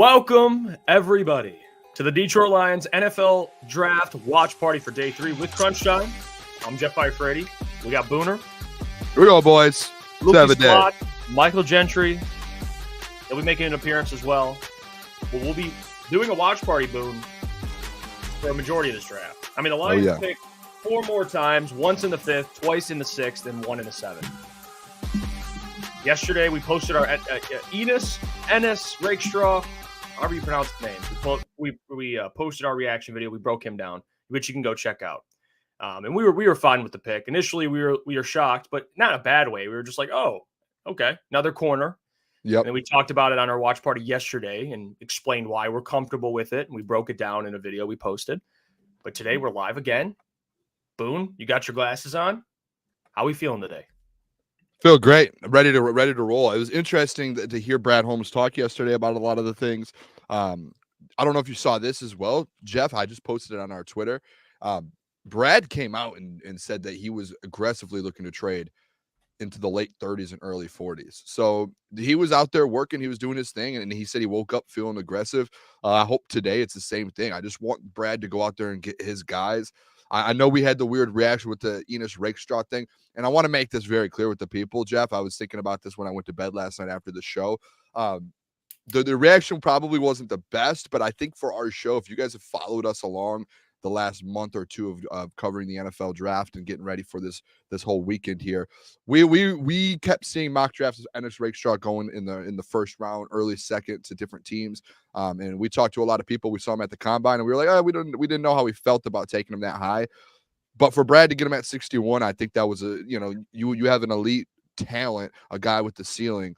Welcome, everybody, to the Detroit Lions NFL Draft Watch Party for Day 3 with Crunch Time. I'm Jeff Iafrate. We got Booner. Here we go, boys. Lukas Klotz, Michael Gentry. They'll be making an appearance as well. But we'll be doing a watch party, Boone, for a majority of this draft. I mean, the Lions picked 4 more times, once in the 5th, twice in the 6th, and 1 in the 7th. Yesterday, we posted our Ennis Rakestraw, however you pronounce the name. We posted our reaction video. We broke him down, which you can go check out. And we were fine with the pick. Initially, we were shocked, but not in a bad way. We were just like, oh, okay, another corner. Yep. And we talked about it on our watch party yesterday and explained why we're comfortable with it. And we broke it down in a video we posted. But today we're live again. Boone, you got your glasses on. How are we feeling today? Feel great. Ready to roll. It was interesting to hear Brad Holmes talk yesterday about a lot of the things. I don't know if you saw this as well, Jeff. I just posted it on our Twitter. Brad came out and said that he was aggressively looking to trade into the late 30s and early 40s. So he was out there working. He was doing his thing, and he said he woke up feeling aggressive. I hope today it's the same thing. I just want Brad to go out there and get his guys. I know we had the weird reaction with the Ennis Rakestraw thing, and I want to make this very clear with the people, Jeff. I was thinking about this when I went to bed last night after the show. The reaction probably wasn't the best, but I think for our show, if you guys have followed us along the last month or two of covering the NFL draft and getting ready for this whole weekend here, we kept seeing mock drafts of Ennis Rakestraw going in the first round, early second to different teams. And we talked to a lot of people. We saw him at the combine, and we were like, oh, we didn't know how we felt about taking him that high. But for Brad to get him at 61, I think that was you have an elite talent, a guy with the ceiling.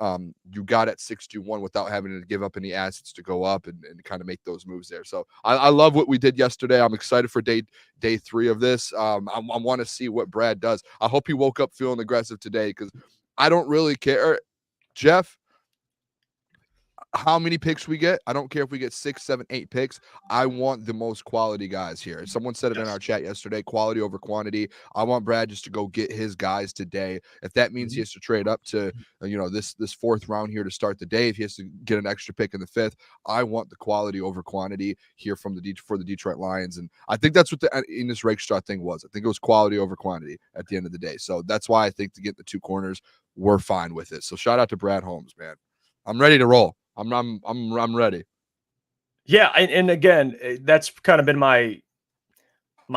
You got at 61 without having to give up any assets to go up and kind of make those moves there. So I love what we did yesterday. I'm excited for day 3 of this. I want to see what Brad does. I hope he woke up feeling aggressive today, because I don't really care, Jeff, how many picks we get. I don't care if we get 6, 7, 8 picks. I want the most quality guys here. Someone said it in our chat yesterday, quality over quantity. I want Brad just to go get his guys today. If that means he has to trade up to, this 4th round here to start the day, if he has to get an extra pick in the 5th, I want the quality over quantity here for the Detroit Lions. And I think that's what in this Rakestraw thing was. I think it was quality over quantity at the end of the day. So that's why I think to get the 2 corners, we're fine with it. So shout out to Brad Holmes, man. I'm ready to roll. I'm ready. Yeah, and again, that's kind of been my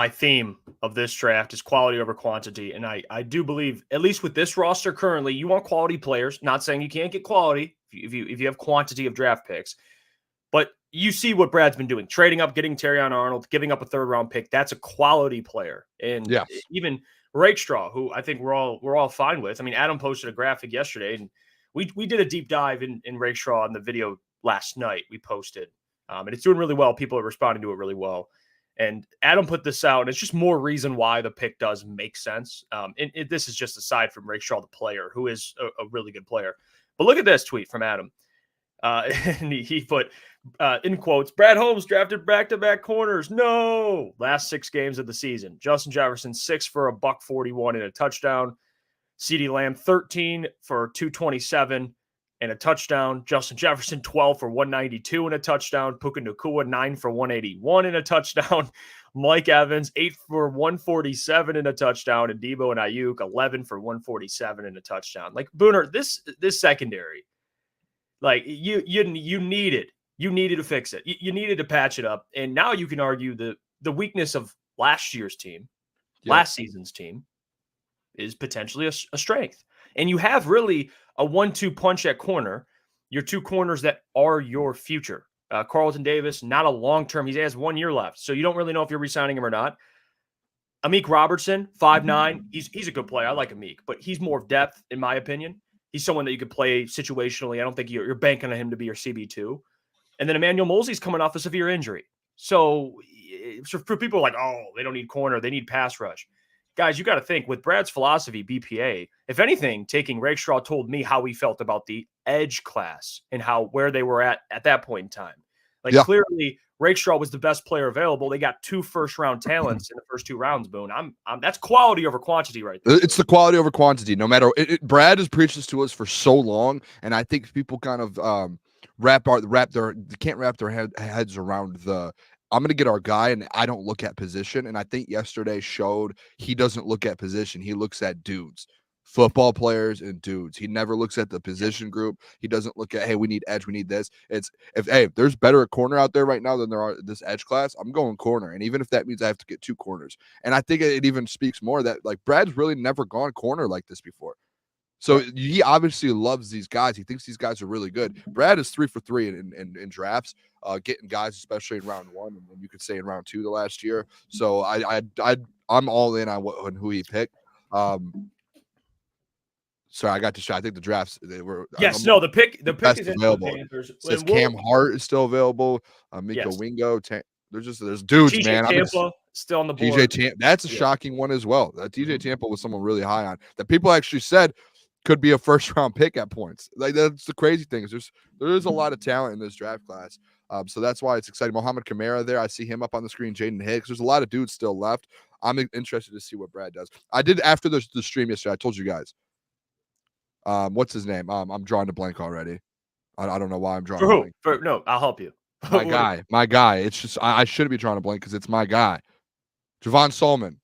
theme of this draft is quality over quantity. And I do believe, at least with this roster currently, you want quality players. Not saying you can't get quality if you have quantity of draft picks. But you see what Brad's been doing, trading up, getting Terrion Arnold, giving up a 3rd round pick. That's a quality player. And even Rakestraw, who I think we're all fine with. I mean, Adam posted a graphic yesterday, and we did a deep dive in Rakestraw on the video last night we posted. And it's doing really well. People are responding to it really well. And Adam put this out, and it's just more reason why the pick does make sense. And this is just aside from Rakestraw, the player, who is a really good player. But look at this tweet from Adam. And he put, in quotes, Brad Holmes drafted back-to-back corners. No! Last 6 games of the season. Justin Jefferson, 6 for $141 and a touchdown. CeeDee Lamb, 13 for 227 and a touchdown. Justin Jefferson, 12 for 192 and a touchdown. Puka Nacua, 9 for 181 and a touchdown. Mike Evans, 8 for 147 and a touchdown. And Debo and Ayuk, 11 for 147 and a touchdown. Like, Booner, this secondary, like, you needed to fix it. You needed to patch it up. And now you can argue the weakness of last year's team, last season's team, is potentially a strength. And you have really a 1-2 punch at corner, your 2 corners that are your future. Carlton Davis, not a long-term. He has 1 year left, so you don't really know if you're re-signing him or not. Amik Robertson, 5'9". He's a good player. I like Amik, but he's more depth, in my opinion. He's someone that you could play situationally. I don't think you're banking on him to be your CB2. And then Emmanuel Mosley's coming off a severe injury. So for people like, oh, they don't need corner, they need pass rush. Guys, you got to think, with Brad's philosophy, BPA, if anything, taking Rakestraw told me how he felt about the edge class and where they were at that point in time. Clearly, Rakestraw was the best player available. They got 2 first-round talents in the first 2 rounds, Boone. That's quality over quantity right there. It's the quality over quantity. No matter Brad has preached this to us for so long, and I think people kind of can't wrap their heads around the. I'm going to get our guy, and I don't look at position. And I think yesterday showed he doesn't look at position. He looks at dudes, football players and dudes. He never looks at the position group. He doesn't look at, hey, we need edge, we need this. It's if there's better at corner out there right now than there are this edge class, I'm going corner. And even if that means I have to get 2 corners. And I think it even speaks more that like Brad's really never gone corner like this before. So he obviously loves these guys. He thinks these guys are really good. Brad is 3 for 3 in drafts, getting guys, especially in round 1, and you could say in round 2 the last year. So I'm all in on who he picked. Sorry, I got distracted. I think the drafts they were. The pick is available. Panthers. It says Cam Hart is still available. Miko Wingo. There's dudes, TJ man. Tampa still on the board. TJ Tampa. That's a shocking one as well. TJ Tampa was someone really high on that people actually said could be a first-round pick at points. Like that's the crazy thing is there is a lot of talent in this draft class. So that's why it's exciting. Mohamed Kamara there. I see him up on the screen. Jaden Hicks. There's a lot of dudes still left. I'm interested to see what Brad does. I did after the stream yesterday. I told you guys. What's his name? I'm drawing a blank already. I don't know why I'm drawing For a who? blank. No, I'll help you. My guy. It's just I shouldn't be drawing a blank because it's my guy. Javon Solomon.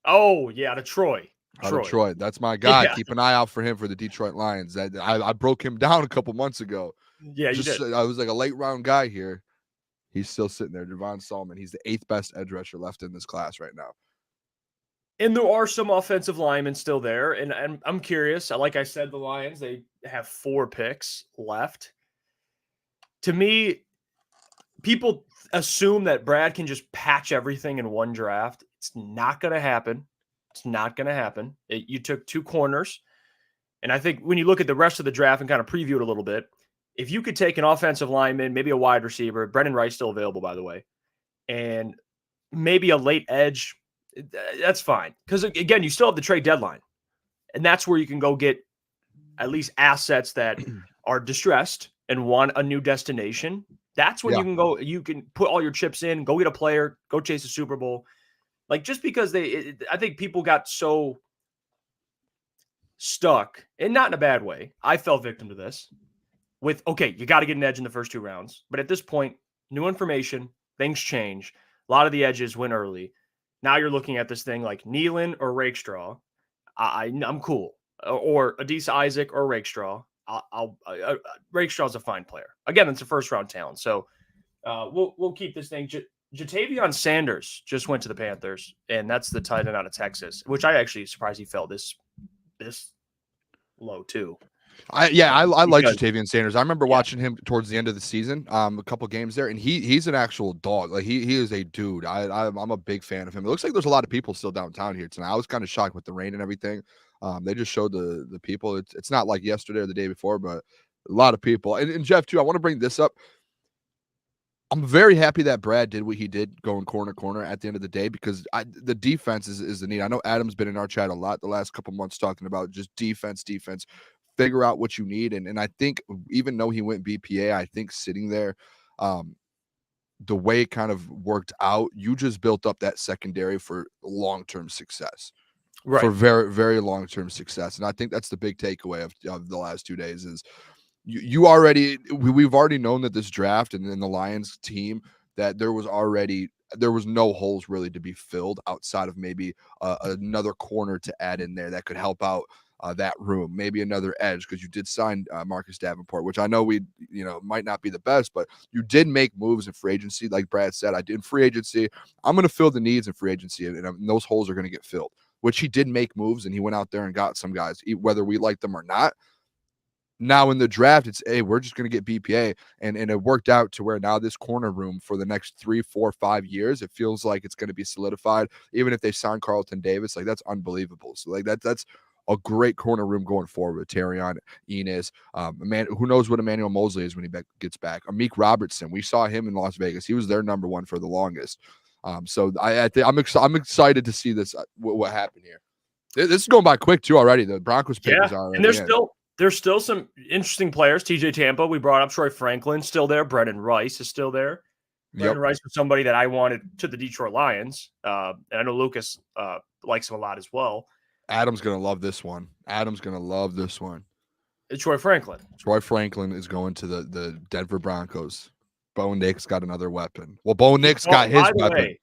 Oh, yeah, out of Troy. Detroit. That's my guy. Yeah. Keep an eye out for him for the Detroit Lions. I broke him down a couple months ago. Yeah, you did. I was like a late round guy here. He's still sitting there. Javon Solomon. He's the 8th best edge rusher left in this class right now. And there are some offensive linemen still there. And I'm curious. Like I said, the Lions, they have 4 picks left. To me, people assume that Brad can just patch everything in one draft. It's not going to happen. It's not going to happen. You took 2 corners. And I think when you look at the rest of the draft and kind of preview it a little bit, if you could take an offensive lineman, maybe a wide receiver, Brendan Rice still available, by the way, and maybe a late edge, that's fine. Because, again, you still have the trade deadline. And that's where you can go get at least assets that are distressed and want a new destination. That's when you can go, you can put all your chips in, go get a player, go chase a Super Bowl. Like, just because I think people got so stuck, and not in a bad way. I fell victim to this with, okay, you got to get an edge in the first 2 rounds. But at this point, new information, things change. A lot of the edges went early. Now you're looking at this thing like Nealon or Rakestraw. I'm cool. Or Adisa Isaac or Rakestraw. Rakestraw's a fine player. Again, it's a first-round talent. So we'll keep this thing. Jatavion Sanders just went to the Panthers, and that's the tight end out of Texas, which I actually surprised he fell this low too. I like Jatavion Sanders. I remember watching him towards the end of the season, a couple games there, and he's an actual dog. Like he is a dude. I'm a big fan of him. It looks like there's a lot of people still downtown here tonight. I was kind of shocked with the rain and everything. They just showed the people. It's not like yesterday or the day before, but a lot of people. And Jeff too. I want to bring this up. I'm very happy that Brad did what he did, going corner at the end of the day, because the defense is the need. I know Adam's been in our chat a lot the last couple months talking about just defense. Figure out what you need. And I think even though he went BPA, I think sitting there, the way it kind of worked out, you just built up that secondary for long-term success. Right. For very, very long-term success. And I think that's the big takeaway of the last 2 days is we've already known that this draft and then the Lions team, that there was no holes really to be filled outside of maybe another corner to add in there that could help out that room, maybe another edge, because you did sign Marcus Davenport, which I know might not be the best, but you did make moves in free agency. Like Brad said, I did in free agency. I'm going to fill the needs in free agency, and those holes are going to get filled, which he did make moves, and he went out there and got some guys, whether we like them or not. Now in the draft, it's, hey, we're just going to get BPA. And it worked out to where now this corner room for the next 3, 4, 5 years, it feels like it's going to be solidified. Even if they sign Carlton Davis, like that's unbelievable. So like that's a great corner room going forward with Terrion, Enes, who knows what Emmanuel Mosley is when he gets back. Amik Robertson, we saw him in Las Vegas. He was their number 1 for the longest. So I'm excited to see this, what happened here. This is going by quick too already. The Broncos pick is already and there's still some interesting players. TJ Tampa, we brought up Troy Franklin, still there. Brendan Rice is still there. Brendan Rice was somebody that I wanted to the Detroit Lions. And I know Lukas likes him a lot as well. Adam's going to love this one. Troy Franklin. Troy Franklin is going to the Denver Broncos. Bo Nix got another weapon. Well, Bo Nix got his weapon.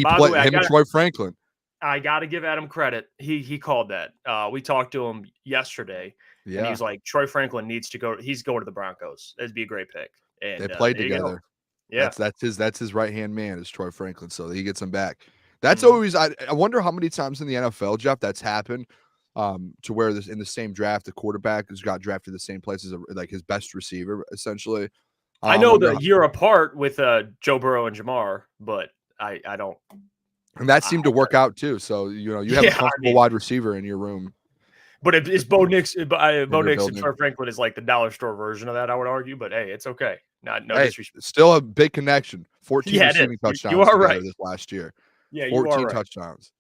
By the way, him and Troy Franklin. I got to give Adam credit. He called that. We talked to him yesterday, and he was like, Troy Franklin needs to go. He's going to the Broncos. That'd be a great pick. And they played together. Yeah, that's his right hand man is Troy Franklin. So he gets him back. That's always. I wonder how many times in the NFL, Jeff, that's happened. To where in the same draft, the quarterback has got drafted the same place as like his best receiver, essentially. I know the year apart with Joe Burrow and Jamar, but I don't. And that seemed to work out too. So you have a comfortable wide receiver in your room. But it's Bo Nix. Bo Nix and Troy Franklin is like the dollar store version of that, I would argue. But hey, it's okay. No disrespect. Still a big connection. 14 receiving touchdowns. You are right. This last year. Yeah, 14 touchdowns.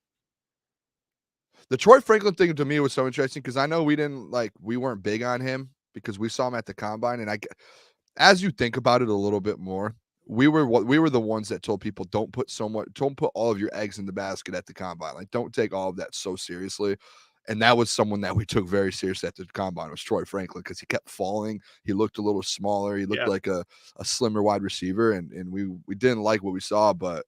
The Troy Franklin thing to me was so interesting because I know we weren't big on him because we saw him at the combine, and as you think about it a little bit more, we were the ones that told people don't put all of your eggs in the basket at the combine. Like, don't take all of that so seriously. And that was someone that we took very seriously at the combine was Troy Franklin because he kept falling. He looked a little smaller. He looked like a slimmer wide receiver, and we didn't like what we saw. But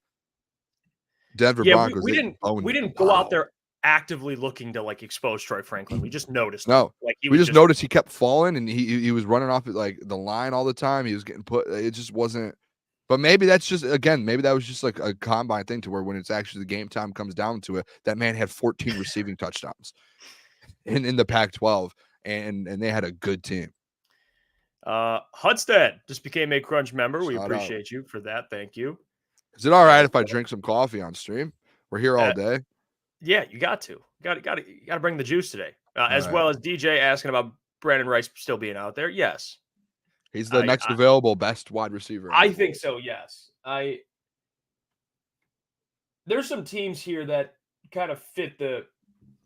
Denver Broncos, we didn't go out there actively looking to like expose Troy Franklin. We just noticed. No, we just noticed he kept falling and he was running off like the line all the time. He was getting put. It just wasn't. But maybe that's just maybe that was just like a combine thing to where when it's actually the game time comes down to it, that man had 14 receiving touchdowns in the Pac-12, and they had a good team. Hudstead just became a Crunch member. We appreciate you for that. Thank you. Is it all right if I drink some coffee on stream? We're here all day. Yeah, you got to bring the juice today. As well as DJ asking about Brandon Rice still being out there. Yes. He's the next available best wide receiver. I think so, yes. There's some teams here that kind of fit the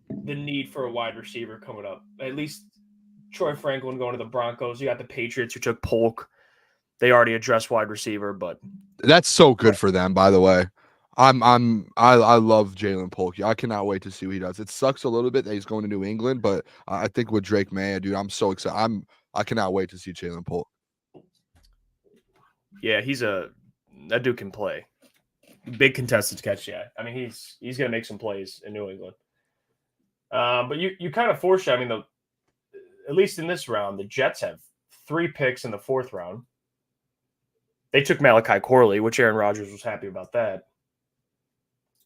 need for a wide receiver coming up. At least Troy Franklin going to the Broncos. You got the Patriots who took Polk. They already addressed wide receiver, but that's so good for them, by the way. I love Jalen Polk. I cannot wait to see what he does. It sucks a little bit that he's going to New England, but I think with Drake May, dude, I'm so excited. I cannot wait to see Jalen Polk. Yeah, that dude can play. Big contested catch, yeah. I mean, he's gonna make some plays in New England. But you kind of foreshadow. I mean, at least in this round, the Jets have 3 picks in the 4th round. They took Malachi Corley, which Aaron Rodgers was happy about that.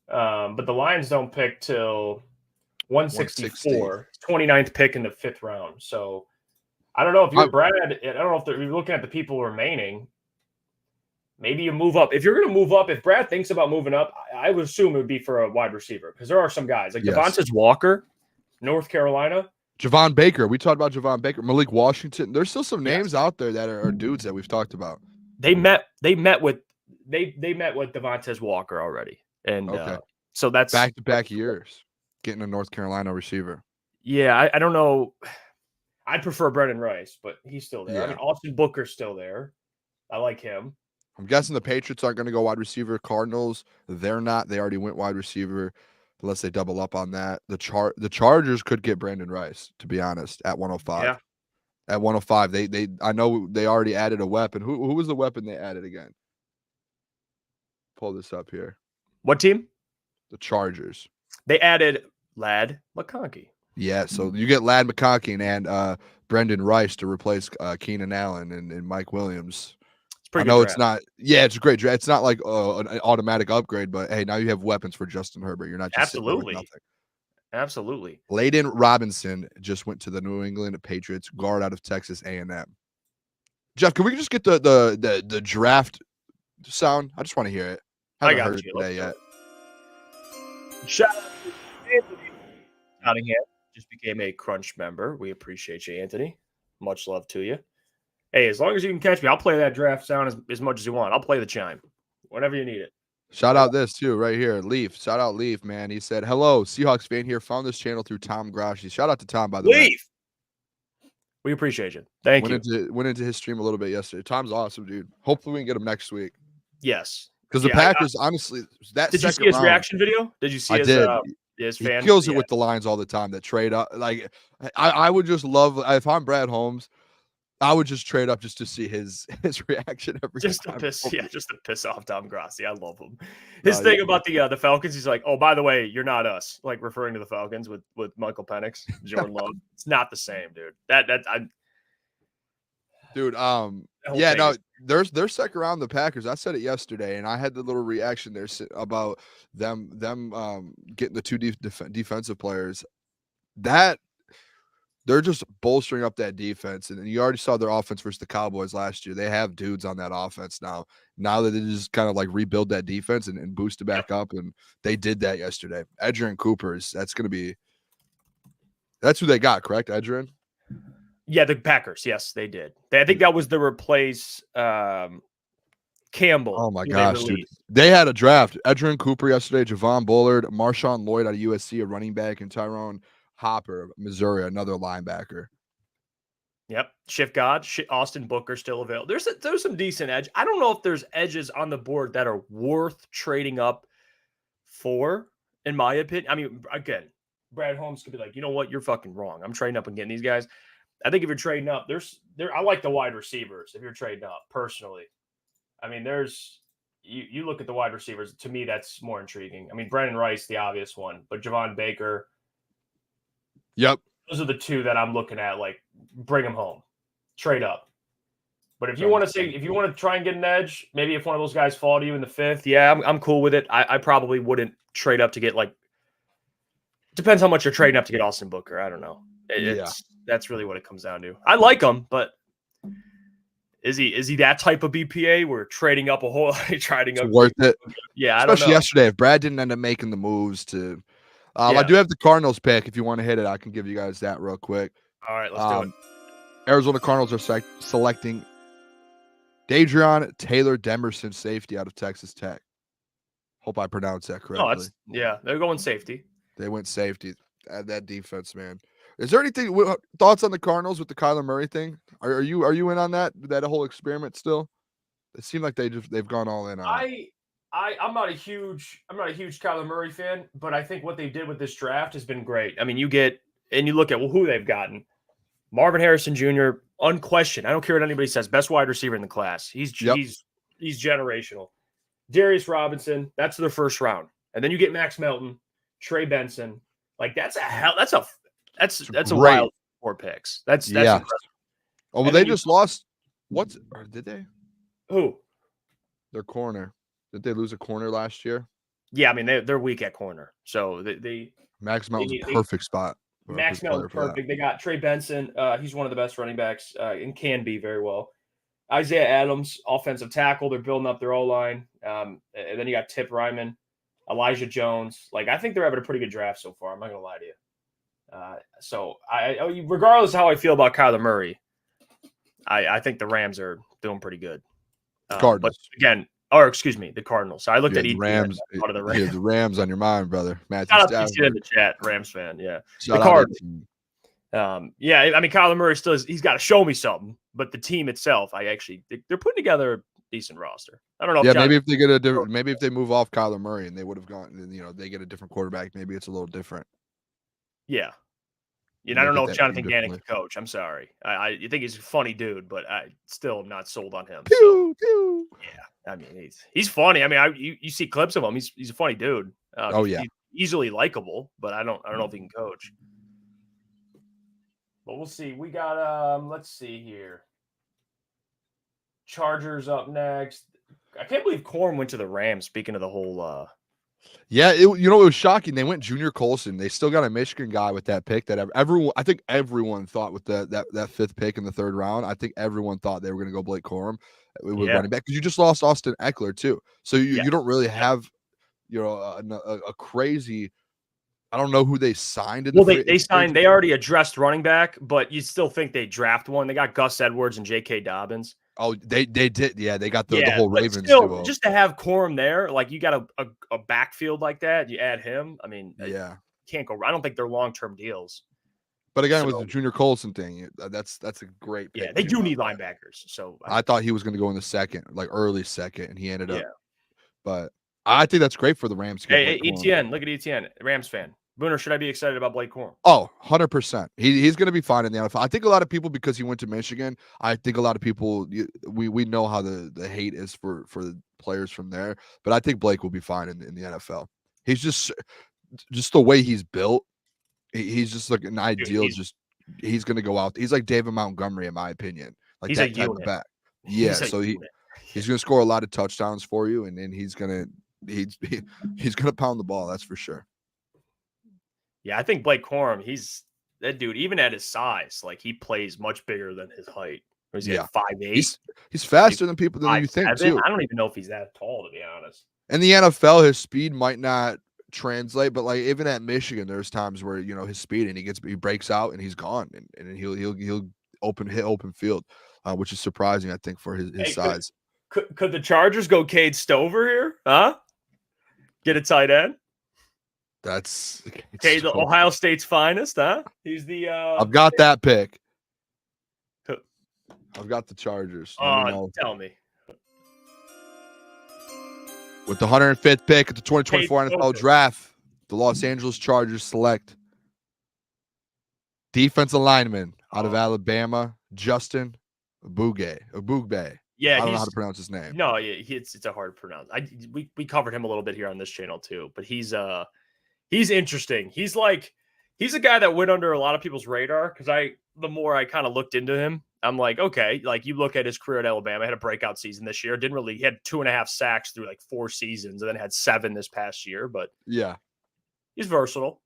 But the Lions don't pick till 164, 29th pick in the 5th round. So I don't know if you're Brad. I don't know if you're looking at the people remaining. Maybe you move up. If you're going to move up, if Brad thinks about moving up, I would assume it would be for a wide receiver because there are some guys like Devontae Walker, North Carolina. Javon Baker. We talked about Javon Baker. Malik Washington. There's still some names out there that are dudes that we've talked about. They met with Devontae Walker already. And so that's back-to-back years getting a North Carolina receiver. Yeah, I don't know. I'd prefer Brendan Rice, but he's still there. Yeah. I mean, Austin Booker's still there. I like him. I'm guessing the Patriots aren't going to go wide receiver. Cardinals, they're not. They already went wide receiver unless they double up on that. The Chargers could get Brandon Rice, to be honest, at 105. Yeah. At 105, I know they already added a weapon. Who was the weapon they added again? Pull this up here. What team? The Chargers. They added Ladd McConkey. Yeah, so you get Ladd McConkey and Brendan Rice to replace Keenan Allen and Mike Williams. I know it's not. Yeah, it's a great draft. It's not like an automatic upgrade, but hey, now you have weapons for Justin Herbert. You're not just absolutely. Absolutely. Layden Robinson just went to the New England Patriots, guard out of Texas A&M. Jeff, can we just get the draft sound? I just want to hear it. I got you. Today yet. Shout out to Anthony Nottingham. Just became a Crunch member. We appreciate you, Anthony. Much love to you. Hey, as long as you can catch me, I'll play that draft sound as much as you want. I'll play the chime whenever you need it. Shout out this too, right here. Leaf. Shout out Leaf, man. He said, hello, Seahawks fan here. Found this channel through Tom Grashy. Shout out to Tom, by the way. Leaf. We appreciate you. Thank you. Went into his stream a little bit yesterday. Tom's awesome, dude. Hopefully we can get him next week. Yes. Because the Packers, honestly, did you see his reaction video? Did you see his? His He fan, kills it yeah. with the lines all the time that trade up. Like I would just love if I'm Brad Holmes, I would just trade up just to see his reaction every Just to time. piss off Tom Grassi. I love him. No, His thing about the Falcons, he's like, oh, by the way, you're not us. Like referring to the Falcons with Michael Penix, Jordan Love. It's not the same, dude. Dude, whole yeah, thing no, is- they're second round the Packers. I said it yesterday, and I had the little reaction there about them getting the two defensive players. That they're just bolstering up that defense, and you already saw their offense versus the Cowboys last year. They have dudes on that offense now. Now that they just kind of like rebuild that defense and boost it back up, and they did that yesterday. Edgerrin Cooper's that's who they got, correct? Edgerrin. Yeah, the Packers. Yes, they did. I think that was the replace Campbell. Oh my gosh, dude! They had a draft. Edgerrin Cooper yesterday, Javon Bullard, Marshawn Lloyd out of USC, a running back, and Tyrone Hopper, Missouri, another linebacker. Yep, Schiff God, Austin Booker still available. There's some decent edge. I don't know if there's edges on the board that are worth trading up for, in my opinion. I mean, again, Brad Holmes could be like, you know what, you're fucking wrong. I'm trading up and getting these guys. I think if you're trading up, I like the wide receivers if you're trading up personally. I mean, you look at the wide receivers, to me, that's more intriguing. I mean, Brennan Rice, the obvious one, but Javon Baker. Yep. Those are the two that I'm looking at, like, bring them home, trade up. But if you want to try and get an edge, maybe if one of those guys fall to you in the fifth, yeah, I'm cool with it. I probably wouldn't trade up to get, like, depends how much you're trading up to get Austin Booker. I don't know. That's really what it comes down to. I like him, but is he that type of BPA where trading up a whole trading up worth it? Yeah, especially I don't know. Yesterday, if Brad didn't end up making the moves to, I do have the Cardinals pick. If you want to hit it, I can give you guys that real quick. All right, let's do it. Arizona Cardinals are selecting Dadrion Taylor Demerson, safety out of Texas Tech. Hope I pronounced that correctly. They're going safety. They went safety. That defense, man. Is there anything thoughts on the Cardinals with the Kyler Murray thing? Are you in on that whole experiment still? It seemed like they've gone all in on it. I'm not a huge Kyler Murray fan, but I think what they did with this draft has been great. I mean, you look at who they've gotten. Marvin Harrison Jr., unquestioned. I don't care what anybody says, best wide receiver in the class. He's generational. Darius Robinson, that's their first round. And then you get Max Melton, Trey Benson. Like that's a wild 4 picks. That's incredible. Oh, well, they just lost. Did they? Who? Their corner. Did they lose a corner last year? Yeah, I mean they're weak at corner. So they Max Melton's perfect spot. Max Melton's perfect. They got Trey Benson. He's one of the best running backs and can be very well. Isaiah Adams, offensive tackle. They're building up their O-line. And then you got Tip Ryman, Elijah Jones. Like I think they're having a pretty good draft so far. I'm not gonna lie to you. So regardless of how I feel about Kyler Murray, I think the Rams are doing pretty good. Cardinals. But again, excuse me, the Cardinals. So I looked at the Rams. Out of the Rams. You have the Rams on your mind, brother. Shout out to in the chat, Rams fan. Yeah, Shout the Cardinals. I mean Kyler Murray he's got to show me something. But the team itself, they're putting together a decent roster. I don't know. Yeah, maybe if they get if they move off Kyler Murray and they would have gone, they get a different quarterback. Maybe it's a little different. Yeah. I don't know if Jonathan Gannon can coach. I'm sorry. I think he's a funny dude, but I still am not sold on him. Pew, pew. Yeah, I mean he's funny. I mean, you see clips of him. He's a funny dude. He's easily likable, but I don't know if he can coach. But we'll see. We got let's see here. Chargers up next. I can't believe Corn went to the Rams. Speaking of the whole. It was shocking. They went Junior Colson. They still got a Michigan guy with that pick that I think everyone thought with that fifth pick in the third round. I think everyone thought they were going to go Blake Corum with running back because you just lost Austin Eckler too. So you don't really have a crazy. I don't know who they signed. They signed. They already addressed running back, but you still think they draft one. They got Gus Edwards and J.K. Dobbins. Oh, they did. Yeah, they got the whole Ravens duo. Just to have Corum there, like you got a backfield like that, you add him. I mean, can't go. I don't think they're long-term deals. But again, with the Junior Colson thing, that's a great pick. Yeah, they do need linebackers. So I thought he was going to go in the second, like early second, and he ended up. But I think that's great for the Rams. Hey, ETN, look at ETN, Rams fan. Booner, should I be excited about Blake Corum? Oh, 100%. He's going to be fine in the NFL. I think a lot of people, because he went to Michigan, I think a lot of people, we know how the hate is for the players from there, but I think Blake will be fine in the NFL. He's just the way he's built. He's just like an ideal. He's going to go out. He's like David Montgomery, in my opinion, like he's that a type unit. of back. Yeah, He's so he's going to score a lot of touchdowns for you, and then he's going to pound the ball. That's for sure. Yeah, I think Blake Corum, he's that dude, even at his size, like he plays much bigger than his height. He's 5'8". He's faster than people than you think too. I don't even know if he's that tall, to be honest. In the NFL, his speed might not translate, but like even at Michigan, there's times where his speed and he breaks out and he's gone, and he'll hit open field, which is surprising, I think, for his size. Could the Chargers go Cade Stover here? Huh? Get a tight end. That's okay. The Ohio State's finest, huh? He's the. I've got that pick. I've got the Chargers. Tell me. With the 105th pick at the 2024 NFL Draft, the Los Angeles Chargers select defensive lineman out of Alabama, Justin Abugbe. Yeah, I don't know how to pronounce his name. No, it's a hard to pronounce. We covered him a little bit here on this channel too, but he's interesting. He's a guy that went under a lot of people's radar because the more I kind of looked into him, I'm like, okay, like you look at his career at Alabama, had a breakout season this year. He had 2.5 sacks through like 4 seasons and then had 7 this past year, but yeah, he's versatile.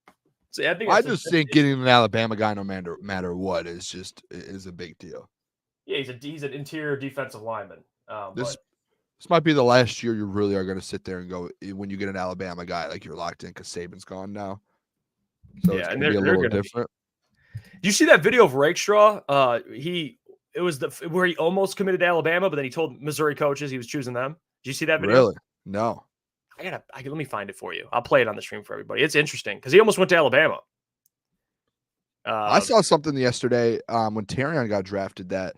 So I just think getting an Alabama guy, no matter what, is a big deal. Yeah, he's an interior defensive lineman. This might be the last year you really are going to sit there and go, when you get an Alabama guy, like you're locked in because Saban's gone now. So yeah, it's going to be a little different. Do you see that video of Rakestraw? It was where he almost committed to Alabama, but then he told Missouri coaches he was choosing them. Did you see that video? Really? No. Let me find it for you. I'll play it on the stream for everybody. It's interesting because he almost went to Alabama. I saw something yesterday when Terrion got drafted that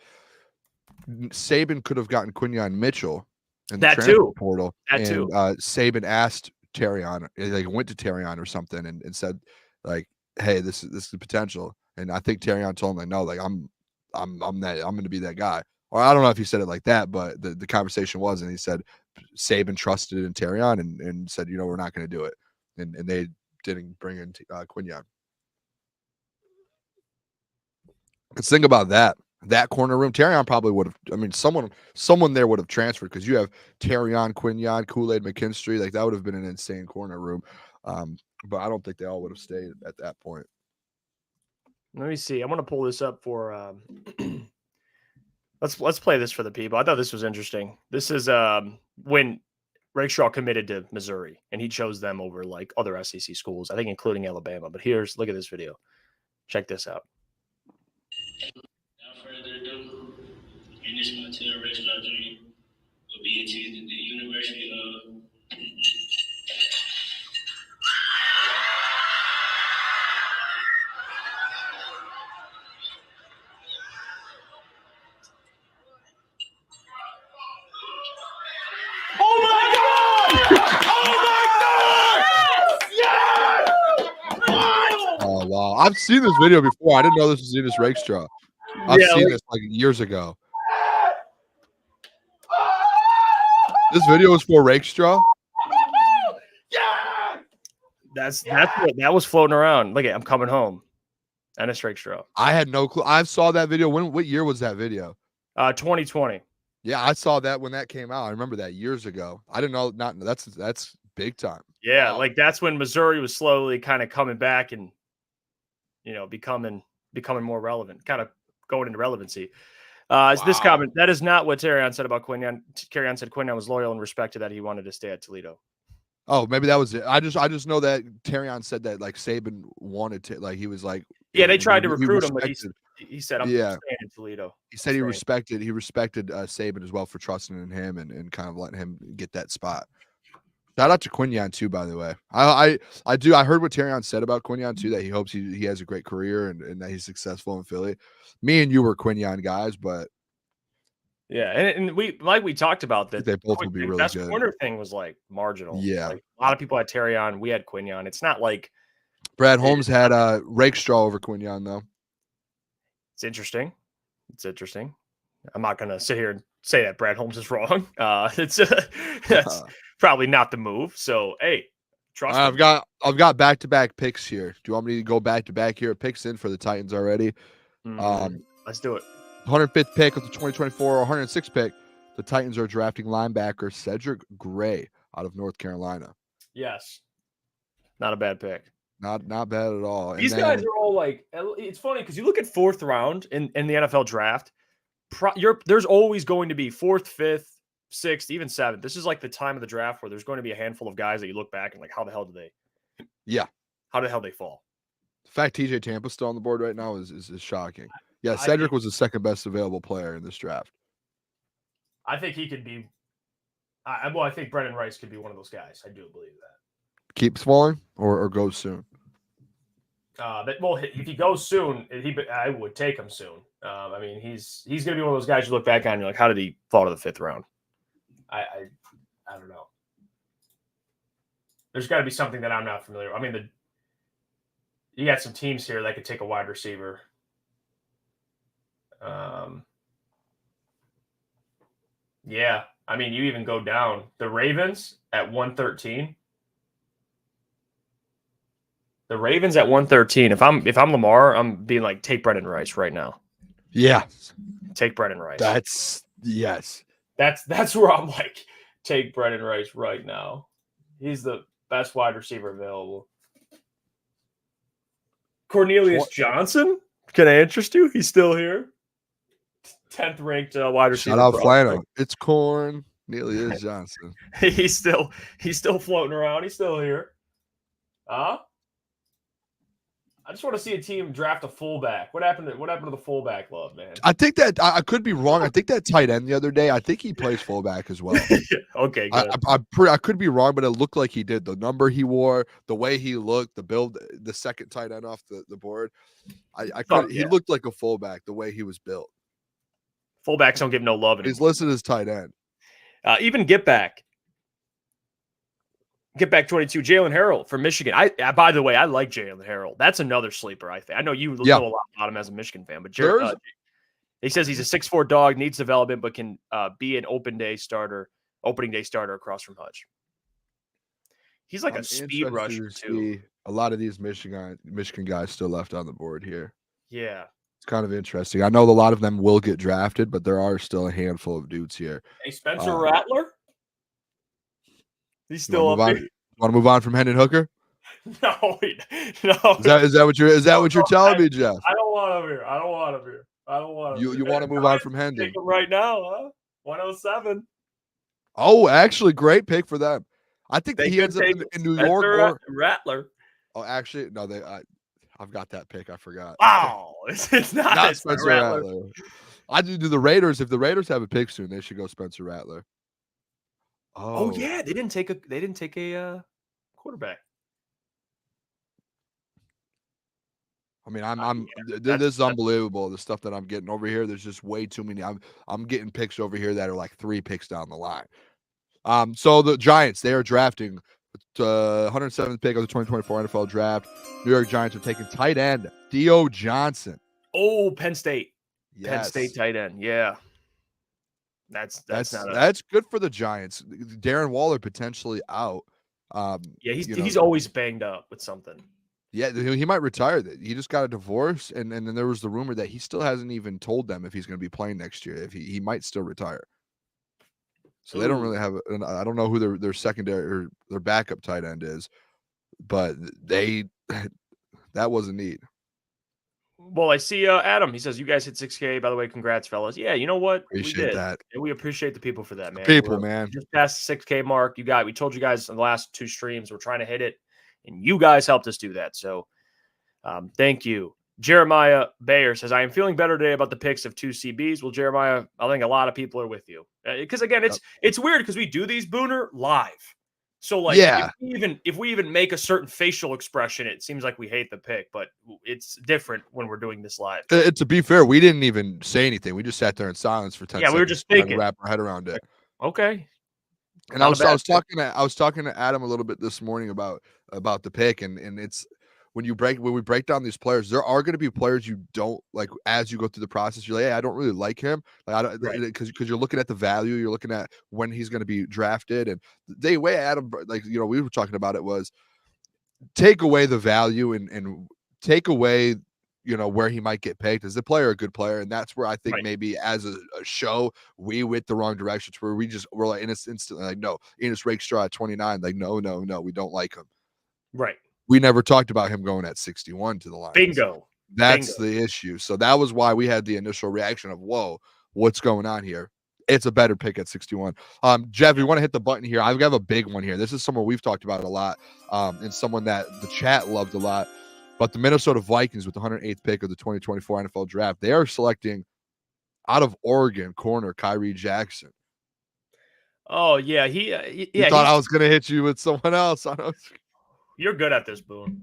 Saban could have gotten Quinyon Mitchell in the transfer portal. Saban asked Terrion, like went to Terrion or something and said, like, hey, this is the potential. And I think Terrion told him, like, no, like I'm going to be that guy. Or I don't know if he said it like that, but the conversation was, and he said Saban trusted in Terrion and said, we're not going to do it. And they didn't bring in Quinyon. Let's think about that corner room. Terrion probably would have. I mean, someone there would have transferred because you have Terrion, Quinyon, Kool-Aid, McKinstry. Like that would have been an insane corner room. But I don't think they all would have stayed at that point. Let me see. I want to pull this up for. Let's play this for the people. I thought this was interesting. This is when Rakestraw committed to Missouri, and he chose them over like other SEC schools. I think including Alabama. But look at this video. Check this out. Without further ado, in this Montana Rakestraw Jr. will be attending the University of Oh my God! Oh my God! Yes! Oh wow! I've seen this video before. I didn't know this was Enos Rakestraw. I've seen this like years ago. This video was for Rakestraw. Yeah, that was floating around. Look at, I'm coming home. Enos Rakestraw. I had no clue. I saw that video. What year was that video? 2020. Yeah, I saw that when that came out. I remember that years ago. I didn't know. That's big time. Yeah, wow. Like that's when Missouri was slowly kind of coming back and becoming more relevant, kind of going into relevancy. This comment, that is not what Terrion said about Quinyon. Terrion said Quinyon was loyal and respected that he wanted to stay at Toledo. Oh, maybe that was it. I just know that Terrion said that like Saban wanted to, like he was like, yeah, they tried to recruit him, but he said, I'm staying in Toledo. He said he respected Saban as well for trusting in him and kind of letting him get that spot. Shout out to Quinyon too, by the way. I heard what Terrion said about Quinyon too, that he hopes he has a great career and that he's successful in Philly. Me and you were Quinyon guys, but yeah, and we talked about that. They both will be really good. Corner thing was like marginal. Yeah, like, a lot of people had Terrion. We had Quinyon. It's not like Brad Holmes had Rakestraw over Quinyon, though. It's interesting. It's interesting. I'm not going to sit here and say that Brad Holmes is wrong. That's probably not the move. So, hey, trust I've him. got back-to-back picks here. Do you want me to go back-to-back here? Picks in for the Titans already. Let's do it. 105th pick of the 2024, 106th pick. The Titans are drafting linebacker Cedric Gray out of North Carolina. Yes. Not a bad pick. Not bad at all. These guys are all like, it's funny because you look at 4th round in the NFL draft, there's always going to be 4th, 5th, 6th, even 7th. This is like the time of the draft where there's going to be a handful of guys that you look back and like, how the hell did they? Yeah. How the hell they fall? The fact TJ Tampa's still on the board right now is shocking. Yeah, Cedric was the second best available player in this draft. I think he could be. I think Brendan Rice could be one of those guys. I do believe that. Keeps falling or goes soon. If he goes soon, I would take him soon. I mean, he's going to be one of those guys you look back on and you're like, how did he fall to the 5th round? I don't know. There's got to be something that I'm not familiar with. I mean, you got some teams here that could take a wide receiver. Yeah. I mean, you even go down. The Ravens at 113. The Ravens at 113. If I'm Lamar, I'm being like, take Brendan Rice right now. Yeah. Take Brendan Rice. Yes. That's where I'm like, take Brendan Rice right now. He's the best wide receiver available. Cornelius Johnson? Can I interest you? He's still here. 10th ranked wide receiver. Shout out Flano. It's Cornelius Johnson. He's still floating around. He's still here. I just want to see a team draft a fullback. What happened to the fullback love, man? I think that I could be wrong. I think that tight end the other day, I think he plays fullback as well. Okay, good. I could be wrong, but it looked like he did. The number he wore, the way he looked, the build, the second tight end off the board. He looked like a fullback the way he was built. Fullbacks don't give no love anymore. He's listed as tight end. Even get back 22, Jalen Harrell from Michigan. By the way, I like Jalen Harrell. That's another sleeper, I think. I know you know a lot about him as a Michigan fan, but he says he's a 6'4" dog, needs development, but can be an opening day starter across from Hutch. He's like a speed rusher too. A lot of these Michigan guys still left on the board here. Yeah. It's kind of interesting. I know a lot of them will get drafted, but there are still a handful of dudes here. Hey, Spencer Rattler? He's still up here. Want to move on from Hendon Hooker? No. Is that what you're telling me, Jeff? I don't want him here. You want to move on from Hendon? Take him right now, huh? 107. Oh, actually, great pick for them. I think he ends up in New York or Rattler. Oh, actually, no. I've got that pick. I forgot. Wow, it's not Spencer Rattler. I do the Raiders. If the Raiders have a pick soon, they should go Spencer Rattler. Oh yeah, they didn't take a quarterback. I mean, this is unbelievable. The stuff that I'm getting over here. There's just way too many. I'm getting picks over here that are like 3 picks down the line. So the Giants, they are drafting 107th pick of the 2024 NFL draft. New York Giants are taking tight end Theo Johnson. Oh, Penn State. Yes. Penn State tight end. Yeah. That's good for the Giants. Darren Waller potentially out. He's always banged up with something. Yeah, he might retire. He just got a divorce, and then there was the rumor that he still hasn't even told them if he's going to be playing next year. If he might still retire. So they don't really have. I don't know who their secondary or their backup tight end is, but that was a need. Well, I see Adam. He says, you guys hit 6K. By the way, congrats, fellas. Yeah, you know what? Appreciate that. And we appreciate the people for that, man. Man. Just past the 6K mark. We told you guys in the last 2 streams, we're trying to hit it, and you guys helped us do that. So thank you. Jeremiah Bayer says, I am feeling better today about the picks of 2 CBs. Well, Jeremiah, I think a lot of people are with you. Because, again, it's weird because we do these, Booner, live. So, like, if we even make a certain facial expression, it seems like we hate the pick, but it's different when we're doing this live. To be fair, we didn't even say anything. We just sat there in silence for 10 seconds. Yeah, we were just thinking. Wrap our head around it. Okay. And I was talking to Adam a little bit this morning about the pick, and it's when we break down these players, there are going to be players you don't like as you go through the process. You're like, hey, I don't really like him. Like, I don't, because you're looking at the value, you're looking at when he's going to be drafted, and the way Adam, like, you know, we were talking about it was take away the value and take away, you know, where he might get picked. Is the player a good player? And that's where I think maybe as a show, we went the wrong directions where we're like instantly like, no, Enos Rakestraw at 29. Like, no, we don't like him. Right. We never talked about him going at 61 to the Lions. Bingo. That's the issue. So that was why we had the initial reaction of, whoa, what's going on here? It's a better pick at 61. Jeff, you want to hit the button here? I've got a big one here. This is someone we've talked about a lot, and someone that the chat loved a lot. But the Minnesota Vikings, with the 108th pick of the 2024 NFL Draft, they are selecting out of Oregon corner Kyrie Jackson. Oh yeah, he thought I was going to hit you with someone else. You're good at this, Boone.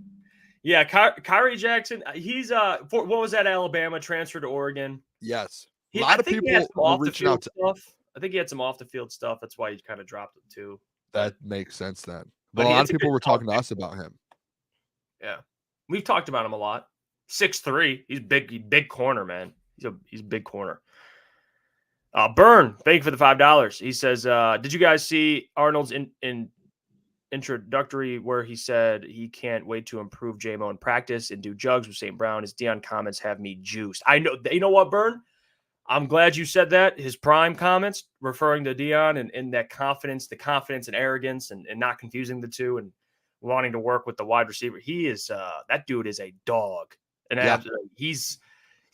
Yeah, Kyrie Jackson. He's what was that? Alabama transfer to Oregon. Yes, a lot of people were reaching out to stuff. I think he had some off the field stuff. That's why he kind of dropped him too. That makes sense then. But a lot of people were talking to us about him. Yeah, we've talked about him a lot. 6'3", he's big corner, man. He's a big corner. Burn, thank you for the $5. He says, "Did you guys see Arnold's in introductory where he said he can't wait to improve JMO in practice and do jugs with St. Brown? His Dion comments have me juiced." I know. You know what, Burn? I'm glad you said that. His prime comments referring to Dion and that confidence, the confidence and arrogance and not confusing the two and wanting to work with the wide receiver. He is that dude is a dog. And he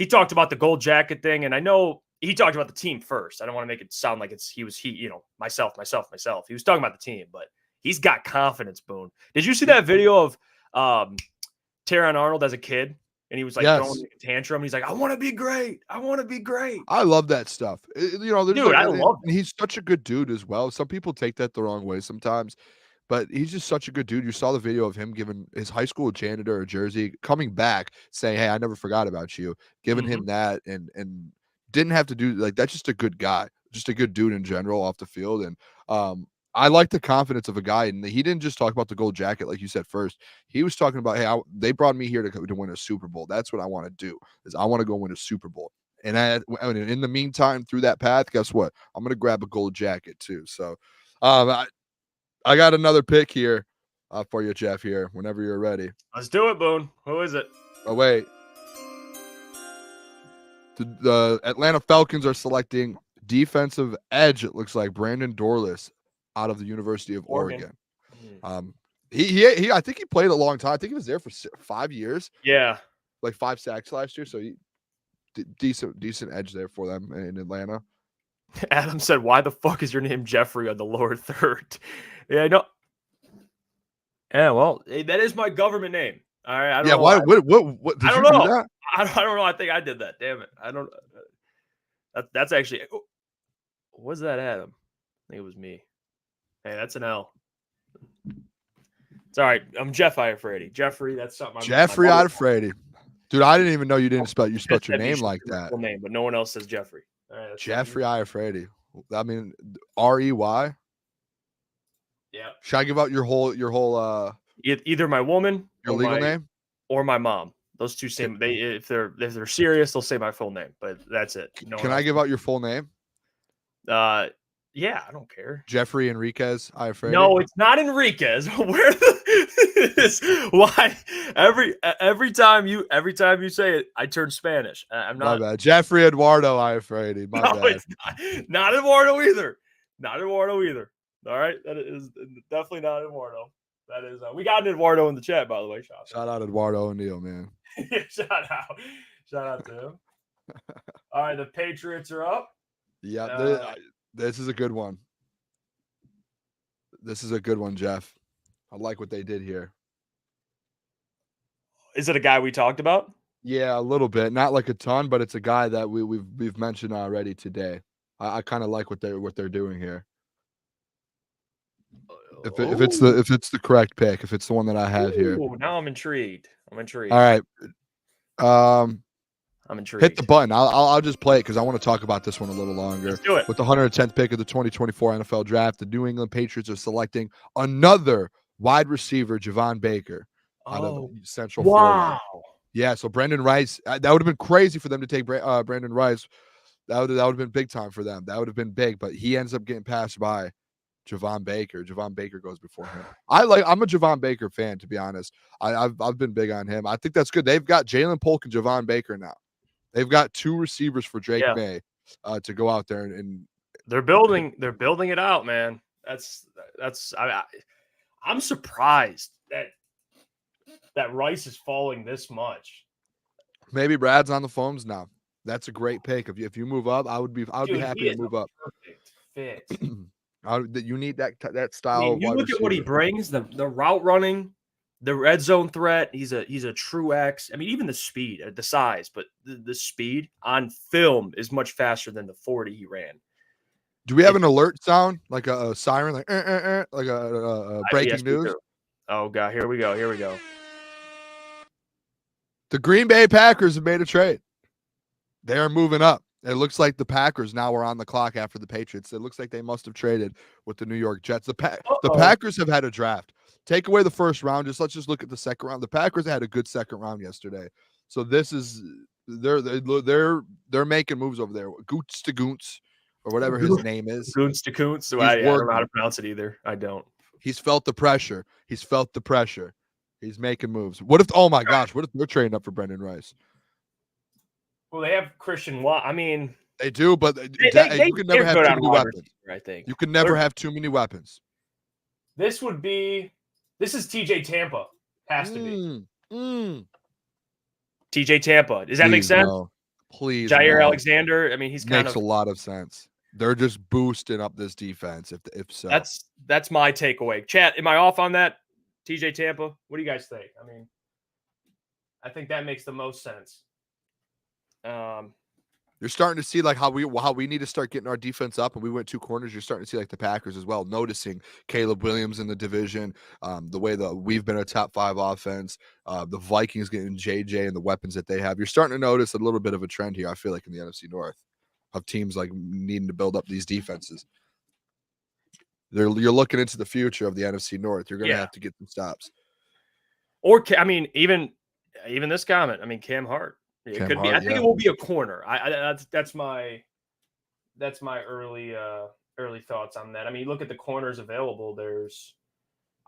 talked about the gold jacket thing. And I know he talked about the team first. I don't want to make it sound like myself. He was talking about the team, but he's got confidence, Boone. Did you see that video of Teron Arnold as a kid? And he was like throwing a tantrum. He's like, I want to be great. I want to be great. I love that stuff. You know, dude, I love it. He's such a good dude as well. Some people take that the wrong way sometimes, but he's just such a good dude. You saw the video of him giving his high school janitor a jersey, coming back saying, hey, I never forgot about you, giving him that and didn't have to do like that's just a good guy, just a good dude in general off the field. And I like the confidence of a guy, and he didn't just talk about the gold jacket like you said first. He was talking about, hey, they brought me here to win a Super Bowl. That's what I want to do. Is I want to go win a Super Bowl. And in the meantime, through that path, guess what? I'm going to grab a gold jacket too. So, I got another pick here for you, Jeff. Here, whenever you're ready. Let's do it, Boone. Who is it? Oh wait, the Atlanta Falcons are selecting defensive edge. It looks like Brandon Dorless out of the University of Oregon. He I think he played a long time. I think he was there for 5 years. Yeah, like 5 sacks last year. So he decent edge there for them in Atlanta. Adam said, "Why the fuck is your name Jeffrey on the lower third?" Yeah, I know. Yeah, well, that is my government name. All right. I don't know why? What did I don't you know. do that? I don't know. I think I did that. Damn it. I don't. That's actually. Was that Adam? I think it was me. Hey, that's an L. It's all right. I'm Jeff Iafrate. Jeffrey, that's something. Jeffrey Iafrate. Dude, I didn't even know you didn't spell your name like that. Full name, but no one else says Jeffrey. All right, Jeffrey Iafrate. I mean, R-E-Y. Yeah. Should I give out your whole either my woman, your legal name, or my mom? Those two same. If they're serious, they'll say my full name, but that's it. Can I give out your full name? Yeah, I don't care. Jeffrey Enriquez Iafrate. No, it's not Enriquez. Why? Every time you say it, I turn Spanish. I'm not. My bad. Jeffrey Eduardo Iafrate. My bad. It's not Eduardo either. Not Eduardo either. All right, that is definitely not Eduardo. That is. We got an Eduardo in the chat, by the way. Shout out Eduardo O'Neill, man. Shout out to him. All right, the Patriots are up. Yeah. This is a good one. This is a good one, Jeff. I like what they did here. Is it a guy we talked about? Yeah, a little bit. Not like a ton, but it's a guy that we've mentioned already today. I kind of like what they're doing here. If it's the correct pick, if it's the one that I have here. Now I'm intrigued. All right. I'm intrigued. Hit the button. I'll just play it because I want to talk about this one a little longer. Let's do it. With the 110th pick of the 2024 NFL Draft, the New England Patriots are selecting another wide receiver, Javon Baker. out of Oh, Central Florida. wow. Yeah, so Brandon Rice, that would have been crazy for them to take Brandon Rice. That would have been big time for them. That would have been big, but he ends up getting passed by Javon Baker. Javon Baker goes before him. I'm a Javon Baker fan, to be honest. I've been big on him. I think that's good. They've got Jalen Polk and Javon Baker now. They've got 2 receivers for Drake Yeah. May to go out there and They're building it out, man. I'm surprised that Rice is falling this much. maybe Brad's on the phones now. That's a great pick. If you move up, I would be Dude, happy to move up. Perfect fit. You need that I style mean, of you wide look at what he receiver. brings, the route running, the red zone threat. He's a true X. I mean, even the speed, the size, but the speed on film is much faster than the 40 he ran. Do we have an alert sound, like a siren, like a breaking Yes, we news? do. Oh god, here we go. The Green Bay Packers have made a trade. They are moving up. It looks like the Packers now are on the clock after the Patriots. It looks like they must have traded with the New York Jets. The Packers have had a draft. Take away the first round. Let's just look at the second round. The Packers had a good second round yesterday. So this is they're making moves over there. Goots to Goons or whatever his name is. Goons to Coons. I don't know how to pronounce it either. I don't. He's felt the pressure. He's making moves. What if they're trading up for Brendan Rice? Well, they have Christian Watt. I mean, they do, but you can never have too many weapons. I think you can never have too many weapons. This is TJ Tampa. Has to be. TJ Tampa. Does that make sense? No. Please. Jair Alexander. I mean, he's makes a lot of sense. They're just boosting up this defense. If so, that's my takeaway. Chat, am I off on that? TJ Tampa. What do you guys think? I mean, I think that makes the most sense. You're starting to see like how we need to start getting our defense up, and we went 2 corners. You're starting to see like the Packers as well, noticing Caleb Williams in the division, the way that we've been a top 5 offense, the Vikings getting JJ and the weapons that they have. You're starting to notice a little bit of a trend here. I feel like in the NFC North of teams like needing to build up these defenses. You're looking into the future of the NFC North. You're going to have to get some stops. Or I mean, even this comment. I mean, Cam Hart. It could be. I think it will be a corner. That's my early thoughts on that. I mean, look at the corners available. There's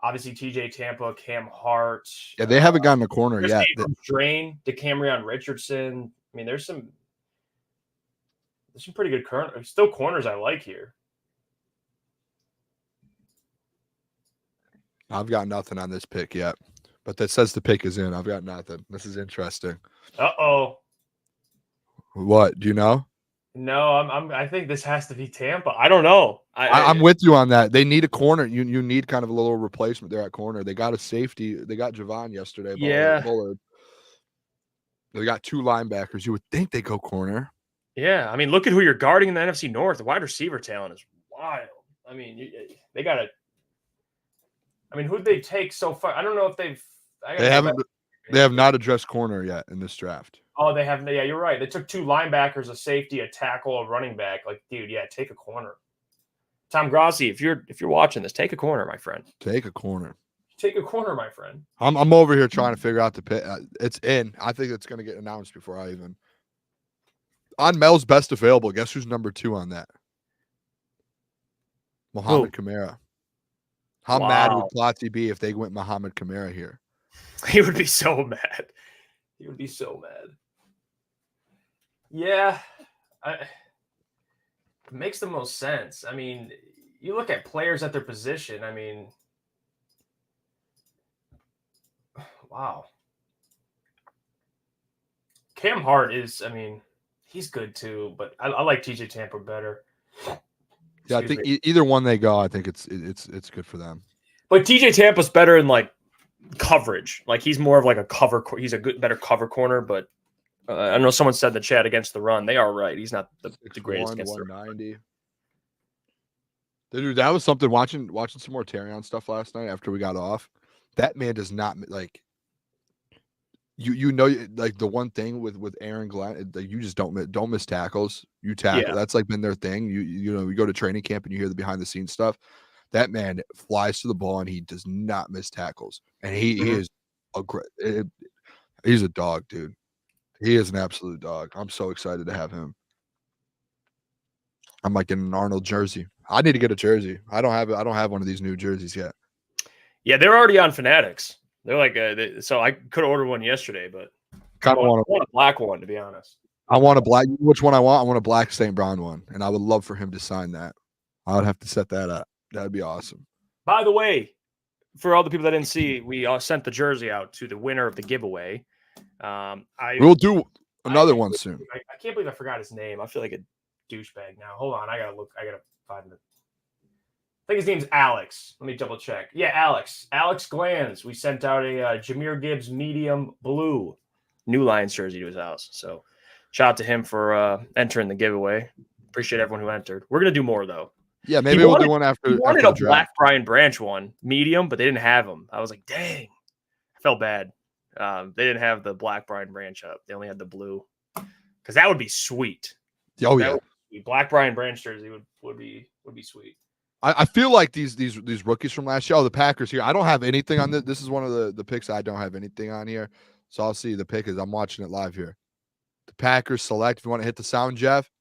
obviously TJ Tampa, Cam Hart. Yeah, they haven't gotten a corner yet. Drain, DeCamerion Richardson. I mean, there's some pretty good corners I like here. I've got nothing on this pick yet, but that says the pick is in. I've got nothing. This is interesting. Uh-oh. What? Do you know? No, I think this has to be Tampa. I don't know. I'm with you on that. They need a corner. You need kind of a little replacement there at corner. They got a safety. They got Javon yesterday. Yeah. Bullard. They got 2 linebackers. You would think they go corner. Yeah. I mean, look at who you're guarding in the NFC North. The wide receiver talent is wild. I mean, they got to. I mean, who'd they take so far? I don't know if they have not addressed corner yet in this draft. Oh, they haven't. Yeah, you're right. They took 2 linebackers, a safety, a tackle, a running back. Like, dude, yeah, take a corner. Tom Grossi, if you're watching this, take a corner, my friend. Take a corner. Take a corner, my friend. I'm over here trying to figure out the pick. It's in. I think it's going to get announced before I even. On Mel's best available, guess who's number 2 on that? Mohamed Kamara. How mad would Klotz be if they went Mohamed Kamara here? He would be so mad. He would be so mad. Yeah. It makes the most sense. I mean, you look at players at their position. I mean, wow. Cam Hart is, I mean, he's good too, but I like TJ Tampa better. Yeah, I think either one they go, I think it's good for them. But TJ Tampa's better in like coverage. Like he's more of like a cover. He's a better cover corner. But I know someone said in the chat against the run. They are right. He's not the greatest against the run. 190. Dude, that was something. Watching some more Terrion stuff last night after we got off. That man does not like. You know, like the one thing with Aaron Glenn, like you just don't miss tackles. You tackle. Yeah. That's like been their thing. You know, you go to training camp and you hear the behind the scenes stuff. That man flies to the ball and he does not miss tackles. And he is He's a dog, dude. He is an absolute dog. I'm so excited to have him. I'm like getting an Arnold jersey. I need to get a jersey. I don't have one of these new jerseys yet. Yeah, they're already on Fanatics. They're like, so I could order one yesterday, but Kind of want a black one, to be honest. I want a black. Which one I want? I want a black St. Brown one, and I would love for him to sign that. I would have to set that up. That'd be awesome. By the way, for all the people that didn't see, we sent the jersey out to the winner of the giveaway. We'll do another one soon. I can't believe I forgot his name. I feel like a douchebag now. Hold on, I gotta look. I gotta find it. I think his name's Alex. Let me double check. Yeah, Alex. Alex Glanz. We sent out a Jahmyr Gibbs medium blue new Lions jersey to his house. So shout out to him for entering the giveaway. Appreciate everyone who entered. We're gonna do more though. Yeah, maybe we'll do one after. He wanted a black Brian Branch one, medium, but they didn't have them. I was like, dang, I felt bad. They didn't have the black Brian Branch up. They only had the blue, because that would be sweet. Oh yeah, black Brian Branch jersey would be sweet. I feel like these rookies from last year. Oh, the Packers here. I don't have anything on this. This is one of the picks I don't have anything on here. So I'll see the pick as I'm watching it live here. The Packers select. If you want to hit the sound, Jeff.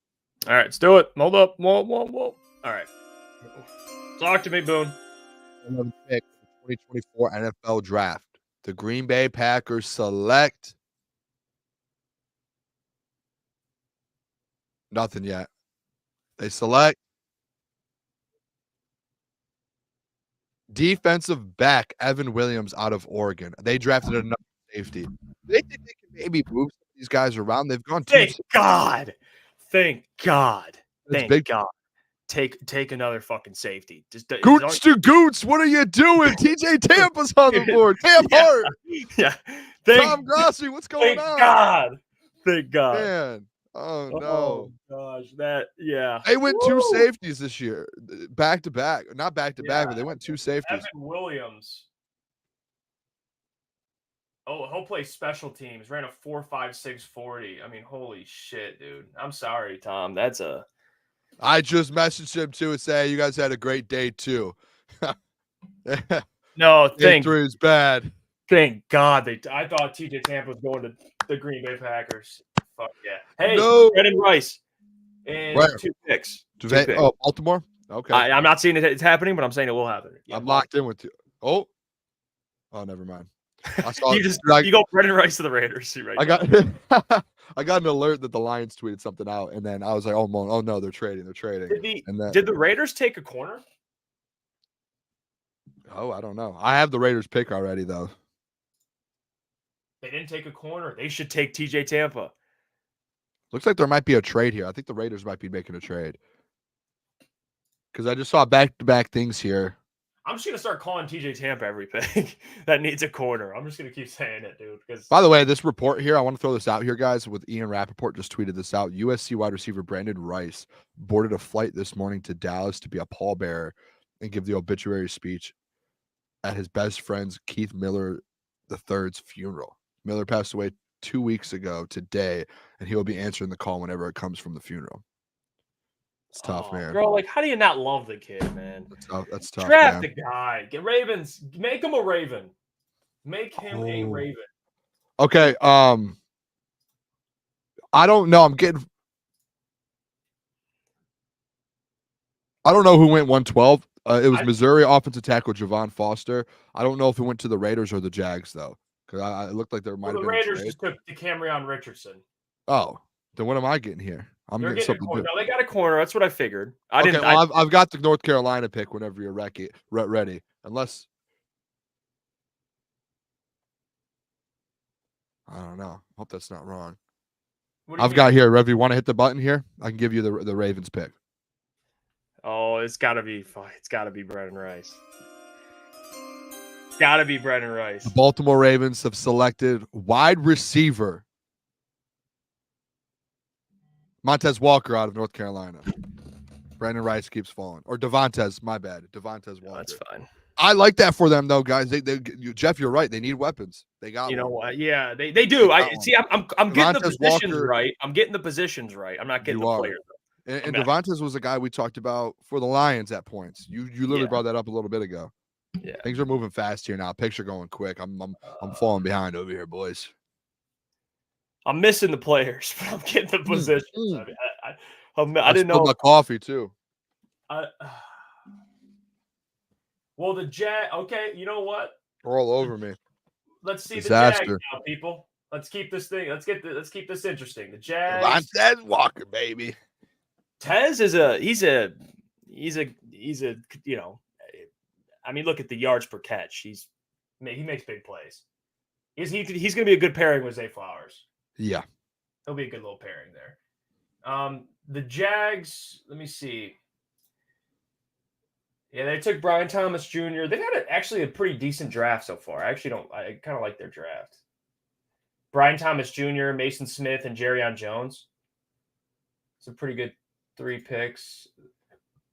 All right, let's do it. Hold up. Whoa. All right. Talk to me, Boone. Another pick, 2024 NFL Draft. The Green Bay Packers select. Nothing yet. They select defensive back Evan Williams out of Oregon. They drafted another safety. They think they can maybe move these guys around. They've gone too. Thank God. Thank God. Take another fucking safety. Just Goots to Goots. What are you doing? TJ Tampa's on the board. Tam Hart. Yeah. Tom Grossi. What's going on? God. Thank God. Man. Oh no. Oh gosh. They went two safeties this year. Back to back. Not back to back, but they went two safeties. Evan Williams. Oh, he'll play special teams. Ran a 4.56 40. I mean, holy shit, dude. I'm sorry, Tom. That's a. I just messaged him too and say you guys had a great day too. No, day 3 is bad. Thank God I thought TJ Tampa was going to the Green Bay Packers. Fuck yeah. Hey, no. Brendan Rice. And Right. 2 picks. Oh, Baltimore? Okay. I'm not saying it's happening, but I'm saying it will happen. Yeah, I'm locked in with you. Oh, never mind. I saw you go Brendan Rice to the Raiders. Right I got I got an alert that the Lions tweeted something out, and then I was like, oh no, they're trading. Did the Raiders take a corner? Oh, I don't know. I have the Raiders pick already though. They didn't take a corner. They should take TJ Tampa. Looks like there might be a trade here. I think the Raiders might be making a trade. Because I just saw back-to-back things here. I'm just going to start calling TJ Tampa every pick that needs a corner. I'm just going to keep saying it, dude. By the way, this report here, I want to throw this out here, guys, with Ian Rappaport just tweeted this out. USC wide receiver Brandon Rice boarded a flight this morning to Dallas to be a pallbearer and give the obituary speech at his best friend's Keith Miller III's funeral. Miller passed away 2 weeks ago today, and he will be answering the call whenever it comes from the funeral. It's tough, man. Bro, like, how do you not love the kid, man? That's tough. Draft man. the guy. Get Ravens. Make him a Raven. Make him a Raven. Okay. I don't know. I don't know who went 112. It was Missouri offensive tackle Javon Foster. I don't know if it went to the Raiders or the Jags though, because it looked like there might have been. The Raiders just took Camryon Richardson. Oh, then what am I getting here? I'm getting something. No, they got a corner. That's what I figured. I've got the North Carolina pick whenever you're ready. Unless I don't know. Hope that's not wrong. I've got here. Rev, you want to hit the button here? I can give you the Ravens pick. Oh, it's got to be Brendan Rice. Got to be Brendan Rice. The Baltimore Ravens have selected wide receiver Montez Walker out of North Carolina. Brandon Rice keeps falling. Or Devontae, my bad. Devontae Walker. That's fine. I like that for them though, guys. Jeff, you're right. They need weapons. They got. You know what? Yeah, they do. I'm getting the positions right. I'm getting the positions right. I'm not getting the players. And Devontae was a guy we talked about for the Lions at points. You literally brought that up a little bit ago. Yeah. Things are moving fast here now. Picks are going quick. I'm falling behind over here, boys. I'm missing the players, but I'm getting the positions. I mean, I didn't know my coffee too. Well, the Jag. Okay, you know what? All over me. Let's see Disaster. the Jags now, people. Let's keep this thing. Let's keep this interesting. The I'm Jags. Ted Walker, baby. Tez is he's a you know, I mean, look at the yards per catch. He makes big plays. He's going to be a good pairing with Zay Flowers. Yeah. He'll be a good little pairing there. The Jags, let me see. Yeah, they took Brian Thomas Jr. They've had actually a pretty decent draft so far. I kind of like their draft. Brian Thomas Jr., Mason Smith, and Jerryon Jones. It's a pretty good 3 picks.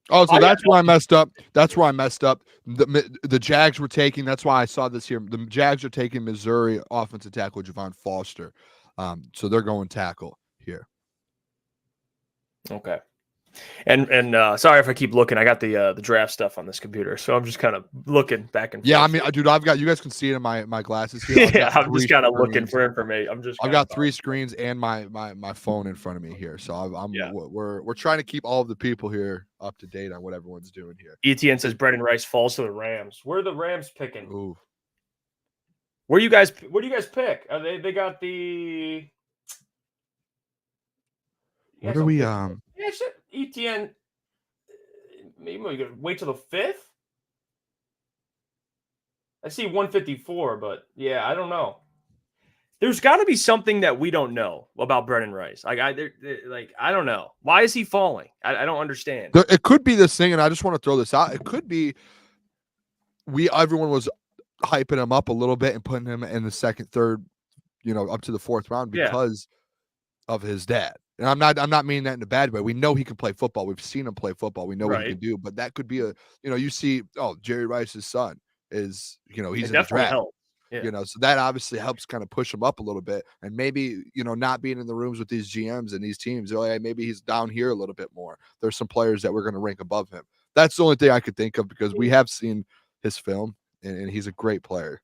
Oh, so that's where I messed up. That's where I messed up. The Jags were taking, that's why I saw this here. The Jags are taking Missouri offensive tackle Javon Foster. So they're going tackle here. Okay. And sorry if I keep looking. I got the draft stuff on this computer, so I'm just kind of looking back and forth. Yeah, I mean, dude, I've got, you guys can see it in my glasses here. I'm just kind of looking for information. I've got 3 screens and my phone in front of me here, so we're trying to keep all of the people here up to date on what everyone's doing here. ETN says Brendan Rice falls to the Rams. Where are the Rams picking? Ooh. Where do you guys pick? They got the. What are we? Yeah, ETN. Maybe we could wait till the 5th. I see 154, but yeah, I don't know. There's got to be something that we don't know about Brendan Rice. I don't know. Why is he falling? I don't understand. It could be this thing, and I just want to throw this out. It could be everyone was hyping him up a little bit and putting him in the 2nd, 3rd, up to the 4th round because of his dad. And I'm not meaning that in a bad way. We know he can play football. We've seen him play football. We know what he can do. But that could be you see, Jerry Rice's son is, he's in the draft. Yeah. So that obviously helps kind of push him up a little bit. And maybe, not being in the rooms with these GMs and these teams, maybe he's down here a little bit more. There's some players that we're going to rank above him. That's the only thing I could think of because we have seen his film and he's a great player.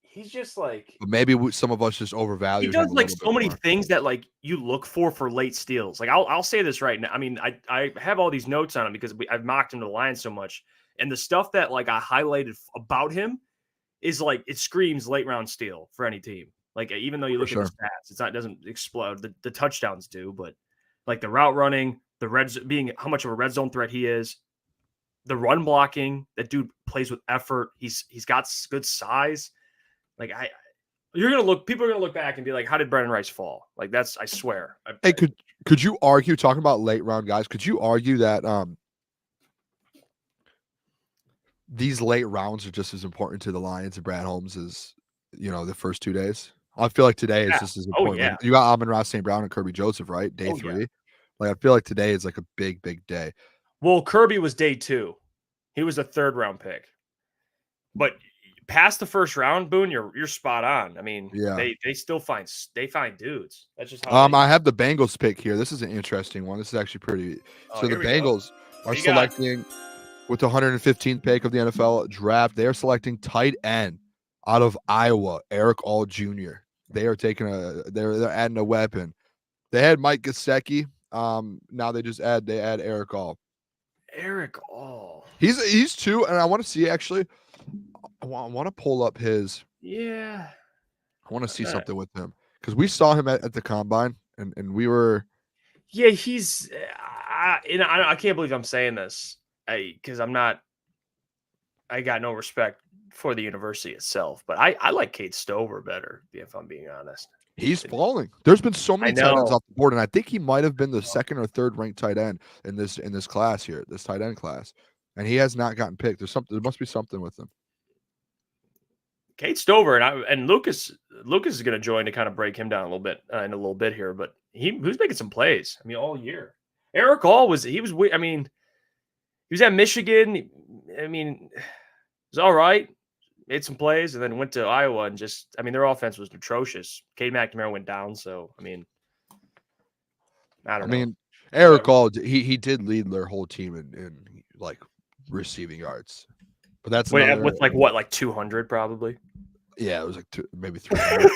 He's just like, but maybe some of us just overvalue. He does like so many things that like you look for late steals. Like I'll say this right now. I mean, I have all these notes on him because I've mocked him to the Lions so much, and the stuff that like I highlighted about him is like it screams late round steal for any team. Like even though you look at the stats, it doesn't explode. The touchdowns do, but like the route running, being how much of a red zone threat he is, the run blocking. That dude plays with effort. He's got good size. Like people are gonna look back and be like, how did Brendan Rice fall? Like that's, I swear. Hey, could you argue, talking about late round guys, could you argue that these late rounds are just as important to the Lions and Brad Holmes as the first 2 days? I feel like today is just as important. Like, you got Amon-Ra St. Brown and Kirby Joseph, right? Day 3. Yeah. Like I feel like today is like a big day. Well, Kirby was day 2. He was a 3rd round pick. But past the 1st round, Boone, you're spot on. I mean, they still find dudes. That's just how I have the Bengals pick here. This is an interesting one. This is actually pretty. So the Bengals are selecting with the 115th pick of the NFL draft. They are selecting tight end out of Iowa, Eric All Jr. They are taking they're adding a weapon. They had Mike Gesicki. Now they add Eric All. Eric All. He's 2, and I want to see actually. I want to pull up his. Yeah. I want to see something with him because we saw him at the combine and we were. Yeah, he's. I can't believe I'm saying this because I'm not. I got no respect for the university itself, but I like Kate Stover better, if I'm being honest. He's falling. There's been so many tight ends off the board, and I think he might have been the 2nd or 3rd ranked tight end in this class here, this tight end class, and he has not gotten picked. There must be something with him. Kate Stover and Lukas is going to join to kind of break him down a little bit in a little bit here, but he was making some plays. I mean, all year. Eric Hall was at Michigan. I mean, it was all right. Made some plays and then went to Iowa and their offense was atrocious. Cade McNamara went down, so I don't know. Eric Hall, he did lead their whole team in like receiving yards. But that's Wait, with like 200 probably. Yeah, it was like maybe 300.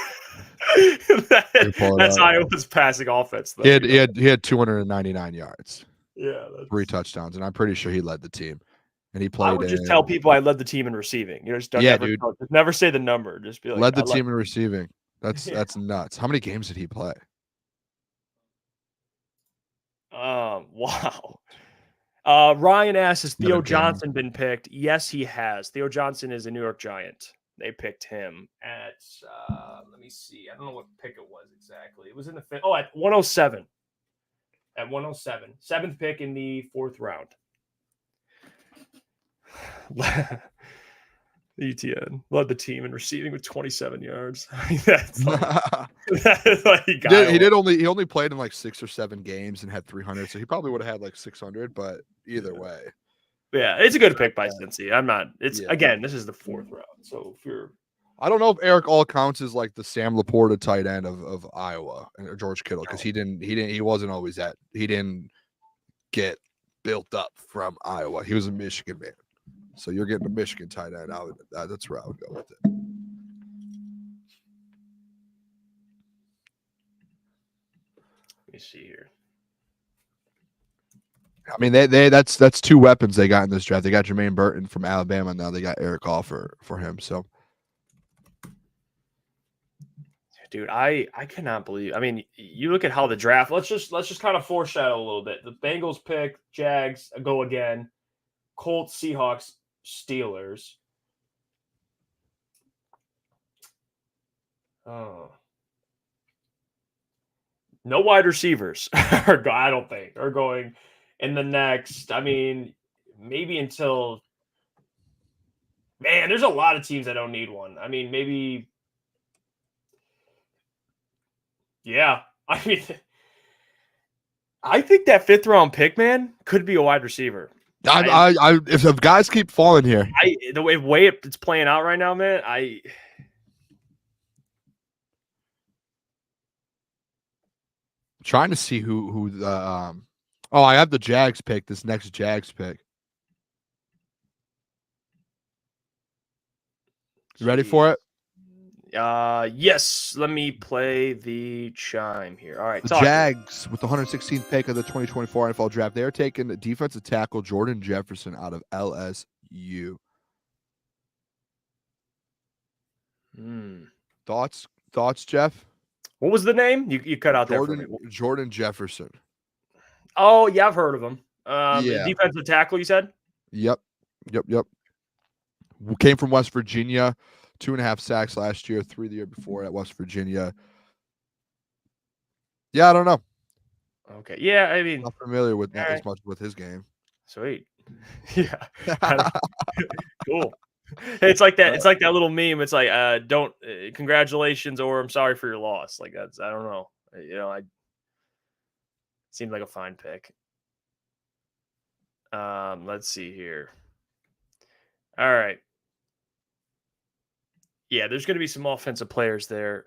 That's Iowa's passing offense, though. He had 299 yards. Yeah, 3 touchdowns, and I'm pretty sure he led the team. And he played. I would just tell people I led the team in receiving. Just never say the number. Just be like, led the team in receiving. That's nuts. How many games did he play? Wow. Ryan asks, has Theo Johnson been picked? Yes, he has. Theo Johnson is a New York Giant. They picked him at, let me see. I don't know what pick it was exactly. It was in the fifth. Oh, at 107. At 107. 7th pick in the 4th round. ETN led the team in receiving with 27 yards. That's like, he only played in like 6 or 7 games and had 300, so he probably would have had like 600. But either way, yeah, it's a good pick by Cincy. Again, this is the 4th round, so if you're, I don't know if Eric all counts as like the Sam Laporta tight end of Iowa or George Kittle, because he didn't get built up from Iowa. He was a Michigan man. So you're getting a Michigan tight end. That's where I would go with it. Let me see here. I mean, that's 2 weapons they got in this draft. They got Jermaine Burton from Alabama. Now they got Eric All for him. So, dude, I cannot believe. I mean, you look at how the draft. Let's just kind of foreshadow a little bit. The Bengals pick, Jags go again, Colts, Seahawks, Steelers. Oh, no wide receivers. I don't think are going in the next. I mean, maybe until. Man, there's a lot of teams that don't need one. I mean, maybe. Yeah, I mean, I think that 5th round pick, man, could be a wide receiver. If the guys keep falling here, the way it's playing out right now, man, trying to see who the I have the Jags pick. This next Jags pick. You ready for it? Yes. Let me play the chime here. All right. The Jags with the 116th pick of the 2024 NFL Draft. They're taking the defensive tackle Jordan Jefferson out of LSU. Thoughts, Jeff? What was the name? You cut out there for me. Jordan Jefferson. Oh, yeah, I've heard of him. Defensive tackle, you said? Yep. Came from West Virginia. 2.5 sacks last year, 3 the year before at West Virginia. Yeah, I don't know. Okay. Yeah, I mean, not familiar with as much with his game. Sweet. Yeah. Cool. It's like that. It's like that little meme. It's like, don't congratulations or I'm sorry for your loss. Like that's, I don't know. Seemed like a fine pick. Let's see here. All right. Yeah, there's going to be some offensive players there.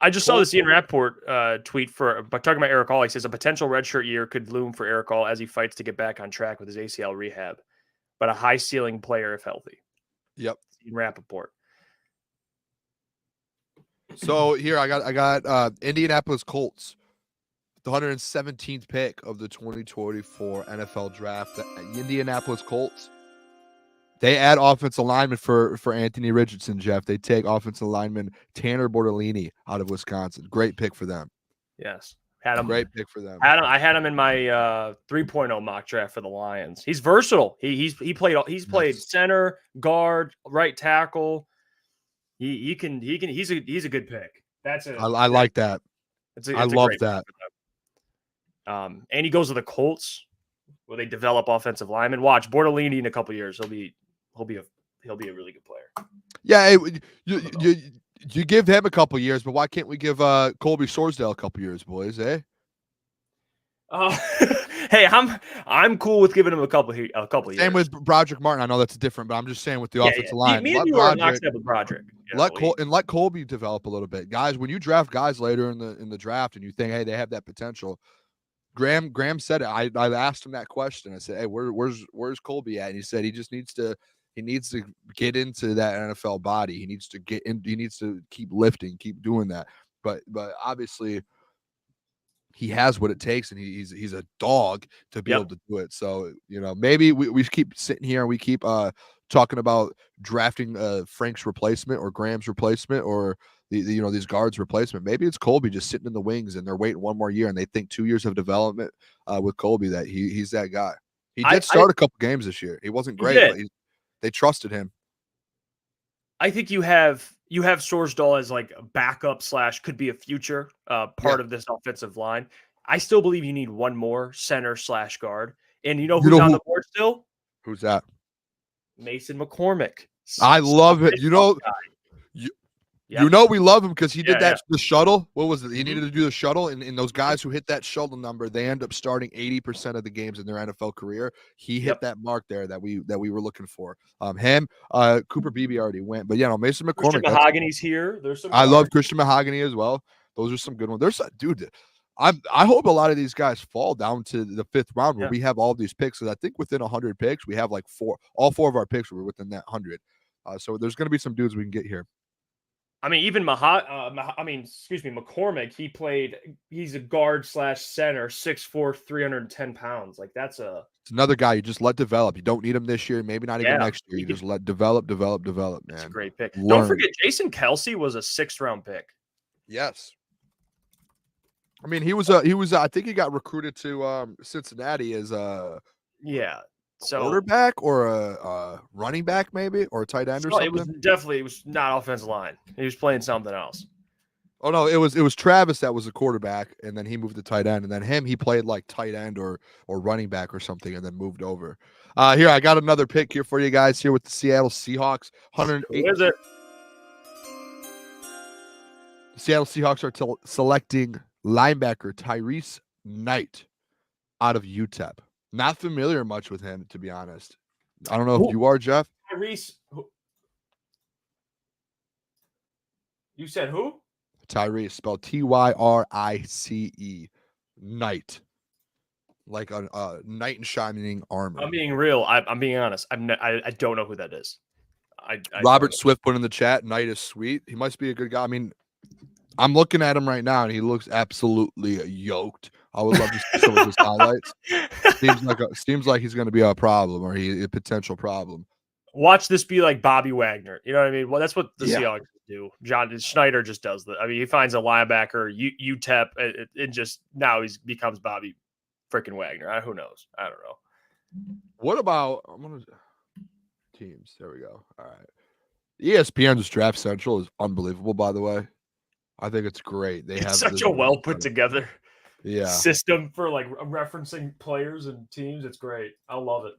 I just saw this Ian Rappaport tweet but talking about Eric All. He says a potential redshirt year could loom for Eric All as he fights to get back on track with his ACL rehab, but a high ceiling player if healthy. Yep. Ian Rappaport. So here I got Indianapolis Colts, the 117th pick of the 2024 NFL Draft. The Indianapolis Colts. They add offensive lineman for Anthony Richardson, Jeff. They take offensive lineman Tanner Bortolini out of Wisconsin. Great pick for them. Yes. Had him. Great pick for them. I had him in my 3.0 mock draft for the Lions. He's versatile. He's played center, guard, right tackle. He's a good pick. I like that. I love that. And he goes to the Colts where they develop offensive linemen. Watch Bortolini in a couple of years. He'll be a really good player. Yeah, you give him a couple years, but why can't we give Colby Sorsdale a couple years, boys? Eh? Hey, I'm cool with giving him a couple years. Same with Broderick Martin. I know that's different, but I'm just saying with the offensive line. Me and you are knocked up with Broderick. Let Colby develop a little bit, guys. When you draft guys later in the draft and you think, hey, they have that potential, Graham said it. I asked him that question. I said, "Hey, where's Colby at?" And he said he just needs to get into that NFL body. He needs to get in. He needs to keep lifting, keep doing that. But obviously, he has what it takes, and he's a dog to be able to do it. So maybe we keep sitting here and we keep talking about drafting Frank's replacement or Graham's replacement or these guards replacement. Maybe it's Colby just sitting in the wings and they're waiting one more year and they think 2 years of development with Colby that he's that guy. He did start a couple games this year. He wasn't great, but they trusted him. I think you have Sorsdahl as like a backup / could be a future part of this offensive line. I still believe you need one more center / guard. And who's on the board still? Who's that? Mason McCormick. I love it. We love him because he did the shuttle. What was it? He needed to do the shuttle, and those guys who hit that shuttle number, they end up starting 80% of the games in their NFL career. He hit that mark there that we were looking for. Cooper Beebe already went, but Mason McCormick. Christian Mahogany's here. There's some. I love Christian Mahogany as well. Those are some good ones. There's I hope a lot of these guys fall down to the 5th round where we have all these picks. Because I think within 100 picks, we have like all four of our picks were within that 100. So there's going to be some dudes we can get here. I mean, even McCormick, he's a guard / center, 6'4", 310 pounds. Like it's another guy you just let develop. You don't need him this year, maybe not even next year. You just let develop, man. That's a great pick. Don't forget, Jason Kelsey was a 6th round pick. Yes. I mean, he was I think he got recruited to Cincinnati as quarterback or a running back, maybe, or a tight end or something. It was not offensive line. He was playing something else. Oh no, it was Travis that was a quarterback, and then he moved to tight end, and then he played like tight end or running back or something, and then moved over. Here I got another pick here for you guys here with the Seattle Seahawks. 108. Who is it? The Seattle Seahawks are selecting linebacker Tyrese Knight out of UTEP. Not familiar much with him, to be honest. I don't know if you are, Jeff. Tyrese. You said who? Tyrese, spelled Tyrice. Knight. Like a knight in shining armor. I'm being real. I'm being honest. I don't know who that is. Robert Swift put in the chat, Knight is sweet. He must be a good guy. I mean, I'm looking at him right now, and he looks absolutely yoked. I would love to see some of his highlights. Seems like he's going to be a problem or a potential problem. Watch this be like Bobby Wagner. You know what I mean? Well, that's what the Seahawks do. John Schneider just does that. I mean, he finds a linebacker, UTEP, and just now he becomes Bobby freaking Wagner. Who knows? I don't know. What about teams? There we go. All right. ESPN's Draft Central is unbelievable, by the way. I think it's great. They have such a well put together system for like referencing players and teams. It's great. I love it.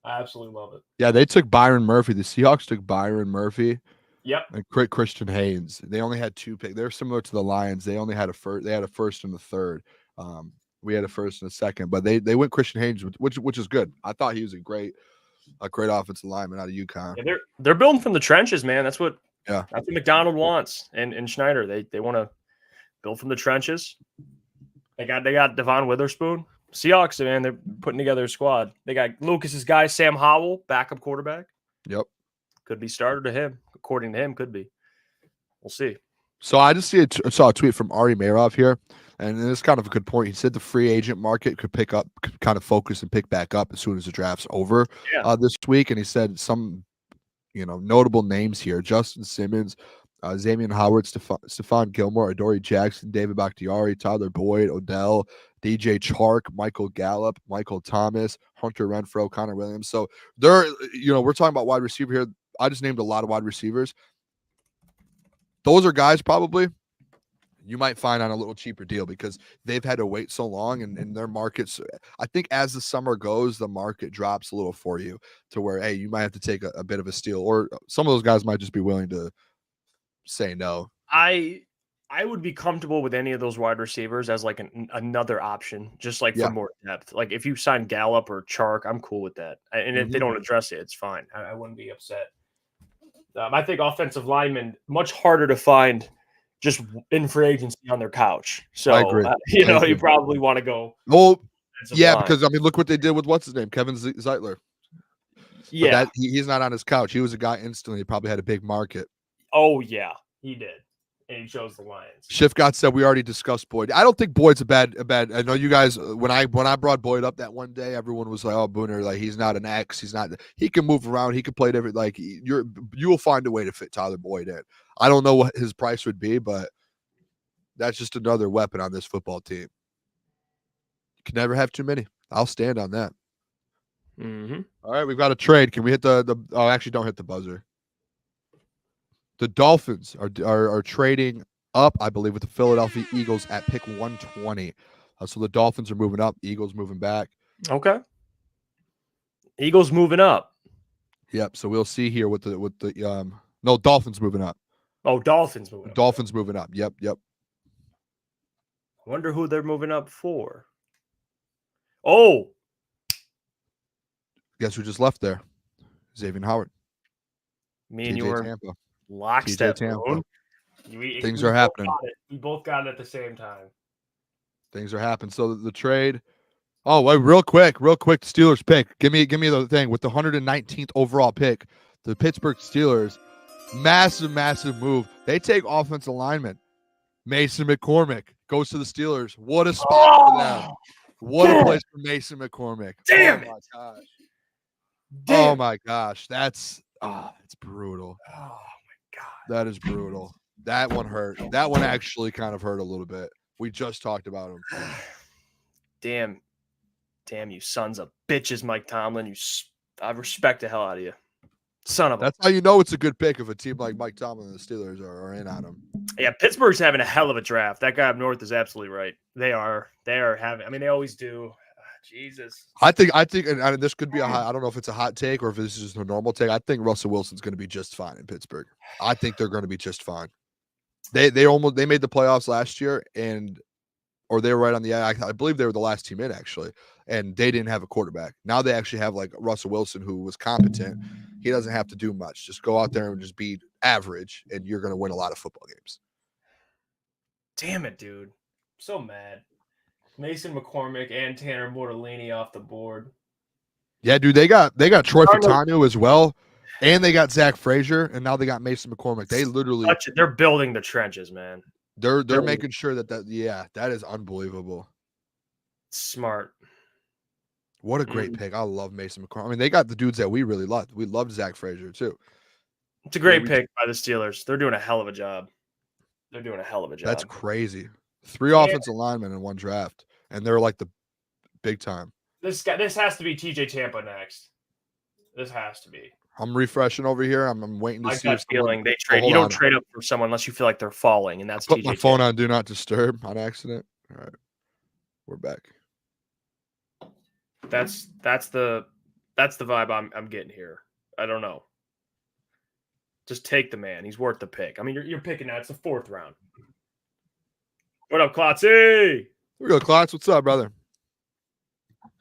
I absolutely love it. Yeah, they took Byron Murphy. The Seahawks took Byron Murphy. Yep. And Christian Haynes. They only had 2 picks. They're similar to the Lions. They only had a first. They had a first and a third. We had a first and a second, but they went Christian Haynes, which is good. I thought he was a great offensive lineman out of UConn. Yeah, they're building from the trenches, man. That's what McDonald wants, and Schneider. They want to build from the trenches. They got Devon Witherspoon. Seahawks, man, they're putting together a squad. They got Lucas's guy, Sam Howell, backup quarterback. Yep. Could be starter to him. According to him, could be. We'll see. So I just saw a tweet from Ari Meirov here, and it's kind of a good point. He said the free agent market could kind of focus and pick back up as soon as the draft's over this week. And he said some, notable names here: Justin Simmons, Xavier Howard, Stephon Gilmore, Adoree Jackson, David Bakhtiari, Tyler Boyd, Odell, DJ Chark, Michael Gallup, Michael Thomas, Hunter Renfrow, Connor Williams. So we're talking about wide receiver here. I just named a lot of wide receivers. Those are guys probably you might find on a little cheaper deal because they've had to wait so long and their markets. I think as the summer goes, the market drops a little for you to where, hey, you might have to take a bit of a steal, or some of those guys might just be willing to say no. I would be comfortable with any of those wide receivers as like another option, just like for more depth. Like if you sign Gallup or Chark, I'm cool with that. And if they don't address it, it's fine. I wouldn't be upset. I think offensive linemen, much harder to find just in free agency on their couch. I So, agree. you I know, agree. you probably want to go. Well, defensive yeah, line. because I mean, look what they did with what's his name, Kevin Zeitler. But Yeah. that he's not on his couch. He was a guy instantly. He probably had a big market. Oh, yeah, he did. And he chose the Lions. Shifgott said we already discussed Boyd. I don't think Boyd's a bad. I know you guys. When I brought Boyd up that one day, everyone was like, "Oh, Booner, like he's not an X. He's not. He can move around. He can play different. Like you will find a way to fit Tyler Boyd in. I don't know what his price would be, but that's just another weapon on this football team. You can never have too many. I'll stand on that. Mm-hmm. All right, we've got a trade. Can we hit the? Oh, actually, don't hit the buzzer. The Dolphins are trading up, I believe, with the Philadelphia Eagles at pick 120. So the Dolphins are moving up. Eagles moving back. Okay. Eagles moving up. Yep. So we'll see here with the no, Dolphins moving up. Oh, Dolphins moving up. Dolphins moving up. Yep. I wonder who they're moving up for. Oh, Guess who just left there? Xavier Howard. me and you TJ were Tampa. lockstep. TJ Tampa. Boone. Things are happening. We both got it at the same time. Things are happening. So the trade. Oh, wait, real quick, Steelers pick. Give me the thing with the 119th overall pick. The Pittsburgh Steelers, massive move. They take offensive lineman. Mason McCormick goes to the Steelers. What a spot for them. What a place for Mason McCormick. Damn oh my gosh. Damn. Oh my gosh. It's brutal. Oh my God. That is brutal. That one hurt. That one actually kind of hurt a little bit. We just talked about him. Damn you sons of bitches, Mike Tomlin. I respect the hell out of you. Son of a. That's how you know it's a good pick if a team like Mike Tomlin and the Steelers are in on him. Yeah, Pittsburgh's having a hell of a draft. That guy up north is absolutely right. They are having. I mean, they always do. Jesus. I think, and this could be I don't know if it's a hot take or if this is just a normal take. I think Russell Wilson's going to be just fine in Pittsburgh. I think they're going to be just fine. They made the playoffs last year or they were right on the. I believe they were the last team in actually, and they didn't have a quarterback. Now they actually have like Russell Wilson, who was competent. He doesn't have to do much. Just go out there and just be average, and you're going to win a lot of football games. Damn it, dude! I'm so mad. Mason McCormick and Tanner Mortellini off the board. Yeah, dude, they got Troy Fautanu as well, and they got Zach Frazier, and now they got Mason McCormick. They literally they're building the trenches, man. They're making sure that is unbelievable. Smart. What a great pick. I love Mason McCormick. I mean, they got the dudes that we really loved. We loved Zach Frazier too. It's a great pick by the Steelers. They're doing a hell of a job. That's crazy. 3 offensive linemen in one draft, and they're like the big time. This has to be TJ Tampa next. This has to be. I'm refreshing over here. I'm waiting to see. My gut feeling they trade. You don't trade up for someone unless you feel like they're falling, and that's. Put my phone on Do Not Disturb on accident. All right, we're back. That's the vibe I'm getting here. I don't know. Just take the man. He's worth the pick. I mean, you're picking now. It's the 4th round. What up, Klotzy? Here we go, Klotz. What's up, brother?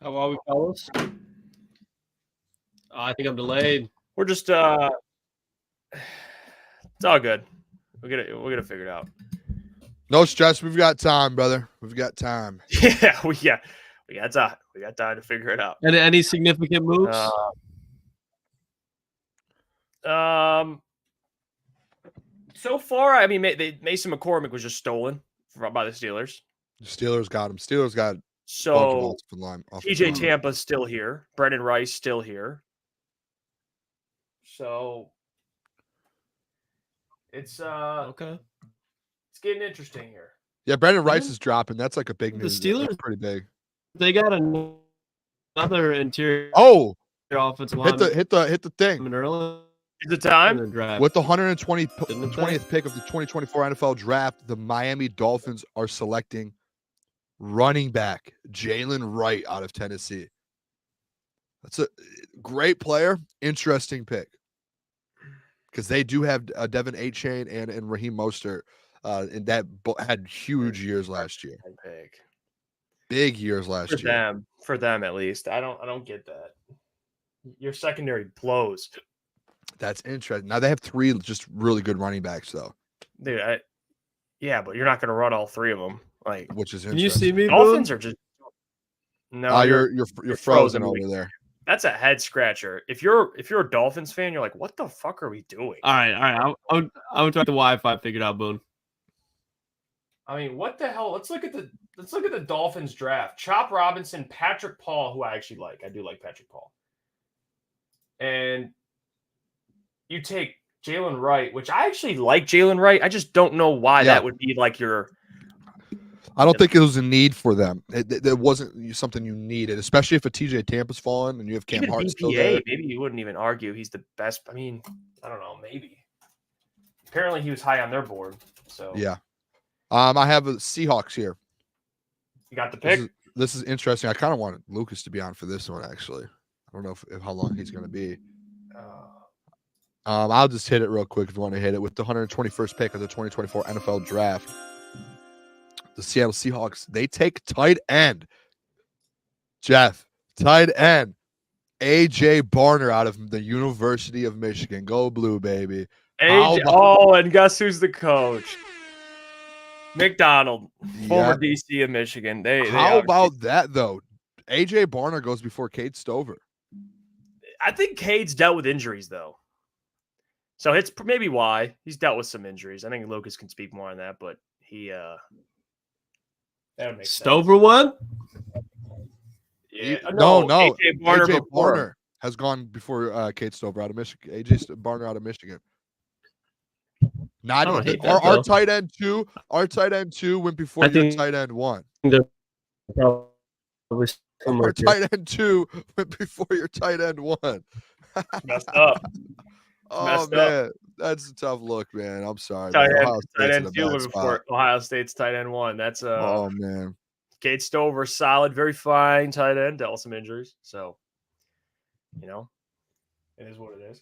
How are we, fellas? I think I'm delayed. We're just it's all good. We're gonna figure it out. No stress. We've got time, brother. We've got time. Yeah, we got time. We got time to figure it out. And any significant moves? So far, I mean, Mason McCormick was just stolen by the Steelers. The Steelers got him. Steelers got so TJ Tampa's still here. Brendan Rice still here. So it's okay. It's getting interesting here. Yeah, Brendan Rice is dropping. That's like a big news. The Steelers That's pretty big. They got another interior. Oh, offensive line. Hit the thing. Early. Is the time? With the 20th pick of the 2024 NFL Draft, the Miami Dolphins are selecting running back Jalen Wright out of Tennessee. That's a great player. Interesting pick. Because they do have Devin A-Chain and Raheem Mostert, and that had huge years last year. Big years last year. For them at least. I don't get that. Your secondary blows. That's interesting. Now they have 3 just really good running backs, though. Dude, Yeah, but you're not going to run all three of them. Like, which is Can you interesting. see me, Dolphins Boone? are just no. You're frozen over there. That's a head scratcher. If you're a Dolphins fan, you're like, what the fuck are we doing? All right. I'm gonna try the Wi-Fi figured out, Boone. I mean, what the hell? Let's look at the Dolphins draft. Chop Robinson, Patrick Paul, who I actually like. I do like Patrick Paul. And you take Jalen Wright, which I actually like Jalen Wright. I just don't know why that would be like your. I don't think it was a need for them. It wasn't something you needed, especially if a TJ Tampa's fallen and you have Cam Even Hart BPA, still there. maybe you wouldn't even argue he's the best. I mean, I don't know. Maybe. Apparently, he was high on their board. So Yeah. I have a Seahawks here. You got the pick. This is interesting. I kind of wanted Lukas to be on for this one, actually. I don't know if how long he's going to be. I'll just hit it real quick if you want to hit it. With the 121st pick of the 2024 NFL Draft, the Seattle Seahawks, they take tight end. Jeff, tight end. A.J. Barner out of the University of Michigan. Go Blue, baby. And guess who's the coach? McDonald, former DC of Michigan. How about that, though? A.J. Barner goes before Cade Stover. I think Cade's dealt with injuries, though. So it's maybe why he's dealt with some injuries. I think Lukas can speak more on that, but he that would make Stover one? Yeah. No. A.J. Barner has gone before Cade Stover out of Michigan. A.J. Barner out of Michigan. Not our tight end 2. Our tight end 2 went before your tight end 1. Our tight end 2 went before your tight end 1. Messed up. Oh man, that's a tough look, man. I'm sorry. Tight end 2 went before Ohio State's tight end 1. That's oh man. Cade Stover, solid, very fine tight end, dealt with some injuries. So, it is what it is.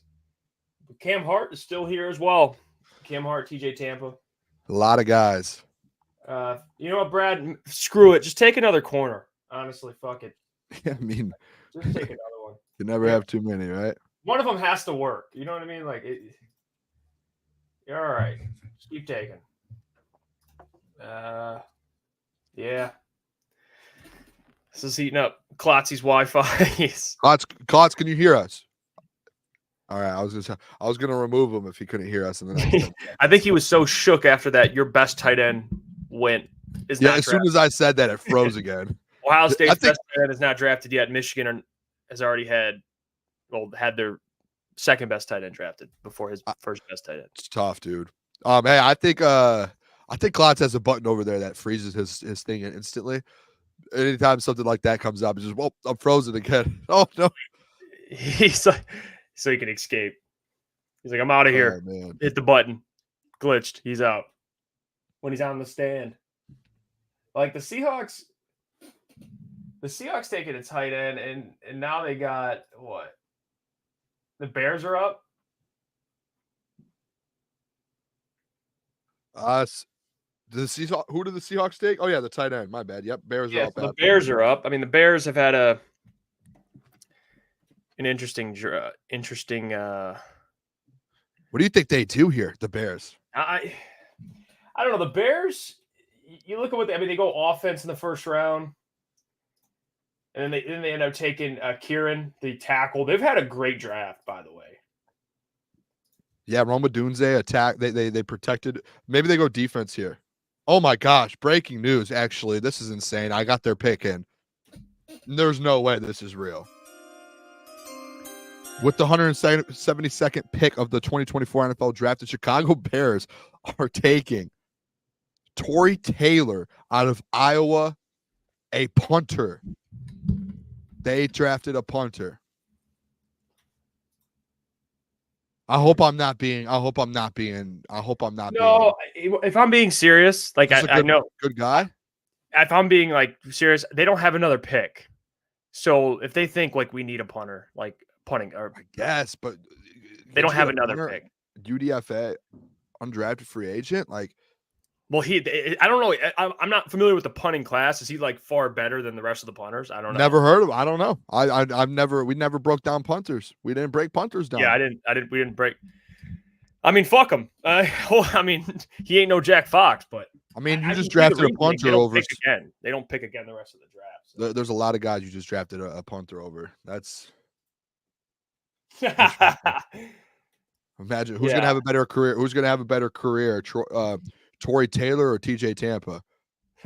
But Cam Hart is still here as well. Cam Hart, TJ Tampa. A lot of guys. You know what, Brad? Screw it. Just take another corner. Honestly, fuck it. I mean, just take another one. You never have too many, right? One of them has to work. You know what I mean? Like, you're all right. Just keep taking. Yeah. This is heating up. Klotzy's Wi-Fi. Klotz, can you hear us? All right, I was gonna remove him if he couldn't hear us. I think he was so shook after that. Your best tight end went. As soon as I said that, it froze again. Ohio State's best tight end is not drafted yet. Michigan has already had their second best tight end drafted before his first best tight end. It's tough, dude. Hey, I think Klotz has a button over there that freezes his thing instantly. Anytime something like that comes up, it's just, well, I'm frozen again. Oh no. He's like, so he can escape. He's like, I'm out of here. Man. Hit the button. Glitched. He's out. When he's on the stand. Like the Seahawks taking a tight end, and now they got what? The Bears are up. Who did the Seahawks take? Oh yeah, the tight end. My bad. Yep, Bears are up. The Bears are up. I mean, the Bears have had an interesting. What do you think they do here? The Bears. I don't know. The Bears. You look at they go offense in the first round, and then they end up taking Kieran, the tackle. They've had a great draft, by the way. Yeah, Roma Dunze attack. They protected. Maybe they go defense here. Oh my gosh! Breaking news. Actually, this is insane. I got their pick in. There's no way this is real. With the 172nd pick of the 2024 NFL Draft, the Chicago Bears are taking Torrey Taylor out of Iowa, a punter. They drafted a punter. I hope I'm not being. No, if I'm being serious, like I know, good guy. If I'm being like serious, they don't have another pick. So if they think like we need a punter, like punting, or I guess, but they don't have another pick. UDFA, undrafted free agent, like. Well, I don't know. I'm not familiar with the punting class. Is he like far better than the rest of the punters? I don't know. Never heard of him. I don't know. We never broke down punters. We didn't break punters down. Yeah, we didn't break. I mean, fuck him. He ain't no Jack Fox, but I mean, you I just can see the drafted a reasoning. punter They don't over. pick again. They don't pick again the rest of the draft. So. There's a lot of guys you just drafted a punter over. That's imagine who's gonna have a better career. Who's gonna have a better career? Torrey Taylor or TJ Tampa?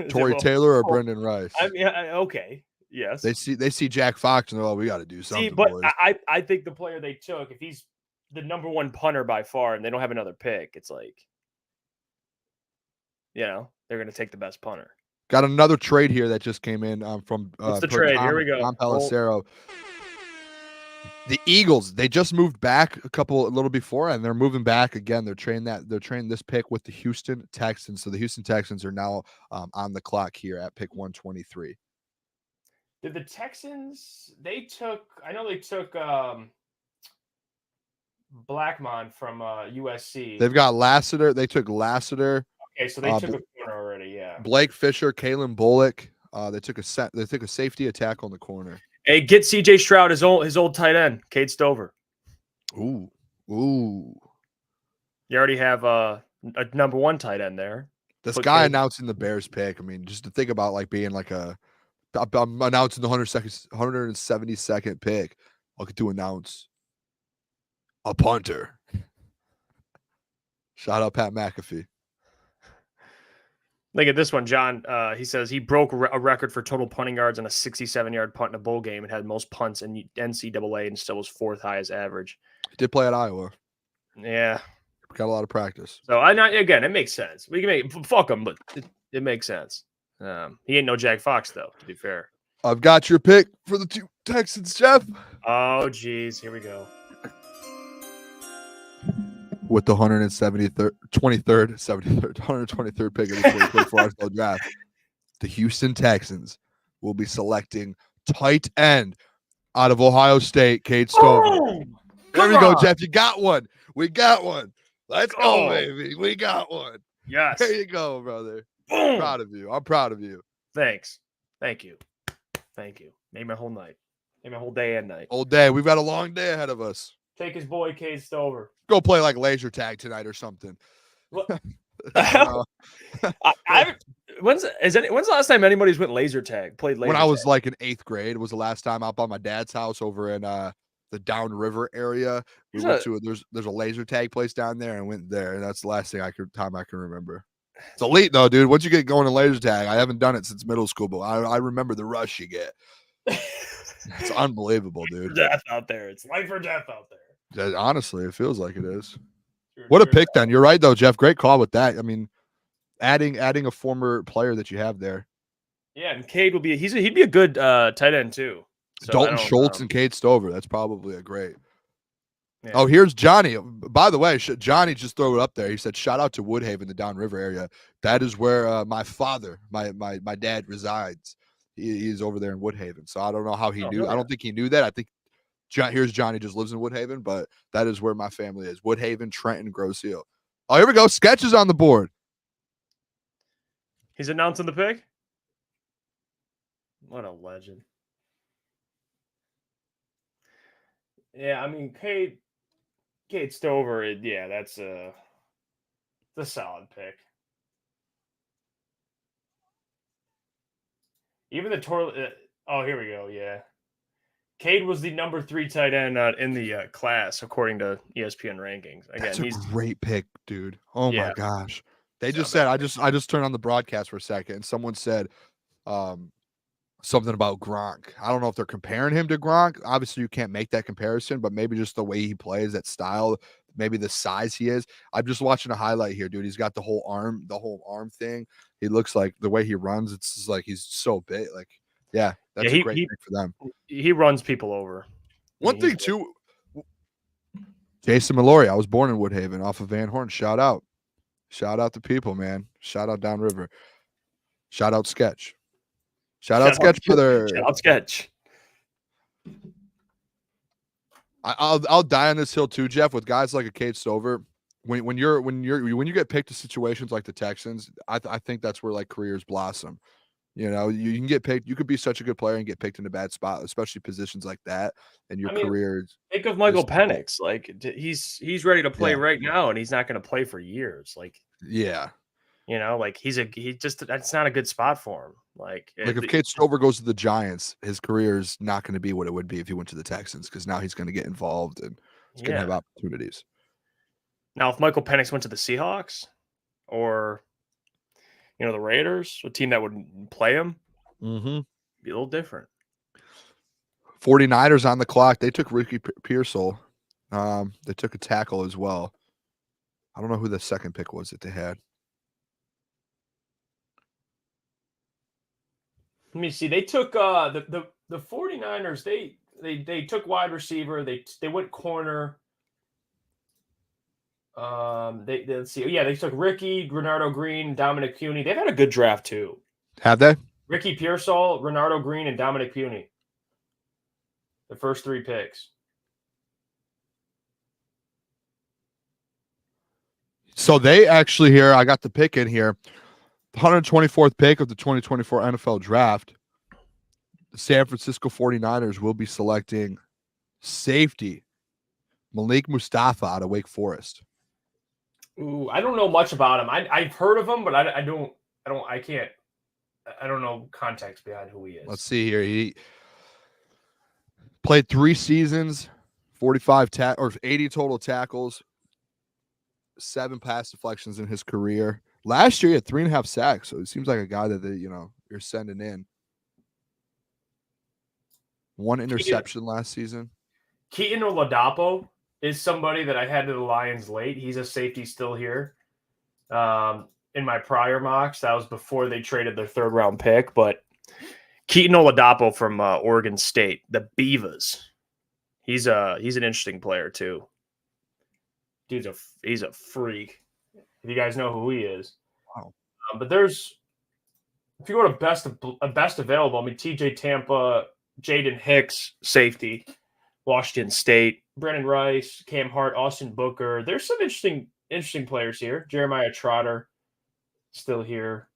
Torrey Taylor or Brendan Rice? I mean, okay, yes. They see Jack Fox and they're like, we got to do something. See, but boys. I think the player they took, if he's the number one punter by far, and they don't have another pick, it's like, they're gonna take the best punter. Got another trade here that just came in from What's the trade? Here we go. Tom Pelissero. The Eagles, they just moved back a little before, and they're moving back again. They're trading this pick with the Houston Texans. So the Houston Texans are now on the clock here at pick 123. Did the Texans? I know they took Blackmon from USC. They've got Lassiter. They took Lassiter. Okay, so they took a corner already. Yeah. Blake Fisher, Kalen Bullock. They took a safety attack on the corner. Hey, get CJ Stroud, his old tight end, Cade Stover. Ooh. You already have a number one tight end there. This guy announcing the Bears pick. I mean, just to think about like being like I'm announcing the 172nd pick. I could announce a punter. Shout out Pat McAfee. Look at this one, John. He says he broke a record for total punting yards on a 67-yard punt in a bowl game and had most punts in NCAA and still was fourth highest average. He did play at Iowa. Yeah. Got a lot of practice. So, again, it makes sense. We can fuck him, but it makes sense. He ain't no Jack Fox, though, to be fair. I've got your pick for the two Texans, Jeff. Oh, geez. Here we go. With the 123rd pick of the 2024 NFL draft, the Houston Texans will be selecting tight end out of Ohio State, Cade Stover. There we go, Jeff. You got one. We got one. Let's go, baby. We got one. Yes. There you go, brother. Boom. I'm proud of you. I'm proud of you. Thanks. Thank you. Made my whole night. Made my whole day and night. Whole day. We've got a long day ahead of us. Take his boy, Cade Stover. Go play like laser tag tonight or something. When's the last time anybody's went laser tag? Played laser when I was tag? like in 8th grade was the last time out by my dad's house over in the downriver area. We went to there's a laser tag place down there and went there, and that's the last time I can remember. It's elite though, dude. Once you get going to laser tag, I haven't done it since middle school, but I remember the rush you get. It's unbelievable, dude. Death out there. It's life or death out there. Honestly, it feels like it is. What a pick then. You're right though, Jeff. Great call with that. I mean, adding a former player that you have there. Yeah, and Cade will be he'd be a good tight end too. So Dalton Schultz and Cade Stover. That's probably a great. Yeah. Oh, here's Johnny. By the way, Johnny just threw it up there. He said, "Shout out to Woodhaven, the downriver area. That is where my father, my dad resides. He's over there in Woodhaven. So I don't know how he knew. I don't think he knew that. I think here's Johnny just lives in Woodhaven, but that is where my family is. Woodhaven, Trenton, Grosse Hill. Oh, here we go. Sketch is on the board. He's announcing the pick. What a legend. Yeah, I mean, Cade Stover, that's a solid pick. Even the here we go. Yeah, Cade was the number 3 tight end in the class according to ESPN rankings. Again, that's a great pick, dude. Oh my gosh, they just said I just turned on the broadcast for a second, and someone said something about Gronk. I don't know if they're comparing him to Gronk. Obviously, you can't make that comparison, but maybe just the way he plays, that style, maybe the size he is. I'm just watching a highlight here, dude. He's got the whole arm thing. He looks like the way he runs, it's just like he's so big. Like, that's a great thing for them. He runs people over. One thing too, Jason Mallory. I was born in Woodhaven off of Van Horn. Shout out to people, man. Shout out downriver. Shout out Sketch. Shout out Sketch, brother. Shout out Sketch. I'll die on this hill too, Jeff. With guys like a Cade Stover, when you get picked to situations like the Texans, I think that's where like careers blossom. You know, you can get picked. You could be such a good player and get picked in a bad spot, especially positions like that. And your career. Think of Michael Penix. Like he's ready to play right now, and he's not going to play for years. Like You know, like that's not a good spot for him. Like if Kate Stover goes to the Giants, his career is not going to be what it would be if he went to the Texans, because now he's going to get involved and he's going to have opportunities. Now, if Michael Penix went to the Seahawks or, the Raiders, a team that would play him, be a little different. 49ers on the clock. They took Ricky Pearsall. They took a tackle as well. I don't know who the second pick was that they had. Let me see. They took the 49ers. They took wide receiver. They went corner. Let's see. Yeah, they took Ricky, Renardo Green, Dominic Puny. They've had a good draft too. Have they? Ricky Pearsall, Renardo Green, and Dominic Puny. The first 3 picks. So they actually here, I got the pick in here. 124th pick of the 2024 NFL draft. The San Francisco 49ers will be selecting safety Malik Mustafa out of Wake Forest. Ooh, I don't know much about him. I've heard of him, but I don't know context behind who he is. Let's see here. He played 3 seasons, 80 total tackles, 7 pass deflections in his career. Last year, he had 3.5 sacks, so it seems like a guy that you're sending in. 1 interception last season. Keaton Oladapo is somebody that I had to the Lions late. He's a safety still here. In my prior mocks, that was before they traded their 3rd round pick. But Keaton Oladapo from Oregon State, the Beavers. He's an interesting player too. He's a freak. If you guys know who he is. Wow. But if you go to best available, I mean, TJ Tampa, Jaden Hicks, safety, Washington State, Brennan Rice, Cam Hart, Austin Booker. There's some interesting players here. Jeremiah Trotter, still here.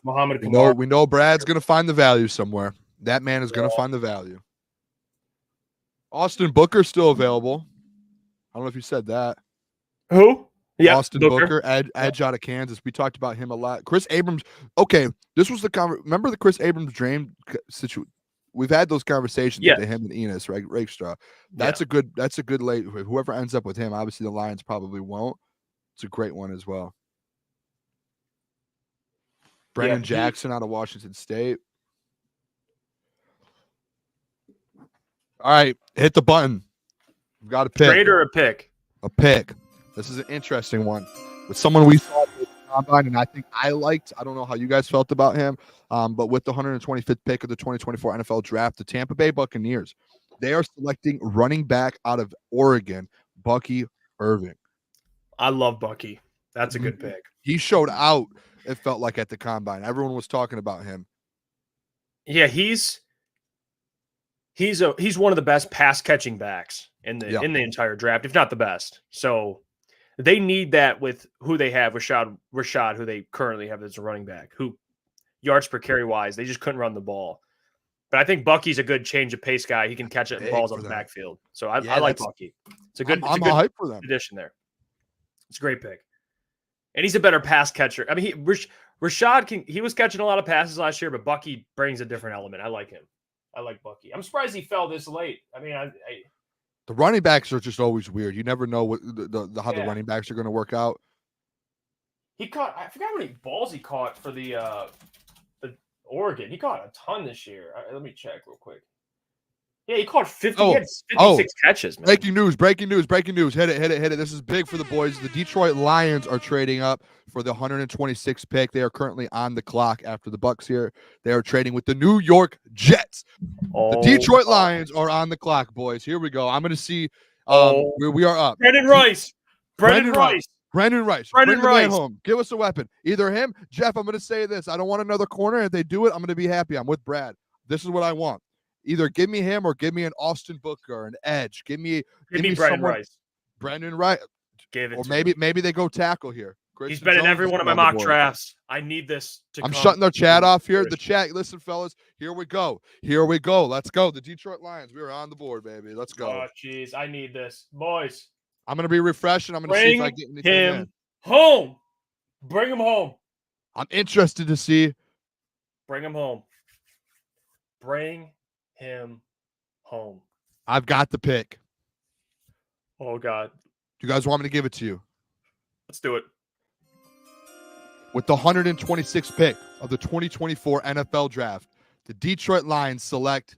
Muhammad Kamara. We know Brad's going to find the value somewhere. That man is going to find the value. Austin Booker still available. I don't know if you said that. Who? Yeah, Austin Booker, edge out of Kansas. We talked about him a lot. Chris Abrams. Okay, this was remember the Chris Abrams dream situation. We've had those conversations with him and Enos Rakestraw. That's a good late. Whoever ends up with him, obviously the Lions probably won't. It's a great one as well. Brennan Jackson out of Washington State. All right, hit the button. We've got a pick. Trade or a pick? A pick. This is an interesting one. With someone we saw at the combine, and I think I liked. I don't know how you guys felt about him, but with the 125th pick of the 2024 NFL Draft, the Tampa Bay Buccaneers, they are selecting running back out of Oregon, Bucky Irving. I love Bucky. That's a good pick. He showed out. It felt like at the combine, everyone was talking about him. Yeah, he's one of the best pass catching backs in the entire draft, if not the best. So they need that with who they have, Rashad, who they currently have as a running back, who yards per carry wise, they just couldn't run the ball. But I think Bucky's a good change of pace guy. He can catch it in balls on the backfield. So I like Bucky. It's a good hype for them. Addition there. It's a great pick. And he's a better pass catcher. I mean, Rashad he was catching a lot of passes last year, but Bucky brings a different element. I like him. I like Bucky. I'm surprised he fell this late. I mean, the running backs are just always weird. You never know what how the running backs are going to work out. I forgot how many balls he caught for the Oregon. He caught a ton this year. Let me check real quick. Yeah, he caught 50. He had 56 catches, man. Breaking news. Hit it. This is big for the boys. The Detroit Lions are trading up for the 126th pick. They are currently on the clock after the Bucks here. They are trading with the New York Jets. The Detroit Lions are on the clock, boys. Here we go. I'm going to see we are up. Brendan Rice. Brendan Rice. Bring the man home. Give us a weapon. Either him, Jeff, I'm going to say this. I don't want another corner. If they do it, I'm going to be happy. I'm with Brad. This is what I want. Either give me him or give me an Austin Booker, an edge. Give me Brendan Rice. Brendan Rice. Or maybe they go tackle here. He's been in every one of my mock drafts. I need this to I'm shutting their chat off here. The chat. Listen, fellas. Here we go. Let's go. The Detroit Lions. We are on the board, baby. Let's go. Oh, jeez. I need this. Boys. I'm going to be refreshing. I'm going to see if I get anything in. Home. Bring him home. I'm interested to see. Bring him home. Bring him home. I've got the pick. Oh, God. Do you guys want me to give it to you? Let's do it. With the 126th pick of the 2024 NFL Draft, the Detroit Lions select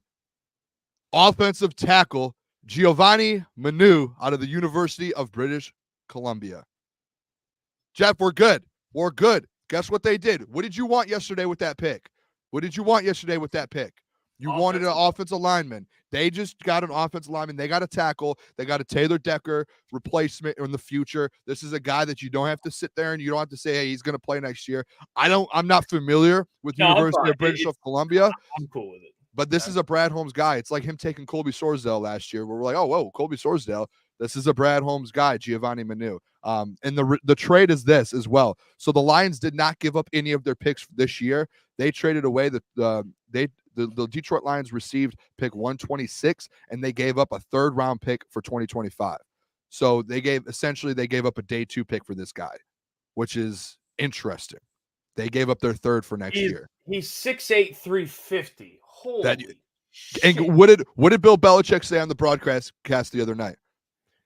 offensive tackle Giovanni Manu out of the University of British Columbia. Jeff, we're good. We're good. Guess what they did? What did you want yesterday with that pick? What did you want yesterday with that pick? You wanted an offensive lineman. They just got an offensive lineman. They got a tackle. They got a Taylor Decker replacement in the future. This is a guy that you don't have to sit there and you don't have to say, hey, he's going to play next year. I'm not familiar with University of British Columbia. I'm cool with it. But this is a Brad Holmes guy. It's like him taking Colby Sorsdale last year, where we're like, oh, whoa, Colby Sorsdale. This is a Brad Holmes guy, Giovanni Manu. And the trade is this as well. So the Lions did not give up any of their picks this year. They traded away the Detroit Lions received pick 126, and they gave up a third-round pick for 2025. So they gave up a day 2 pick for this guy, which is interesting. They gave up their third for next year. He's 6'8", 350. Holy shit. And what did Bill Belichick say on the broadcast the other night?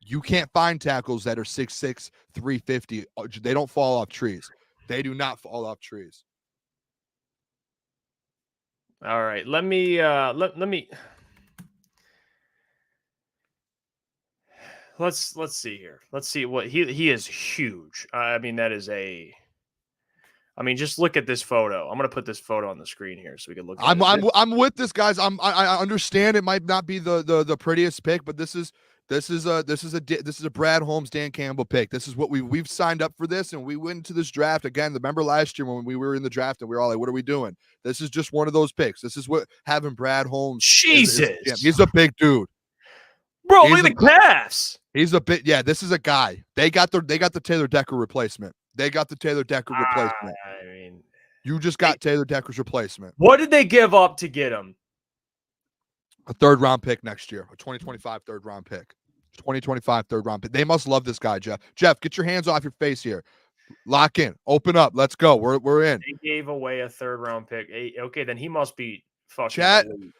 You can't find tackles that are 6'6", 350. They don't fall off trees. They do not fall off trees. All right, let me let's see here. Let's see what he is huge. I mean, that is just look at this photo. I'm gonna put this photo on the screen here so we can look at it. I'm with this, guys. I understand it might not be the prettiest pick, but this is a Brad Holmes, Dan Campbell pick. This is what we've signed up for this, and we went into this draft again. Remember last year when we were in the draft and we were all like, "What are we doing?" This is just one of those picks. This is what having Brad Holmes. Jesus, he's a big dude, bro. Look at the calves. He's a bit. Yeah, this is a guy. They got the Taylor Decker replacement. They got the Taylor Decker replacement. I mean, you just got Taylor Decker's replacement. What did they give up to get him? A third-round pick next year, a 2025 third-round pick. 2025 third-round pick. They must love this guy, Jeff. Jeff, get your hands off your face here. Lock in. Open up. Let's go. We're in. They gave away a third-round pick. Okay, then he must be fucking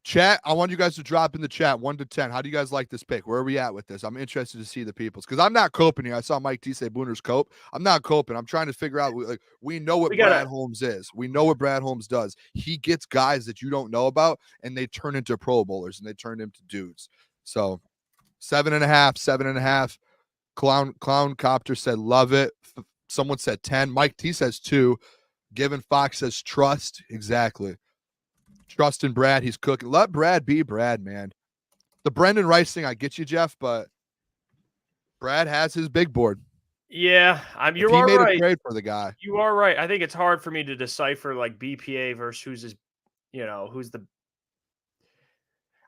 Chat, I want you guys to drop in the chat 1 to 10. How do you guys like this pick? Where are we at with this? I'm interested to see the people's, because I'm not coping here. I saw Mike T say Booner's cope. I'm not coping. I'm trying to figure out, we know what Brad Holmes is. We know what Brad Holmes does. He gets guys that you don't know about, and they turn into Pro Bowlers, and they turn into dudes. So 7.5. Clown Copter said love it. Someone said 10. Mike T says 2. Given Fox says trust. Exactly. Trust in Brad. He's cooking. Let Brad be Brad, man. The Brendan Rice thing, I get you, Jeff, but Brad has his big board. Yeah, you are right. He made a trade for the guy. You are right. I think it's hard for me to decipher like BPA versus who's the.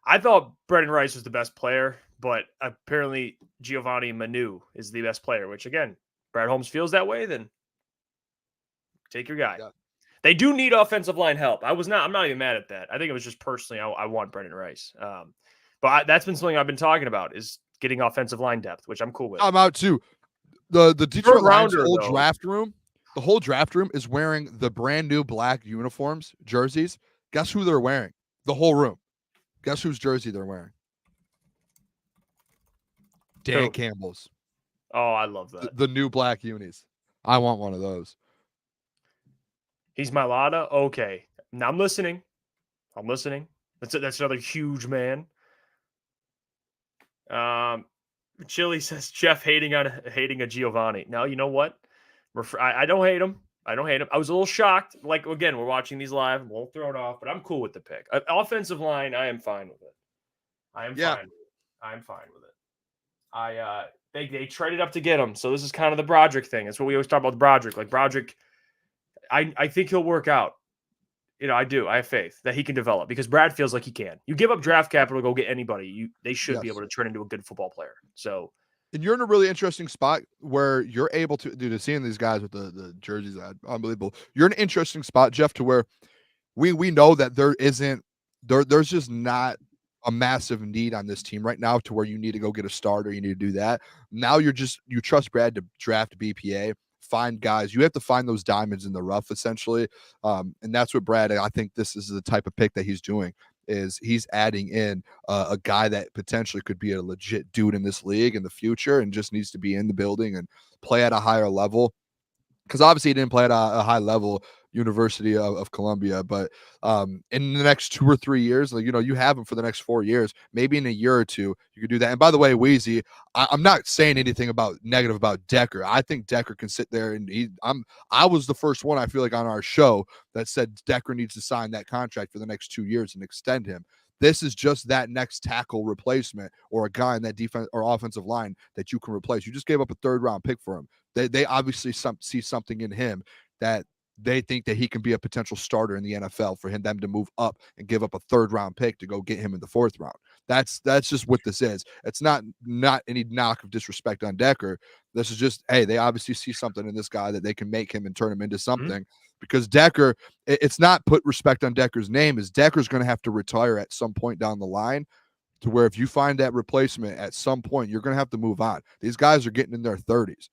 I thought Brendan Rice was the best player, but apparently Giovanni Manu is the best player, which again, Brad Holmes feels that way, then take your guy. Yeah. They do need offensive line help. I'm not even mad at that. I think it was just personally, I want Brendan Rice. But that's been something I've been talking about is getting offensive line depth, which I'm cool with. I'm out too. The Detroit Lions draft room, the whole draft room is wearing the brand new black uniforms, jerseys. Guess who they're wearing? The whole room. Guess whose jersey they're wearing? Dan Campbell's. Oh, I love that. The new black unis. I want one of those. He's my Lada? Okay. Now I'm listening. That's another huge man. Chili says Jeff hating a Giovanni. Now, you know what? I don't hate him. I was a little shocked. Like, again, we're watching these live. I'm a little thrown off, but I'm cool with the pick. Offensive line, I am fine with it. I'm fine with it. They traded up to get him. So this is kind of the Broderick thing. That's what we always talk about with Broderick. Like, Broderick, I think he'll work out. I do. I have faith that he can develop because Brad feels like he can. You give up draft capital to go get anybody, they should be able to turn into a good football player. So, and you're in a really interesting spot where you're able to seeing these guys with the jerseys, unbelievable. You're in an interesting spot, Jeff, to where we know that there's just not a massive need on this team right now to where you need to go get a starter. You need to do that. Now you trust Brad to draft BPA. find guys. You have to find those diamonds in the rough, essentially. And that's what Brad, I think this is the type of pick that he's doing, is he's adding in a guy that potentially could be a legit dude in this league in the future and just needs to be in the building and play at a higher level. Because obviously he didn't play at a high level, University of Columbia, but in the next 2 or 3 years, like, you have him for the next 4 years, maybe in a year or two, you could do that. And by the way, Weezy, I'm not saying anything negative about Decker. I think Decker can sit there, and I was the first one, I feel like, on our show that said Decker needs to sign that contract for the next 2 years and extend him. This is just that next tackle replacement, or a guy in that defense or offensive line that you can replace. You just gave up a 3rd round pick for him. They obviously see something in him that they think that he can be a potential starter in the NFL, for them to move up and give up a 3rd round pick to go get him in the 4th round. That's just what this is. It's not any knock of disrespect on Decker. This is just, hey, they obviously see something in this guy that they can make him and turn him into something. Because Decker, it's not put respect on Decker's name, is Decker's going to have to retire at some point down the line, to where if you find that replacement at some point, you're going to have to move on. These guys are getting in their 30s.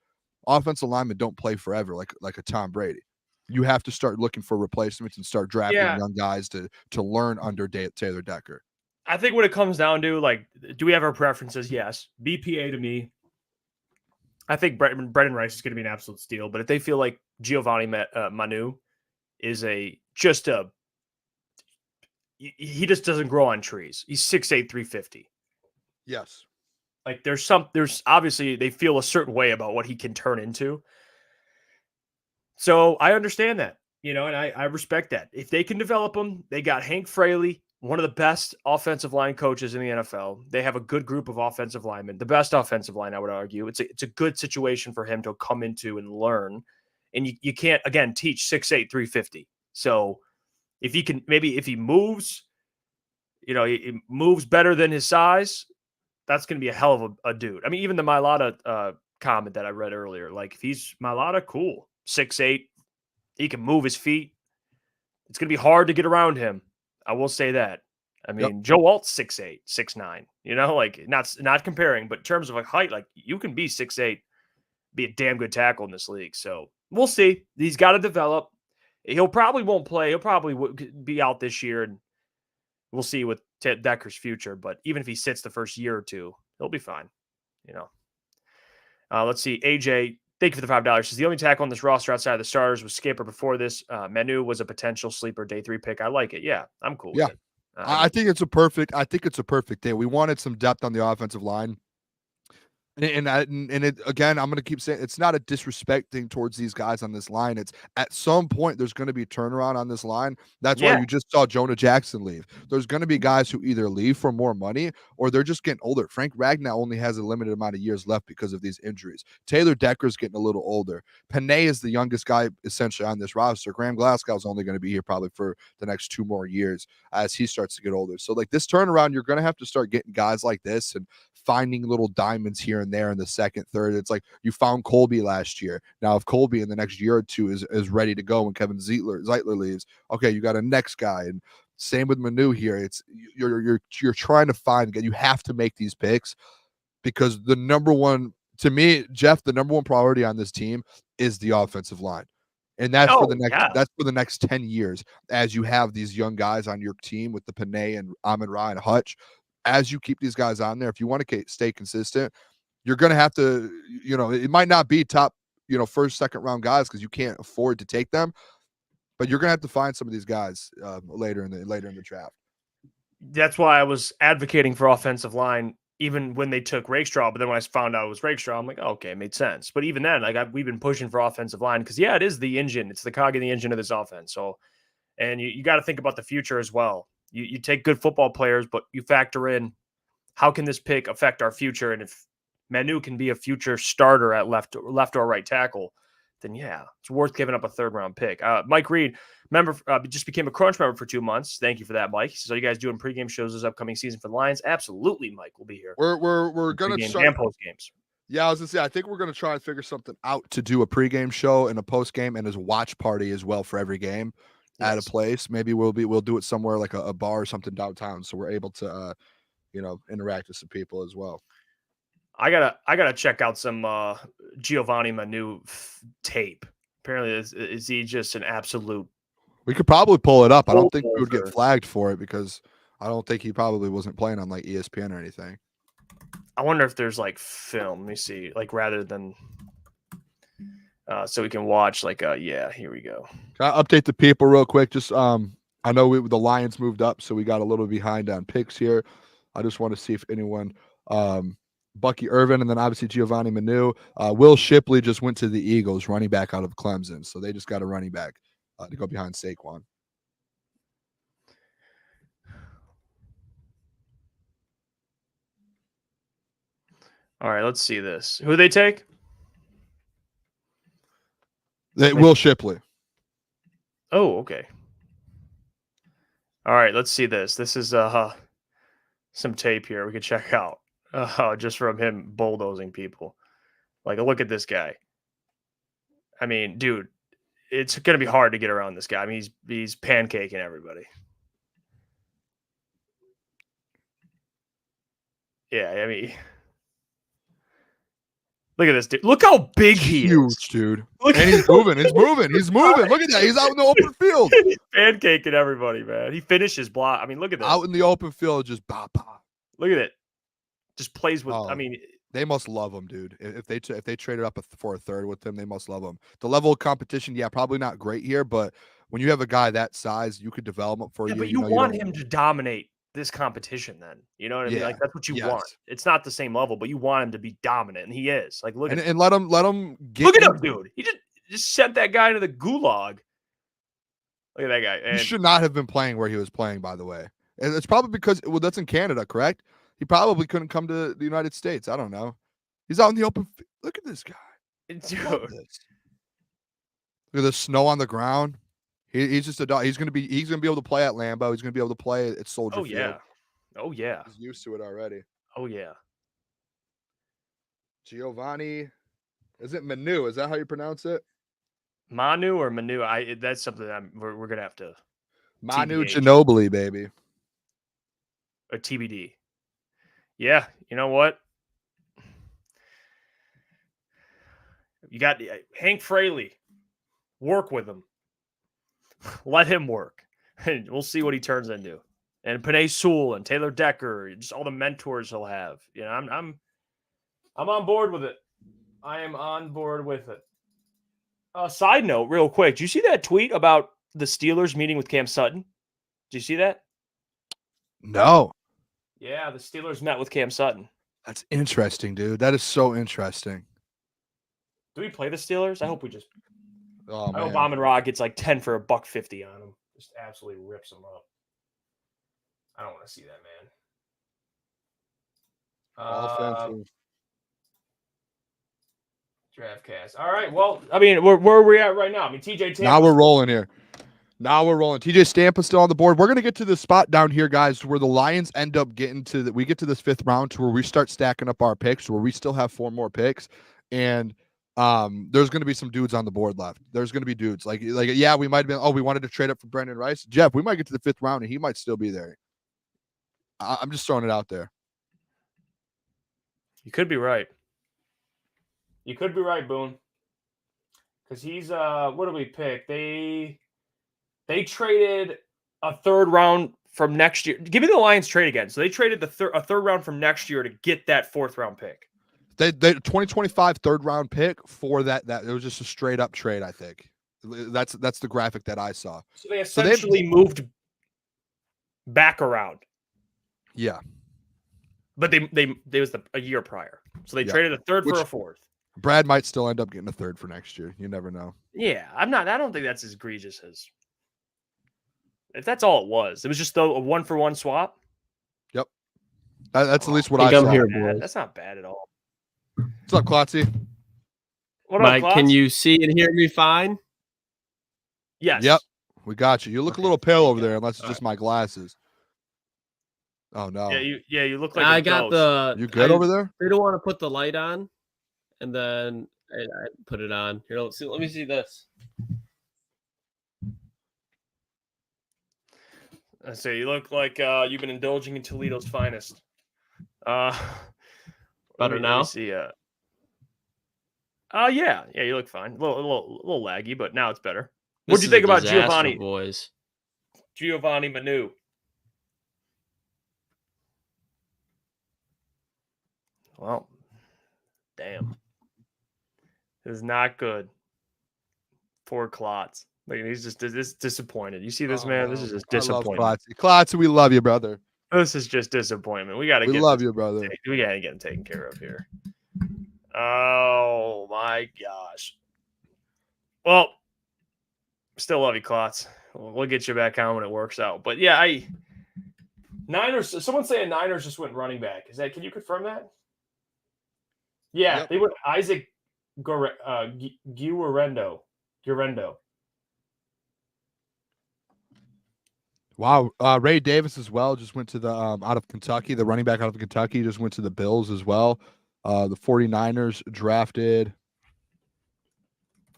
Offensive linemen don't play forever like a Tom Brady. You have to start looking for replacements and start drafting young guys to learn under Taylor Decker. I think what it comes down to, like, do we have our preferences? Yes. BPA to me, I think Brendan Rice is going to be an absolute steal, but if they feel like Giovanni Manu is he just doesn't grow on trees. He's 6'8", 350. Yes. Like, there's obviously they feel a certain way about what he can turn into. So I understand that, and I respect that. If they can develop him, they got Hank Fraley, one of the best offensive line coaches in the NFL. They have a good group of offensive linemen, the best offensive line, I would argue. It's a good situation for him to come into and learn. And you can't, again, teach 6'8", 350. So if he moves, he moves better than his size, that's going to be a hell of a dude. I mean, even the Mailata comment that I read earlier, like, if he's Mailata, cool. 6'8", he can move his feet. It's going to be hard to get around him. I will say that. I mean, Joe Alt's 6'8", 6'9", like, not comparing, but in terms of like height, like, you can be 6'8", be a damn good tackle in this league. So we'll see. He's got to develop. He'll probably won't play. He'll probably be out this year, and we'll see with Decker's future. But even if he sits the first year or two, he'll be fine. Let's see. AJ, thank you for the $5. Says the only tackle on this roster outside of the starters was Skipper before this. Manu was a potential sleeper day 3 pick. I like it. Yeah, I'm cool with it. I think it's a perfect day. We wanted some depth on the offensive line. And again, I'm going to keep saying, it's not a disrespect thing towards these guys on this line. It's at some point there's going to be a turnaround on this line. That's why you just saw Jonah Jackson leave. There's going to be guys who either leave for more money or they're just getting older. Frank Ragnow only has a limited amount of years left because of these injuries. Taylor Decker's getting a little older. Panay is the youngest guy essentially on this roster. Graham Glasgow's only going to be here probably for the next 2 more years as he starts to get older. So like this turnaround, you're going to have to start getting guys like this and finding little diamonds here and there in the second, third. It's like you found Colby last year. Now, if Colby in the next year or two is ready to go when Kevin Zeitler leaves, okay, you got a next guy. And same with Manu here. It's you're trying to find. You have to make these picks because the number one, to me, Jeff, the number one priority on this team is the offensive line. And that's for the next 10 years as you have these young guys on your team with the Panay and Amon-Ra and Hutch. As you keep these guys on there, if you want to stay consistent, you're going to have to, it might not be top, first, second round guys because you can't afford to take them, but you're going to have to find some of these guys later in the draft. That's why I was advocating for offensive line even when they took Rakestraw. But then when I found out it was Rakestraw, I'm like, oh, okay, it made sense. But even then, like we've been pushing for offensive line because it is the engine. It's the cog in the engine of this offense. So, and you got to think about the future as well. You take good football players, but you factor in how can this pick affect our future? And if Manu can be a future starter at left or right tackle, then it's worth giving up a 3rd round pick. Mike Reed, member, just became a Crunch member for 2 months. Thank you for that, Mike. He says, are you guys doing pregame shows this upcoming season for the Lions? Absolutely, Mike. We'll be here. We're going to start and post games. Yeah, I was going to say, I think we're going to try and figure something out to do a pregame show and a postgame and as a watch party as well for every game. At a place. Maybe we'll do it somewhere like a bar or something downtown so we're able to interact with some people as well. I gotta check out some Giovanni Manu tape. Apparently, is he just an absolute? We could probably pull it up. I don't think we would get bulldozer? flagged for it because I don't think he probably wasn't playing on like ESPN or anything. I wonder if there's like film. Let me see. Like rather than so we can watch. Like yeah, here we go. Can I update the people real quick? Just I know the Lions moved up, so we got a little behind on picks here. I just want to see if anyone Bucky Irvin and then obviously Giovanni Manu. Will Shipley just went to the Eagles, running back out of Clemson. So they just got a running back to go behind Saquon. All right, let's see this. Who they take? Will Shipley. Oh, okay. All right, let's see this. This is some tape here we could check out just from him bulldozing people. Like, look at this guy. I mean, dude, it's going to be hard to get around this guy. I mean, he's pancaking everybody. Yeah, I mean, look at this dude. Look how big he Huge, is. dude. Look And he's moving. He's moving. He's moving. Look at that. He's out in the open field. He's pancaking everybody, man. He finishes block. I mean, look at this. Out in the open field, just bah, bah. Look at it. Just plays with. Oh, I mean, they must love him, dude. If they traded up for a third with him, they must love him. The level of competition, yeah, probably not great here, but when you have a guy that size, you could develop him for yeah, you. but you want him to dominate this competition. Then you know what I mean? Like that's what you want. It's not the same level, but you want him to be dominant, and he is. Like look and let him get. Look at him, dude. He just sent that guy into the gulag. Look at that guy. He should not have been playing where he was playing, by the way. And it's probably because that's in Canada, correct? He probably couldn't come to the United States. I don't know. He's out in the open. Look at this guy. Dude. Look at the snow on the ground. He's just a dog. He's gonna be able to play at Lambeau. He's gonna be able to play at Soldier Field. Yeah. Oh yeah. He's used to it already. Oh yeah. Giovanni, is it Manu? Is that how you pronounce it? Manu or Manu? That's something we're gonna have to. Manu TBH. Ginobili, baby. Or TBD. Yeah, you know what? You got Hank Fraley. Work with him. Let him work. And we'll see what he turns into. And Panay Sewell and Taylor Decker, just all the mentors he'll have. You know, I'm on board with it. I am on board with it. Side note, real quick, did you see that tweet about the Steelers meeting with Cam Sutton? Did you see that? No. Yeah, the Steelers met with Cam Sutton. That's interesting, dude. That is so interesting. Do we play the Steelers? I hope we just. Oh, I hope man. Amon Ra gets like 10 for $150 on him. Just absolutely rips him up. I don't want to see that, man. Offensive. Draftcast. All right. Well, I mean, where are we at right now? I mean, TJ. Now we're rolling here. TJ Stampa's still on the board. We're going to get to the spot down here, guys, where the Lions end up getting to we get to this fifth round to where we start stacking up our picks, where we still have 4 more picks. And there's going to be some dudes on the board left. There's going to be dudes like, yeah, we might have been, we wanted to trade up for Brendan Rice. Jeff, we might get to the 5th round and he might still be there. I'm just throwing it out there. You could be right. You could be right, Boone. Because he's what did we pick? They traded a 3rd round from next year. Give me the Lions trade again. So they traded a 3rd round from next year to get that 4th round pick. They 2025 3rd round pick for that it was just a straight up trade, I think. That's the graphic that I saw. So they essentially moved back around. Yeah. But they was a year prior. So they traded a 3rd for a 4th. Brad might still end up getting a 3rd for next year. You never know. Yeah, I don't think that's as egregious as if that's all it was. It was just a 1-for-1 swap. Yep. That's at least what I saw. Here, that's not bad at all. What's up, Klotzy? What Mike, up, Klotz? can you see and hear me fine? Yes. Yep. We got you. You look a little pale over there, unless it's All just my glasses. Oh no. Yeah, you look like I a got ghost. You good over there? They don't want to put the light on, and then I put it on. Here, let me see this. So you look like you've been indulging in Toledo's finest. Better Let now? me see. Yeah, you look fine. A little laggy, but now it's better. What do you This is think a about disaster, boys? Giovanni Manu? Well, damn, this is not good. Poor Klotz. Like he's just disappointed. You see this, man? This is just I love disappointment. Klotz. Klotz, we love you, brother. This is just disappointment. We got to We get love this you, brother. We got to get him taken care of here. Oh my gosh. Well, still love you, Klotz. We'll get you back on when it works out. But yeah, Niners. Someone's saying Niners just went running back. Is that? Can you confirm that? Yeah, Yep. they went Isaac Guerrendo. Wow. Ray Davis as well just went to the out of Kentucky. The running back out of Kentucky just went to the Bills as well. The 49ers drafted.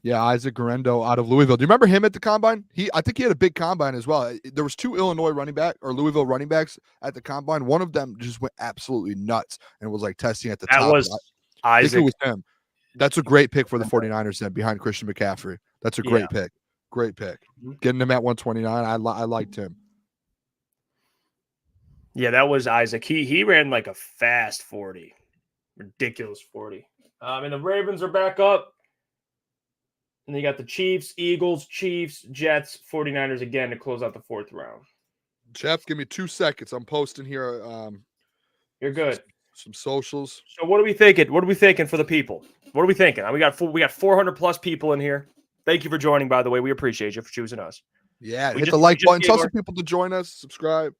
Yeah, Isaac Guerrendo out of Louisville. Do you remember him at the combine? I think he had a big combine as well. There was 2 Illinois Louisville running backs at the combine. One of them just went absolutely nuts and was like testing at the top. That was I Isaac. think it was him. That's a great pick for the 49ers then behind Christian McCaffrey. That's a great pick. Great pick. Getting him at 129. I liked him. Yeah, that was Isaac. He ran like a fast 40. Ridiculous 40. And the Ravens are back up. And you got the Chiefs, Eagles, Chiefs, Jets, 49ers again to close out the 4th round. Jeff, give me 2 seconds. I'm posting here. You're good. Some socials. So what are we thinking? What are we thinking for the people? What are we thinking? We got 400 plus people in here. Thank you for joining, by the way. We appreciate you for choosing us. Yeah, hit the like button. Tell some people to join us. Subscribe.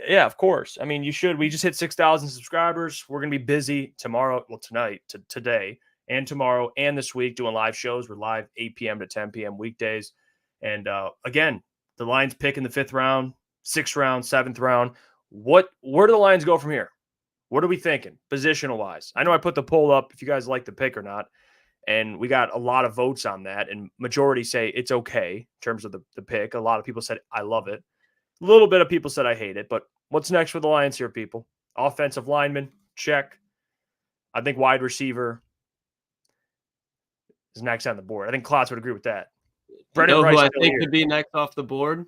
Yeah, of course. I mean, you should. We just hit 6,000 subscribers. We're going to be busy tomorrow. Well, tonight, today, and tomorrow, and this week doing live shows. We're live 8 p.m. to 10 p.m. weekdays. And again, the Lions pick in the 5th round, 6th round, 7th round. Where do the Lions go from here? What are we thinking positional wise? I know I put the poll up if you guys like the pick or not. And we got a lot of votes on that. And majority say it's okay in terms of the pick. A lot of people said, I love it. A little bit of people said, I hate it. But what's next for the Lions here, people? Offensive lineman, check. I think wide receiver is next on the board. I think Klotz would agree with that. Brendan Rice, who I think could be next off the board?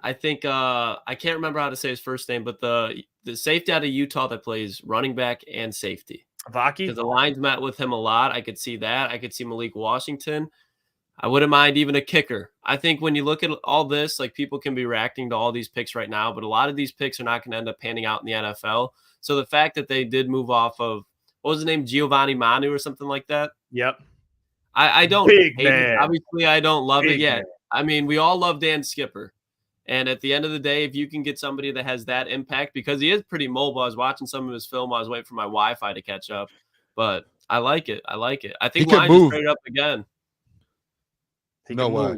I think I can't remember how to say his first name, but the safety out of Utah that plays running back and safety. Vaki? Because the Lions met with him a lot. I could see that. I could see Malik Washington. I wouldn't mind even a kicker. I think when you look at all this, like people can be reacting to all these picks right now, but a lot of these picks are not going to end up panning out in the NFL. So the fact that they did move off of, what was the name, Giovanni Manu or something like that? Yep. I don't hate it. Obviously, I don't love it yet. Man. I mean, we all love Dan Skipper. And at the end of the day, if you can get somebody that has that impact, because he is pretty mobile. I was watching some of his film. I was waiting for my Wi-Fi to catch up. But I like it. I think Lions just straight up again. No way.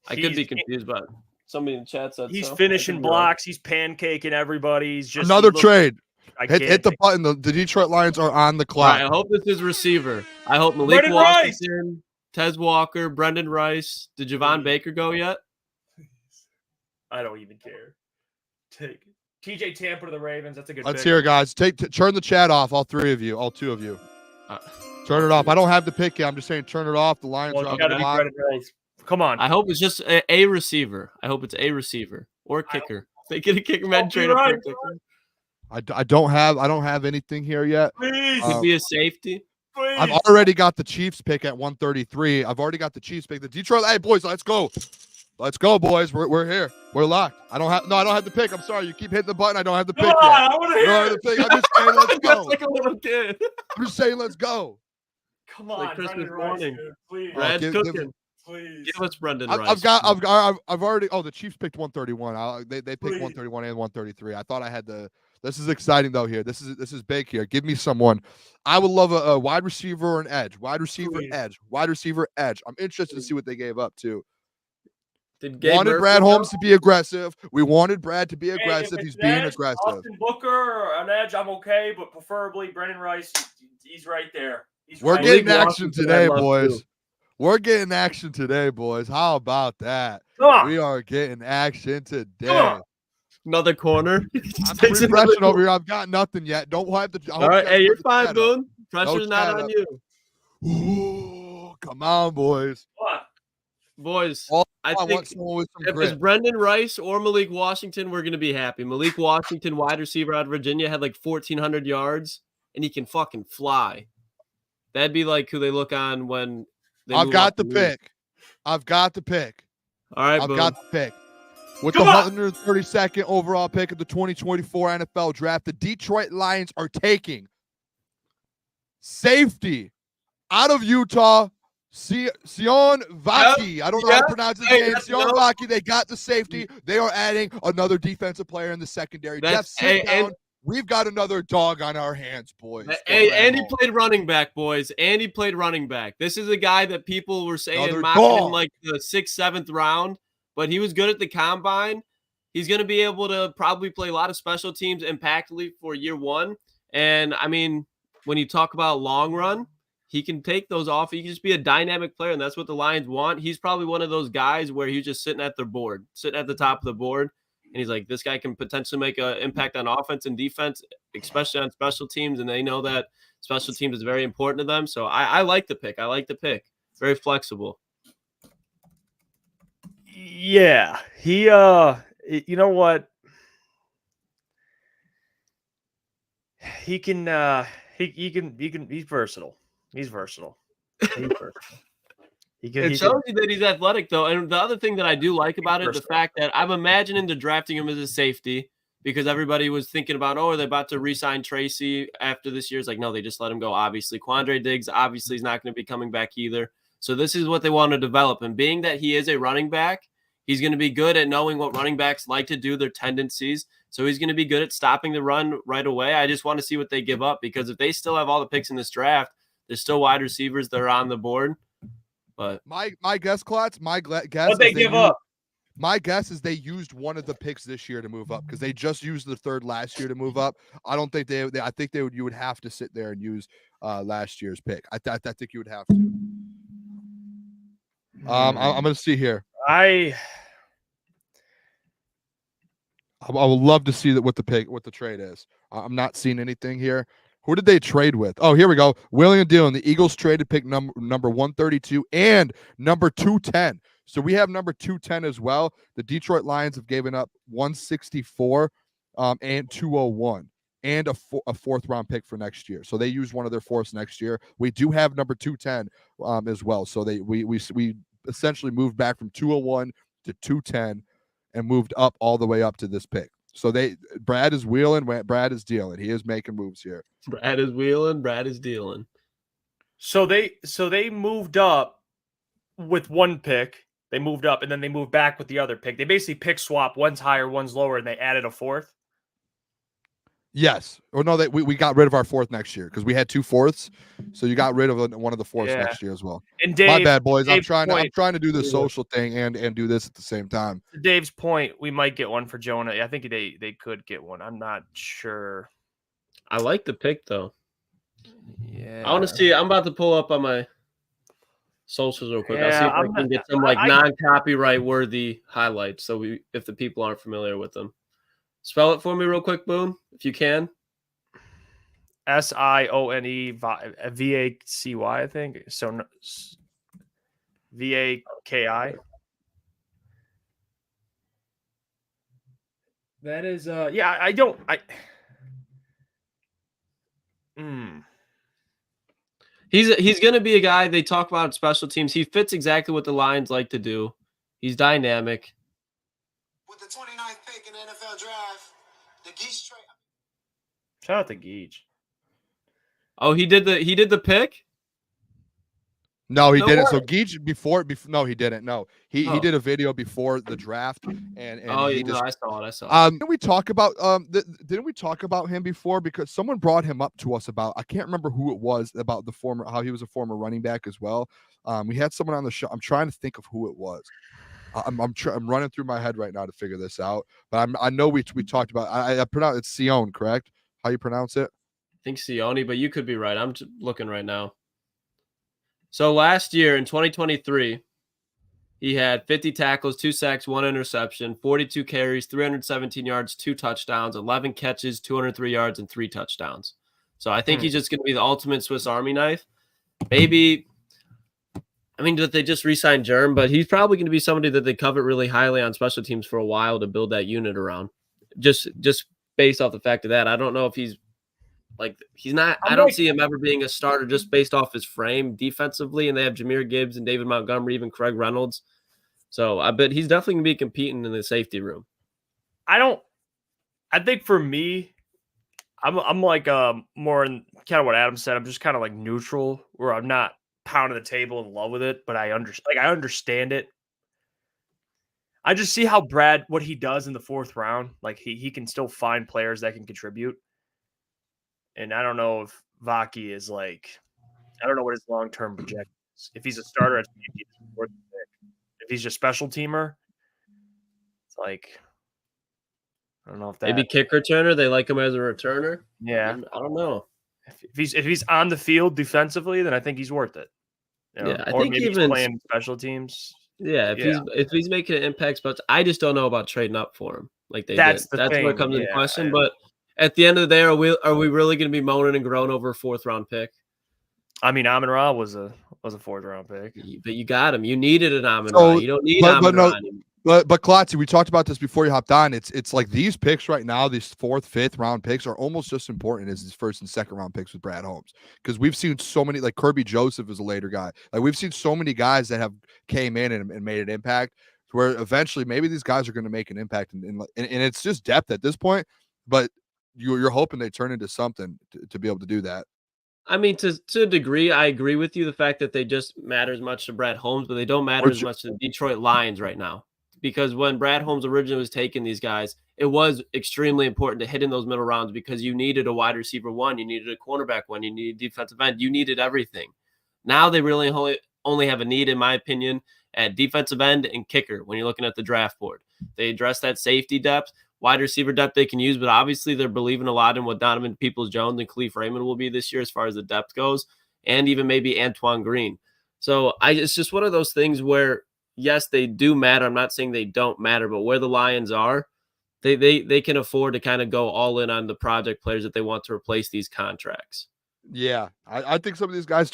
I could be confused, but somebody in the chat said he's finishing blocks. He's pancaking everybody. He's just another trade. Hit the take button. The Detroit Lions are on the clock. Right, I hope this is receiver. I hope Malik Washington, Tez Walker, Brendan Rice. Did Javon Baker go yet? I don't even care. Take it. TJ Tampa to the Ravens. That's a good Let's pick. hear it, guys. Turn the chat off. All 2 of you. Turn it off. I don't have the pick yet. I'm just saying turn it off. The Lions are on the clock. Come on. I hope it's just a receiver. I hope it's a receiver or a kicker. They get a kicker, man. Trade up for a kicker. I don't have anything here yet. Please. Could be a safety. Please. I've already got the Chiefs pick at 133. I've already got the Chiefs pick. The Detroit. Hey boys, let's go. Let's go, boys. We're here. We're locked. I don't have the pick. I'm sorry. You keep hitting the button. I don't have the pick yet. I want to hear the pick. I'm just saying let's go. Like a little kid. I'm just saying let's go. Come on, like Christmas morning. Please. Brad's cooking. Please. Give us Brendan Rice. I've already. Oh, the Chiefs picked 131. They picked 131 and 133. I thought I had the. This is exciting though. Here, this is big here. Give me someone. I would love a wide receiver or an edge. Wide receiver, edge. Wide receiver, edge. I'm interested to see what they gave up too. Wanted Brad Holmes to be aggressive. We wanted Brad to be aggressive. He's being aggressive. Austin Booker or an edge, I'm okay, but preferably Brendan Rice. He's right there. We're getting action today, boys. We're getting action today, boys. How about that? We are getting action today. Another corner. I'm refreshing over here. I've got nothing yet. Don't wipe the. All right, hey, you're fine, Boone. Pressure's not chat on up. you. Ooh, come on, boys. Boys, I want think someone with some if grit. it's Brendan Rice or Malik Washington, we're going to be happy. Malik Washington, wide receiver out of Virginia, had like 1,400 yards, and he can fucking fly. That'd be like who they look on when they I've move got up the league. pick. I've got the pick. All right, I've Boone. got the pick. With Come the on. 132nd overall pick of the 2024 NFL Draft, the Detroit Lions are taking safety out of Utah, Sione Vaki. I don't know how to pronounce his name. Sione Vaki. They got the safety. They are adding another defensive player in the secondary. Jeff, sit down. We've got another dog on our hands, boys. And he played running back, boys. And he played running back. This is a guy that people were saying mocking in like the 6th, 7th round, but he was good at the combine. He's going to be able to probably play a lot of special teams impactfully for year one. And I mean, when you talk about long run, he can take those off. He can just be a dynamic player, and that's what the Lions want. He's probably one of those guys where he's just sitting at their board, sitting at the top of the board. And he's like, this guy can potentially make an impact on offense and defense, especially on special teams. And they know that special teams is very important to them. So I like the pick. I like the pick. Very flexible. Yeah. He, you know what? He can, he's versatile. He's versatile. It shows you that he's athletic, though. And the other thing that I do like about it, the fact that I'm imagining the drafting him as a safety because everybody was thinking about, oh, are they about to re-sign Tracy after this year? It's like, no, they just let him go, obviously. Quandre Diggs, obviously, is not going to be coming back either. So this is what they want to develop. And being that he is a running back, he's going to be good at knowing what running backs like to do, their tendencies. So he's going to be good at stopping the run right away. I just want to see what they give up because if they still have all the picks in this draft, there's still wide receivers that are on the board. But my guess, Klotz, guess what they give up. My guess is they used one of the picks this year to move up because they just used the third last year to move up. I don't think I think you would have to sit there and use last year's pick. I think you would have to. I'm going to see here. I would love to see what the trade is. I'm not seeing anything here. Who did they trade with? Oh, here we go. William Dillon. The Eagles traded pick number 132 and number 210. So we have number 210 as well. The Detroit Lions have given up 164 and 201 and a fourth round pick for next year. So they use one of their fourths next year. We do have number 210 as well. So we essentially moved back from 201 to 210 and moved up all the way up to this pick. So Brad is wheeling, Brad is dealing. He is making moves here. Brad is wheeling, Brad is dealing. So they moved up with one pick. They moved up and then they moved back with the other pick. They basically pick swap. One's higher, one's lower, and they added a fourth. Yes. Or no, we got rid of our fourth next year because we had 2 fourths. So you got rid of one of the fourths next year as well. And Dave, my bad, boys. I'm trying to do the Yeah. social thing and do this at the same time. To Dave's point, we might get one for Jonah. I think they could get one. I'm not sure. I like the pick though. Yeah. I want to see. I'm about to pull up on my socials real quick. I'll see if I can get some non-copyright worthy highlights. So if the people aren't familiar with them. Spell it for me real quick, Boone, if you can. Sione Vacy, I think. So Vaki. That is He's going to be a guy they talk about special teams. He fits exactly what the Lions like to do. He's dynamic. With the 29th pick in the NFL draft, the Geese trade. Shout out to Geach. Oh, he did the pick? No, he didn't. So Geach before no, he didn't. No, he Oh. did a video before the draft, and I saw it. Didn't we talk about didn't we talk about him before? Because someone brought him up to us about, I can't remember who it was, about how he was a former running back as well. We had someone on the show. I'm trying to think of who it was. I'm running through my head right now to figure this out, but I know we talked about. I pronounce it's Sione, correct? How you pronounce it? I think Sione, but you could be right. I'm looking right now. So last year in 2023, He had 50 tackles, 2 sacks, 1 interception, 42 carries, 317 yards, 2 touchdowns, 11 catches, 203 yards, and 3 touchdowns. So I think he's just going to be the ultimate Swiss Army knife. Maybe, I mean, that they just re-signed Germ, but he's probably going to be somebody that they covet really highly on special teams for a while to build that unit around. Just based off the fact of that, I don't know if he's not. I don't see him ever being a starter just based off his frame defensively. And they have Jahmyr Gibbs and David Montgomery, even Craig Reynolds. So I bet he's definitely going to be competing in the safety room. I think for me, I'm like more in kind of what Adam said. I'm just kind of like neutral, where I'm not pounding the table in love with it, but I understand it. I just see how what he does in the 4th round. Like he can still find players that can contribute. And I don't know if Vaki is like, I don't know what his long-term projection is. If he's a starter, it's worth the pick. If he's just special teamer, it's like, I don't know if that maybe kick returner. They like him as a returner. Yeah, I don't know. If he's on the field defensively, then I think he's worth it. You know? Yeah, I or think maybe even he's playing special teams. Yeah, if he's making an impact, but I just don't know about trading up for him like they That's did. the That's thing. where it comes into question. But at the end of the day, are we really going to be moaning and groaning over a 4th round pick? I mean, Amon-Ra was a 4th round pick, but you got him. You needed an Amon-Ra. You don't need Amon-Ra anymore. But Klotz, we talked about this before you hopped on. It's like these picks right now, these 4th, 5th round picks are almost just important as these 1st and 2nd round picks with Brad Holmes, because we've seen so many, like Kirby Joseph is a later guy. Like we've seen so many guys that have came in and made an impact, where eventually maybe these guys are going to make an impact, and it's just depth at this point. But you're hoping they turn into something to be able to do that. I mean, to a degree, I agree with you. The fact that they just matter as much to Brad Holmes, but they don't matter as much to the Detroit Lions right now. Because when Brad Holmes originally was taking these guys, it was extremely important to hit in those middle rounds because you needed a wide receiver 1, you needed a cornerback 1, you needed defensive end, you needed everything. Now they really only have a need, in my opinion, at defensive end and kicker when you're looking at the draft board. They address that safety depth, wide receiver depth they can use, but obviously they're believing a lot in what Donovan Peoples-Jones and Khalif Raymond will be this year as far as the depth goes, and even maybe Antoine Green. So it's just one of those things where, yes, they do matter. I'm not saying they don't matter, but where the Lions are, they can afford to kind of go all in on the project players that they want to replace these contracts. Yeah, I think some of these guys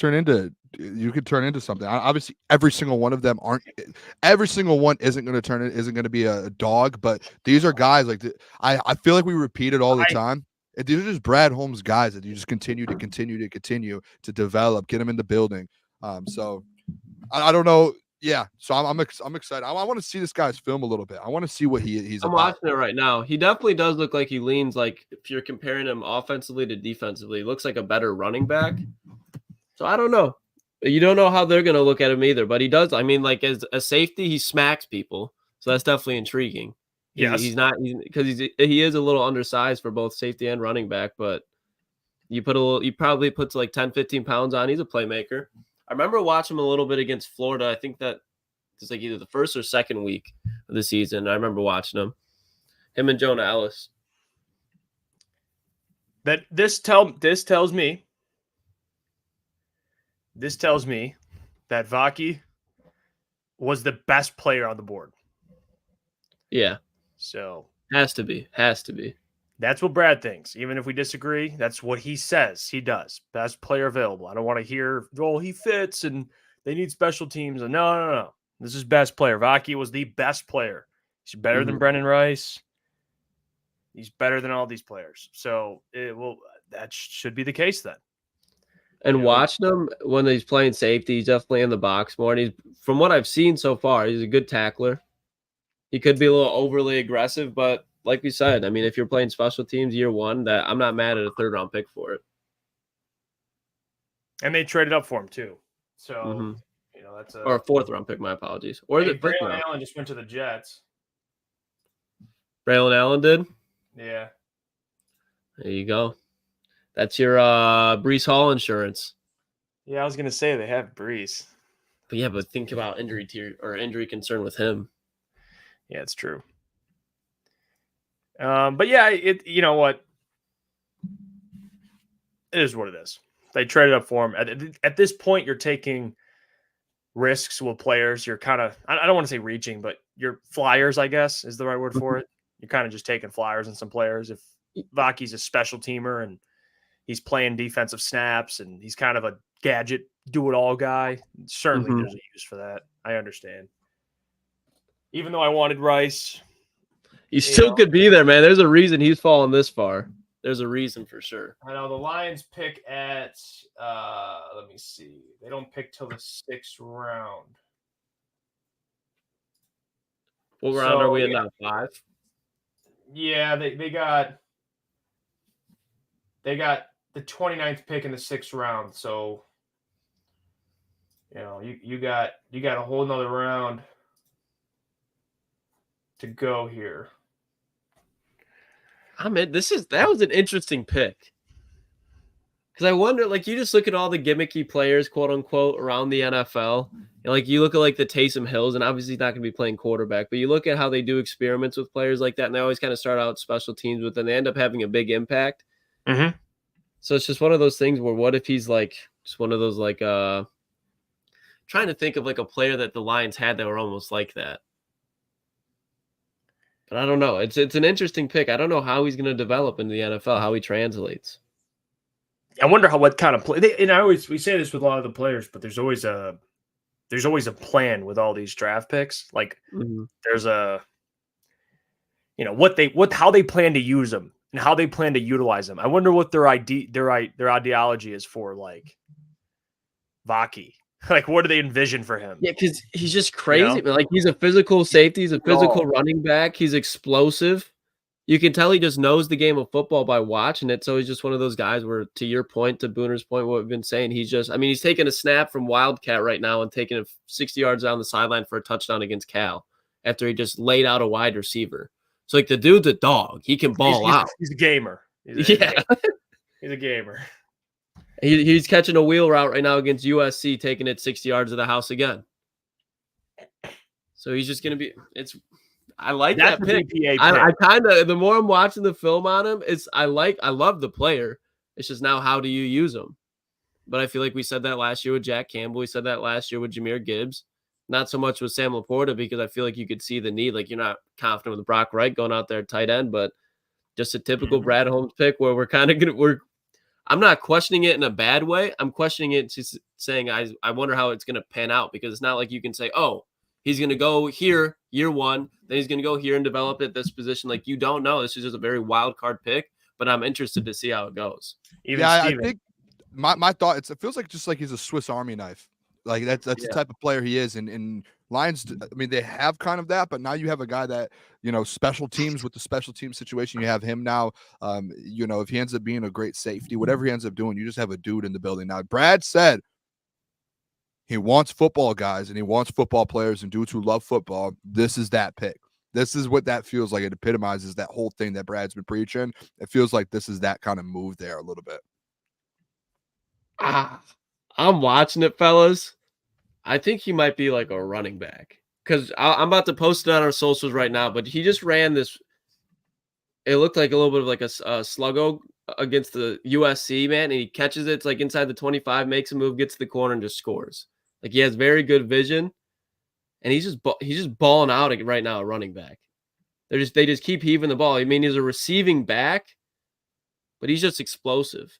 you could turn into something. Obviously, every single one of them isn't going to be a dog, but these are guys like I feel like we repeat it all the time. These are just Brad Holmes guys that you just continue to develop, get them in the building. So I don't know. Yeah, so I'm excited. I want to see this guy's film a little bit. I want to see what he's I'm about. watching it right now. He definitely does look like he leans, like if you're comparing him offensively to defensively, he looks like a better running back. So I don't know. You don't know how they're going to look at him either, but he does. I mean, like as a safety, he smacks people. So that's definitely intriguing. Yes. He is a little undersized for both safety and running back, but you probably puts like 10, 15 pounds on. He's a playmaker. I remember watching him a little bit against Florida. I think that it's like either the 1st or 2nd week of the season. I remember watching him and Jonah Ellis. That this tells me that Vaki was the best player on the board. Yeah. So has to be. That's what Brad thinks. Even if we disagree, that's what he says he does. Best player available. I don't want to hear, he fits and they need special teams. And no. This is best player. Vaki was the best player. He's better than Brendan Rice. He's better than all these players. So that should be the case then. And watching him when he's playing safety, he's definitely in the box more. And from what I've seen so far, he's a good tackler. He could be a little overly aggressive, but like we said, I mean, if you're playing special teams year 1, that I'm not mad at a 3rd round pick for it. And they traded up for him too. So, that's or a 4th round pick. My apologies. Or the 5th round. Allen just went to the Jets. Braylon Allen did? Yeah. There you go. That's your Breece Hall insurance. Yeah, I was gonna say they have Breece. But think about injury concern with him. Yeah, it's true. But yeah, you know what? It is what it is. They traded up for him. At this point, you're taking risks with players. You're kind of, I don't want to say reaching, but you're flyers, I guess is the right word for it. You're kind of just taking flyers on some players. If Vaki's a special teamer and he's playing defensive snaps and he's kind of a gadget do-it-all guy, certainly there's a use for that. I understand. Even though I wanted Rice, he still could be there, man. There's a reason he's fallen this far. There's a reason for sure. I know the Lions pick at, let me see. They don't pick till the 6th round. What round are we in now? 5? Yeah, they got the 29th pick in the 6th round. So, you got a whole nother round to go here. That was an interesting pick. Because I wonder, like, you just look at all the gimmicky players, quote unquote, around the NFL. And like you look at like the Taysom Hills, and obviously he's not going to be playing quarterback, but you look at how they do experiments with players like that, and they always kind of start out special teams with, and they end up having a big impact. Mm-hmm. So it's just one of those things where what if he's like just one of those like trying to think of like a player that the Lions had that were almost like that. But I don't know. It's an interesting pick. I don't know how he's going to develop into the NFL, how he translates. I wonder what kind of play. And we say this with a lot of the players, but there's always a plan with all these draft picks. Like there's a, how they plan to use them and how they plan to utilize them. I wonder what their ideology is for like Vaki. Like, what do they envision for him? Yeah, because he's just crazy. Like, he's a physical safety. He's a physical running back. He's explosive. You can tell he just knows the game of football by watching it. So he's just one of those guys where, to your point, to Booner's point, what we've been saying, he's taking a snap from Wildcat right now and taking it 60 yards down the sideline for a touchdown against Cal after he just laid out a wide receiver. So, like, the dude's a dog. He can ball out. He's a gamer. He's a gamer. He's catching a wheel route right now against USC, taking it 60 yards to the house again. So he's just going to be – I like that pick. I kind of – the more I'm watching the film on him, I love the player. It's just now how do you use him? But I feel like we said that last year with Jack Campbell. We said that last year with Jahmyr Gibbs. Not so much with Sam Laporta because I feel like you could see the need. Like, you're not confident with Brock Wright going out there at tight end, but just a typical Brad Holmes pick where we're kind of going to – I'm not questioning it in a bad way. I'm questioning it just saying I wonder how it's going to pan out, because it's not like you can say, oh, he's going to go here year one, then he's going to go here and develop at this position. Like, you don't know. This is just a very wild card pick, but I'm interested to see how it goes. I think my thought, it feels like just like he's a Swiss Army knife. Like that's the type of player he is. And Lions, I mean, they have kind of that, but now you have a guy that, special teams with the special team situation, you have him now. If he ends up being a great safety, whatever he ends up doing, you just have a dude in the building. Now, Brad said he wants football guys and he wants football players and dudes who love football. This is that pick. This is what that feels like. It epitomizes that whole thing that Brad's been preaching. It feels like this is that kind of move there a little bit. I'm watching it, fellas. I think he might be like a running back, because I'm about to post it on our socials right now, but he just ran this. It looked like a little bit of like a sluggo against the USC, man, and he catches it. It's like inside the 25, makes a move, gets to the corner, and just scores. Like, he has very good vision, and he's just balling out right now, a running back. They just keep heaving the ball. I mean, he's a receiving back, but he's just explosive.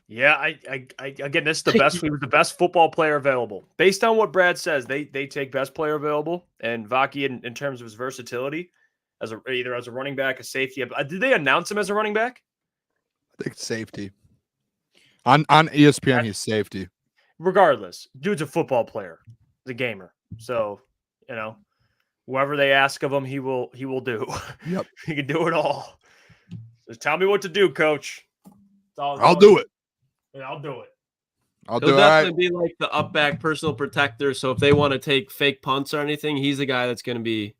Yeah, I again, this is the best. He was the best football player available. Based on what Brad says, they take best player available, and Vaki in terms of his versatility either as a running back, a safety. Did they announce him as a running back? I think safety. On ESPN, he's safety. Regardless, dude's a football player. He's a gamer. So, whoever they ask of him, he will do. Yep. He can do it all. Just tell me what to do, coach. I'll do it. Yeah, I'll do it. He'll definitely be like the up back personal protector. So if they want to take fake punts or anything, he's the guy that's going to be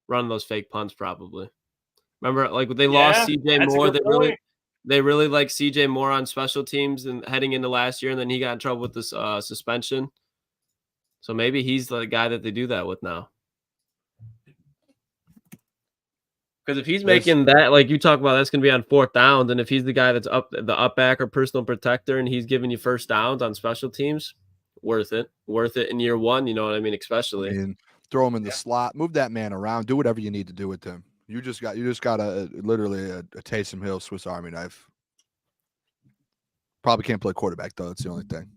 running those fake punts probably. Remember, like, they lost CJ Moore. They really like CJ Moore on special teams and heading into last year, and then he got in trouble with this suspension. So maybe he's the guy that they do that with now. Because if he's making that, like you talk about, that's going to be on 4th downs, and if he's the guy that's the up back or personal protector, and he's giving you first downs on special teams, worth it in year 1. You know what I mean? Especially, I mean, throw him in the slot, move that man around, do whatever you need to do with him. You just got literally a Taysom Hill Swiss Army knife. Probably can't play quarterback though. That's the only thing.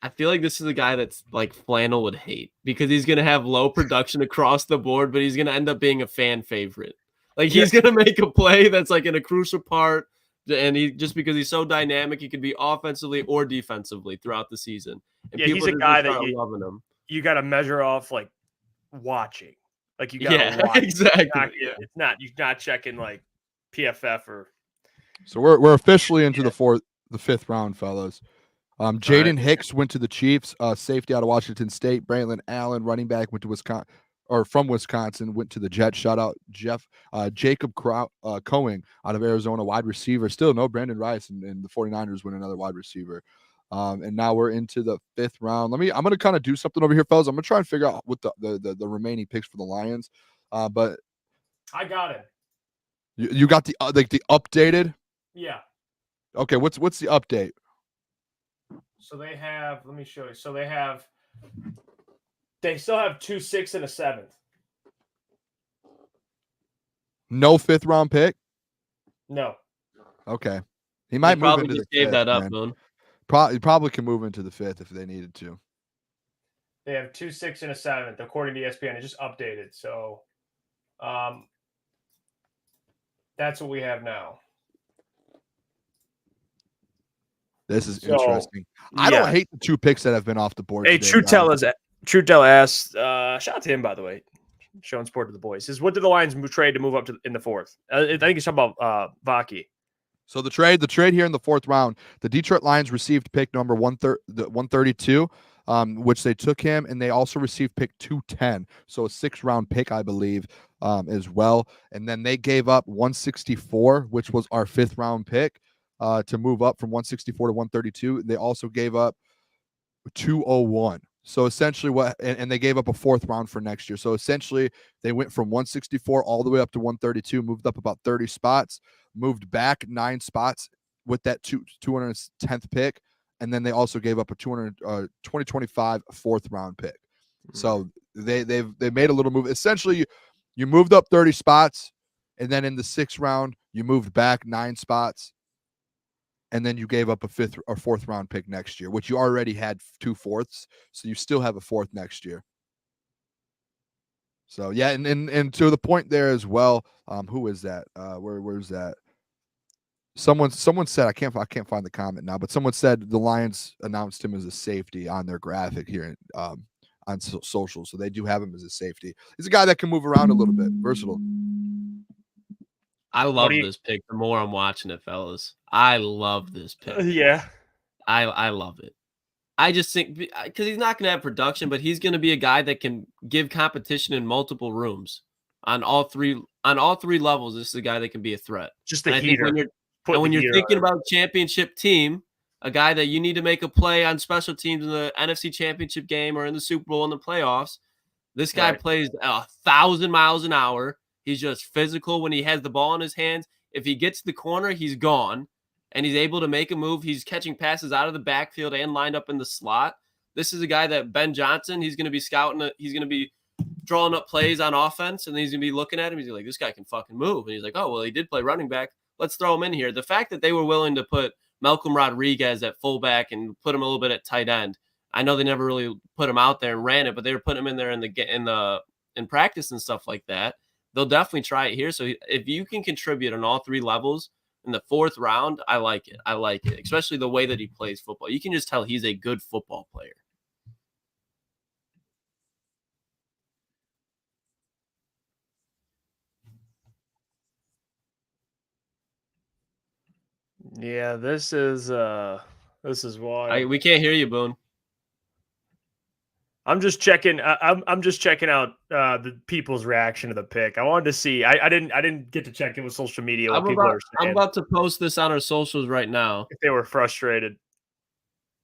I feel like this is a guy that's like Flannel would hate because he's going to have low production across the board, but he's going to end up being a fan favorite. Like he's going to make a play that's like in a crucial part, and he just because he's so dynamic, he could be offensively or defensively throughout the season. And Yeah, he's a guy that you got to measure off like watching. Like you got to watch. Exactly. It's not you're not checking like PFF or. So we're officially into the 5th round, fellas. Jaden Hicks went to the Chiefs. Safety out of Washington State. Braylon Allen, running back, went to Wisconsin, or from Wisconsin, went to the Jets. Shout out Jacob Cohen out of Arizona, wide receiver. Still no Brandon Rice, and the 49ers win another wide receiver. And now we're into the 5th round. I'm going to kind of do something over here, fellas. I'm going to try and figure out what the remaining picks for the Lions. But I got it. You got the the updated. Yeah. Okay. What's the update? So they have. Let me show you. So they still have 2, 6, and a 7th. No 5th round pick. No. Okay. He might move into the 5th. Gave that up, man. Probably can move into the 5th if they needed to. They have 2, 6, and a 7th, according to ESPN. It just updated. So that's what we have now. This is interesting. I don't hate the 2 picks that have been off the board. Hey, Trutel asked, shout out to him, by the way, showing support to the boys. Says, what did the Lions trade to move up in the 4th? I think he's talking about Vaki. So the trade here in the 4th round, the Detroit Lions received pick number 132, which they took him, and they also received pick 210. So a 6th round pick, I believe, as well. And then they gave up 164, which was our 5th round pick, to move up from 164 to 132. They also gave up 201. So essentially and they gave up a 4th round for next year. So essentially they went from 164 all the way up to 132, moved up about 30 spots, moved back 9 spots with that 210th pick. And then they also gave up a 2025 4th round pick. So they made a little move. Essentially you moved up 30 spots, and then in the 6th round, you moved back 9 spots. And then you gave up a 5th or 4th round pick next year, which you already had 2 4ths. So you still have a 4th next year. So yeah, and to the point there as well. Who is that? Where's that? Someone said, I can't find the comment now, but someone said the Lions announced him as a safety on their graphic here on social. So they do have him as a safety. He's a guy that can move around a little bit, versatile. I love this pick. The more I'm watching it, fellas, I love this pick. Yeah, I love it. I just think because he's not going to have production, but he's going to be a guy that can give competition in multiple rooms on all three levels. This is a guy that can be a threat. Just a heater. When you're thinking about championship team, a guy that you need to make a play on special teams in the NFC Championship game or in the Super Bowl in the playoffs, this guy plays 1,000 miles an hour. He's just physical when he has the ball in his hands. If he gets the corner, he's gone, and he's able to make a move. He's catching passes out of the backfield and lined up in the slot. This is a guy that Ben Johnson, he's going to be scouting. He's going to be drawing up plays on offense, and he's going to be looking at him. He's like, this guy can fucking move. And he's like, oh, well, he did play running back. Let's throw him in here. The fact that they were willing to put Malcolm Rodriguez at fullback and put him a little bit at tight end, I know they never really put him out there and ran it, but they were putting him in there in practice and stuff like that. They'll definitely try it here. So if you can contribute on all 3 levels in the 4th round, I like it. I like it, especially the way that he plays football. You can just tell he's a good football player. Yeah, this is why We can't hear you, Boone. I'm just checking. I'm just checking out the people's reaction to the pick. I wanted to see. I didn't get to check in with social media. What people are saying. I'm about to post this on our socials right now. If they were frustrated,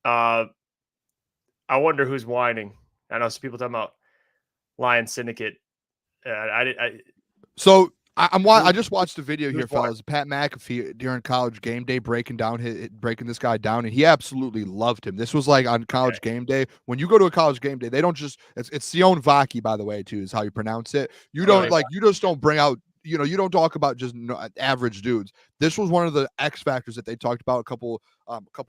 I wonder who's whining. I know some people talking about Lion Syndicate. So I just watched a video here, Who's more? fellas. Pat McAfee during College Game Day breaking this guy down, and he absolutely loved him. This was like on College Game Day. When you go to a College Game Day, they don't just it's Sione Vaki, by the way, too, is how you pronounce it. You don't you just don't bring out, you don't talk about just average dudes. This was one of the X factors that they talked about a couple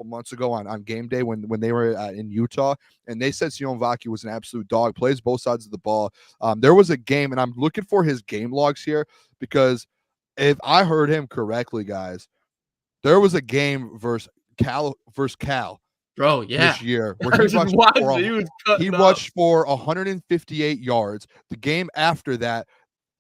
months ago on Game Day when they were in Utah, and they said Sione Vaki was an absolute dog, plays both sides of the ball. There was a game, and I'm looking for his game logs here, because if I heard him correctly, guys, there was a game versus Cal Bro, yeah. this year where he rushed for 158 yards. The game after that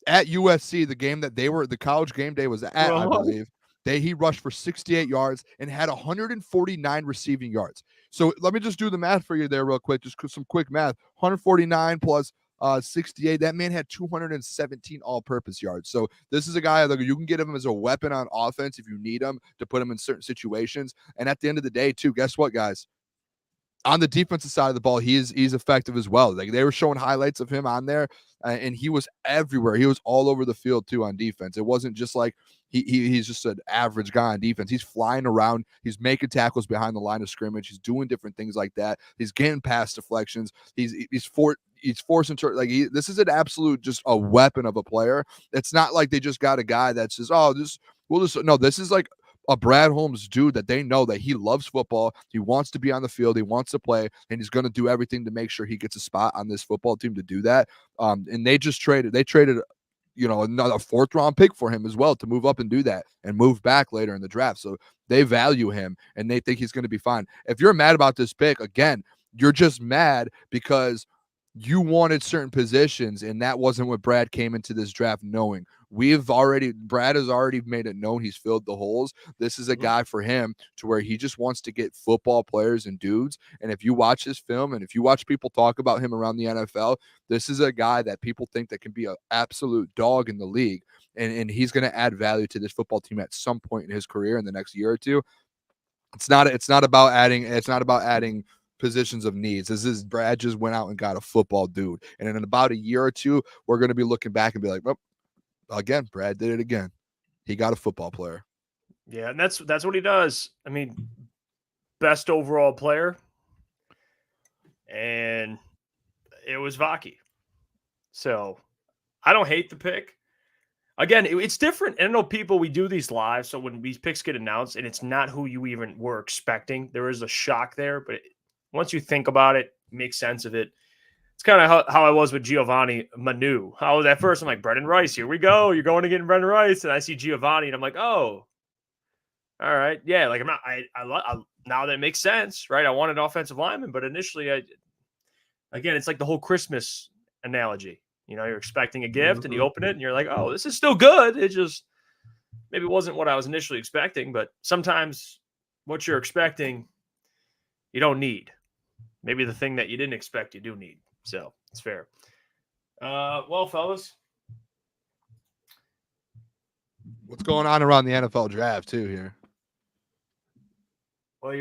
at USC, the game that the College Game Day was at, I believe, he rushed for 68 yards and had 149 receiving yards. So let me just do the math for you there real quick, just some quick math. 149 plus 68. That man had 217 all-purpose yards. So this is a guy that you can get him as a weapon on offense if you need him to put him in certain situations. And at the end of the day, too, guess what, guys? On the defensive side of the ball, he's effective as well. Like, they were showing highlights of him on there, and he was everywhere. He was all over the field too on defense. It wasn't just like he's just an average guy on defense. He's flying around. He's making tackles behind the line of scrimmage. He's doing different things like that. He's getting pass deflections. He's forcing this is an absolute just a weapon of a player. It's not like they just got a guy that says, this is like a Brad Holmes dude that they know that he loves football. He wants to be on the field. He wants to play, and he's going to do everything to make sure he gets a spot on this football team to do that. And they traded, another 4th round pick for him as well to move up and do that and move back later in the draft. So they value him and they think he's going to be fine. If you're mad about this pick, again, you're just mad because you wanted certain positions, and that wasn't what Brad came into this draft knowing. Brad has already made it known he's filled the holes. This is a guy for him to where he just wants to get football players and dudes. And if you watch his film and if you watch people talk about him around the NFL, this is a guy that people think that can be an absolute dog in the league. And he's going to add value to this football team at some point in his career in the next year or two. It's not about adding positions of needs. This is Brad just went out and got a football dude. And in about a year or two, we're going to be looking back and be like, well, again, Brad did it again. He got a football player. Yeah, and that's what he does. I mean, best overall player, and it was Vaki. So I don't hate the pick. Again, it's different. And I know we do these live, so when these picks get announced and it's not who you even were expecting, there is a shock there. But once you think about it, make sense of it. It's kind of how I was with Giovanni Manu. I was at first, I'm like, Brendan Rice, here we go. You're going to get Brendan Rice. And I see Giovanni, and I'm like, oh, all right. Yeah, like now that it makes sense, right? I wanted an offensive lineman, but initially, again, it's like the whole Christmas analogy. You're expecting a gift, and you open it, and you're like, oh, this is still good. It just maybe wasn't what I was initially expecting, but sometimes what you're expecting, you don't need. Maybe the thing that you didn't expect, you do need. So it's fair. Well, fellas, what's going on around the NFL draft too here? Well,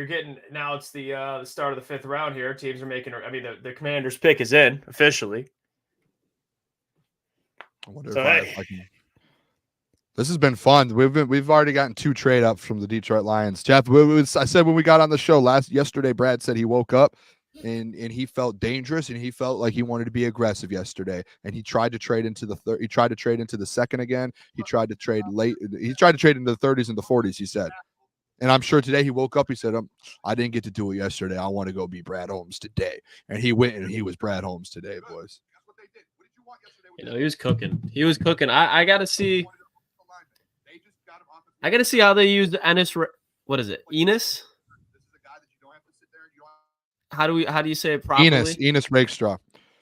now it's the start of the 5th round here. Teams are making. I mean, the Commanders' pick is in officially. I wonder if I can. This has been fun. We've already gotten 2 trade ups from the Detroit Lions. Jeff, I said when we got on the show yesterday, Brad said he woke up and he felt dangerous and he felt like he wanted to be aggressive yesterday. And he tried to trade into the third. He tried to trade into the second again. He tried to trade late. He tried to trade into the 30s and the 40s. He said, and I'm sure today he woke up. He said, "I didn't get to do it yesterday. I want to go be Brad Holmes today." And he went and he was Brad Holmes today, boys. He was cooking. I got to see. I got to see how they use Ennis. What is it? Enos? How do you say it properly? Enos Rakestraw.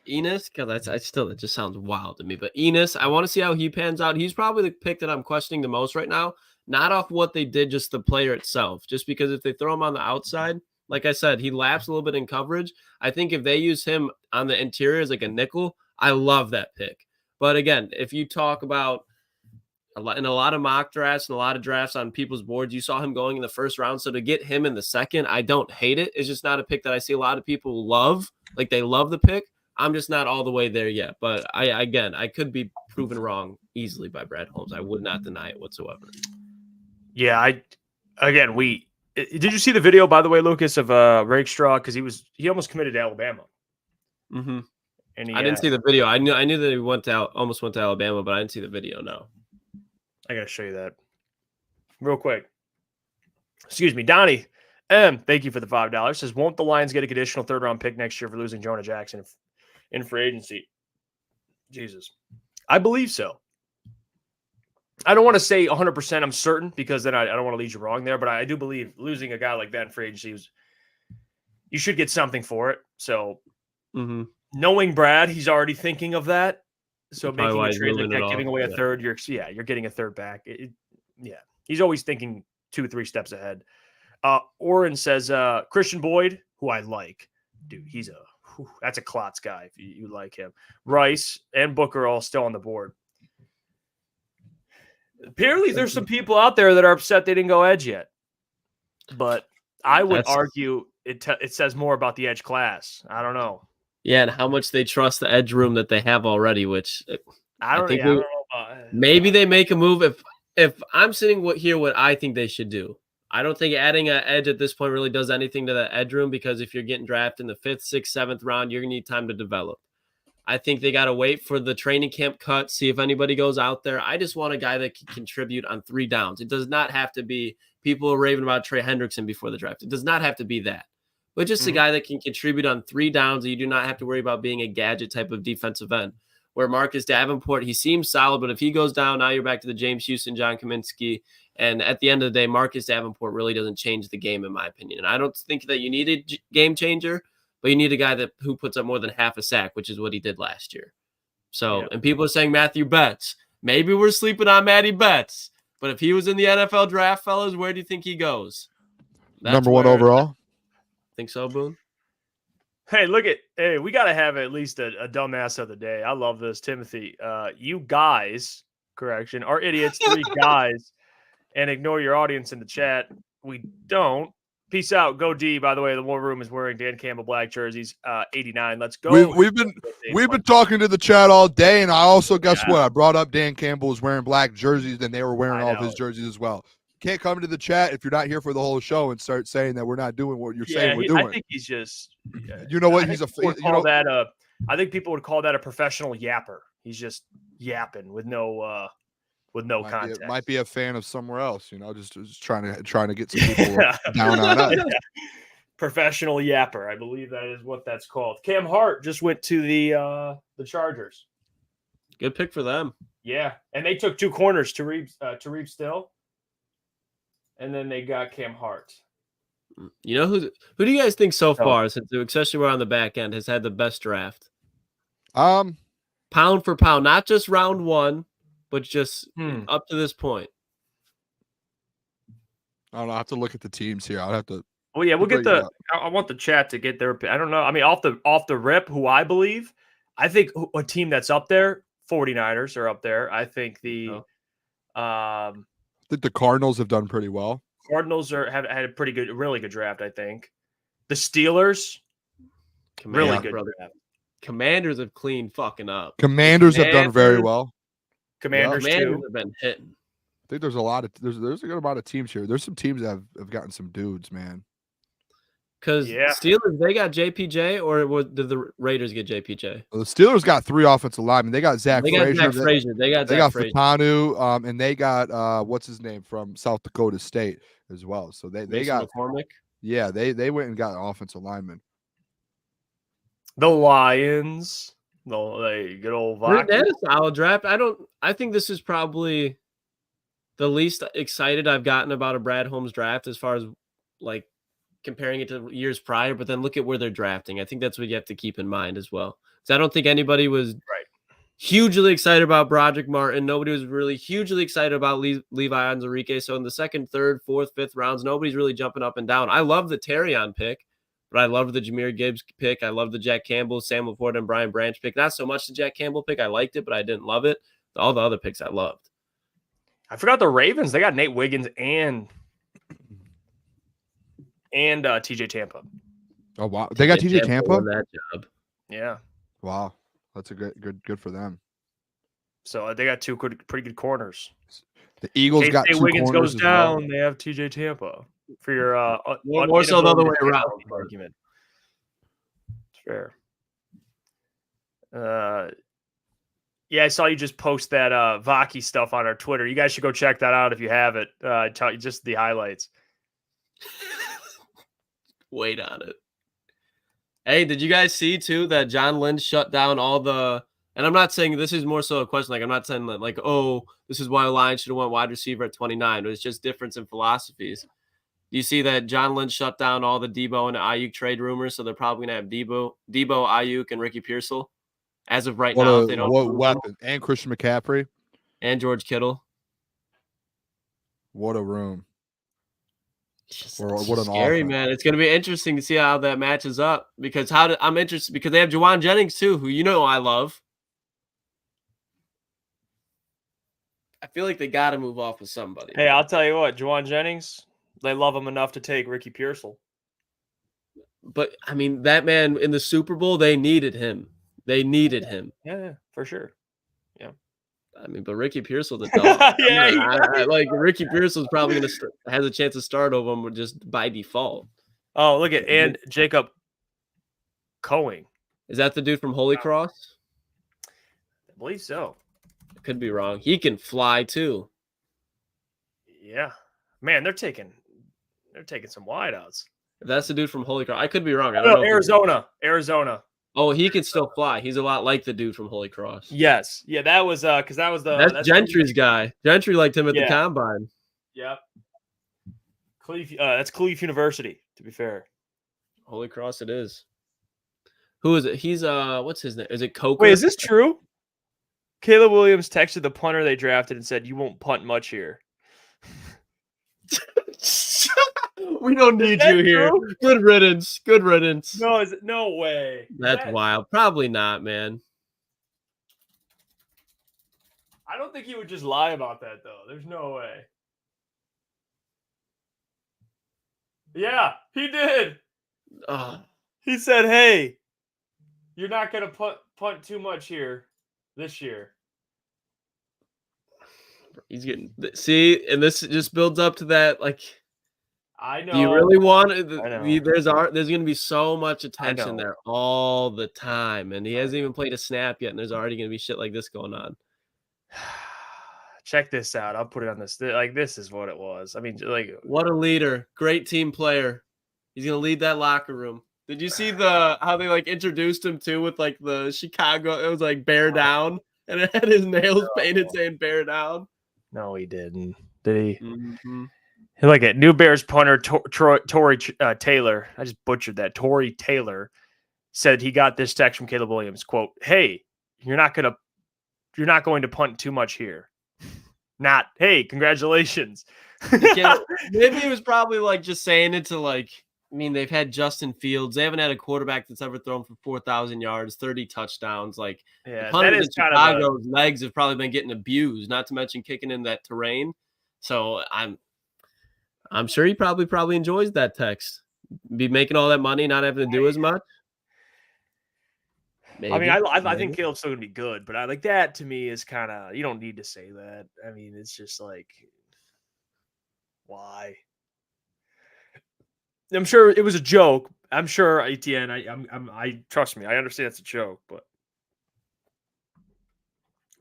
Enos? Because it just sounds wild to me. But Enos, I want to see how he pans out. He's probably the pick that I'm questioning the most right now. Not off what they did, just the player itself. Just because if they throw him on the outside, like I said, he laps a little bit in coverage. I think if they use him on the interior as like a nickel, I love that pick. But again, if you talk about in a lot of mock drafts and a lot of drafts on people's boards, you saw him going in the 1st round. So to get him in the 2nd, I don't hate it. It's just not a pick that I see a lot of people love. Like they love the pick, I'm just not all the way there yet. But I could be proven wrong easily by Brad Holmes. I would not deny it whatsoever. Yeah, did you see the video, by the way, Lucas, of Rakestraw? Because he almost committed to Alabama. Mm-hmm. And I didn't see the video. I knew that he almost went to Alabama, but I didn't see the video. No. I gotta show you that real quick. Excuse me, Donnie M. Thank you for the $5. Says, won't the Lions get a conditional 3rd-round pick next year for losing Jonah Jackson in free agency? Jesus, I believe so. I don't want to say 100% I'm certain because then I don't want to lead you wrong there, but I do believe losing a guy like that in free agency you should get something for it. So knowing Brad, he's already thinking of that. So making a trade like that, giving away a third, you're getting a third back. He's always thinking 2-3 steps ahead. Oren says Christian Boyd, who I like, dude, that's a Klotz guy if you like him. Rice and Booker all still on the board. Apparently, there's some people out there that are upset they didn't go edge yet, but I would argue it says more about the edge class. I don't know. Yeah, and how much they trust the edge room that they have already, which I don't know about. Maybe they make a move. If I'm sitting here, what I think they should do, I don't think adding an edge at this point really does anything to the edge room because if you're getting drafted in the 5th, 6th, 7th round, you're going to need time to develop. I think they got to wait for the training camp cut, see if anybody goes out there. I just want a guy that can contribute on 3 downs. It does not have to be people are raving about Trey Hendrickson before the draft. It does not have to be that. But just a guy that can contribute on 3 downs that you do not have to worry about being a gadget type of defensive end. Where Marcus Davenport, he seems solid, but if he goes down, now you're back to the James Houston, John Kaminsky. And at the end of the day, Marcus Davenport really doesn't change the game, in my opinion. And I don't think that you need a game changer, but you need a guy who puts up more than half a sack, which is what he did last year. So, And people are saying Matthew Betts. Maybe we're sleeping on Matty Betts. But if he was in the NFL draft, fellas, where do you think he goes? Number 1 overall? Think so, Boone? Hey, we got to have at least a dumbass of the day. I love this, Timothy. You guys, correction, are idiots, 3 guys, and ignore your audience in the chat. We don't. Peace out. Go D. By the way, the War Room is wearing Dan Campbell black jerseys. 89. Let's go. We've been talking to the chat all day, and I also guess what? I brought up Dan Campbell was wearing black jerseys, and they were wearing all of his jerseys as well. Can't come into the chat if you're not here for the whole show and start saying that we're not doing what you're saying we're doing. I think he's just. You know what? I think people would call that a professional yapper. He's just yapping with no context. Might be a fan of somewhere else. Just trying to get some people down on us. Professional yapper. I believe that is what that's called. Cam Hart just went to the Chargers. Good pick for them. Yeah, and they took 2 corners, Tariq Still, and then they got Cam Hart. You know who do you guys think so far, since especially we're on the back end, has had the best draft? Pound for pound, not just round 1, but just up to this point. I don't know. I have to look at the teams here. I'll have to. Well, yeah, we'll get I want the chat to get their. I don't know. I mean, off the rip, who I believe, I think a team that's up there, 49ers are up there. I think I think the Cardinals have done pretty well. Cardinals have had a really good draft. I think the Steelers, really good draft. Commanders have cleaned fucking up. Commanders have done very well. Commanders too have been hitting. I think there's a good amount of teams here. There's some teams that have gotten some dudes, man. Because Steelers, they got JPJ, or did the Raiders get JPJ? Well, the Steelers got 3 offensive linemen. They got Zach Frazier. They got Fatanu, and they got what's his name from South Dakota State as well. So they got McCormick. Yeah, they went and got an offensive lineman. The Lions, good old Vaki. They had a solid draft. I think this is probably the least excited I've gotten about a Brad Holmes draft as far as like comparing it to years prior, but then look at where they're drafting. I think that's what you have to keep in mind as well. Because I don't think anybody was hugely excited about Broderick Martin. Nobody was really hugely excited about Levi Onwuzurike. So in the 2nd, 3rd, 4th, 5th rounds, nobody's really jumping up and down. I love the Terrion pick, but I loved the Jahmyr Gibbs pick. I love the Jack Campbell, Sam Laporte, and Brian Branch pick. Not so much the Jack Campbell pick. I liked it, but I didn't love it. All the other picks I loved. I forgot the Ravens. They got Nate Wiggins and TJ Tampa. Oh wow, they got TJ Tampa. That job. Yeah. Wow, that's a good for them. So they got two pretty good corners. The Eagles got two Wiggins corners goes as well. down. They have TJ Tampa for your more so the other way inability to around healthy argument. It's fair. Yeah, I saw you just post that Vaki stuff on our Twitter. You guys should go check that out if you have it. Tell you just the highlights. Wait on it. Hey, did you guys see too that John Lynch shut down all the? And I'm not saying this is more so a question. Like I'm not saying that like, oh, this is why the Lions should have went wide receiver at 29. It's just difference in philosophies. Do you see that John Lynch shut down all the Debo and Ayuk trade rumors? So they're probably gonna have Debo, Ayuk, and Ricky Pearsall as of right now. If they don't what weapon and Christian McCaffrey and George Kittle. What a room. It's What an scary, offense. man. It's going to be interesting to see how that matches up because I'm interested because they have Juwan Jennings too, who I love. I feel like they got to move off with somebody. Hey, I'll tell you what, Juwan Jennings, they love him enough to take Ricky Pearsall. But I mean, that man in the Super Bowl, they needed him. They needed him. Yeah, for sure. Yeah. I mean, but Ricky Pearsall, the yeah, like Ricky Pearsall's probably going to has a chance to start over him just by default. Oh, look at and Jacob Coing. Is that the dude from Holy Cross? I believe so. I could be wrong. He can fly too. Yeah, man, they're taking some wideouts. If that's the dude from Holy Cross, I could be wrong. I don't know. Arizona. Oh, he can still fly. He's a lot like the dude from Holy Cross. Yes. Yeah, that was because that was that's Gentry's guy. Gentry liked him at the combine. Yep. That's Cleveland University, to be fair. Holy Cross it is. Who is it? He's what's his name? Is it Coker? Wait, is this true? Caleb Williams texted the punter they drafted and said, "You won't punt much here." We don't need you here. Good riddance. Good riddance. No, no way. That's wild. Probably not, man. I don't think he would just lie about that, though. There's no way. Yeah, he did. He said, "Hey, you're not going to punt too much here this year." He's getting and this just builds up to that. Like, I know. Do you really want it? There's going to be so much attention there all the time, and he hasn't even played a snap yet, and there's already going to be shit like this going on. Check this out. I'll put it on this. Like, this is what it was. I mean, like, what a leader, great team player. He's going to lead that locker room. Did you see how they like introduced him too with like the Chicago? It was like bear down, and it had his nails painted saying bear down. No, he didn't. Did he? Mm-hmm. Look at New Bears punter Tory Taylor. I just butchered that. Tory Taylor said he got this text from Caleb Williams. Quote, "Hey, you're not going to punt too much here." Not, "Hey, congratulations." Maybe he was probably like just saying it to like. I mean, they've had Justin Fields. They haven't had a quarterback that's ever thrown for 4,000 yards, 30 touchdowns. Like, yeah, that is Chicago's legs have probably been getting abused. Not to mention kicking in that terrain. So I'm sure he probably enjoys that text. Be making all that money, not having to do as much. Maybe. I mean, I think Caleb's still gonna be good, but I like that to me is kind of, you don't need to say that. I mean, it's just like, why? I'm sure it was a joke. I'm sure Etienne. I trust me. I understand it's a joke, but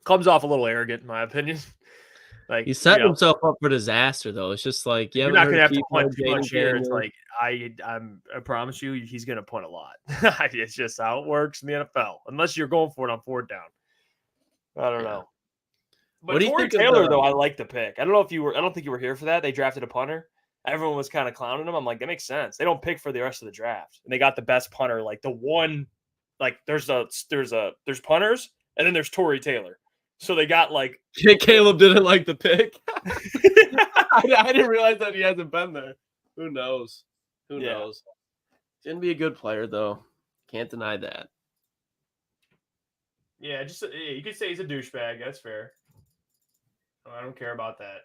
comes off a little arrogant, in my opinion. Like, he's setting himself up for disaster, though. It's just like you're not gonna have to punt too much here. It's like I promise you, he's gonna punt a lot. It's just how it works in the NFL. Unless you're going for it on 4th down. I don't know. But Tory Taylor, though, I like the pick. I don't think you were here for that. They drafted a punter. Everyone was kind of clowning him. I'm like, that makes sense. They don't pick for the rest of the draft, and they got the best punter. Like the one, like there's punters, and then there's Tory Taylor. So they got like Caleb didn't like the pick. I didn't realize that he hasn't been there. Who knows? Who knows? He's gonna be a good player, though. Can't deny that. Yeah, you could say he's a douchebag. That's fair. I don't care about that.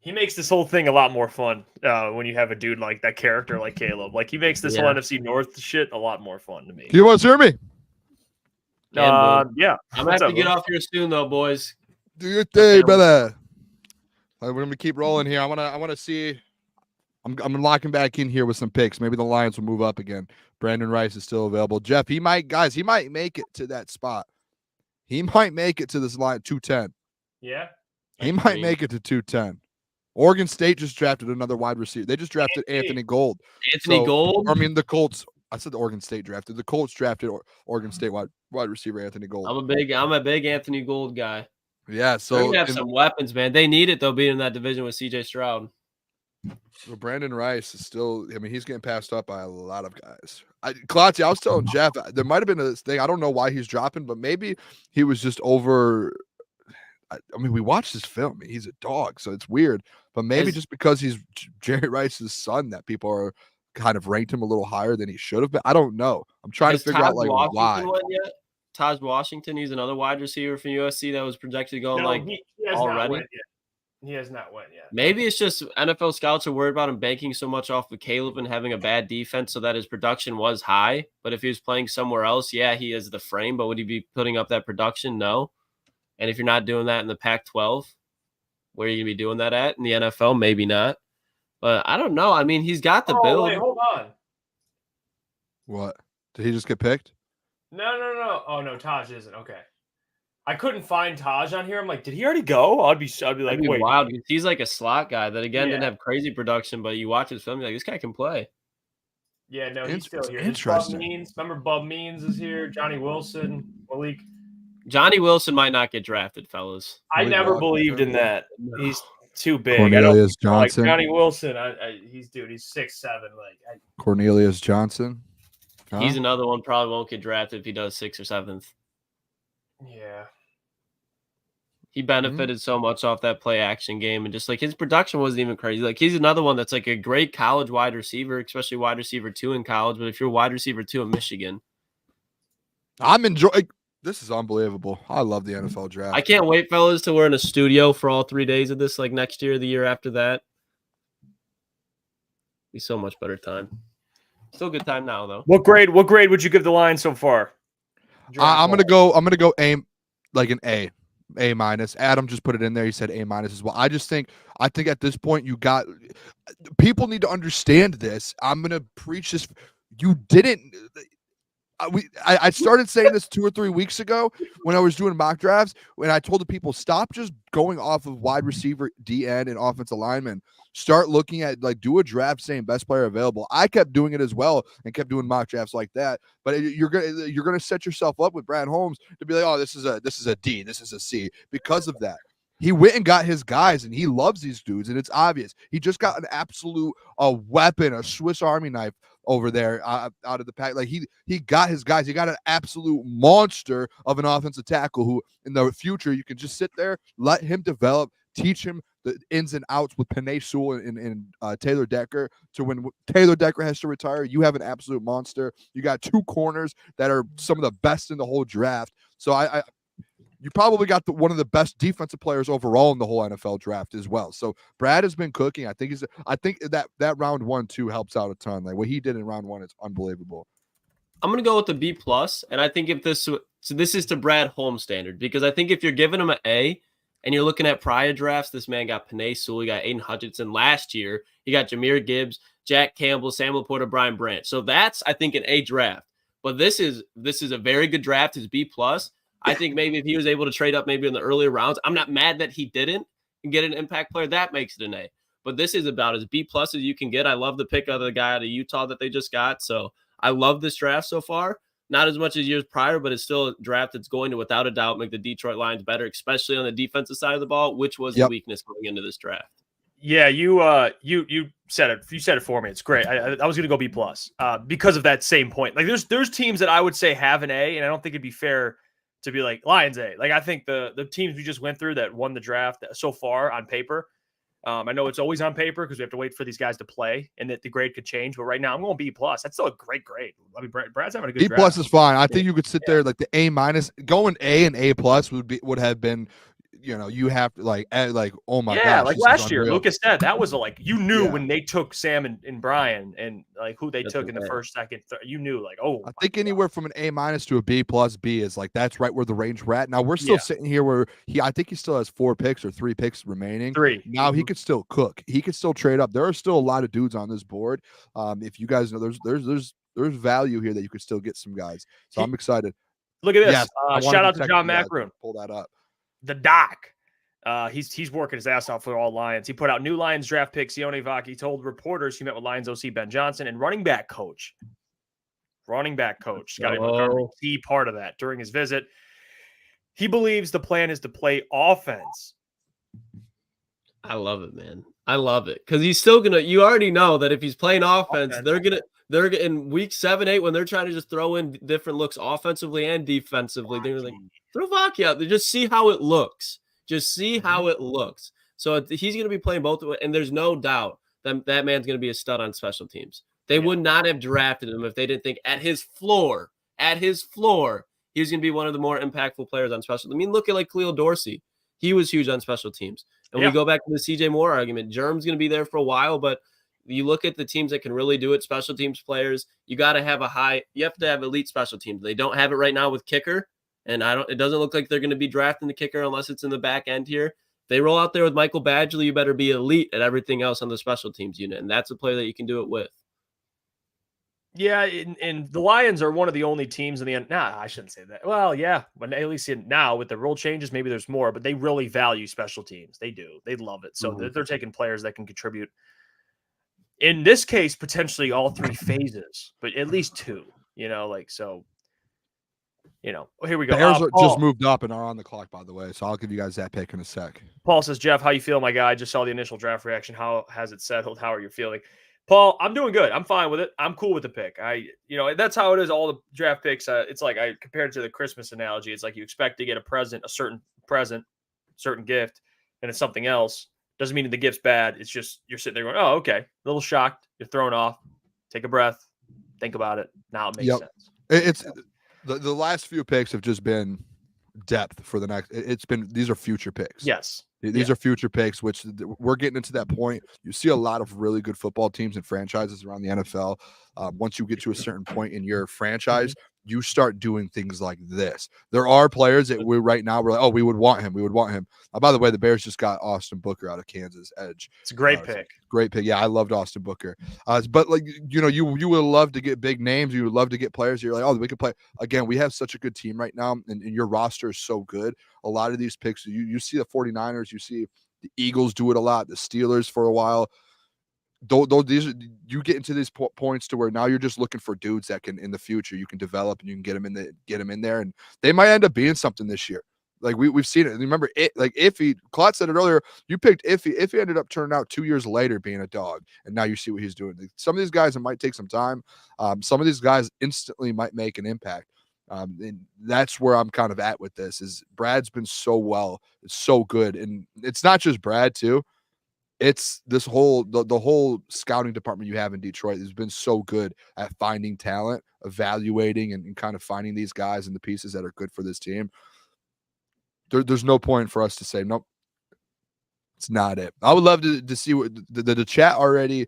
He makes this whole thing a lot more fun when you have a dude like that character like Caleb. Like he makes this whole NFC North shit a lot more fun to me. Do you want to hear me? Yeah. I'm gonna have to get off here soon though, boys. Do your thing, brother. We're gonna keep rolling here. I wanna see. I'm locking back in here with some picks. Maybe the Lions will move up again. Brandon Rice is still available. Jeff, he might make it to that spot. He might make it to this line 210. Yeah. He might make it to 210. Oregon State just drafted another wide receiver. They just drafted Anthony Gold. Gold? I mean, the Colts. I said the Oregon State drafted. The Colts drafted Oregon State wide receiver Anthony Gold. I'm a big Anthony Gold guy. Yeah, so they're gonna have some weapons, man. They need it though, being in that division with CJ Stroud. So Brandon Rice is still. I mean, he's getting passed up by a lot of guys. Klotz, I was telling Jeff there might have been a thing. I don't know why he's dropping, but maybe he was just over. I mean, we watched this film. He's a dog, so it's weird. But maybe just because he's Jerry Rice's son, that people are kind of ranked him a little higher than he should have been. I don't know. I'm trying to figure out like why. Taj Washington, he's another wide receiver from USC that was projected to go he already. He has not went yet. Maybe it's just NFL scouts are worried about him banking so much off of Caleb and having a bad defense so that his production was high. But if he was playing somewhere else, yeah, he has the frame. But would he be putting up that production? No. And if you're not doing that in the Pac-12, where are you going to be doing that at? In the NFL? Maybe not. But I don't know. I mean, he's got the build. Wait, hold on. What? Did he just get picked? No. Oh, no, Taj isn't. Okay. I couldn't find Taj on here. I'm like, did he already go? I'd be like, wait. Wild. He's like a slot guy that, again, didn't have crazy production, but you watch his film, you're like, this guy can play. Yeah, no, he's still here. Interesting. Remember Bub Means is here. Johnny Wilson, Malik. Johnny Wilson might not get drafted, fellas. I never believed in that. No. He's too big. Cornelius Johnson. Like Johnny Wilson, he's 6'7". Like Cornelius Johnson. Huh? He's another one probably won't get drafted if he does 6th or 7th. Yeah. He benefited so much off that play action game, and just like his production wasn't even crazy. Like he's another one that's like a great college wide receiver, especially wide receiver 2 in college. But if you're wide receiver 2 in Michigan, I'm enjoying. This is unbelievable. I love the NFL draft. I can't wait, fellas, till we're in a studio for all 3 days of this, like next year, the year after that. Be so much better time. Still a good time now, though. What grade would you give the Lions so far? I'm gonna go A, like an A. A minus. Adam just put it in there. He said A minus as well. I think at this point people need to understand this. I'm gonna preach this. You didn't. I started saying this 2 or 3 weeks ago when I was doing mock drafts, when I told the people stop just going off of wide receiver, DN, and offensive lineman. Start looking at do a draft saying best player available. I kept doing it as well and kept doing mock drafts like that. But you're gonna set yourself up with Brad Holmes to be like, oh, this is a D, this is a C because of that. He went and got his guys, and he loves these dudes, and it's obvious. He just got an absolute weapon, a Swiss Army knife over there out of the pack. Like he got his guys. He got an absolute monster of an offensive tackle who, in the future, you can just sit there, let him develop, teach him the ins and outs with Penei Sewell and Taylor Decker. So when Taylor Decker has to retire, you have an absolute monster. You got 2 corners that are some of the best in the whole draft. So you probably got one of the best defensive players overall in the whole NFL draft as well. So Brad has been cooking. I think that round 1-2 helps out a ton. Like what he did in round 1 is unbelievable. I'm gonna go with the B+, and I think if this is to Brad Holmes standard, because I think if you're giving him an A and you're looking at prior drafts, this man got Penei Sewell, he got Aiden Hutchinson last year, he got Jahmyr Gibbs, Jack Campbell, Sam Laporta, Brian Branch. So that's, I think, an A draft. But this is a very good draft. It's B+. I think maybe if he was able to trade up maybe in the earlier rounds, I'm not mad that he didn't and get an impact player. That makes it an A. But this is about as B+ as you can get. I love the pick of the guy out of Utah that they just got. So I love this draft so far. Not as much as years prior, but it's still a draft that's going to, without a doubt, make the Detroit Lions better, especially on the defensive side of the ball, which was the weakness going into this draft. Yeah, you said it. You said it for me. It's great. I was going to go B+ because of that same point. Like there's teams that I would say have an A, and I don't think it'd be fair to be like Lions A. Like I think the teams we just went through that won the draft so far on paper. I know it's always on paper because we have to wait for these guys to play and that the grade could change. But right now I'm going B+. That's still a great grade. I mean, Brad's having a good draft. B+ is fine. I think you could sit there like the A-, going A and A+ would have been you have to like, oh my yeah, gosh, like this is last year, unreal. Lucas said that was you knew Yeah. when they took Sam and Brian and like who they That's took in the okay. first, second, third, you knew like, oh, I my think God. anywhere from an A- to a B+, B is like that's right where the range we're at. Now we're still Yeah. sitting here where I think he still has 4 picks or 3 picks remaining. 3. Now he could still cook. He could still trade up. There are still a lot of dudes on this board. If you guys know, there's value here that you could still get some guys. So I'm excited. Look at this. Yes, I wanted Shout to out to text John you guys. Macroon, Pull that up. the doc. He's working his ass off for all Lions. He put out new Lions draft pick. Sione Vaki told reporters he met with Lions OC Ben Johnson and running back coach Scotty Montgomery, key part of that during his visit. He believes the plan is to play offense. I love it, man. I love it because he's still gonna. You already know that if he's playing offense, they're in week 7, 8 when they're trying to just throw in different looks offensively and defensively. They're like, throw Vaki out there, just see how it looks. Just see how it looks. So he's going to be playing both, and there's no doubt that that man's going to be a stud on special teams. They would not have drafted him if they didn't think at his floor, he was going to be one of the more impactful players on special. I mean, look at like Khalil Dorsey. He was huge on special teams. And we go back to the CJ Moore argument. Germ's going to be there for a while, but you look at the teams that can really do it, special teams players, you got to have you have to have elite special teams. They don't have it right now with kicker. And it doesn't look like they're going to be drafting the kicker unless it's in the back end here. If they roll out there with Michael Badgley, you better be elite at everything else on the special teams unit. And that's a player that you can do it with. Yeah, and the Lions are one of the only teams in the end. Nah, I shouldn't say that. Well, yeah, when at least now with the rule changes, maybe there's more, but they really value special teams. They do. They love it. So they're taking players that can contribute. In this case, potentially all 3 phases, but at least 2, so. Here we go. Bears Paul just moved up and are on the clock, by the way. So I'll give you guys that pick in a sec. Paul says, Jeff, how you feel, my guy? I just saw the initial draft reaction. How has it settled? How are you feeling? Paul, I'm doing good. I'm fine with it. I'm cool with the pick. That's how it is. All the draft picks. It's like I compared it to the Christmas analogy. It's like you expect to get a certain gift, and it's something else. Doesn't mean the gift's bad. It's just you're sitting there going, oh, okay. A little shocked. You're thrown off. Take a breath. Think about it. Now it makes sense. It's the last few picks have just been depth for the next. These are future picks. Yes. These are future picks, which we're getting into that point. You see a lot of really good football teams and franchises around the NFL. Once you get to a certain point in your franchise, you start doing things like this. There are players that we're like, oh, we would want him. By the way, the Bears just got Austin Booker out of Kansas edge. It's a great pick. Great pick. Yeah, I loved Austin Booker. But like, you would love to get big names. You would love to get players. You're like, oh, we could play. Again, we have such a good team right now, and your roster is so good. A lot of these picks, you see the 49ers, you see the Eagles do it a lot, the Steelers for a while. You get into these points to where now you're just looking for dudes that can in the future you can develop and you can get them in there, and they might end up being something this year. Like we've seen it. Remember it, like Klotz said it earlier. You picked Iffy. Iffy ended up turning out 2 years later being a dog, and now you see what he's doing. Some of these guys, it might take some time. Some of these guys instantly might make an impact. And that's where I'm kind of at with this. Is Brad's been it's so good, and it's not just Brad too. It's this whole the whole scouting department you have in Detroit has been so good at finding talent, evaluating, and kind of finding these guys and the pieces that are good for this team. There's no point for us to say nope. It's not it. I would love to see what the chat already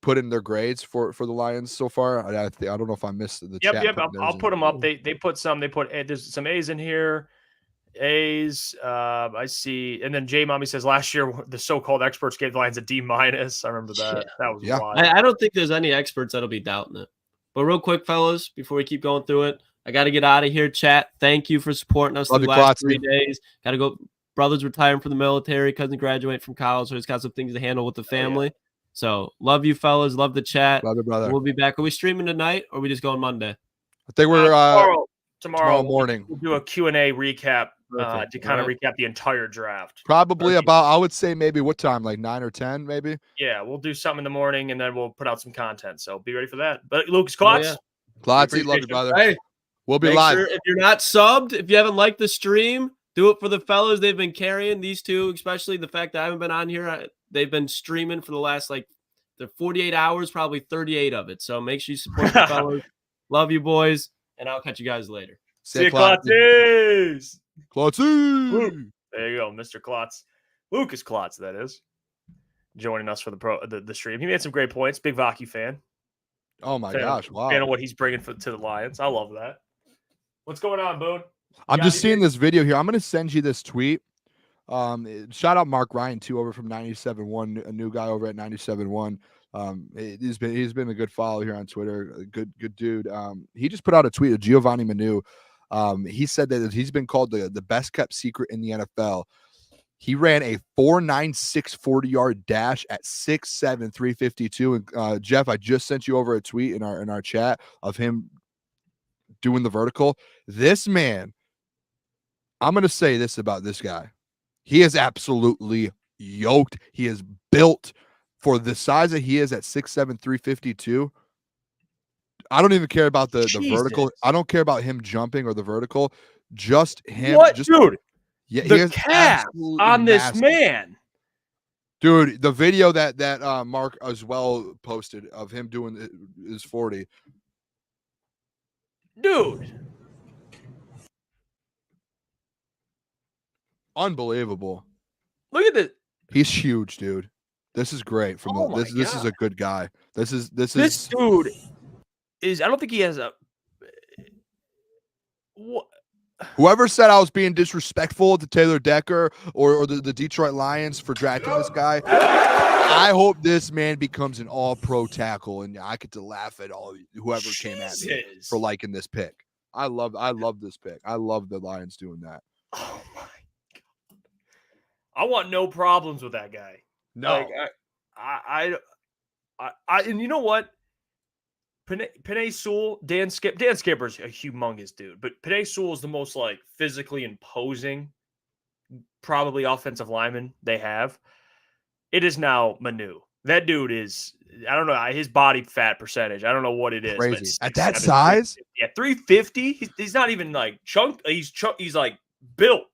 put in their grades for the Lions so far. I don't know if I missed the chat. Yep. I'll put them up. They put some. They put there's some A's in here. A's. I see. And then J Mommy says last year the so-called experts gave the Lions a D-. I remember that. Yeah. That was wild. I don't think there's any experts that'll be doubting it. But real quick, fellas, before we keep going through it, I got to get out of here. Chat. Thank you for supporting us the last 3 days. Got to go. Brother's retiring from the military. Cousin graduate from college, so he's got some things to handle with the family. Yeah. So love you, fellas. Love the chat. Love you, brother. We'll be back. Are we streaming tonight, or are we just going Monday? I think we're tomorrow morning. We'll do a Q&A recap to kind of recap the entire draft. Probably about, I would say maybe what time, like 9 or 10, maybe. Yeah, we'll do something in the morning, and then we'll put out some content. So be ready for that. But Lukas Klotz, Klotz, love you, brother. Hey, we'll be live. Sure, if you're not subbed, if you haven't liked the stream, do it for the fellas. They've been carrying these two, especially the fact that I haven't been on here. They've been streaming for the last the 48 hours, probably 38 of it. So make sure you support the fellas. Love you, boys, and I'll catch you guys later. See you, Klotz. Klotz. There you go, Mr. Klotz. Lukas Klotz, that is. Joining us for the stream. He made some great points. Big Vaki fan. Oh my gosh! Fan Wow. of what he's bringing to the Lions. I love that. What's going on, Boone? I'm just seeing this video here. I'm going to send you this tweet. Shout out Mark Ryan too, over from 97.1, a new guy over at 97.1. He's been a good follow here on Twitter. A good dude. He just put out a tweet of Giovanni Manu. He said that he's been called the best kept secret in the NFL. He ran a 4.96 40-yard dash at 6'7", 352. And Jeff, I just sent you over a tweet in our chat of him doing the vertical. This man, I'm going to say this about this guy. He is absolutely yoked. He is built for the size that he is at 6'7", 352. I don't even care about the vertical. I don't care about him jumping or the vertical. Just him. What, just, dude? Yeah, the calf on this man. Dude, the video that Mark as well posted of him doing his 40. Dude. Unbelievable. Look at this. He's huge, dude. This is great. This is a good guy. This dude is, I don't think he has a what. Whoever said I was being disrespectful to Taylor Decker or the Detroit Lions for drafting this guy, I hope this man becomes an all-pro tackle, and I get to laugh at whoever came at me for liking this pick. I love this pick. I love the Lions doing that. Oh my God. I want no problems with that guy. No. Like, I and you know what? Penei Sewell, Dan Skipper's a humongous dude, but Penei Sewell is the most like physically imposing, probably offensive lineman they have. It is now Manu. That dude is, I don't know, his body fat percentage. I don't know what it is. Crazy. At that size? Yeah, 350. He's not even like chunk. He's like built.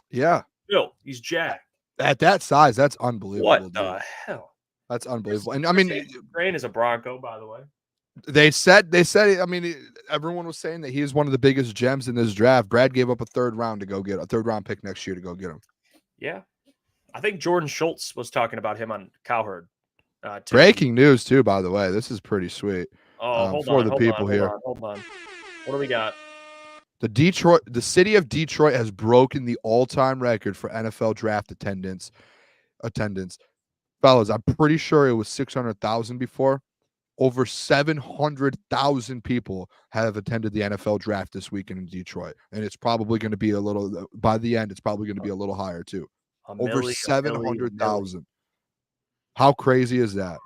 Yeah. Built. He's jacked. At that size, that's unbelievable. What the hell? That's unbelievable. And I mean, Brain is a Bronco, by the way. They said. I mean, everyone was saying that he is one of the biggest gems in this draft. Brad gave up a third round pick next year to go get him. Yeah, I think Jordan Schultz was talking about him on Cowherd. Breaking news too, by the way. This is pretty sweet. Oh, hold for on, the hold people on, here. Hold on. What do we got? The city of Detroit has broken the all-time record for NFL draft attendance. Fellas, I'm pretty sure it was 600,000 before. Over 700,000 people have attended the NFL draft this weekend in Detroit. And it's probably going to be by the end, it's probably going to be a little higher too. Over 700,000. How crazy is that?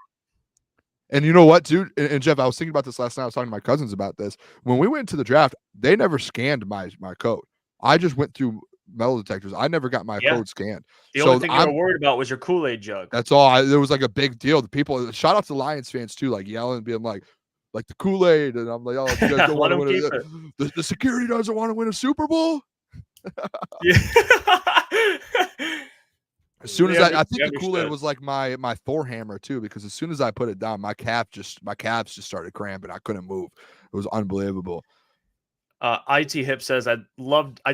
And you know what, dude? And Jeff, I was thinking about this last night. I was talking to my cousins about this. When we went to the draft, they never scanned my code. I just went through metal detectors. I never got my code scanned. The only thing you were worried about was your Kool-Aid jug. That's all. There was like a big deal. The people, shout out to Lions fans too, like yelling, being like the Kool-Aid, and I'm like, oh, you guys don't want to win. The security doesn't want to win a Super Bowl. Yeah. As soon as I think the Kool-Aid was like my Thor hammer too, because as soon as I put it down, my calves just started cramping. I couldn't move. It was unbelievable. IT Hip says I'd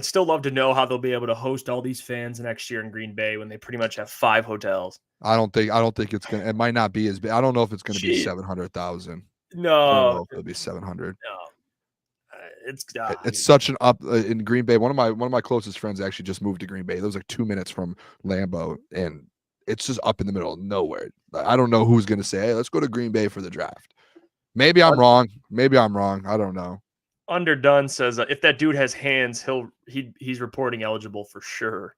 still love to know how they'll be able to host all these fans next year in Green Bay when they pretty much have 5 hotels. I don't think it's gonna. It might not be as big. I don't know if it's gonna be 700,000. No, it'll be 700. No, it's such an up in Green Bay. One of my closest friends actually just moved to Green Bay. It was like 2 minutes from Lambeau, and it's just up in the middle of nowhere. I don't know who's gonna say, "Hey, let's go to Green Bay for the draft." Maybe I'm wrong. I don't know. Underdone says if that dude has hands, he's reporting eligible for sure.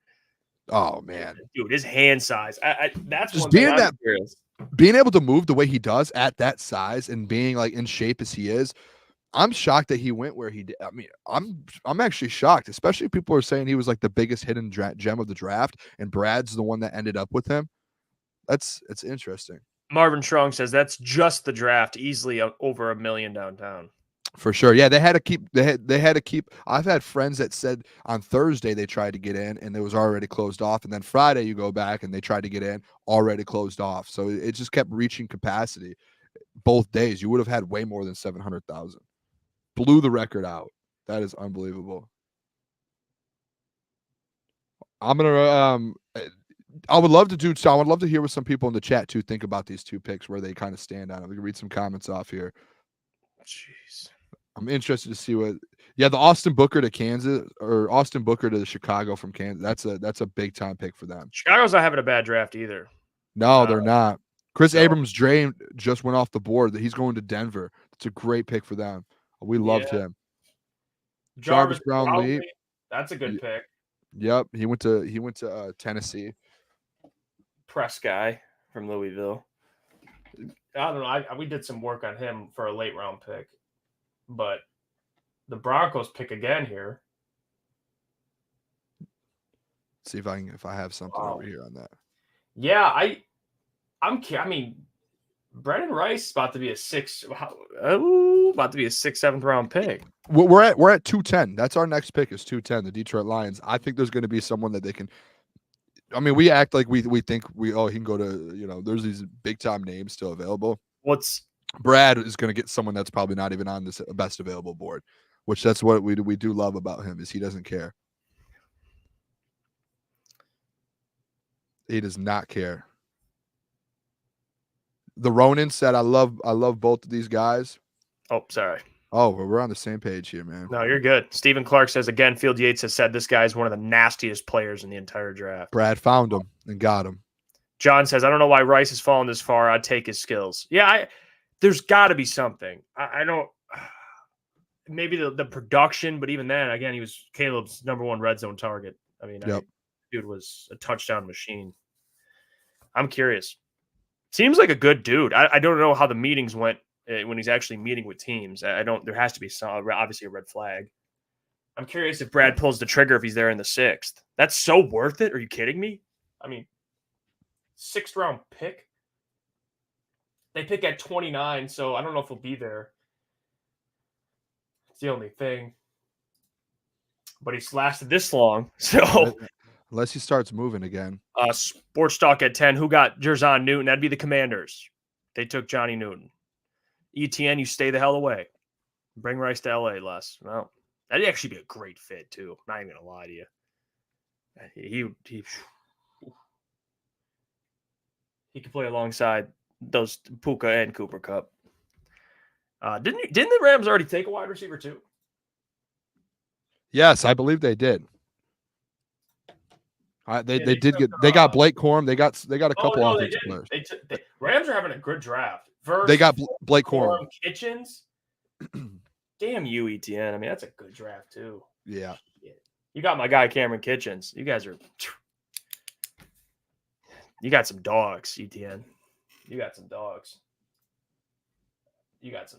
Oh man, dude, his hand size. That's just one being thing I'm curious. Being able to move the way he does at that size and being like in shape as he is. I'm shocked that he went where he did. I mean, I'm actually shocked, especially people are saying he was like the biggest hidden gem of the draft, and Brad's the one that ended up with him. It's interesting. Marvin Strong says that's just the draft, easily over $1 million downtown. For sure. Yeah, they had to keep. They had to keep. I've had friends that said on Thursday they tried to get in and it was already closed off, and then Friday you go back and they tried to get in, already closed off. So it just kept reaching capacity. Both days, you would have had way more than 700,000. Blew the record out. That is unbelievable. I'm gonna I would love to do so. I would love to hear what some people in the chat too think about these two picks, where they kind of stand on it. We can read some comments off here. Jeez. I'm interested to see what. Yeah, the Austin Booker to Kansas or Austin Booker to the Chicago from Kansas. That's a big time pick for them. Chicago's not having a bad draft either. No, they're not. Chris no. Abrams drain just went off the board. He's going to Denver. It's a great pick for them. We loved him. Jarvis Brown-Lee. That's a good pick. Yep, he went to Tennessee. Press guy from Louisville. I don't know. We did some work on him for a late round pick, but the Broncos pick again here. See if I have something over here on that. Yeah, I mean, Brendan Rice is about to be a 7th round pick. We're at 210. That's our next pick is 210. The Detroit Lions. I think there's going to be someone that they can. I mean, we act like we think he can go to there's these big time names still available. Brad is going to get someone that's probably not even on this best available board, which that's what we do love about him is he doesn't care. He does not care. The Ronin said, I love both of these guys. Oh, sorry. Oh, we're on the same page here, man. No, you're good. Stephen Clark says, again, Field Yates has said this guy is one of the nastiest players in the entire draft. Brad found him and got him. John says, I don't know why Rice has fallen this far. I'd take his skills. Yeah, there's got to be something. I don't – maybe the production, but even then, again, he was Caleb's #1 red zone target. I mean, dude was a touchdown machine. I'm curious. Seems like a good dude. I don't know how the meetings went when he's actually meeting with teams. There has to be obviously a red flag. I'm curious if Brad pulls the trigger if he's there in the 6th. That's so worth it. Are you kidding me? I mean, 6th round pick. They pick at 29, so I don't know if he'll be there. It's the only thing. But he's lasted this long, so unless he starts moving again. Sports Talk at 10. Who got Jerzon Newton? That'd be the Commanders. They took Johnny Newton. ETN, you stay the hell away. Bring Rice to LA, Les. Well, that'd actually be a great fit too. I'm not even gonna lie to you. He could play alongside those Puka and Cooper Kupp. Didn't the Rams already take a wide receiver too? Yes, I believe they did. They got Blake Corum. They got a couple offensive players. Rams are having a good draft. They got Blake Corum. Kitchens. Damn you, ETN. I mean, that's a good draft too. Yeah. You got my guy Cameron Kitchens. You got some dogs, ETN. You got some dogs.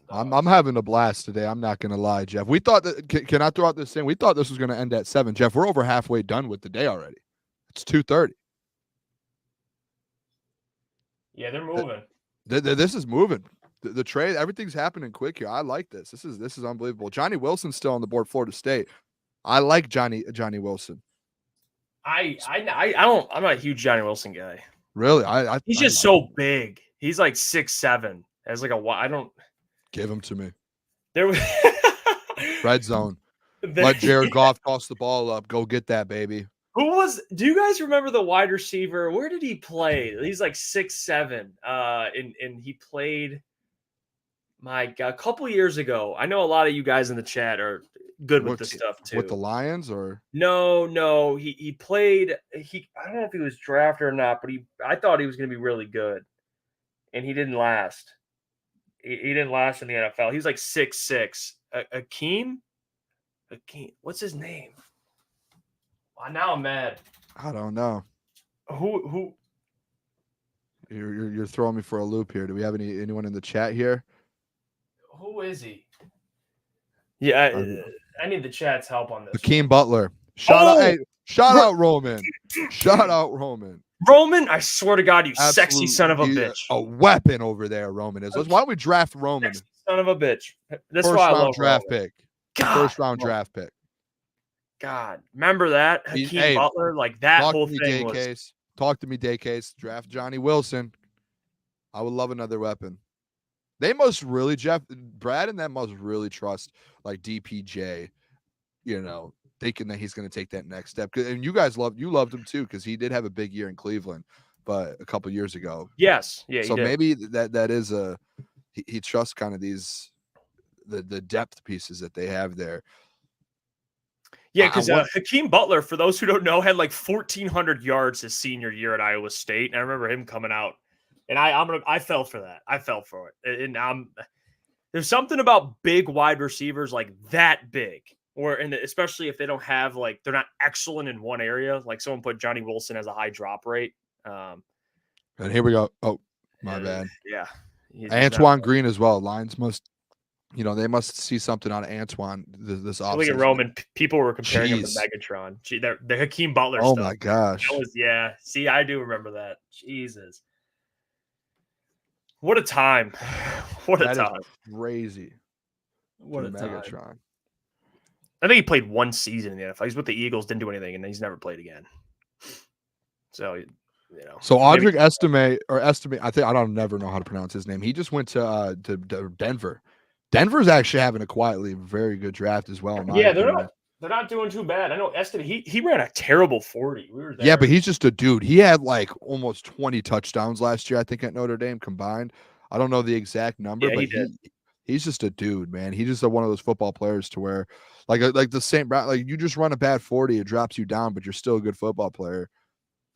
I'm having a blast today. I'm not gonna lie, Jeff. We thought that can I throw out this thing? We thought this was gonna end at 7. Jeff, we're over halfway done with the day already. It's 2:30. Yeah, they're moving. This is moving. The trade, everything's happening quick here. I like this. This is unbelievable. Johnny Wilson's still on the board, Florida State. I like Johnny Wilson. I'm not a huge Johnny Wilson guy. Really? He's just so big. He's like 6'7". As like I don't give him to me. There was red zone. Let Jared Goff toss the ball up. Go get that, baby. Do you guys remember the wide receiver? Where did he play? He's like 6'7". And he played a couple years ago. I know a lot of you guys in the chat are good with this stuff too. With the Lions or no. He played I don't know if he was drafted or not, but I thought he was gonna be really good. And he didn't last. He didn't last in the NFL. He was like 6'6". Akeem? What's his name? Now I'm mad. I don't know. Who? You're throwing me for a loop here. Do we have anyone in the chat here? Who is he? Yeah, I need the chat's help on this. Akeem Butler. Shout out Roman. Shout out Roman. Roman, I swear to God, you sexy son of a bitch. A weapon over there, Roman is. Why don't we draft Roman? Sexy son of a bitch. That's First why I round love draft Roman. pick. First round draft pick. God, remember that? Hakeem Butler, like that whole thing was. Talk to me, Daycase. Draft Johnny Wilson. I would love another weapon. They must really, Brad and them must really trust like DPJ, thinking that he's going to take that next step. And you guys loved him too, because he did have a big year in Cleveland, but a couple years ago. Yes, yeah. So maybe that is he trusts kind of the depth pieces that they have there. Yeah, because Hakeem Butler, for those who don't know, had like 1,400 yards his senior year at Iowa State, and I remember him coming out, and I fell for that. I fell for it, and there's something about big wide receivers like that big, especially if they don't have they're not excellent in one area. Like someone put Johnny Wilson as a high drop rate. And here we go. Oh, my bad. Yeah, Antoine Green as well. Lions must. They must see something on Antoine this offseason. Look at Roman. People were comparing him to Megatron. The Hakeem Butler stuff. Oh, my gosh. See, I do remember that. Jesus. What a time. What a time. Crazy. What a Megatron. Time. I think he played one season in the NFL. He's with the Eagles, didn't do anything, and he's never played again. So, So Audric Estime, I never know how to pronounce his name. He just went to Denver. Denver's actually having a quietly very good draft as well. Yeah, they're not doing too bad. I know Estime, he ran a terrible 40. We were there. Yeah, but he's just a dude. He had like almost 20 touchdowns last year, I think, at Notre Dame combined. I don't know the exact number, but he's just a dude, man. He's just one of those football players to where like the same, like you just run a bad 40, it drops you down, but you're still a good football player.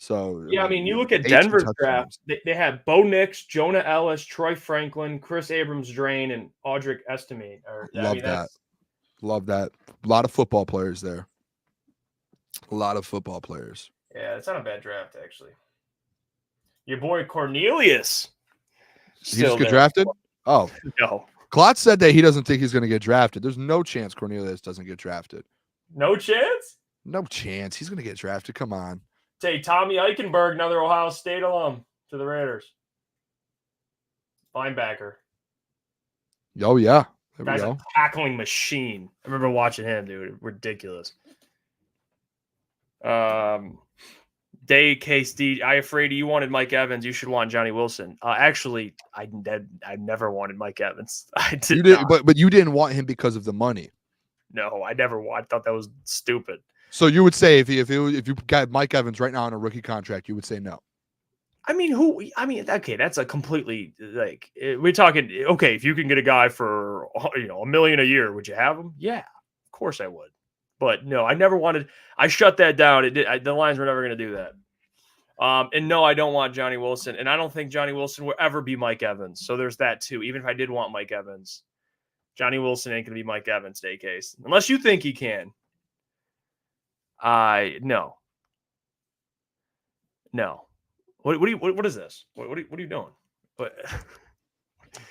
So yeah, I mean, you look at Denver's draft, they have Bo Nix, Jonah Ellis, Troy Franklin, Chris Abrams-Drain, and Audric Estime. Love that. A lot of football players there. A lot of football players. Yeah, it's not a bad draft, actually. Your boy Cornelius. He just get drafted? Oh. No. Klotz said that he doesn't think he's going to get drafted. There's no chance Cornelius doesn't get drafted. No chance? No chance. He's going to get drafted. Come on. Say Tommy Eichenberg, another Ohio State alum, to the Raiders. Linebacker. Oh, yeah. There Guy's we go. a tackling machine. I remember watching him, dude. Ridiculous. Day Case D. Iafrate, you wanted Mike Evans. You should want Johnny Wilson. Actually, I never wanted Mike Evans. I did not. But you didn't want him because of the money. No, I never wanted. I thought that was stupid. So you would say if you got Mike Evans right now on a rookie contract, you would say no. Okay, that's a completely we're talking. Okay, if you can get a guy for $1 million a year, would you have him? Yeah, of course I would. But no, I never wanted. I shut that down. The Lions were never going to do that. And no, I don't want Johnny Wilson, and I don't think Johnny Wilson will ever be Mike Evans. So there's that too. Even if I did want Mike Evans, Johnny Wilson ain't going to be Mike Evans, day case, unless you think he can. No. What is this? What are you doing? What?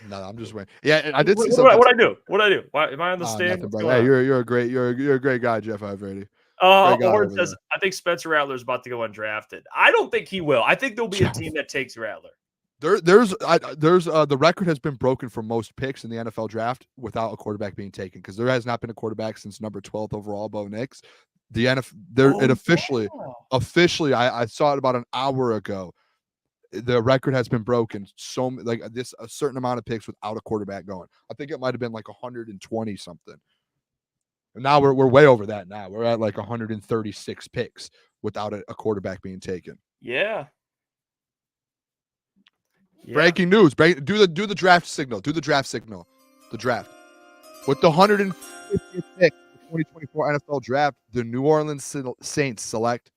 No, I'm just waiting. Yeah, I did see something. What I do? Why am I on the stand? Yeah, you're a great guy, Jeff Iafrate. Oren says I think Spencer Rattler is about to go undrafted. I don't think he will. I think there'll be a team that takes Rattler. There's the record has been broken for most picks in the NFL draft without a quarterback being taken, because there has not been a quarterback since number 12th overall, Bo Nix. The NFL, officially, I saw it about an hour ago. The record has been broken. A certain amount of picks without a quarterback going. I think it might have been like 120 something. And now we're way over that. Now we're at like 136 picks without a quarterback being taken. Yeah. Breaking news. Do the draft signal. Do the draft signal. The draft. With the 150th pick, 2024 NFL draft, the New Orleans Saints select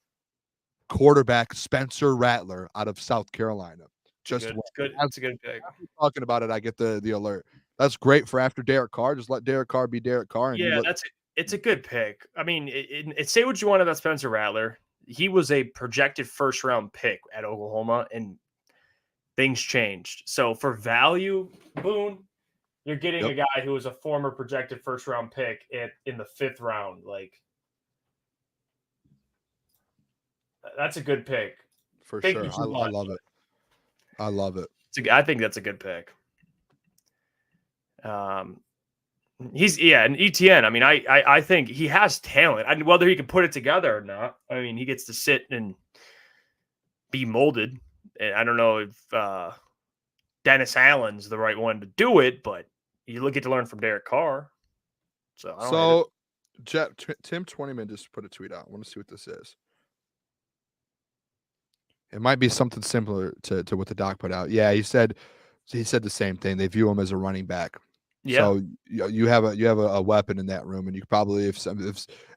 quarterback Spencer Rattler out of South Carolina. It's good. That's a good pick. After talking about it, I get the alert. That's great for after Derek Carr. Just let Derek Carr be Derek Carr. It's a good pick. I mean, say what you want about Spencer Rattler. He was a projected first-round pick at Oklahoma, and things changed. So for value, Boone, you're getting a guy who was a former projected first-round pick in the 5th round. That's a good pick. For sure. I love it. I love it. I think that's a good pick. And ETN, I mean, I think he has talent. Whether he can put it together or not, I mean, he gets to sit and be molded. And I don't know if Dennis Allen's the right one to do it, but you get to learn from Derek Carr. So Tim 20man just put a tweet out. I want to see what this is. It might be something similar to what the doc put out. Yeah, he said the same thing. They view him as a running back. Yeah. So you have a weapon in that room, and you probably if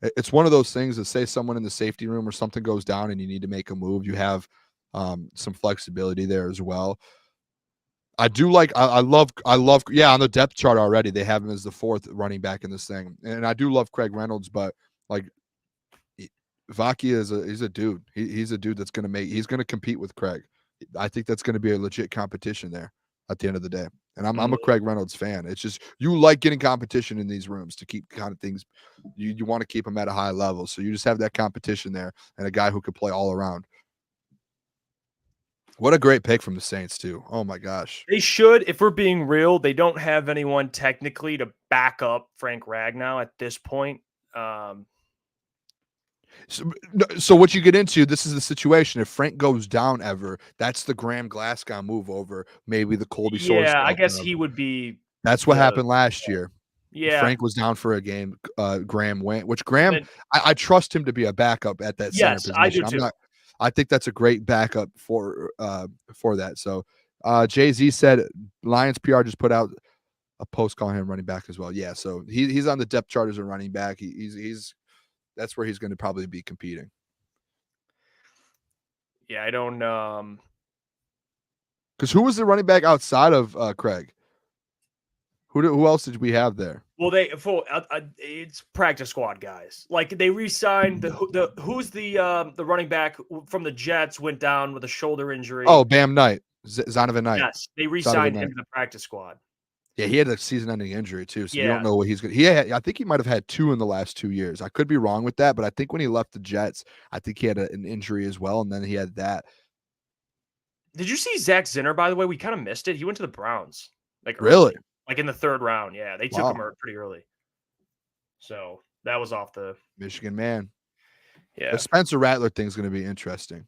it's one of those things that say someone in the safety room or something goes down and you need to make a move, you have some flexibility there as well. I do like I love on the depth chart already they have him as the 4th running back in this thing, and I do love Craig Reynolds, but like Vaki he's a dude. He's a dude that's he's gonna compete with Craig. I think that's gonna be a legit competition there at the end of the day. And I'm a Craig Reynolds fan. It's just you like getting competition in these rooms to keep kind of things. You want to keep them at a high level, so you just have that competition there and a guy who could play all around. What a great pick from the Saints too. Oh my gosh. They should, if we're being real, they don't have anyone technically to back up Frank Ragnow at this point. So what you get into, this is the situation. If Frank goes down ever, that's the Graham Glasgow move over maybe the Colby Source. Yeah, I guess he would be. That's what happened last year. Yeah. Frank was down for a game. Graham went, which Graham, I trust him to be a backup at that center position. I do too. I think that's a great backup for that. So Jay-Z said Lions PR just put out a post calling him running back as well. Yeah, so he's on the depth chart as a running back. He's that's where he's going to probably be competing. Yeah, I don't because who was the running back outside of Craig? Who else did we have there? Well, it's practice squad guys. Like they re-signed who's the running back from the Jets went down with a shoulder injury. Oh, Bam Knight, Zonovan Knight. Yes, they re-signed him to the practice squad. Yeah, he had a season-ending injury too, so you don't know what he's going to. I think he might have had 2 in the last 2 years. I could be wrong with that, but I think when he left the Jets, I think he had an injury as well, and then he had that. Did you see Zach Zinner? By the way, we kind of missed it. He went to the Browns. Like really, early, like in the 3rd round. Yeah, they took him pretty early. So that was off the Michigan man. Yeah, the Spencer Rattler thing's going to be interesting.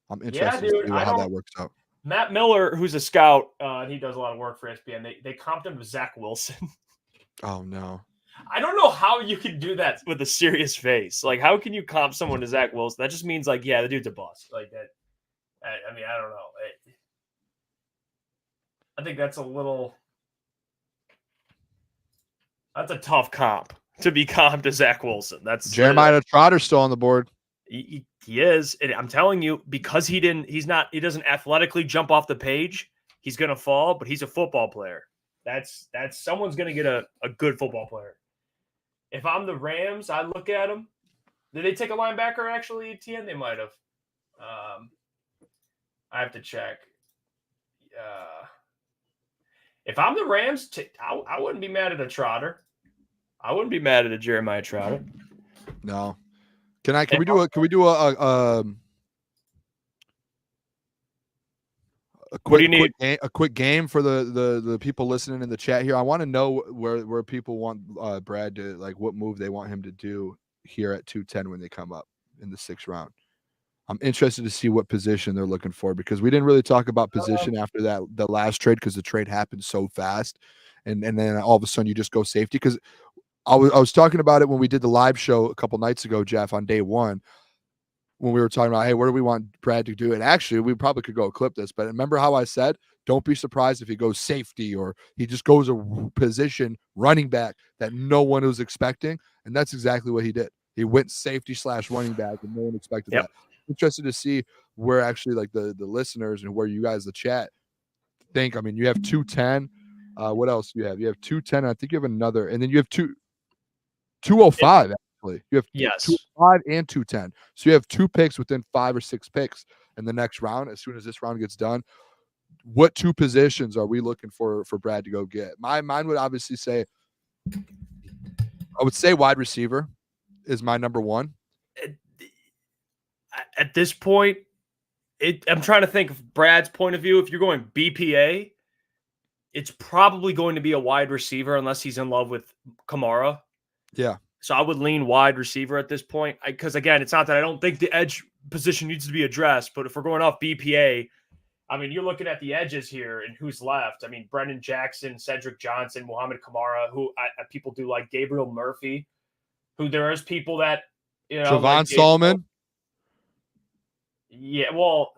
I'm interested to see how that works out. Matt Miller, who's a scout, and he does a lot of work for ESPN. They comped him to Zach Wilson. Oh no! I don't know how you can do that with a serious face. Like, how can you comp someone to Zach Wilson? That just means like, yeah, the dude's a bust. Like that. I mean, I don't know. I think that's a tough comp to be comped to Zach Wilson. That's Jeremiah Trotter still on the board. He is. And I'm telling you, because he doesn't athletically jump off the page, he's going to fall, but he's a football player. That's someone's going to get a good football player. If I'm the Rams, I look at him. Did they take a linebacker actually, Etienne? They might have. I have to check. If I'm the Rams, I wouldn't be mad at a Trotter. I wouldn't be mad at a Jeremiah Trotter. No. Can we do a quick game for the people listening in the chat here? I want to know where people want Brad to, like, what move they want him to do here at 210 when they come up in the 6th round. I'm interested to see what position they're looking for, because we didn't really talk about position after the last trade, because the trade happened so fast, and then all of a sudden you just go safety. Because I was talking about it when we did the live show a couple nights ago, Jeff, on day 1, when we were talking about, hey, what do we want Brad to do? And actually, we probably could go clip this, but remember how I said, don't be surprised if he goes safety or he just goes a position running back that no one was expecting. And that's exactly what he did. He went safety / running back, and no one expected that. Interested to see where actually, like, the listeners and where you guys, the chat, think. I mean, you have 210. What else do you have? You have 210. I think you have another, and then you have 205. Actually, you have 205 and 210. So you have 2 picks within 5 or 6 picks in the next round. As soon as this round gets done, what 2 positions are we looking for Brad to go get? Mine would obviously say, I would say wide receiver is my number 1. At this point, I'm trying to think of Brad's point of view. If you're going BPA, it's probably going to be a wide receiver unless he's in love with Kamara. Yeah. So I would lean wide receiver at this point. Because, again, it's not that I don't think the edge position needs to be addressed, but if we're going off BPA, I mean, you're looking at the edges here and who's left. I mean, Brendan Jackson, Cedric Johnson, Muhammad Kamara, who people do like Gabriel Murphy. who there is people that Javon like Solomon. Yeah, well,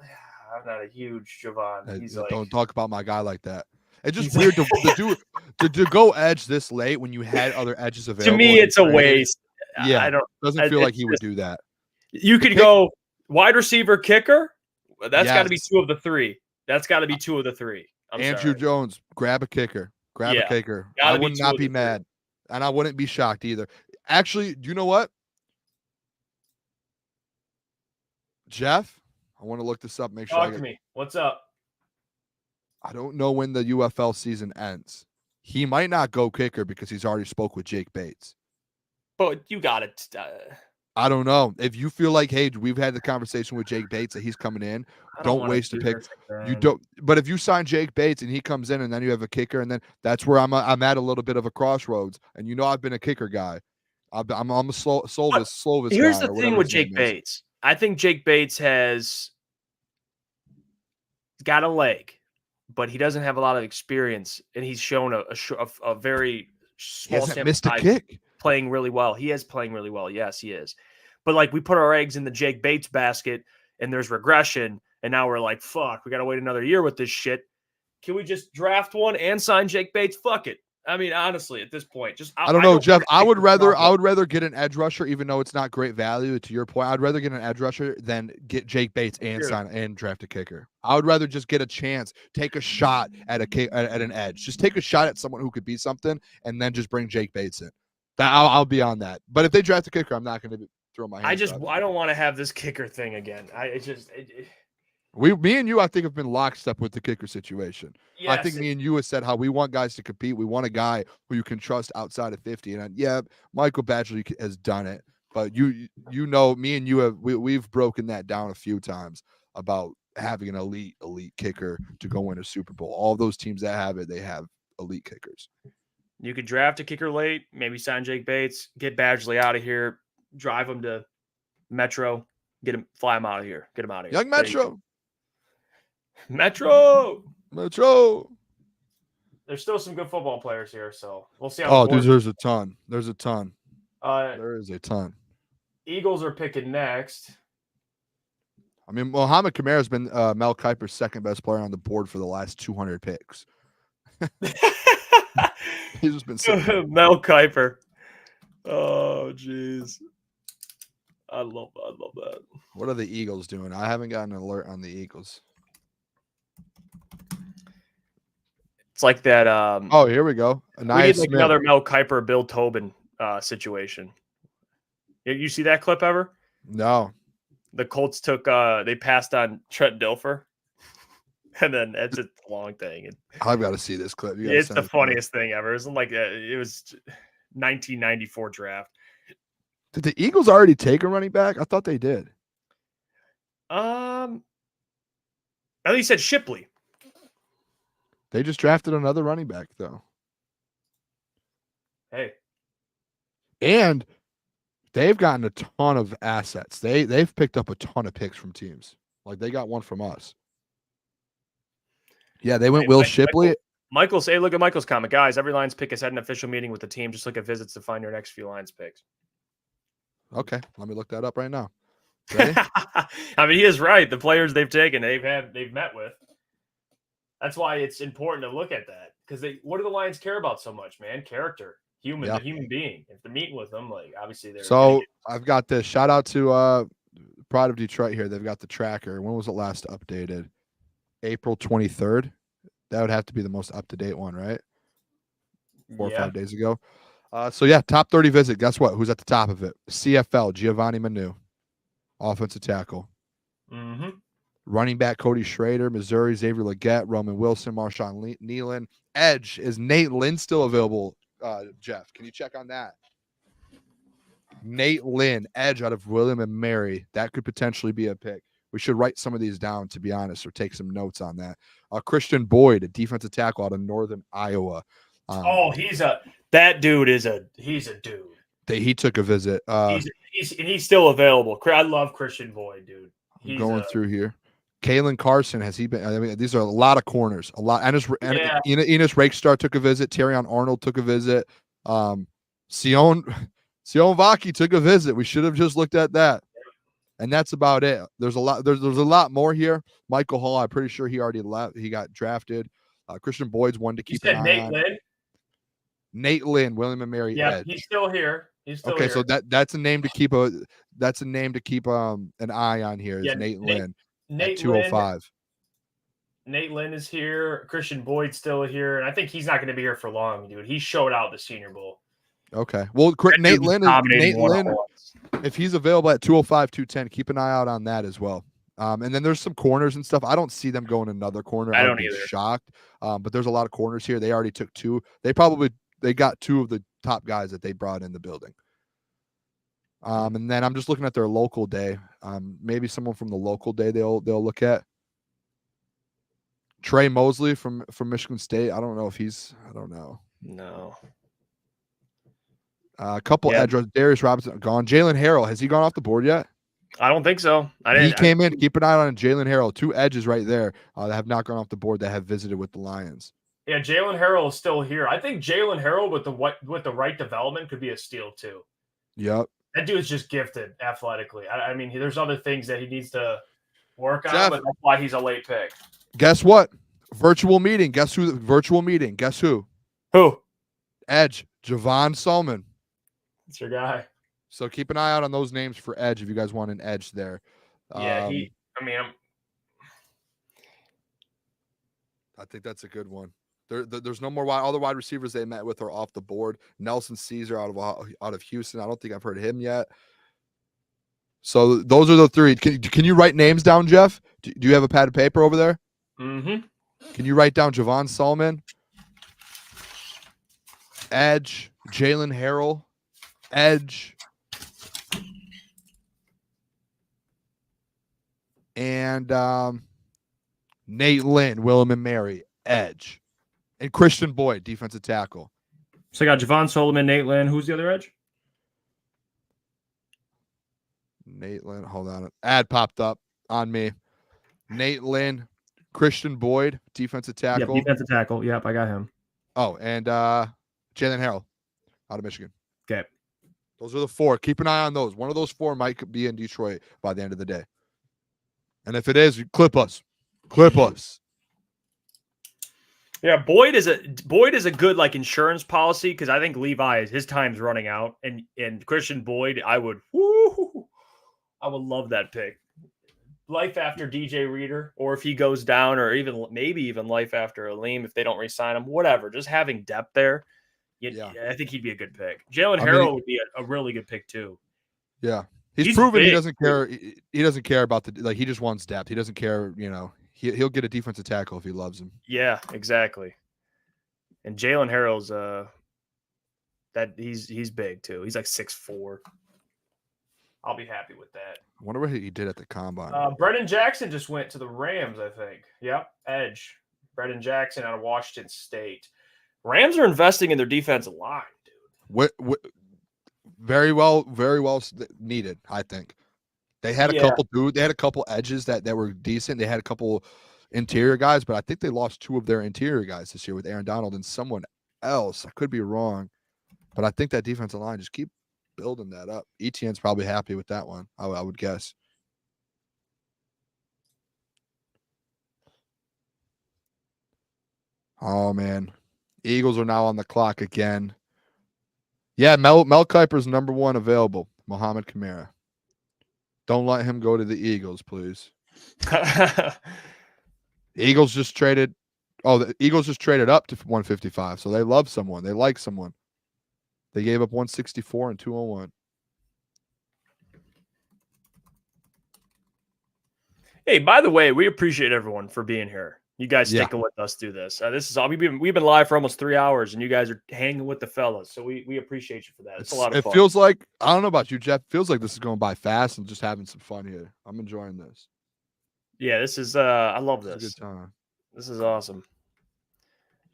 I'm not a huge Javon. He's like, Don't talk about my guy like that. It's just weird to go edge this late when you had other edges available. To me, it's a waste. Yeah, I don't. Doesn't feel like he would do that. You could go wide receiver, kicker. That's got to be Yes. 2 of the 3. That's got to be 2 of the 3. Andrew Jones, grab a kicker. Grab a kicker. I gotta be would 2 not of be the 3. mad. And I wouldn't be shocked either. Actually, do you know what? Jeff, I want to look this up. Make sure. Talk to me. What's up? I don't know when the UFL season ends. He might not go kicker because he's already spoke with Jake Bates. But you got it. I don't know. If you feel like, hey, we've had the conversation with Jake Bates that he's coming in, don't waste a pick. You don't. But if you sign Jake Bates and he comes in and then you have a kicker, and then that's where I'm at a little bit of a crossroads. And I've been a kicker guy. I'm a Slovis Here's guy. the thing with Jake Bates. I think Jake Bates has got a leg, but he doesn't have a lot of experience, and he's shown a very small He hasn't sample missed a size kick. playing really well. He is playing really well. Yes, he is. But like we put our eggs in the Jake Bates basket and there's regression. And now we're like, fuck, we got to wait another year with this shit. Can we just draft one and sign Jake Bates? Fuck it. I mean, honestly, at this point, I don't know, Jeff. I would rather get an edge rusher, even though it's not great value. To your point, I'd rather get an edge rusher than get Jake Bates and sign and draft a kicker. I would rather just get a chance, take a shot at an edge. Just take a shot at someone who could be something, and then just bring Jake Bates in. I'll be on that. But if they draft a kicker, I'm not going to throw my hands up. I don't want to have this kicker thing again. Me and you, I think, have been lockstep with the kicker situation. Yes, I think me and you have said how we want guys to compete. We want a guy who you can trust outside of 50. And Michael Badgley has done it. But me and you we've broken that down a few times about having an elite kicker to go win a Super Bowl. All those teams that have it, they have elite kickers. You could draft a kicker late, maybe sign Jake Bates, get Badgley out of here, drive him to Metro, fly him out of here, get him out of here. Young Metro. Metro. There's still some good football players here, so we'll see. There's a ton. There is a ton. Eagles are picking next. I mean, Mohamed Kamara has been Mel Kiper's second best player on the board for the last 200 picks. He's just been sitting. Mel Kiper. Oh, jeez. I love that. What are the Eagles doing? I haven't gotten an alert on the Eagles. It's like that. Here we go. We need like another Mel Kiper, Bill Tobin situation. You see that clip ever? No. The Colts they passed on Trent Dilfer. And then it's a long thing. I've got to see this clip. It's the funniest thing ever. It was 1994 draft. Did the Eagles already take a running back? I thought they did. At least said Shipley. They just drafted another running back, though. Hey. And they've gotten a ton of assets. They've picked up a ton of picks from teams. Like they got one from us. Yeah, they went Will Shipley. Michael's, hey, look at Michael's comment. Guys, every Lions pick has had an official meeting with the team. Just look at visits to find your next few Lions picks. Okay, let me look that up right now. Ready? I mean, he is right. The players they've taken, they've met with. That's why it's important to look at that. Because what do the Lions care about so much, man? Character. The human being. If they're meeting with them, like obviously they're. So I've got this. Shout out to Pride of Detroit here. They've got the tracker. When was it last updated? April 23rd. That would have to be the most up-to-date one, right? 4 or 5 days ago. Top 30 visit. Guess what? Who's at the top of it? CFL, Giovanni Manu. Offensive tackle. Mm-hmm. Running back, Cody Schrader. Missouri, Xavier Legette. Roman Wilson, Marshawn Nealon. Edge, is Nate Lynn still available, Jeff? Can you check on that? Nate Lynn, edge out of William and Mary. That could potentially be a pick. We should write some of these down, to be honest, or take some notes on that. Christian Boyd, a defensive tackle out of Northern Iowa. He's a dude. He took a visit. He's still available. I love Christian Boyd, dude. I'm going through here. Kalen Carson, has he been? I mean, these are a lot of corners. A lot. Enos Rakestar took a visit. Terrion Arnold took a visit. Sione Sione Vaki took a visit. We should have just looked at that. And that's about it. There's a lot more here. Michael Hall, I'm pretty sure he already left. He got drafted. Christian Boyd's one to keep an eye Nate on. Lynn? Nate Lynn, William and Mary Yeah, Edge. he's still here. Okay, so that's a name to keep an eye on here. Is Nate Lynn at 205. Nate Lynn is here. Christian Boyd's still here, and I think he's not going to be here for long, dude. He showed out the Senior Bowl. Okay. Well, Nate Lynn, if he's available at 205, 210, keep an eye out on that as well. And then there's some corners and stuff. I don't see them going another corner. I don't be either. Shocked. But there's a lot of corners here. They already took 2. They got 2 of the top guys that they brought in the building. And then I'm just looking at their local day. Maybe someone from the local day they'll look at. Trey Mosley from Michigan State. I don't know if I don't know. No. A couple edge. Darius Robinson gone. Jalen Harrell, has he gone off the board yet? I don't think so. He came in. Keep an eye on Jalen Harrell. 2 edges right there that have not gone off the board that have visited with the Lions. Yeah, Jalen Harrell is still here. I think Jalen Harrell with the right development could be a steal too. Yep. That dude's just gifted athletically. I mean, there's other things that he needs to work on, Jeff, but that's why he's a late pick. Guess what? Virtual meeting. Guess who? Virtual meeting. Guess who? Who? Edge. Javon Solomon. It's your guy. So keep an eye out on those names for edge if you guys want an edge there. Yeah, I think that's a good one. There's no more other wide receivers they met with are off the board. Nelson Caesar out of Houston. I don't think I've heard of him yet. So those are the 3. Can you write names down, Jeff? Do you have a pad of paper over there? Mm-hmm. Can you write down Javon Solomon, edge, Jalen Harrell, edge, and Nate Lynn, Willem and Mary, edge, and Christian Boyd, defensive tackle. So I got Javon Solomon, Nate Lynn. Who's the other edge? Nate Lynn. Hold on. Ad popped up on me. Nate Lynn, Christian Boyd, defensive tackle. Yep, defensive tackle. Yep, I got him. Oh, and Jalen Harrell out of Michigan. Okay. Those are the 4. Keep an eye on those. One of those 4 might be in Detroit by the end of the day. And if it is, clip us. Clip us. Yeah, Boyd is a good like insurance policy because I think Levi his time's running out, and Christian Boyd, I would love that pick. Life after DJ Reader, or if he goes down, or maybe even life after Aleem if they don't re-sign him, whatever. Just having depth there, I think he'd be a good pick. Jalen Harrell would be a really good pick too. Yeah, he's proven big. He doesn't care. He doesn't care about he just wants depth. He doesn't care. He'll get a defensive tackle if he loves him. Yeah, exactly. And Jalen Harrell's he's big too. He's like 6'4". I'll be happy with that. I wonder what he did at the combine. Brennan Jackson just went to the Rams, I think. Yep, edge. Brennan Jackson out of Washington State. Rams are investing in their defensive line, dude. Very well needed, I think. They had a couple edges that were decent. They had a couple interior guys, but I think they lost 2 of their interior guys this year with Aaron Donald and someone else. I could be wrong, but I think that defensive line just keep building that up. ETN's probably happy with that one, I would guess. Oh man, Eagles are now on the clock again. Yeah, Mel Kiper's number 1 available. Mohamed Kamara. Don't let him go to the Eagles, please. Eagles just traded. Oh, the Eagles just traded up to 155. So they love someone. They like someone. They gave up 164 and 201. Hey, by the way, we appreciate everyone for being here. You guys sticking with us through this. This is all we've been live for almost 3 hours, and you guys are hanging with the fellas. So we appreciate you for that. It's a lot of fun. It feels like, I don't know about you, Jeff. It feels like this is going by fast and just having some fun here. I'm enjoying this. Yeah, this is I love this. It's a good time. This is awesome.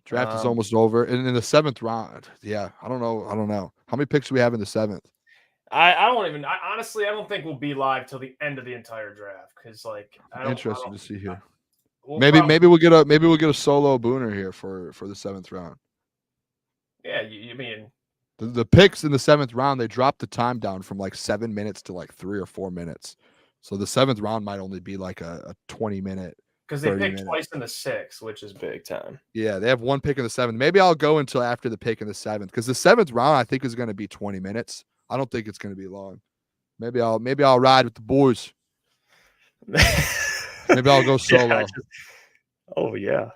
Draft is almost over. And in the 7th round, I don't know. How many picks do we have in the 7th? Honestly, I don't think we'll be live till the end of the entire draft because Interesting to see here. Maybe we'll get a solo Booner here for the 7th round. Yeah, you mean The picks in the 7th round, they dropped the time down from like 7 minutes to like 3 or 4 minutes. So the 7th round might only be like a 20-minute. Because they 30 picked minute. twice in the 6th, which is big time. Yeah, they have one pick in the 7th. Maybe I'll go until after the pick in the 7th because the 7th round I think is going to be 20 minutes. I don't think it's going to be long. Maybe I'll ride with the boys. Maybe I'll go solo. Oh yeah.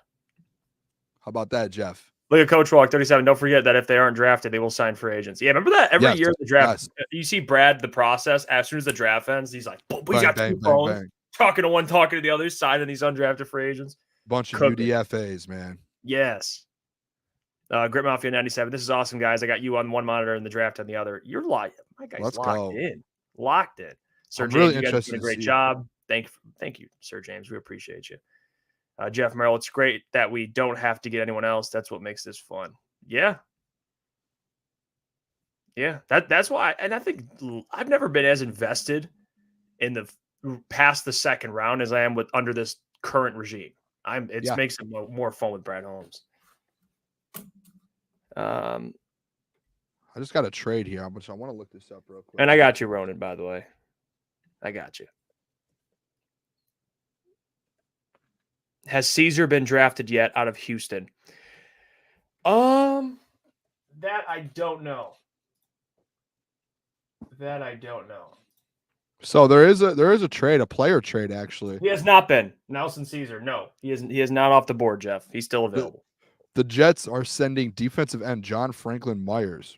How about that, Jeff? Look at Coach Walk 37. Don't forget that if they aren't drafted, they will sign free agents. Yeah, remember that every year the draft. Yes. You see Brad the process as soon as the draft ends. He's like, boom, he's got two phones, talking to one, talking to the other, signing these undrafted free agents. Bunch of UDFAs, man. Yes. Grit Mafia 97. This is awesome, guys. I got you on one monitor and the draft on the other. You're lying. My guy's locked in. Sir James, you guys did a great job. Thank you, Sir James. We appreciate you. Jeff Merrill, it's great that we don't have to get anyone else. That's what makes this fun. Yeah. Yeah. That's why. And I think I've never been as invested in the past the 2nd round as I am with under this current regime. Makes it more fun with Brad Holmes. I just got a trade here. I want to look this up real quick. And I got you, Ronan, by the way. I got you. Has Caesar been drafted yet out of Houston? That I don't know. So there is a trade, a player trade actually. He has not been. Nelson Caesar, no. He is not off the board, Jeff. He's still available. The Jets are sending defensive end John Franklin Myers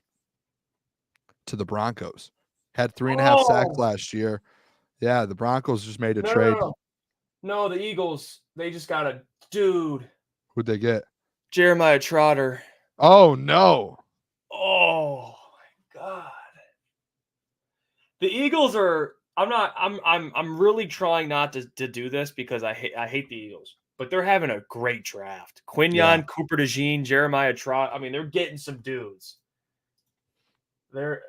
to the Broncos. Had 3.5 sacks last year. Yeah, the Broncos just made a trade. No, the Eagles, they just got a dude. Who'd they get? Jeremiah Trotter. Oh no. Oh my God. The Eagles are I'm really trying not to do this because I hate the Eagles, but they're having a great draft. Quinyon, Cooper DeJean, Jeremiah Trotter. I mean, they're getting some dudes. They're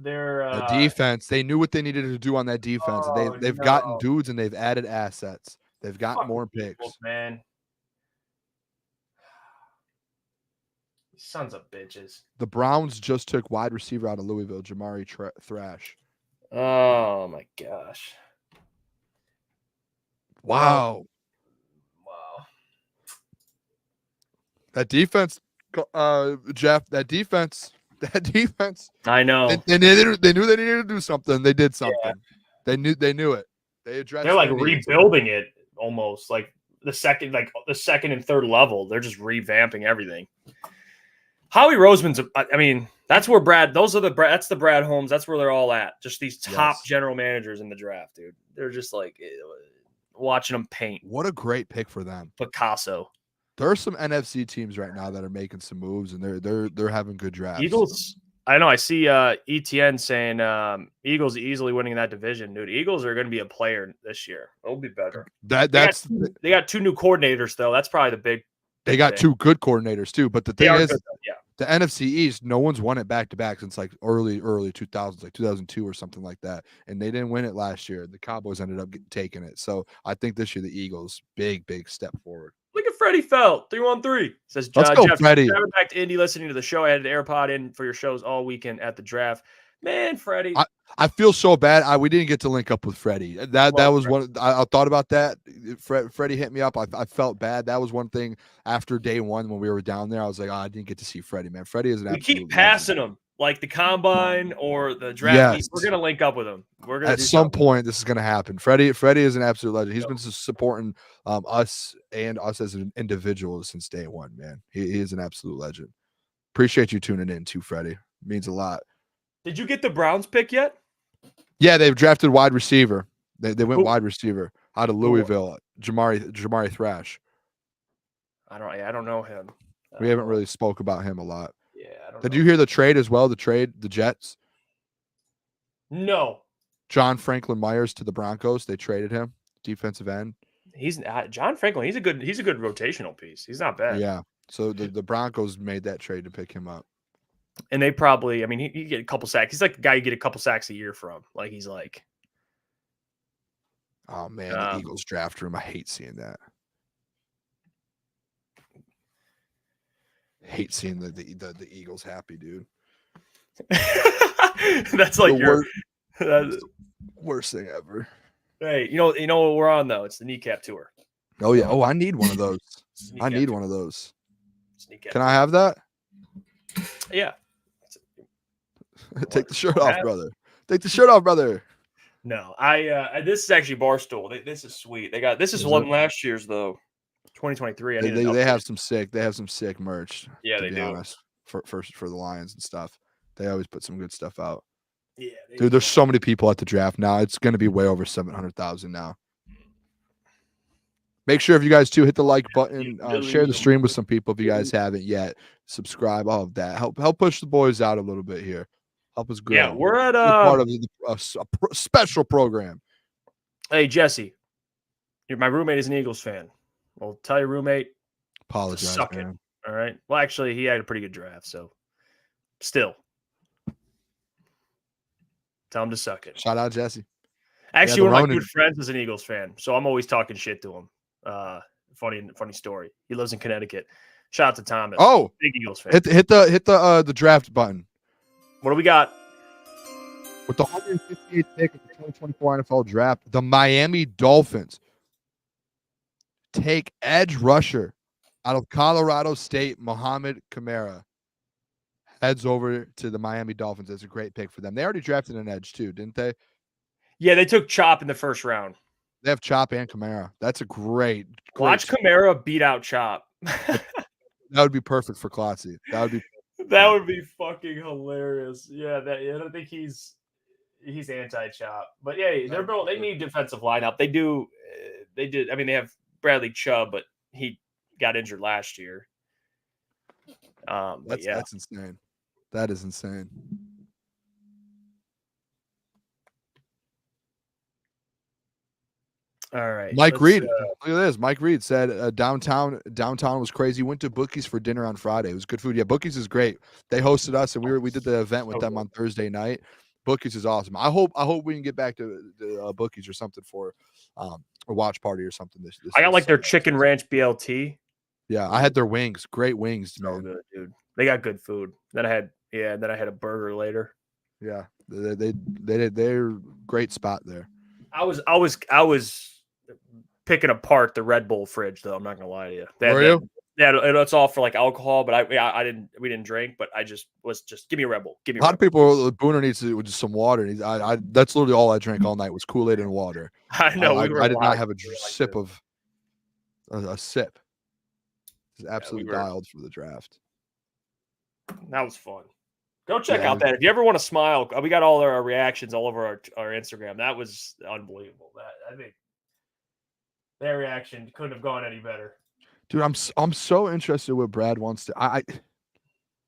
the defense. They knew what they needed to do on that defense. They've gotten dudes and they've added assets. They've got more picks. Eagles, man. Sons of bitches. The Browns just took wide receiver out of Louisville, Jamari Thrash. Oh my gosh. Wow. That defense, Jeff, that defense. I know. They knew they needed to do something. They did something. Yeah. They knew it. They addressed. They're like rebuilding it almost, like the second and third level. They're just revamping everything. Howie Roseman's. I mean, that's where that's the Brad Holmes. That's where they're all at. Just these top general managers in the draft, dude. They're just like watching them paint. What a great pick for them, Picasso. There are some NFC teams right now that are making some moves, and they're having good drafts. Eagles. I know. I see ETN saying Eagles easily winning that division, dude. Eagles are going to be a player this year. It'll be better. They got 2 new coordinators though. That's probably the big. They got 2 good coordinators too, but the thing is, good, the NFC East, no one's won it back to back since like early 2000s, like 2002 or something like that, and they didn't win it last year. The Cowboys ended up taking it, so I think this year the Eagles big step forward. Look at Freddie Felt 313 says. Let's go, Jeff, Freddie. Driving back to Indy, listening to the show. I had an AirPod in for your shows all weekend at the draft. Man, Freddie. I feel so bad. We didn't get to link up with Freddie. That was one. I thought about that. Freddie hit me up. I felt bad. That was one thing after day one when we were down there. I was like, I didn't get to see Freddie. Man, Freddie is an absolute. We keep passing him, like the combine or the draft. Yes. We're gonna link up with him. We're gonna at some point. This is gonna happen. Freddie is an absolute legend. He's been supporting us as an individual since day one. Man, he is an absolute legend. Appreciate you tuning in too, Freddie. It means a lot. Did you get the Browns pick yet? Yeah, they've drafted wide receiver. They went wide receiver out of Louisville, Jamari Thrash. I don't know him. We haven't really spoke about him a lot. Yeah, I don't Did you hear the trade as well? The Jets? No. John Franklin Myers to the Broncos. They traded him, defensive end. He's John Franklin. He's a good rotational piece. He's not bad. Yeah. So the Broncos made that trade to pick him up. And they probably, I mean, he get a couple sacks. He's like the guy you get a couple sacks a year from. Like he's like, oh man, the Eagles draft room. I hate seeing that. Hate seeing the Eagles happy, dude. That's like your worst thing ever. Hey, you know what we're on though? It's the kneecap tour. Oh yeah. Oh, I need one of those. I need tour. one of those. Kneecap Can tour. I have that? Yeah. Take the shirt off, brother. Take the shirt off, brother. No, this is actually Barstool. This is sweet. This is one last year's though. 2023. They have some sick merch. Yeah, to they be do. honest, for the Lions and stuff. They always put some good stuff out. Yeah, dude. There's so many people at the draft now. It's going to be way over 700,000 now. Make sure if you guys too hit the like button, share the stream with some people if you guys haven't yet. Subscribe, all of that. Help push the boys out a little bit here. Help us grow. Yeah, we're at part of a special program. Hey Jesse, my roommate is an Eagles fan. Well, tell your roommate. Apologize, suck man. It. All right. Well, actually, he had a pretty good draft, so still, tell him to suck it. Shout out Jesse. Actually, one of my good friends is an Eagles fan, so I'm always talking shit to him. Funny story. He lives in Connecticut. Shout out to Thomas. Oh, big Eagles fan. Hit the draft button. What do we got? With the 158th pick of the 2024 NFL draft, the Miami Dolphins take edge rusher out of Colorado State, Mohamed Kamara. Heads over to the Miami Dolphins. That's a great pick for them. They already drafted an edge too, didn't they? Yeah, they took Chop in the first round. They have Chop and Kamara. That's a great Watch Kamara beat out Chop. That would be perfect for Klotzy. That would be fucking hilarious. Yeah, I don't think he's anti-Chop, but yeah, they need defensive lineup. They do. They did. I mean, they have Bradley Chubb, but he got injured last year. That's insane. That is insane. All right. Mike Reed. Look at this. Mike Reed said downtown was crazy. Went to Bookies for dinner on Friday. It was good food. Yeah, Bookies is great. They hosted us and we did the event with them on Thursday night. Bookies is awesome. I hope we can get back to Bookies or something for a watch party or something. I got like their chicken ranch BLT. Yeah, I had their wings. Great wings, man. So good, dude. They got good food. Then I had a burger later. Yeah, they're great spot there. I was picking apart the Red Bull fridge though. I'm not gonna lie to you. Were you? Yeah, it's all for like alcohol, but we didn't drink, but I just give me a Red Bull. Give me a lot of people. Booner needs to just some water. And that's literally all I drank all night was Kool-Aid and water. I know. I did not have a sip of a sip. It's absolutely dialed for the draft. That was fun. Go check out that. If you ever want to smile, we got all our reactions all over our Instagram. That was unbelievable. I think their reaction couldn't have gone any better. Dude, I'm so interested what Brad wants to.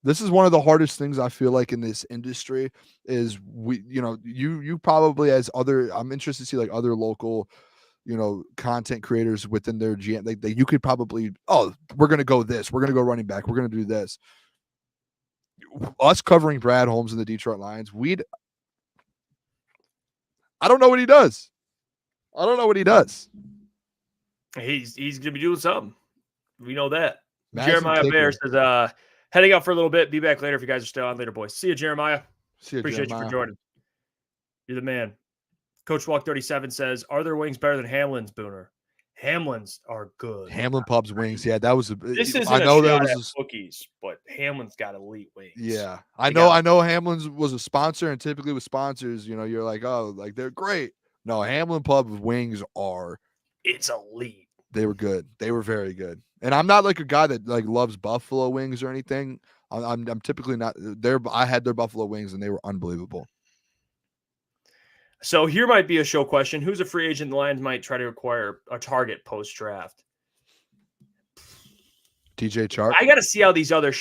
This is one of the hardest things I feel like in this industry is you probably as other. I'm interested to see like other local, content creators within their GM. You could probably we're gonna go this. We're gonna go running back. We're gonna do this. Us covering Brad Holmes and the Detroit Lions, I don't know what he does. He's gonna be doing something. We know that. Massive Jeremiah Bear says, heading out for a little bit. Be back later if you guys are still on. Later, boys. See you, Jeremiah. Appreciate you for joining. You're the man. Coach Walk 37 says, are their wings better than Hamlin's, Booner? Hamlin's are good. Hamlin Pub's wings. Yeah, that was this isn't I know that was bookies, but Hamlin's got elite wings. Yeah. I know Hamlin's was a sponsor, and typically with sponsors, you're like, they're great. No, Hamlin Pub wings it's elite. They were good. They were very good. And I'm not like a guy that like loves buffalo wings or anything. I'm typically not there. I had their buffalo wings and they were unbelievable. So here might be a show question. Who's a free agent the Lions might try to acquire a target post-draft? DJ Chark. I got to see how these other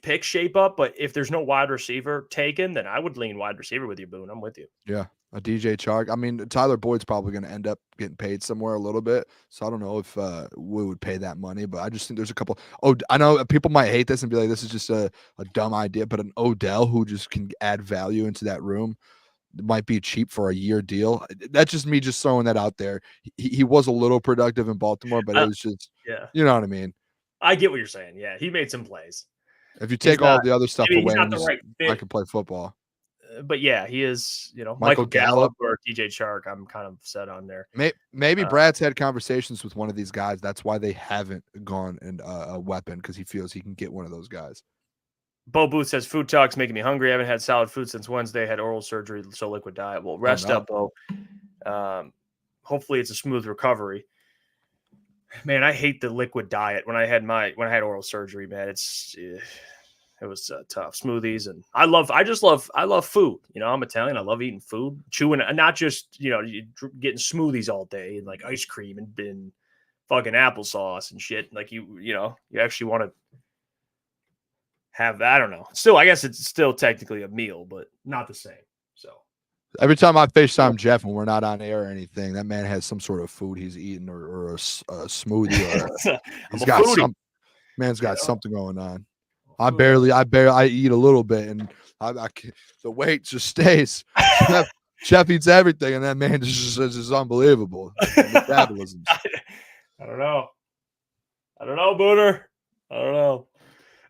picks shape up, but if there's no wide receiver taken, then I would lean wide receiver with you, Boone. I'm with you. Yeah, a DJ Chark. I mean, Tyler Boyd's probably going to end up getting paid somewhere a little bit, so I don't know if we would pay that money, but I just think there's a couple. Oh, I know people might hate this and be like, this is just a dumb idea, but an Odell who just can add value into that room might be cheap for a year deal. That's just me just throwing that out there. He was a little productive in Baltimore, but it was just, you know what I mean? I get what you're saying. Yeah, he made some plays. If you take all the other stuff maybe away, he's not and the just- right I fit. can play football. But yeah, he is, Michael Michael Gallup. Gallup or DJ Chark. I'm kind of set on there. Maybe Brad's had conversations with one of these guys. That's why they haven't gone and a weapon, because he feels he can get one of those guys. Bo Booth says food talk's making me hungry. I haven't had solid food since Wednesday. Had oral surgery, so liquid diet. Well, rest up, Bo. Hopefully it's a smooth recovery. Man, I hate the liquid diet. When I had oral surgery, man, it was tough. Smoothies, and I love food. I'm Italian. I love eating food, chewing, not just getting smoothies all day and like ice cream and fucking applesauce and shit. Like you actually want to have that. I don't know. Still, I guess it's still technically a meal, but not the same. So every time I FaceTime Jeff and we're not on air or anything, that man has some sort of food he's eating or a smoothie. Or he's got some. Man's got something going on. I eat a little bit, and the weight just stays. Jeff eats everything, and that man is just unbelievable. Metabolism. I don't know, Booner. I don't know.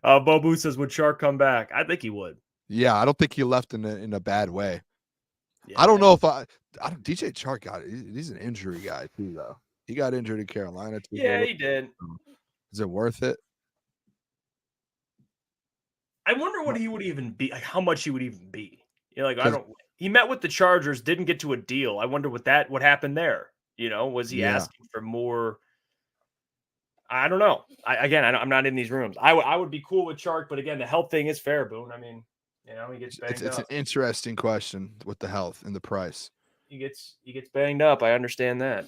Bo Booth says, would Chark come back? I think he would. Yeah, I don't think he left in a bad way. Yeah, I don't know if DJ Chark he's an injury guy too, though. He got injured in Carolina too. Yeah, he did. Is it worth it? I wonder what he would even be, like how much he would even be. He met with the Chargers, didn't get to a deal. I wonder what happened there. Was he asking for more? I don't know. I'm not in these rooms. I would be cool with Chark, but again, the health thing is fair, Boone. I mean, he gets banged up. It's an interesting question with the health and the price. He gets banged up. I understand that.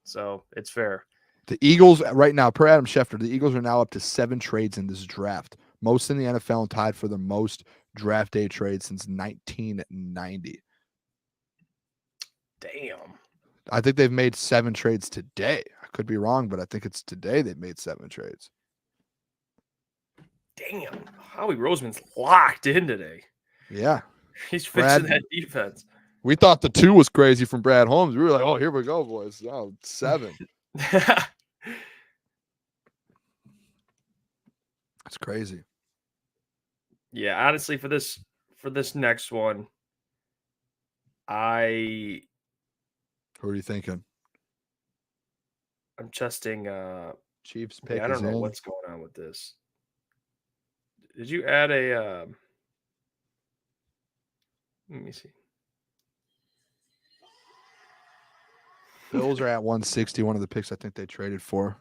So it's fair. The Eagles right now, per Adam Schefter, the Eagles are now up to 7 trades in this draft. Most in the NFL, and tied for the most draft day trades since 1990. Damn. I think they've made 7 trades today. I could be wrong, but I think it's today they've made 7 trades. Damn. Howie Roseman's locked in today. Yeah. He's fixing that defense. We thought the 2 was crazy from Brad Holmes. We were like, oh, here we go, boys. Oh, 7. That's crazy. Yeah, honestly, for this next one, Who are you thinking? I'm testing Chiefs pick. I don't know what's going on with this. Did you add a let me see. Bills are at 160, one of the picks I think they traded for.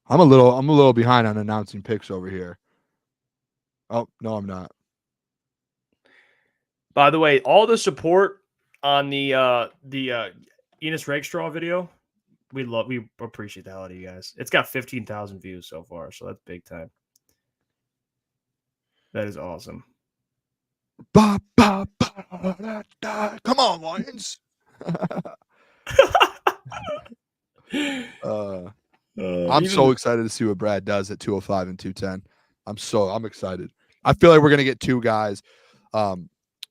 I'm a little behind on announcing picks over here. Oh, no, I'm not. By the way, all the support on the Enos Rakestraw video, we appreciate the hell out of you guys. It's got 15,000 views so far, so that's big time. That is awesome. Ba, ba, ba, da, da. Come on, Lions. I'm so excited to see what Brad does at 205 and 210. I'm excited. I feel like we're gonna get 2 guys. We're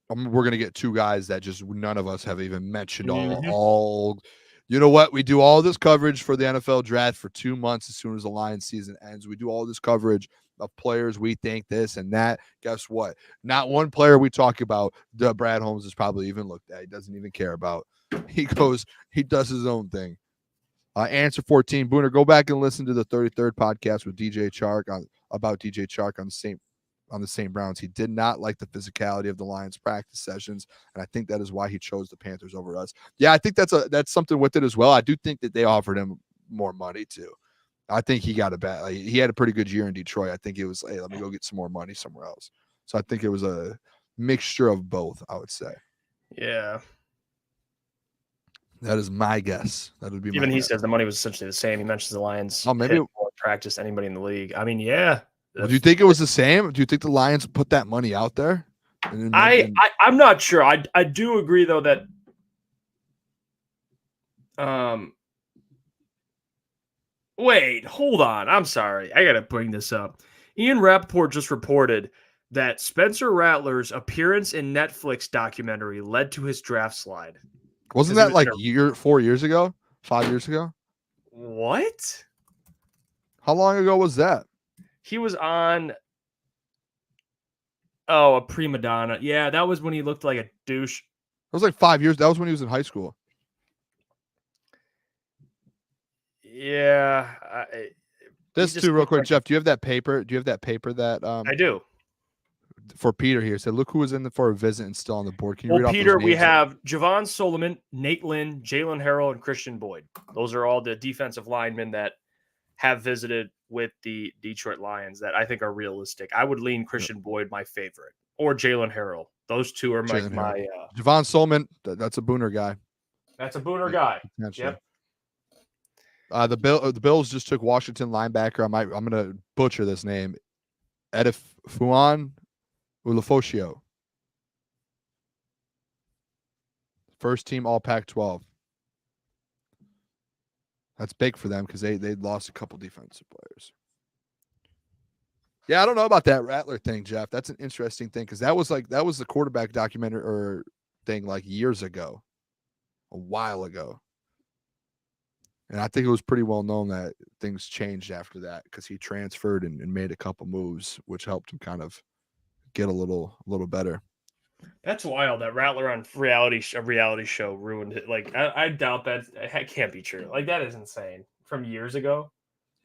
gonna get 2 guys that just none of us have even mentioned. All you know what? We do all this coverage for the NFL draft for 2 months as soon as the Lions season ends. We do all this coverage of players we think this and that. Guess what? Not one player we talk about the Brad Holmes has probably even looked at. He doesn't even care about. He does his own thing. Answer 14, Booner, go back and listen to the 33rd podcast with DJ Chark about DJ Chark on the St. Browns. He did not like the physicality of the Lions practice sessions, and I think that is why he chose the Panthers over us. Yeah, I think that's something with it as well. I do think that they offered him more money too. I think he got a bad. He had a pretty good year in Detroit. I think it was, hey, let me go get some more money somewhere else. So I think it was a mixture of both, I would say. Yeah. That is my guess. That would be even my he guess. says the money was essentially the same. He mentions the Lions. Oh, maybe more practice anybody in the league. I mean, yeah. Do you think it was the same? Do you think the Lions put that money out there? I'm not sure. I do agree though that wait, hold on. I'm sorry. I gotta bring this up. Ian Rappaport just reported that Spencer Rattler's appearance in Netflix documentary led to his draft slide. Wasn't that like 4 years ago? 5 years ago? What? How long ago was that? He was on a prima donna. Yeah, that was when he looked like a douche. It was like 5 years. That was when he was in high school. Yeah. This too, real quick, Jeff. Do you have that paper? Do you have that paper that I do. For Peter here? Said, look who was in for a visit and still on the board. Can you read off Peter, those we names? have Javon Solomon, Nate Lynn, Jalen Harrell, and Christian Boyd. Those are all the defensive linemen that have visited with the Detroit Lions that I think are realistic. I would lean Christian Boyd, my favorite, or Jalen Harrell. Those two are my Javon Solomon. That's a Booner guy. That's a Booner guy. Yep. The Bills just took Washington linebacker. I'm gonna butcher this name. Edifuan Ulafosio. First team All Pac-12. That's big for them because they lost a couple defensive players. Yeah, I don't know about that Rattler thing, Jeff. That's an interesting thing because that was the quarterback documentary or thing like years ago, a while ago. And I think it was pretty well known that things changed after that because he transferred and made a couple moves, which helped him kind of get a little better. That's wild. That Rattler on reality show ruined it. Like I doubt that can't be true. Like that is insane. From years ago.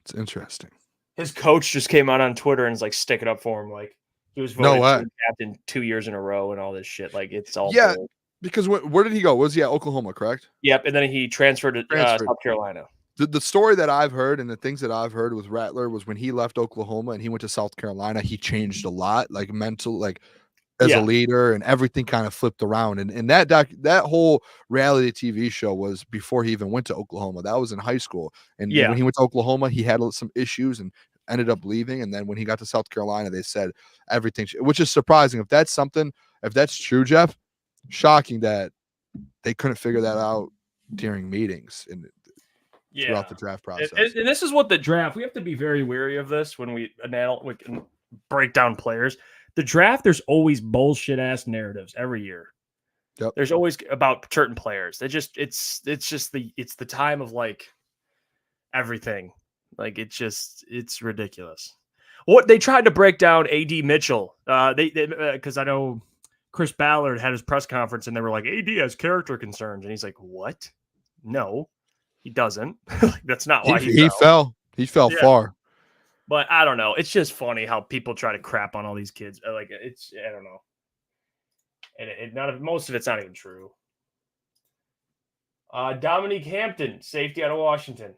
It's interesting. His coach just came out on Twitter and is like sticking up for him. Like he was voted captain 2 years in a row and all this shit. Like it's all bull. Because where did he go? Was he at Oklahoma, correct? Yep, and then he transferred to South Carolina. The story that I've heard and the things that I've heard with Rattler was when he left Oklahoma and he went to South Carolina, he changed a lot, like mental, like as a leader, and everything kind of flipped around. And that whole reality TV show was before he even went to Oklahoma. That was in high school. And when he went to Oklahoma, he had some issues and ended up leaving. And then when he got to South Carolina, they said everything, which is surprising. If that's true, Jeff, shocking that they couldn't figure that out during meetings and throughout the draft process. And this is what the draft, we have to be very wary of this when we break down players. The draft, there's always bullshit ass narratives every year. Yep. There's always about certain players. It's the time of like everything. Like it's ridiculous. What they tried to break down AD Mitchell. They because I know Chris Ballard had his press conference and they were like, AD has character concerns. And he's like, what? No, he doesn't. That's not why he fell. He fell far. But I don't know. It's just funny how people try to crap on all these kids. Like I don't know. And most of it's not even true. Dominique Hampton, safety out of Washington,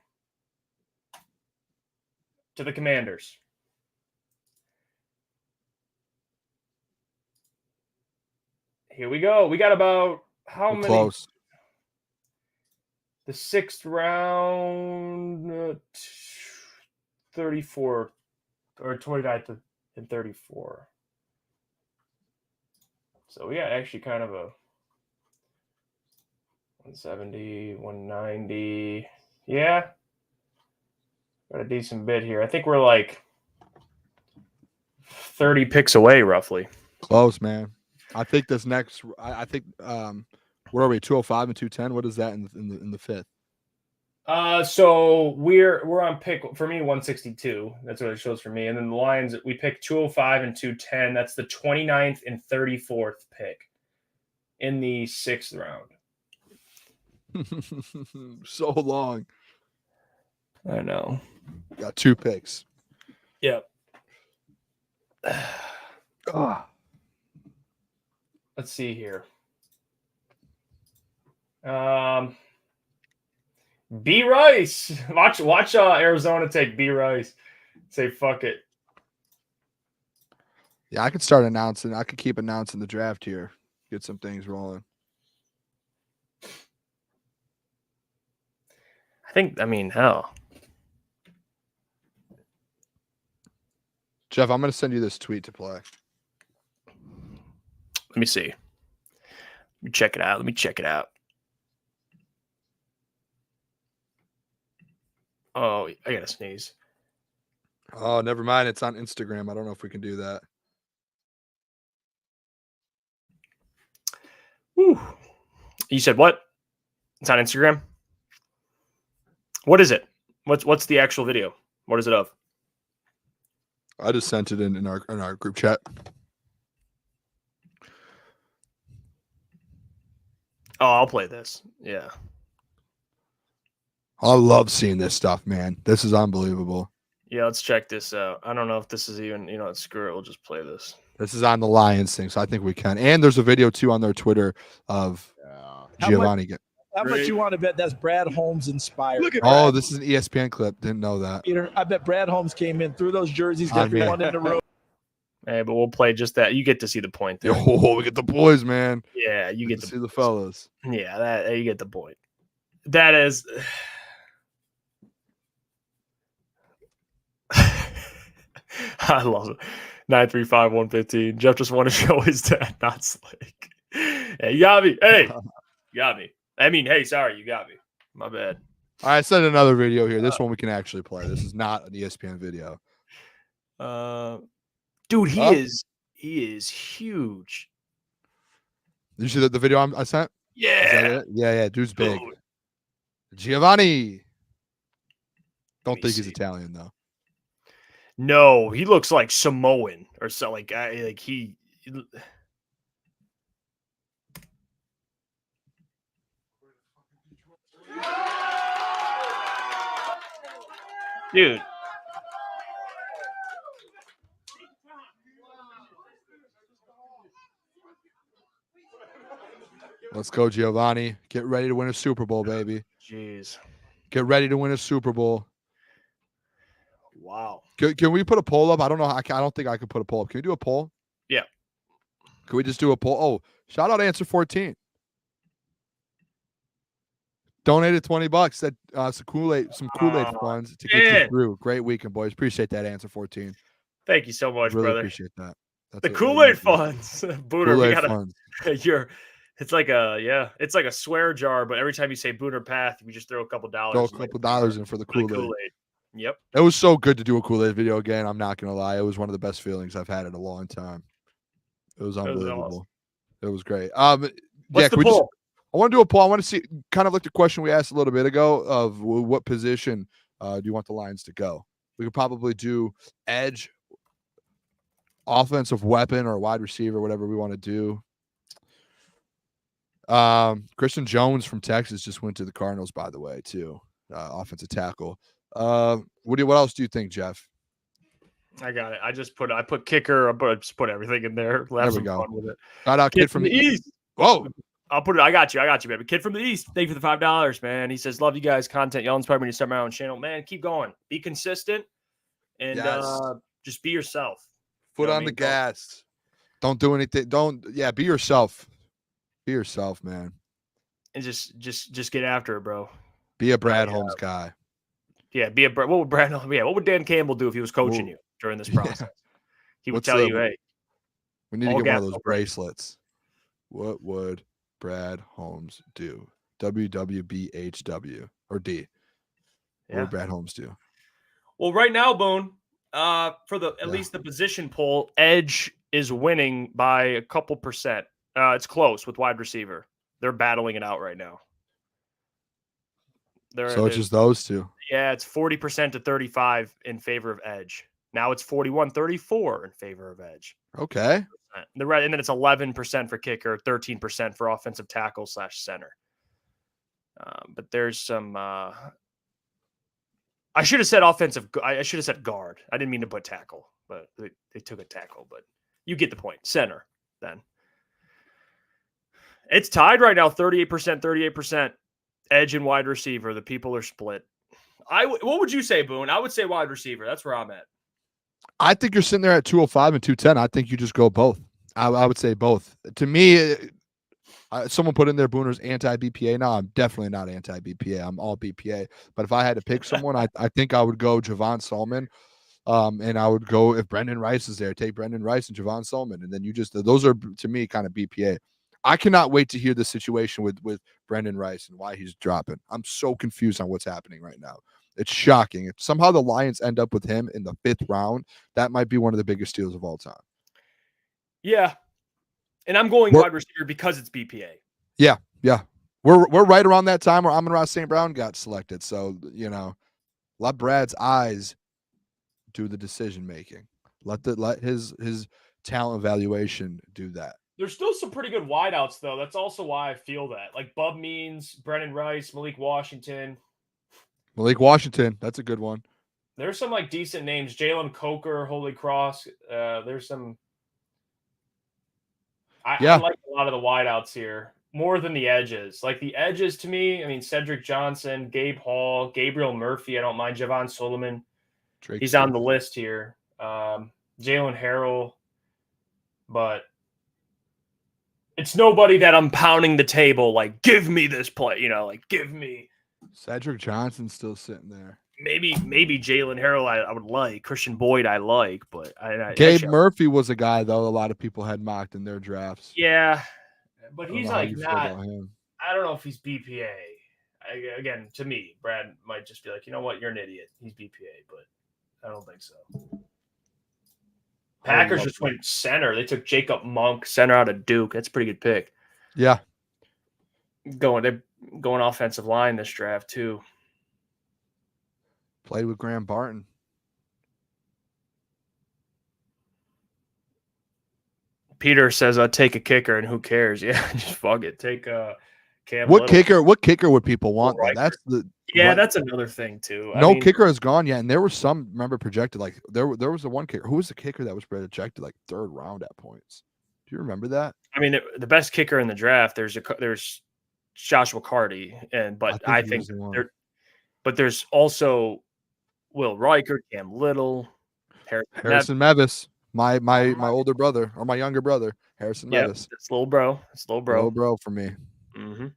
to the Commanders. Here we go. We got about how many? Close. The 6th round, 34 or 29th and 34. So we got actually kind of a 170, 190. Yeah. Got a decent bit here. I think we're like 30 picks away, roughly. Close, man. I think this next. I think. What are we? 205 and 210. What is that in the fifth? So we're on pick for me 162. That's what it shows for me. And then the Lions, we pick 205 and 210. That's the 29th and 34th pick in the 6th round. So long. I know. Got 2 picks. Yep. Let's see here. B Rice. Watch Arizona take B Rice. Say fuck it. Yeah, I could start announcing. I could keep announcing the draft here. Get some things rolling. Hell. Jeff, I'm going to send you this tweet to play. Let me see. Let me check it out. Oh, I gotta sneeze. Oh, never mind. It's on Instagram. I don't know if we can do that. Whew. You said what? It's on Instagram? What is it? What's the actual video? What is it of? I just sent it in our group chat. Oh, I'll play this. Yeah. I love seeing this stuff, man. This is unbelievable. Yeah, let's check this out. I don't know if this is even, screw it. We'll just play this. This is on the Lions thing, so I think we can. And there's a video too on their Twitter of Giovanni. How much you want to bet that's Brad Holmes inspired? Oh, this is an ESPN clip. Didn't know that. Peter, I bet Brad Holmes came in, threw those jerseys, got everyone in the room. Hey, but we'll play just that. You get to see the point there. Yo, we get the boys, man. Yeah, you get to see the fellas. Yeah, that you get the point. That is. I love it. 935-115. Jeff just want to show his dad not slick. Hey, you got me. Hey, you got me. I mean, hey, sorry, you got me. My bad. All right, I sent another video here. This one we can actually play. This is not an ESPN video. Dude, he is huge. Did you see the video I sent? Yeah. Yeah. Dude's big. Dude. Giovanni. Don't think he's see. Italian though. No, he looks like Samoan or so. Like he. Dude. Let's go, Giovanni. Get ready to win a Super Bowl, baby. Jeez. Get ready to win a Super Bowl. Wow. Can we put a poll up? I don't know. I don't think I could put a poll up. Can we do a poll? Yeah. Can we just do a poll? Oh, shout out Answer 14. Donated $20. That some Kool-Aid funds to get you through. Great weekend, boys. Appreciate that, Answer 14. Thank you so much, really brother. Appreciate that. That's the Kool-Aid funds. Booner, Kool-Aid we gotta, funds. It's like a swear jar, but every time you say Booner Path, we just throw a couple dollars. Throw a couple dollars in for the Kool-Aid. Yep. It was so good to do a Kool-Aid video again. I'm not gonna lie. It was one of the best feelings I've had in a long time. It was unbelievable. It was great. What's the poll? I want to do a poll. I want to see kind of like the question we asked a little bit ago of what position do you want the Lions to go? We could probably do edge, offensive weapon, or wide receiver, whatever we want to do. Christian Jones from Texas just went to the Cardinals, by the way, too. Offensive tackle. What else do you think, Jeff? I got it. I put kicker. I just put everything in there. There we go. Fun with it. Shout out kid from the East. Whoa. I'll put it. I got you, baby. Kid from the East. Thank you for the $5, man. He says, "Love you guys. Content. Y'all inspire me to start my own channel, man. Keep going. Be consistent, and just be yourself. Foot on the gas. Don't do anything. Be yourself. Be yourself, man. And just get after it, bro. Be a Brad Holmes guy. Yeah, what would Brad? Yeah, what would Dan Campbell do if he was coaching you during this process? He would tell you, "Hey, we need to get one of those bracelets." What would Brad Holmes do? WWBHW or D? What would Brad Holmes do? Well, right now, Boone, for at least the position poll, edge is winning by a couple percent. It's close with wide receiver. They're battling it out right now. So it's just those two. Yeah, it's 40% to 35 in favor of edge. Now it's 41-34 in favor of edge. Okay. And then it's 11% for kicker, 13% for offensive tackle / center. But there's some. I should have said offensive. I should have said guard. I didn't mean to put tackle, but they took a tackle. But you get the point. Center then. It's tied right now, 38%. Edge and wide receiver. The people are split. What would you say, Boone? I would say wide receiver. That's where I'm at. I think you're sitting there at 205 and 210. I think you just go both. I would say both. To me, someone put in there Booner's anti-BPA. No, I'm definitely not anti-BPA. I'm all BPA. But if I had to pick someone, I think I would go Javon Solomon. And I would go, if Brendan Rice is there, take Brendan Rice and Javon Solomon. And then those are, to me, kind of BPA. I cannot wait to hear the situation with Brendan Rice and why he's dropping. I'm so confused on what's happening right now. It's shocking. If somehow the Lions end up with him in the 5th round, that might be one of the biggest steals of all time. Yeah. And I'm going wide receiver because it's BPA. Yeah. We're right around that time where Amon-Ra St. Brown got selected. So, let Brad's eyes do the decision making. Let his talent evaluation do that. There's still some pretty good wideouts, though. That's also why I feel that. Like Bub Means, Brennan Rice, Malik Washington. Malik Washington, that's a good one. There's some like decent names. Jalen Coker, Holy Cross. There's some. I like a lot of the wideouts here more than the edges. Like the edges to me, I mean, Cedric Johnson, Gabe Hall, Gabriel Murphy. I don't mind Javon Solomon. He's on the list here. Jalen Harrell, but it's nobody that I'm pounding the table like, give me this play, like give me. Cedric Johnson's still sitting there. Maybe Jalen Harrell I would like. Christian Boyd I like, but Gabe Murphy was a guy though a lot of people had mocked in their drafts. Yeah, but he's like not. I don't know if he's BPA. Again, to me, Brad might just be like, you know what, you're an idiot. He's BPA, but I don't think so. Packers just went center. They took Jacob Monk, center out of Duke. That's a pretty good pick. Yeah. They're going offensive line this draft too. Played with Graham Barton. Peter says, take a kicker, and who cares? Yeah, just fuck it. Take Cam What Little. What kicker would people want? That's that's another thing too. Kicker has gone yet, and there were some projected like there was the one kicker. Who was the kicker that was projected like 3rd round at points? Do you remember that? I mean, the best kicker in the draft. There's Joshua Carty, but I think there's also Will Riker, Cam Little, Harrison Mevis. My older brother or my younger brother, Harrison Mevis. It's little bro. Little bro for me. Mm-hmm.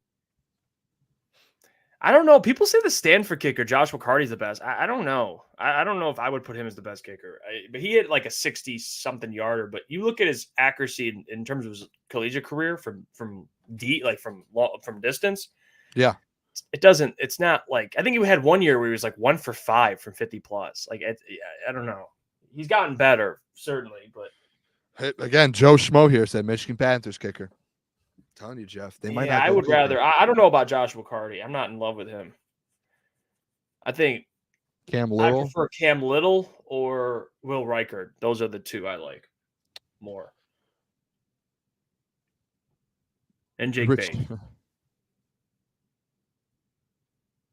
I don't know. People say the Stanford kicker, Joshua Carty's the best. I don't know. I don't know if I would put him as the best kicker. But he hit like a 60-something yarder. But you look at his accuracy in terms of his collegiate career from deep, like from distance. Yeah, it doesn't. It's not like, I think he had one year where he was like 1 for 5 from 50 plus. Like I don't know. He's gotten better certainly, but again, Joe Schmo here said Michigan Panthers kicker. I'm telling you, Jeff, they might. I would rather. I don't know about Joshua Carty. I'm not in love with him. I think Cam Little. I prefer Cam Little or Will Reichard. Those are the two I like more. And Jake Bain.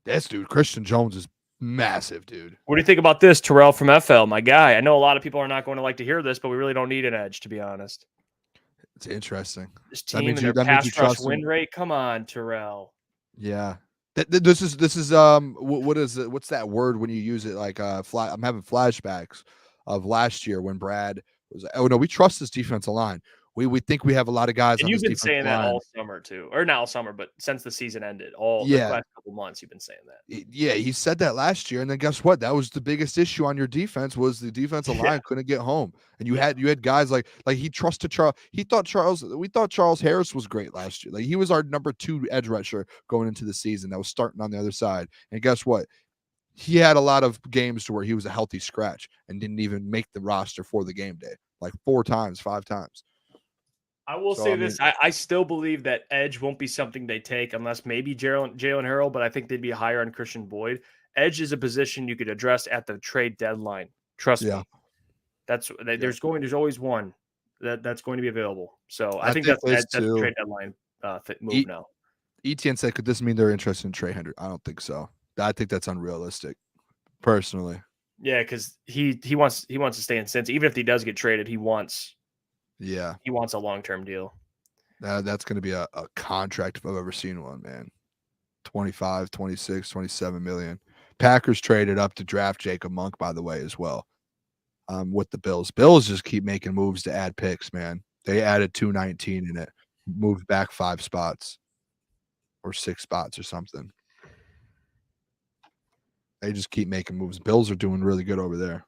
This dude, Christian Jones, is massive, dude. What do you think about this, Terrell from FL, my guy? I know a lot of people are not going to like to hear this, but we really don't need an edge, to be honest. It's interesting. This team and their pass rush win rate. Come on, Terrell. Yeah. This is what is it? What's that word when you use it? Like I'm having flashbacks of last year when Brad was. Oh no, we trust this defensive line. We think we have a lot of guys. And on you've been saying that line. all summer too, or not all summer, but since the season ended, the last couple months, you've been saying that. Yeah, he said that last year, and then guess what? That was the biggest issue on your defense was the defensive line couldn't get home, and you had guys like he trusted Charles. We thought Charles Harris was great last year. Like he was our number 2 edge rusher going into the season that was starting on the other side, and guess what? He had a lot of games to where he was a healthy scratch and didn't even make the roster for the game day, like 4 times, 5 times. I will say this. I still believe that edge won't be something they take unless maybe Jalen Harrell, but I think they'd be higher on Christian Boyd. Edge is a position you could address at the trade deadline. Trust me. There's always one that's going to be available. So I think that's the trade deadline move now. Etienne said, could this mean they're interested in Trey Hendrick? I don't think so. I think that's unrealistic, personally. Yeah, because he wants to stay in Cincy. Even if he does get traded, he wants a long-term deal. That's going to be a contract if I've ever seen one, man. 25, 26, 27 million. Packers traded up to draft Jacob Monk, by the way, as well. With the Bills. Bills just keep making moves to add picks, man. They added 219 in it, moved back 5 spots or 6 spots or something. They just keep making moves. Bills are doing really good over there.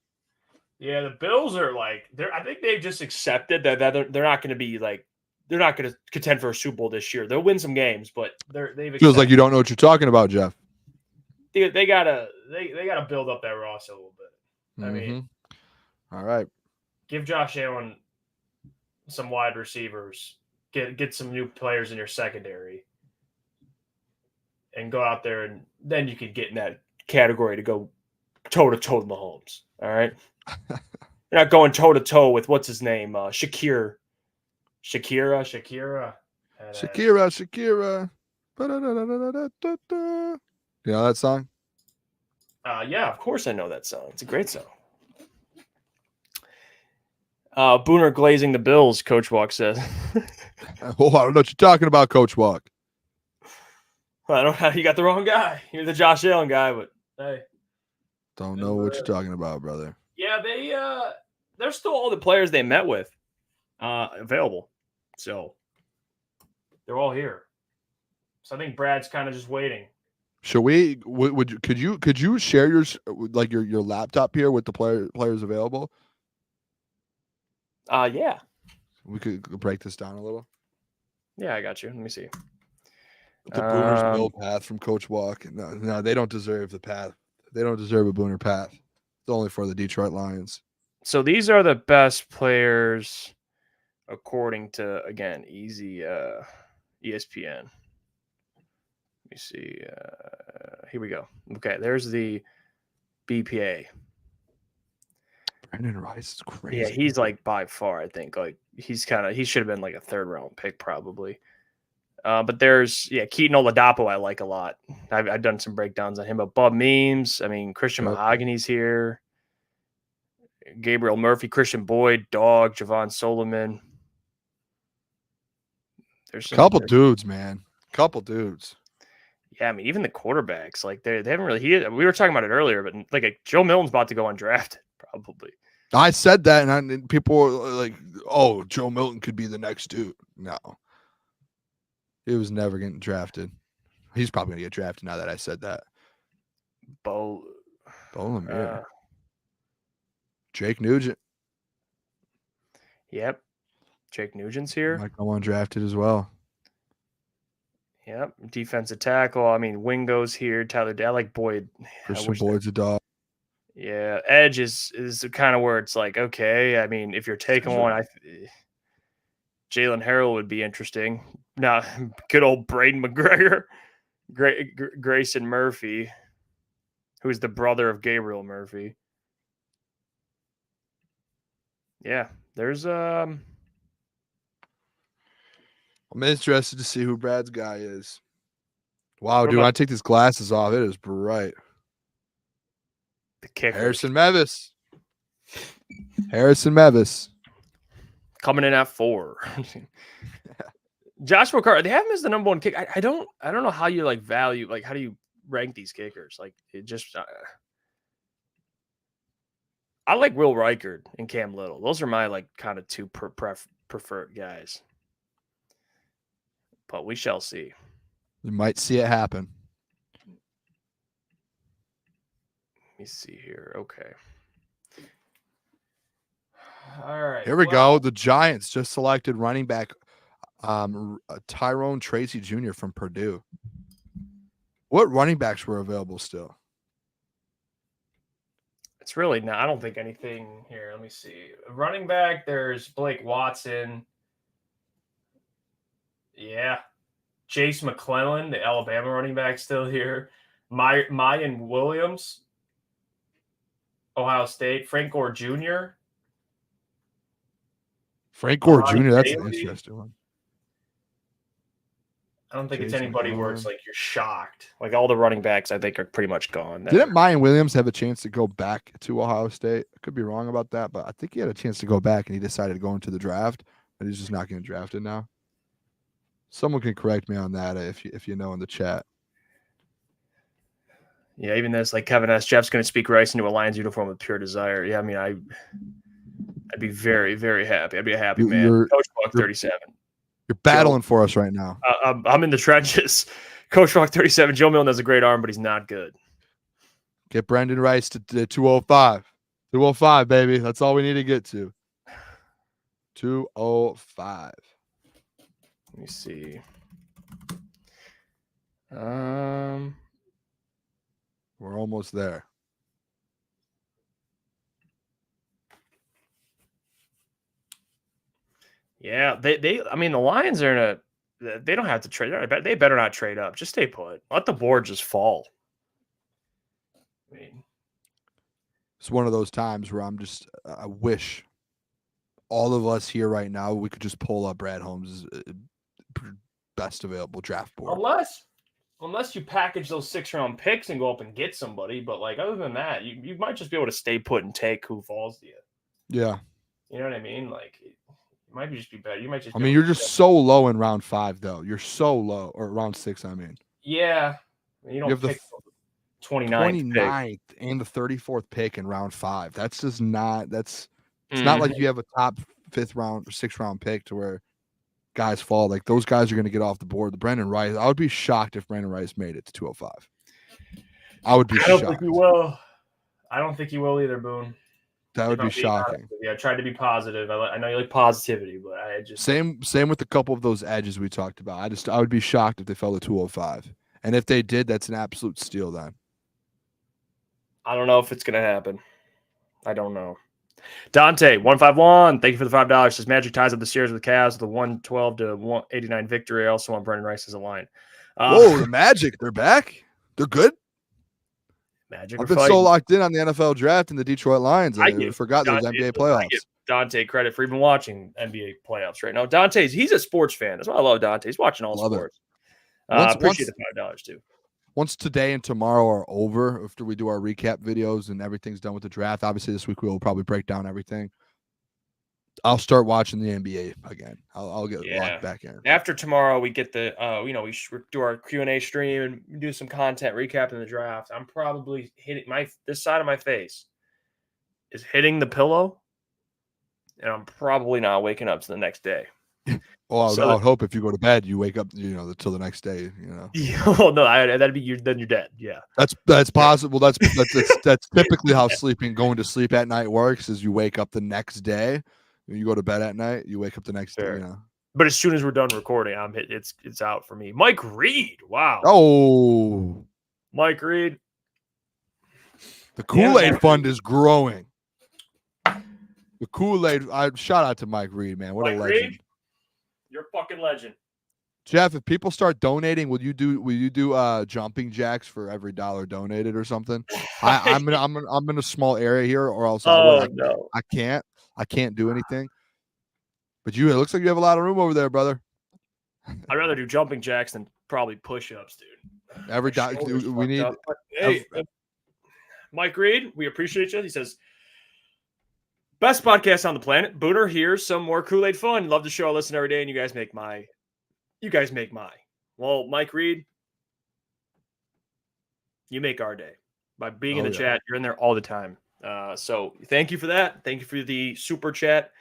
Yeah, the Bills are I think they've just accepted that they're not going to be they're not going to contend for a Super Bowl this year. They'll win some games, but they've feels like you don't know what you're talking about, Jeff. They gotta build up that roster a little bit. I mean, all right, give Josh Allen some wide receivers, get some new players in your secondary, and go out there, and then you could get in that category to go toe-to-toe with Mahomes. All right? You're not going toe-to-toe with what's his name? Shakira. Shakira. Ba-da-da-da-da-da-da-da. You know that song? Yeah, of course I know that song. It's a great song. Booner glazing the Bills, Coach Walk says. Oh, I don't know what you're talking about, Coach Walk. I don't know. You got the wrong guy. You're the Josh Allen guy, but hey. Don't know what you're talking about, brother. Yeah, they're still all the players they met with available. So they're all here. So I think Brad's kind of just waiting. Should we? Could you share your laptop here with the players available? Yeah. We could break this down a little. Yeah, I got you. Let me see. The Booner's mill path from Coach Walk. No, they don't deserve the path. They don't deserve a Booner path. It's only for the Detroit Lions. So these are the best players according to, again, easy ESPN. Let me see. Here we go. Okay, there's the BPA. Brandon Rice is crazy. Yeah, he's like by far, I think. Like he should have been like a 3rd round pick probably. But there's Keaton Oladapo I like a lot. I've done some breakdowns on him. But Bub Memes, I mean Christian Mahogany's here. Gabriel Murphy, Christian Boyd, Dog, Javon Solomon. There's a couple dudes, man. Couple dudes. Yeah, I mean even the quarterbacks, like they haven't really. We were talking about it earlier, but like Joe Milton's about to go undrafted probably. I said that, and people were like, "Oh, Joe Milton could be the next dude." No, he was never getting drafted. He's probably gonna get drafted now that I said that. Lemire. Jake Nugent. Yep, Jake Nugent's here. Might go undrafted as well. Yep, defensive tackle. I mean, Wingo's here. Tyler, I like Boyd. Christian Boyd's a dog. Yeah, edge is kind of where it's like, okay. I mean, if you're taking one, Jalen Harrell would be interesting. Now, good old Braden McGregor, Grayson Murphy, who's the brother of Gabriel Murphy. Yeah, there's I'm interested to see who Brad's guy is. Wow, dude, I take these glasses off. It is bright. The kicker. Harrison Mevis. Coming in at 4. Joshua Carter, they have him as the number 1 kicker. I don't know how you value, how do you rank these kickers? It just I like Will Reichard and Cam Little. Those are my kind of 2 preferred guys. But we shall see. You might see it happen. Let me see here. Okay. All right. Here we go. The Giants just selected running back Tyrone Tracy Jr. from Purdue. What running backs were available still? It's really not. I don't think anything here. Let me see. Running back, there's Blake Watson. Yeah. Chase McClellan, the Alabama running back, still here. Mayan Williams, Ohio State. Frank Gore Jr. Frank Gore Jr., that's an interesting one. I don't think it's anybody where it's you're shocked. All the running backs, I think, are pretty much gone. Didn't Mayan Williams have a chance to go back to Ohio State? I could be wrong about that, but I think he had a chance to go back, and he decided to go into the draft, but he's just not getting drafted now. Someone can correct me on that if you know in the chat. Yeah, even this, Kevin S. Jeff's going to speak Rice into a Lions uniform with pure desire. Yeah, I mean, I'd be very, very happy. I'd be a happy man. Coach Walk 37. You're battling for us right now. I'm in the trenches. Coach Walk 37. Joe Milton has a great arm, but he's not good. Get Brandon Rice to 205. 205, baby. That's all we need to get to. 205. Let me see. We're almost there. Yeah, I mean, the Lions are in they don't have to trade. They better not trade up. Just stay put. Let the board just fall. I mean, It's one of those times where I wish all of us here right now, we could just pull up Brad Holmes' best available draft board. Unless you package those 6-round picks and go up and get somebody, but like other than that, you might just be able to stay put and take who falls to you. Yeah. You know what I mean? Like it might just be better. You might just. You're just so low in round 5, though. You're so low, or round 6. I mean. Yeah. You don't have pick the 29th and the 34th pick in round 5. That's just not. It's not like you have a top 5th round or 6th round pick to where guys fall. Like those guys are going to get off the board. The Brendan Rice. I would be shocked if Brendan Rice made it to 205. I would be shocked. I don't think he will. I don't think he will either, Boone. That would be shocking. Yeah, I tried to be positive. I know you like positivity, but I just same with a couple of those edges we talked about. I would be shocked if they fell to 205. And if they did, that's an absolute steal then. I don't know if it's going to happen. I don't know. Dante, 151. Thank you for the $5. Says Magic ties up the series with the Cavs with a 112 to 189 victory. I also want Brendan Rice as a line. Whoa, the Magic. They're back. They're good. Magic. I've been so locked in on the NFL draft and the Detroit Lions. I forgot those NBA playoffs. I give Dante credit for even watching NBA playoffs right now. He's a sports fan. That's why I love Dante. He's watching all sports. Appreciate the $5 too. Once today and tomorrow are over, after we do our recap videos and everything's done with the draft, obviously this week we will probably break down everything. I'll start watching the NBA again. I'll get locked back in. After tomorrow, we get the we do our Q&A stream and do some content recapping the draft. I'm probably hitting this side of my face is hitting the pillow, and I'm probably not waking up to the next day. Well, I would hope if you go to bed, you wake up, till the next day. Yeah, well, no, that'd be then you're dead. Yeah, that's possible. That's typically how going to sleep at night works. Is you wake up the next day. You go to bed at night, you wake up the next day. But as soon as we're done recording, it's out for me. Mike Reed, wow. Oh, Mike Reed. The Kool-Aid Fund is growing. The Kool-Aid. Shout out to Mike Reed, man. What a legend. Reed, you're a fucking legend. Jeff, if people start donating, will you do jumping jacks for every $1 donated or something? I'm in a small area here, or else no. I can't do anything. But it looks like you have a lot of room over there, brother. I'd rather do jumping jacks than probably push-ups, dude. We need. Hey, Mike Reed, we appreciate you. He says, best podcast on the planet. Booner, here's some more Kool-Aid fun. Love the show. I listen every day, and you guys make my. Well, Mike Reed, you make our day by being in the chat. You're in there all the time. So thank you for that. Thank you for the super chat.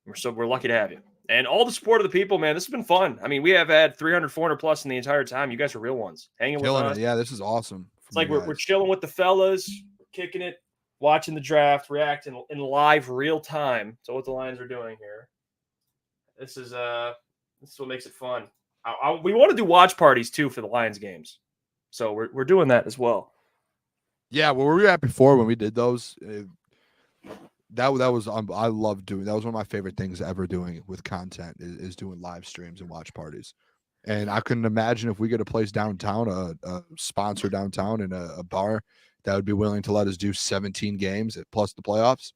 We're lucky to have you. And all the support of the people, man. This has been fun. I mean, we have had 300, 400 plus in the entire time. You guys are real ones. Hanging with us. Yeah, this is awesome. It's like we're chilling with the fellas, kicking it, watching the draft, reacting in live real time to what the Lions are doing here. This is what makes it fun. We want to do watch parties too for the Lions games. So we're doing that as well. Yeah, where we were at before when we did those, that was I love doing. That was one of my favorite things ever doing with content is doing live streams and watch parties. And I couldn't imagine if we get a place downtown, a sponsor downtown and a bar that would be willing to let us do 17 games plus the playoffs.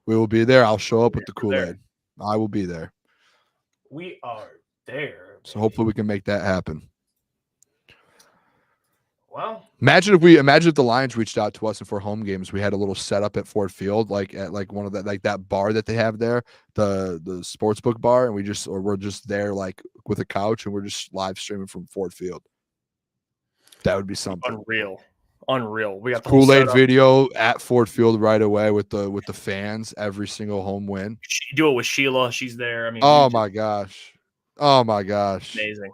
We will be there. I'll show up with the Kool-Aid. I will be there. We are there. So hopefully we can make that happen. Well, imagine if the Lions reached out to us and for home games we had a little setup at Ford Field, like at one of that bar that they have there, the sportsbook bar, and we're just there like with a couch and we're just live streaming from Ford Field. That would be something unreal. We got the Kool-Aid video at Ford Field right away with the fans every single home win. You do it with Sheila. She's there. I mean, oh my gosh, amazing.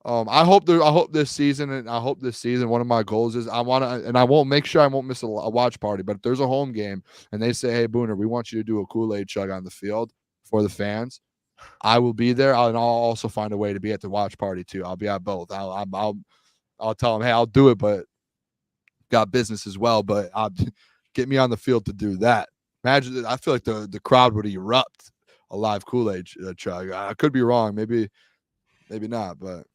I hope this season one of my goals is I won't miss a watch party, but if there's a home game and they say, hey Booner, we want you to do a Kool-Aid chug on the field for the fans, I will be there. And I'll also find a way to be at the watch party too. I'll be at both. I'll tell them, hey, I'll do it, but got business as well, but get me on the field to do that. Imagine, I feel like the crowd would erupt a live Kool-Aid chug. I could be wrong. Maybe not, but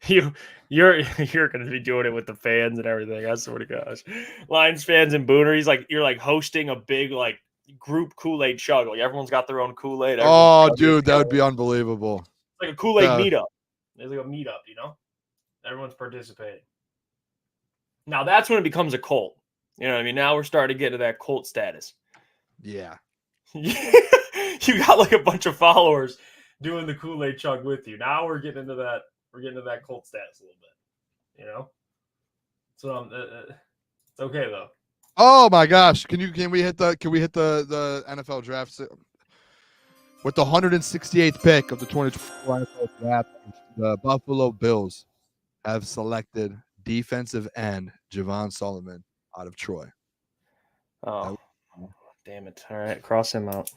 You're going to be doing it with the fans and everything. I swear to gosh, Lions fans and Booner. You're like hosting a big like group Kool-Aid chug. Like everyone's got their own Kool-Aid. Oh, dude, that would be unbelievable. It's like a Kool-Aid meetup. There's like a meetup, Everyone's participating. Now that's when it becomes a cult. You know what I mean? Now we're starting to get to that cult status. Yeah. You got like a bunch of followers doing the Kool-Aid chug with you. Now we're getting into that. We're getting to that cult status a little bit. So it's okay though. Oh my gosh! Can we hit the NFL draft with the 168th pick of the 2024 NFL draft? The Buffalo Bills have selected defensive end Javon Solomon out of Troy. Oh, damn it! All right, cross him out.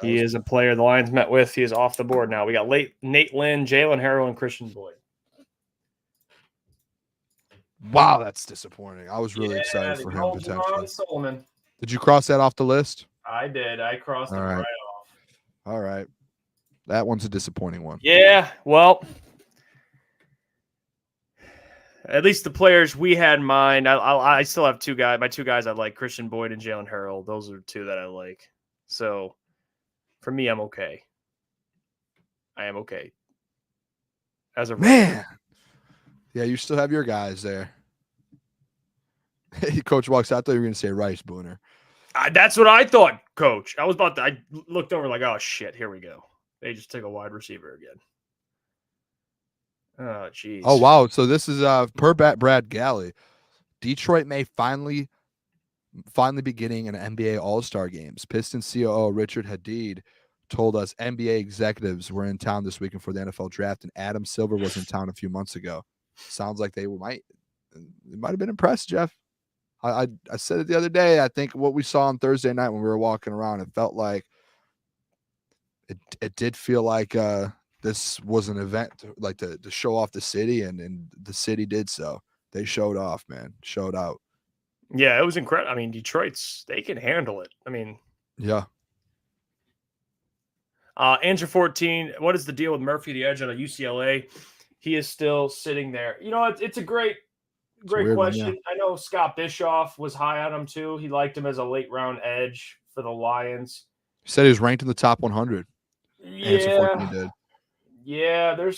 He is a player the Lions met with. He is off the board now. We got Nate Lynn, Jalen Harrell, and Christian Boyd. Wow, that's disappointing. I was really excited for him potentially. Solomon. Did you cross that off the list? I did. I crossed it right off. All right. That one's a disappointing one. Yeah, well, at least the players we had in mind. I still have two guys. My two guys I like, Christian Boyd and Jalen Harrell. Those are two that I like. So for me, I'm okay. I am okay. As a man. Yeah, you still have your guys there. Coach walks out there. You're going to say Rice, Booner. That's what I thought, Coach. I looked over like, oh, shit, here we go. They just took a wide receiver again. Oh, jeez. Oh, wow. So this is per Brad Galley. Detroit may finally be getting an NBA All-Star games. Pistons COO Richard Hadid told us NBA executives were in town this weekend for the NFL draft, and Adam Silver was in town a few months ago. Sounds like they might have been impressed, Jeff. I said it the other day. I think what we saw on Thursday night when we were walking around, it felt like it did feel like this was an event to show off the city, and the city did so. They showed off, man. Showed out. Yeah, it was incredible. I mean, they can handle it. I mean, yeah. Answer 14. What is the deal with Murphy, the edge out of UCLA? He is still sitting there. It's a great question. One, yeah. I know Scott Bischoff was high on him too. He liked him as a late round edge for the Lions. He said he was ranked in the top 100. Yeah. Answer 14 did. Yeah,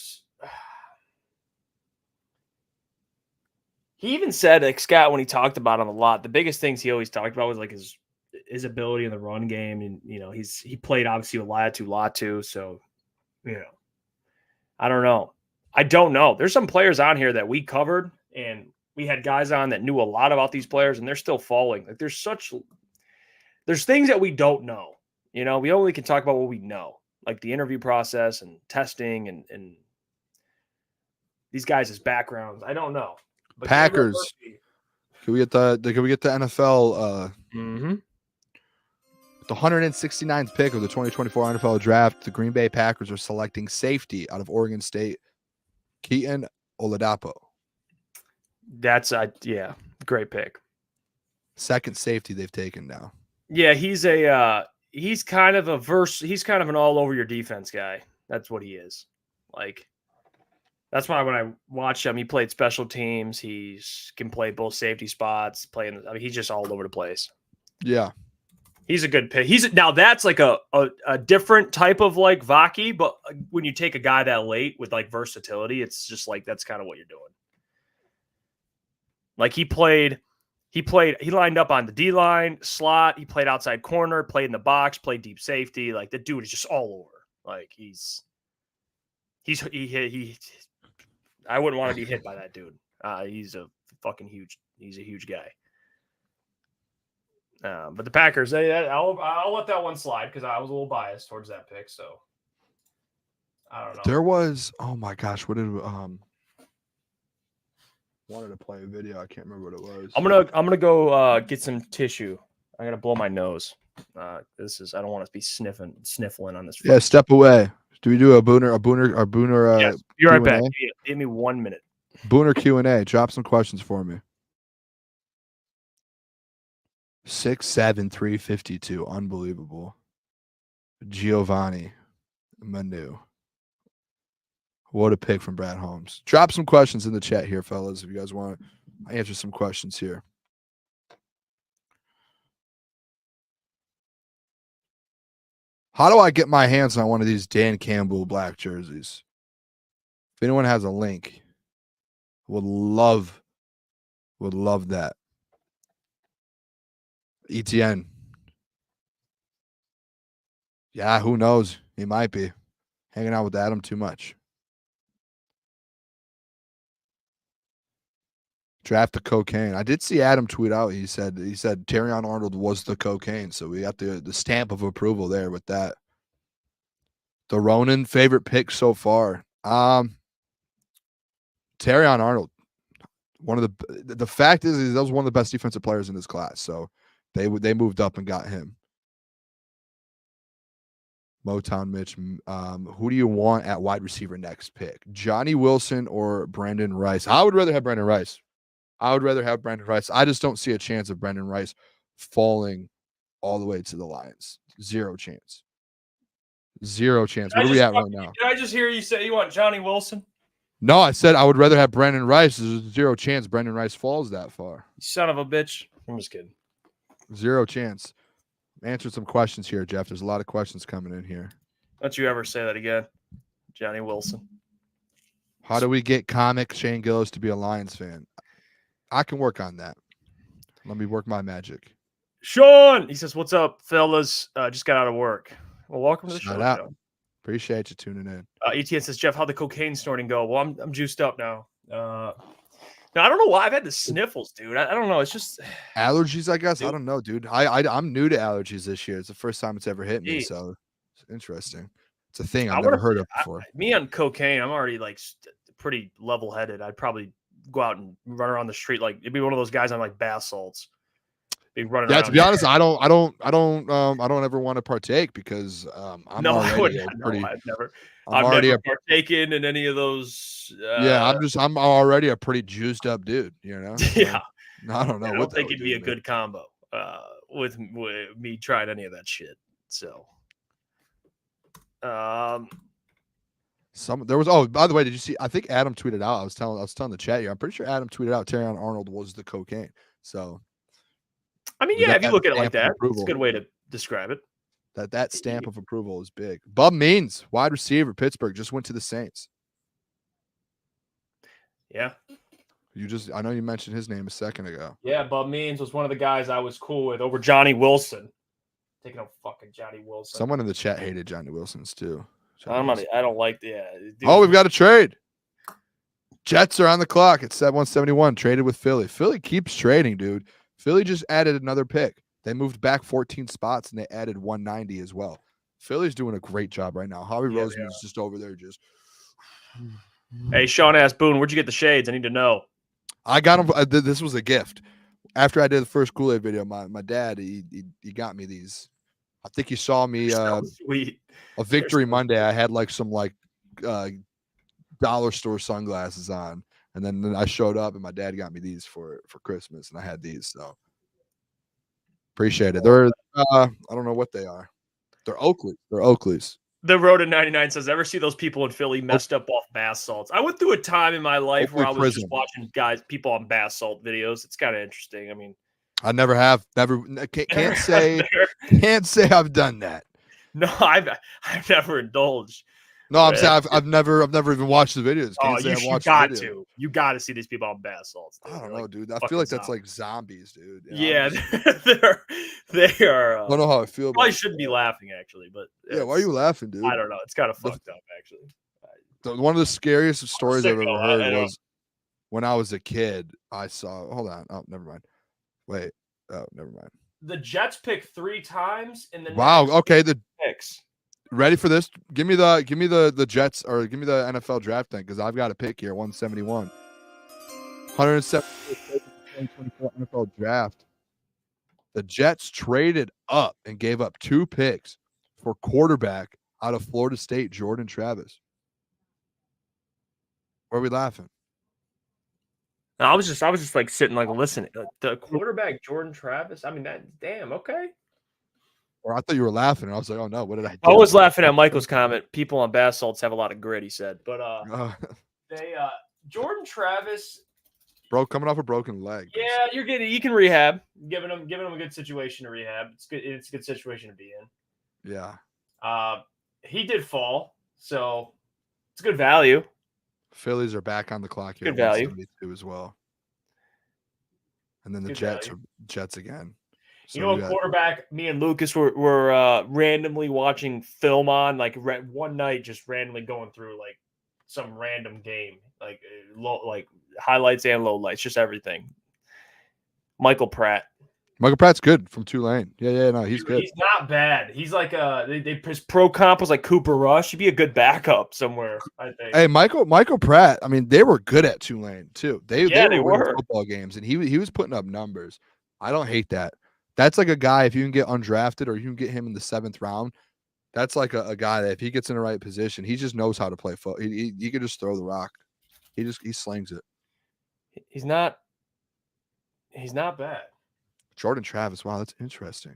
he even said, like Scott, when he talked about him a lot, the biggest things he always talked about was like his ability in the run game. And, he played obviously with Latu. So, I don't know. I don't know. There's some players on here that we covered and we had guys on that knew a lot about these players and they're still falling. Like there's things that we don't know, we only can talk about what we know, like the interview process and testing and these guys' backgrounds. I don't know. But Packers. Can we get the NFL? The 169th pick of the 2024 NFL draft, the Green Bay Packers are selecting safety out of Oregon State, Keaton Oladapo. That's great pick. Second safety they've taken now. Yeah, he's kind of an all over your defense guy. That's what he is. Like, that's why when I watched him, he played special teams. He can play both safety spots. He's just all over the place. Yeah. He's a good pick. That's like a different type of like Vaki, but when you take a guy that late with like versatility, it's just like that's kind of what you're doing. Like he lined up on the D line slot. He played outside corner, played in the box, played deep safety. Like the dude is just all over. Like he I wouldn't want to be hit by that dude. He's a huge guy. But the Packers, I'll let that one slide because I was a little biased towards that pick. So I don't know. There was, oh my gosh, what did wanted to play a video. I can't remember what it was. I'm gonna go get some tissue. I'm gonna blow my nose. I don't want to be sniffling on this. Yeah, step away. Do we do a Booner? Yes, you're right back. Give me 1 minute. Booner Q&A. Drop some questions for me. 6'7", 352. Unbelievable. Giovanni Manu. What a pick from Brad Holmes. Drop some questions in the chat here, fellas, if you guys want to answer some questions here. How do I get my hands on one of these Dan Campbell black jerseys? If anyone has a link, would love that. ETN. Yeah, who knows? He might be hanging out with Adam too much. Draft the cocaine. I did see Adam tweet out. He said Terrion Arnold was the cocaine. So we got the stamp of approval there with that. The Ronin favorite pick so far. Terrion Arnold. One of the fact is that was one of the best defensive players in this class. So they moved up and got him. Motown Mitch. Who do you want at wide receiver next pick? Johnny Wilson or Brandon Rice? I would rather have Brandon Rice. I just don't see a chance of Brandon Rice falling all the way to the Lions. Zero chance. What are we at right now? Did I just hear you say you want Johnny Wilson? No, I said I would rather have Brandon Rice. There's zero chance Brandon Rice falls that far. You son of a bitch. I'm just kidding. Zero chance. Answer some questions here, Jeff. There's a lot of questions coming in here. Don't you ever say that again, Johnny Wilson. How do we get comic Shane Gillis to be a Lions fan? I can work on that. Let me work my magic. Sean, he says, "What's up, fellas? Just got out of work. Well, welcome to the show. Out. Appreciate you tuning in." ETN says, "Jeff, how'd the cocaine snorting go?" Well, I'm juiced up now. Now I don't know why I've had the sniffles, dude. I don't know. It's just allergies, I guess. Dude. I don't know, dude. I'm new to allergies this year. It's the first time it's ever hit me, so it's interesting. It's a thing I've never heard of before. Me on cocaine, I'm already like pretty level-headed. I'd probably go out and run around the street like it'd be one of those guys on like bath salts. Be running around. To be honest, I don't ever want to partake because I'm already I've never partaken in any of those. I'm already a pretty juiced up dude, you know. Yeah, I don't know. I don't think it'd be a good combo with me trying any of that shit. So, there was. By the way, did you see? I think Adam tweeted out. I was telling the chat here. I'm pretty sure Adam tweeted out Terrion Arnold was the cocaine. So. I mean, yeah, if you look at it like that, it's a good way to describe it. That stamp of approval is big. Bub Means, wide receiver, Pittsburgh, just went to the Saints. Yeah. I know you mentioned his name a second ago. Yeah, Bub Means was one of the guys I was cool with over Johnny Wilson. Taking a fucking Johnny Wilson. Someone in the chat hated Johnny Wilson's too. I don't like the. We've got a trade. Jets are on the clock at 171. Traded with Philly. Philly keeps trading, dude. Philly just added another pick. They moved back 14 spots and they added 190 as well. Philly's doing a great job right now. Howie Roseman's just over there just. Hey, Sean asked Boone, where'd you get the shades? I need to know. I got them. This was a gift. After I did the first Kool-Aid video, my dad, he got me these. I think he saw me so sweet. A Victory Monday. I had like some dollar store sunglasses on. And then I showed up, and my dad got me these for Christmas, and I had these. So appreciate it. They're I don't know what they are. They're Oakleys. The Road to 99 says, "Ever see those people in Philly messed up off bath salts?" I went through a time in my life where I was just watching people on bath salt videos. It's kind of interesting. I mean, I never have. Can't say I've done that. No, I've never indulged. No, I'm saying I've never even watched the videos. You got to see these people on bath salts. Dude. I don't know, dude. I feel like that's like zombies, dude. Yeah, they are. I don't know how I feel. Probably shouldn't be laughing, actually, but yeah, why are you laughing, dude? I don't know. It's kind of fucked up, actually. One of the scariest stories I've ever heard was when I was a kid. I saw. Hold on. Oh, never mind. Wait. Oh, never mind. The Jets pick 3 times in the Okay. The picks. Ready for this? Give me the Jets or give me the NFL draft thing because I've got a pick here. 171. 2024 NFL draft. The Jets traded up and gave up 2 picks for quarterback out of Florida State, Jordan Travis. Why are we laughing? I was just like sitting like listening. The quarterback Jordan Travis. I mean, that damn okay. Or I thought you were laughing, and I was like, oh no, what did I do? I was laughing at Michael's comment. People on bath salts have a lot of grit, he said. But Jordan Travis, coming off a broken leg. yeah, you can rehab. Giving him a good situation to rehab. It's good. It's a good situation to be in. Yeah. He did fall, so it's good value. Phillies are back on the clock here. Good value. 172 as well. And then the Good Jets again. So you know, a quarterback, me and Lucas were randomly watching film on, like one night, just randomly going through like some random game, like highlights and lowlights, just everything. Michael Pratt's good from Tulane. Yeah, no, he's good. He's not bad. He's like his pro comp was like Cooper Rush. He'd be a good backup somewhere, I think. Hey, Michael Pratt. I mean, they were good at Tulane too. They were winning football games, and he was putting up numbers. I don't hate that. That's like a guy, if you can get undrafted or you can get him in the 7th round, that's like a guy that if he gets in the right position, he just knows how to play football. He could just throw the rock. He slings it. He's not bad. Jordan Travis. Wow, that's interesting.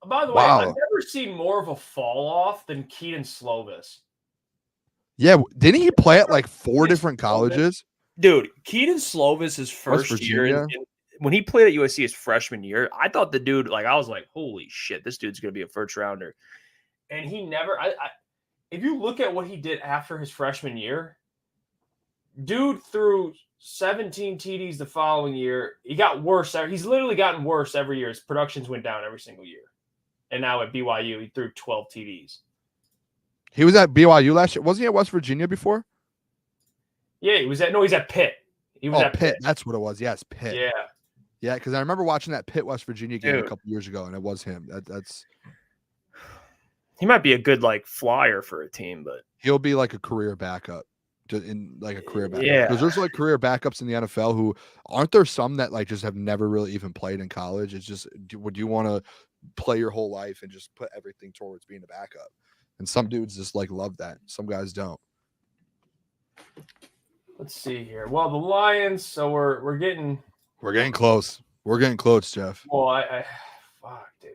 By the way, I've never seen more of a fall off than Keaton Slovis. Yeah, didn't he play at like 4 different colleges? Dude, Keaton Slovis' his first year, when he played at USC his freshman year, I thought the dude, I was like, holy shit, this dude's going to be a first rounder. And he never, if you look at what he did after his freshman year, dude threw 17 TDs the following year. He got worse. He's literally gotten worse every year. His productions went down every single year. And now at BYU, he threw 12 TDs. He was at BYU last year. Wasn't he at West Virginia before? Yeah, he's at Pitt. He was at Pitt. That's what it was. Yes, Pitt. Yeah. Yeah, because I remember watching that Pitt West Virginia game a couple years ago, and it was him. That's he might be a good flyer for a team, but he'll be like a career backup. A career backup. Yeah. Because there's career backups in the NFL who aren't there some that just have never really even played in college. It's just would you want to play your whole life and just put everything towards being a backup? And some dudes just love that. Some guys don't. Let's see here. Well, the Lions. So we're getting close. We're getting close, Jeff. Well, fuck, dude.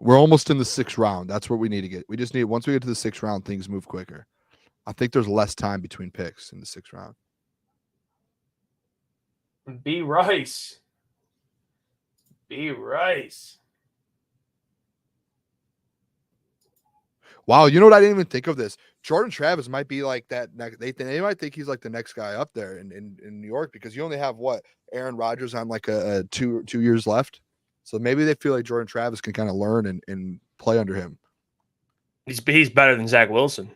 We're almost in the 6th round. That's what we need to get. We just need once we get to the 6th round, things move quicker. I think there's less time between picks in the 6th round. B. Rice. Wow, you know what? I didn't even think of this. Jordan Travis might be like that. They might think he's like the next guy up there in New York because you only have Aaron Rodgers on a 2 years left. So maybe they feel like Jordan Travis can kind of learn and play under him. He's better than Zach Wilson.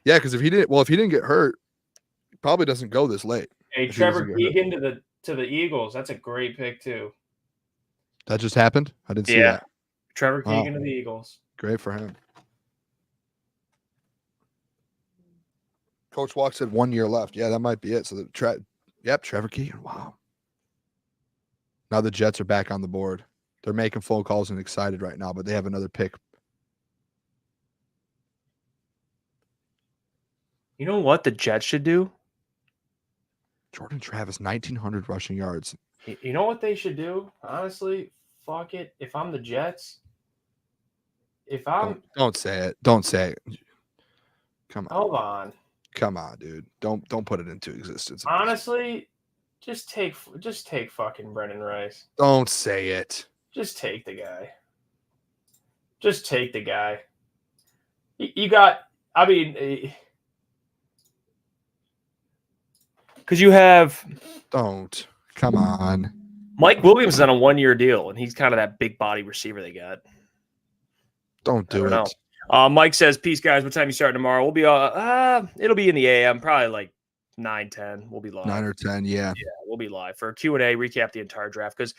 Yeah, because if he didn't get hurt, he probably doesn't go this late. Hey, Trevor Keegan to the Eagles. That's a great pick too. That just happened? I didn't see that. Trevor Keegan to the Eagles. Great for him. Coach Walk said 1 year left. Yeah, that might be it. So Trevor Keegan. Wow. Now the Jets are back on the board. They're making phone calls and excited right now, but they have another pick. You know what the Jets should do? Jordan Travis, 1,900 rushing yards. You know what they should do? Honestly, fuck it. If I'm the Jets, don't say it. Don't say it. Come on. Hold on. Come on, dude. Don't put it into existence. Honestly, just take fucking Brendan Rice. Don't say it. Just take the guy. Just take the guy. You got. I mean, because you have. Don't. Come on. Mike Williams is on a 1-year deal, and he's kind of that big body receiver they got. Don't do it. Mike says, "Peace, guys. What time you start tomorrow? We'll be it'll be in the AM, probably 9-10. We'll be live. 9 or 10, yeah. Yeah, we'll be live for a Q&A, recap the entire draft because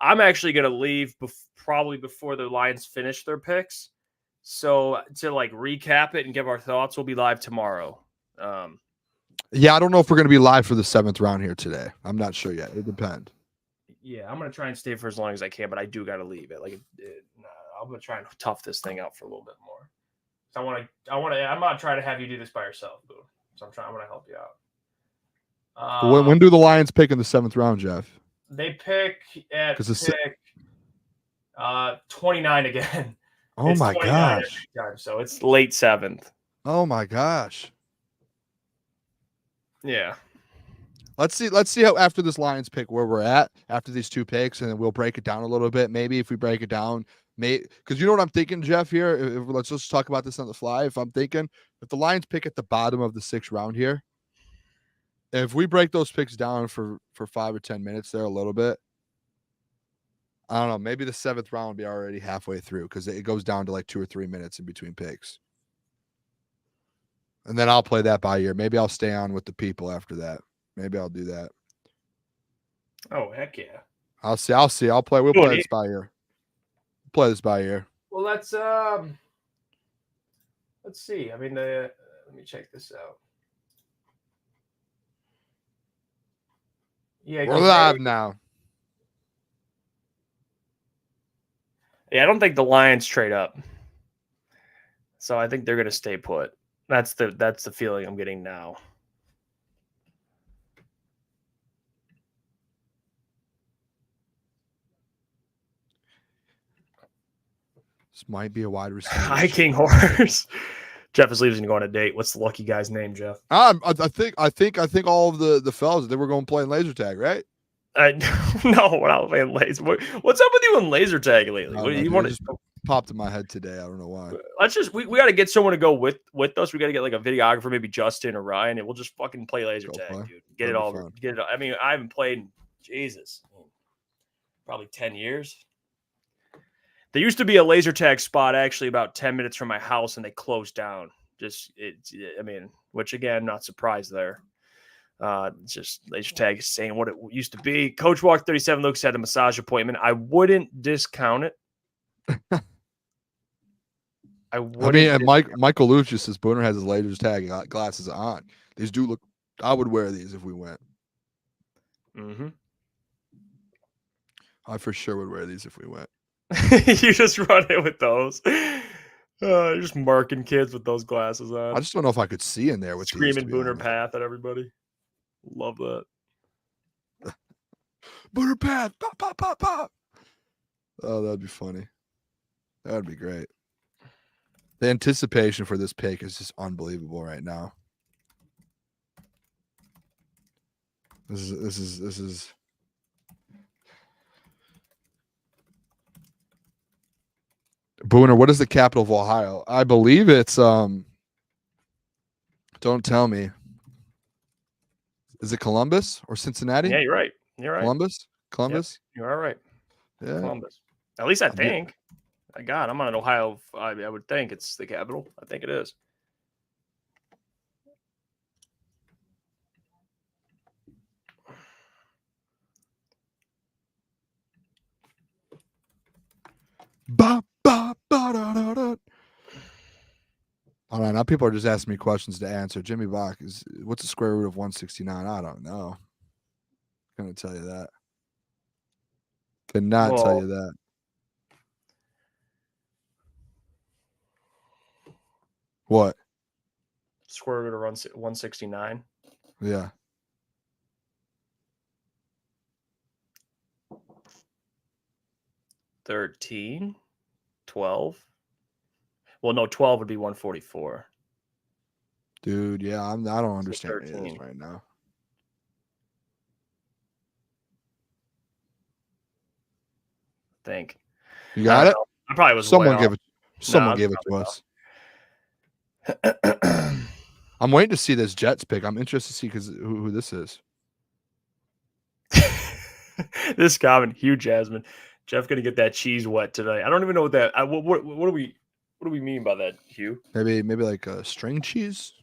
I'm actually going to leave probably before the Lions finish their picks. So to recap it and give our thoughts, we'll be live tomorrow. Yeah, I don't know if we're going to be live for the 7th round here today. I'm not sure yet. It depends. Yeah, I'm going to try and stay for as long as I can, but I do got to leave it. I'm going to try and tough this thing out for a little bit more. So I'm not trying to have you do this by yourself, Boo. So I want to help you out. When do the Lions pick in the 7th round, Jeff? They pick at 'Cause it's- pick 29 again. Oh It's my 29 gosh. every time, so it's late 7th. Oh my gosh. Yeah. Let's see how after this Lions pick where we're at after these 2 picks, and then we'll break it down a little bit. Maybe if we break it down, because you know what I'm thinking, Jeff. Here, let's just talk about this on the fly. If I'm thinking, if the Lions pick at the bottom of the 6th round here, if we break those picks down for 5 or 10 minutes there a little bit, I don't know. Maybe the 7th round will be already halfway through because it goes down to like 2 or 3 minutes in between picks. And then I'll play that by ear. Maybe I'll stay on with the people after that. Maybe I'll do that. Oh, heck yeah. I'll see. We'll play this by ear. Play this by ear. Well, let's see. I mean, let me check this out. Yeah, We're live now. Yeah, I don't think the Lions trade up. So I think they're going to stay put. That's the feeling I'm getting now. This might be a wide receiver. Hi, King Horse. Jeff is leaving to go on a date. What's the lucky guy's name, Jeff? I think all of the fellas, they were going to play in laser tag, right? No, we're not playing laser. What's up with you in laser tag lately? What do you want to popped in my head today? I don't know why. Let's just we got to get someone to go with us. We got to get like a videographer, maybe Justin or Ryan, and we'll just fucking play laser tag, dude. Get it all. Get it. I mean, I haven't played in Jesus, probably 10 years. There used to be a laser tag spot actually about 10 minutes from my house, and they closed down. Which again, not surprised there. It's just laser tag is saying what it used to be. Coach Walk 37 Luke had a massage appointment. I wouldn't discount it. Michael Lucius says Booner has his laser tag glasses on. These do look. I would wear these if we went. Mm-hmm. I for sure would wear these if we went. You just run it with those. You're just marking kids with those glasses on. I just don't know if I could see in there with screaming these, Booner Path at everybody. Love that. Booner Path. Pop, pop, pop, pop. Oh, that'd be funny. That'd be great. The anticipation for this pick is just unbelievable right now. This is Booner, what is the capital of Ohio? I believe it's don't tell me. Is it Columbus or Cincinnati? Yeah, you're right. Columbus? Yep, you are right. Yeah. Columbus. At least I think. God, I'm on an Ohio. I would think it's the capital. I think it is. Ba, ba, ba, da, da, da. All right, now people are just asking me questions to answer. Jimmy Bach what's the square root of 169? I don't know. I'm gonna tell you that. Cannot tell you that. What? Square root of 169. Yeah. $13, 12. Well, no, 12 would be 144. Dude, yeah, I don't understand any of this right now. I think. You got it? I probably was. Someone gave it to us. I'm waiting to see this Jets pick. I'm interested to see who this is. This comment, Hugh Jasmine. Jeff gonna get that cheese wet today. I don't even know what that. What do we mean by that, Hugh? Maybe like a string cheese.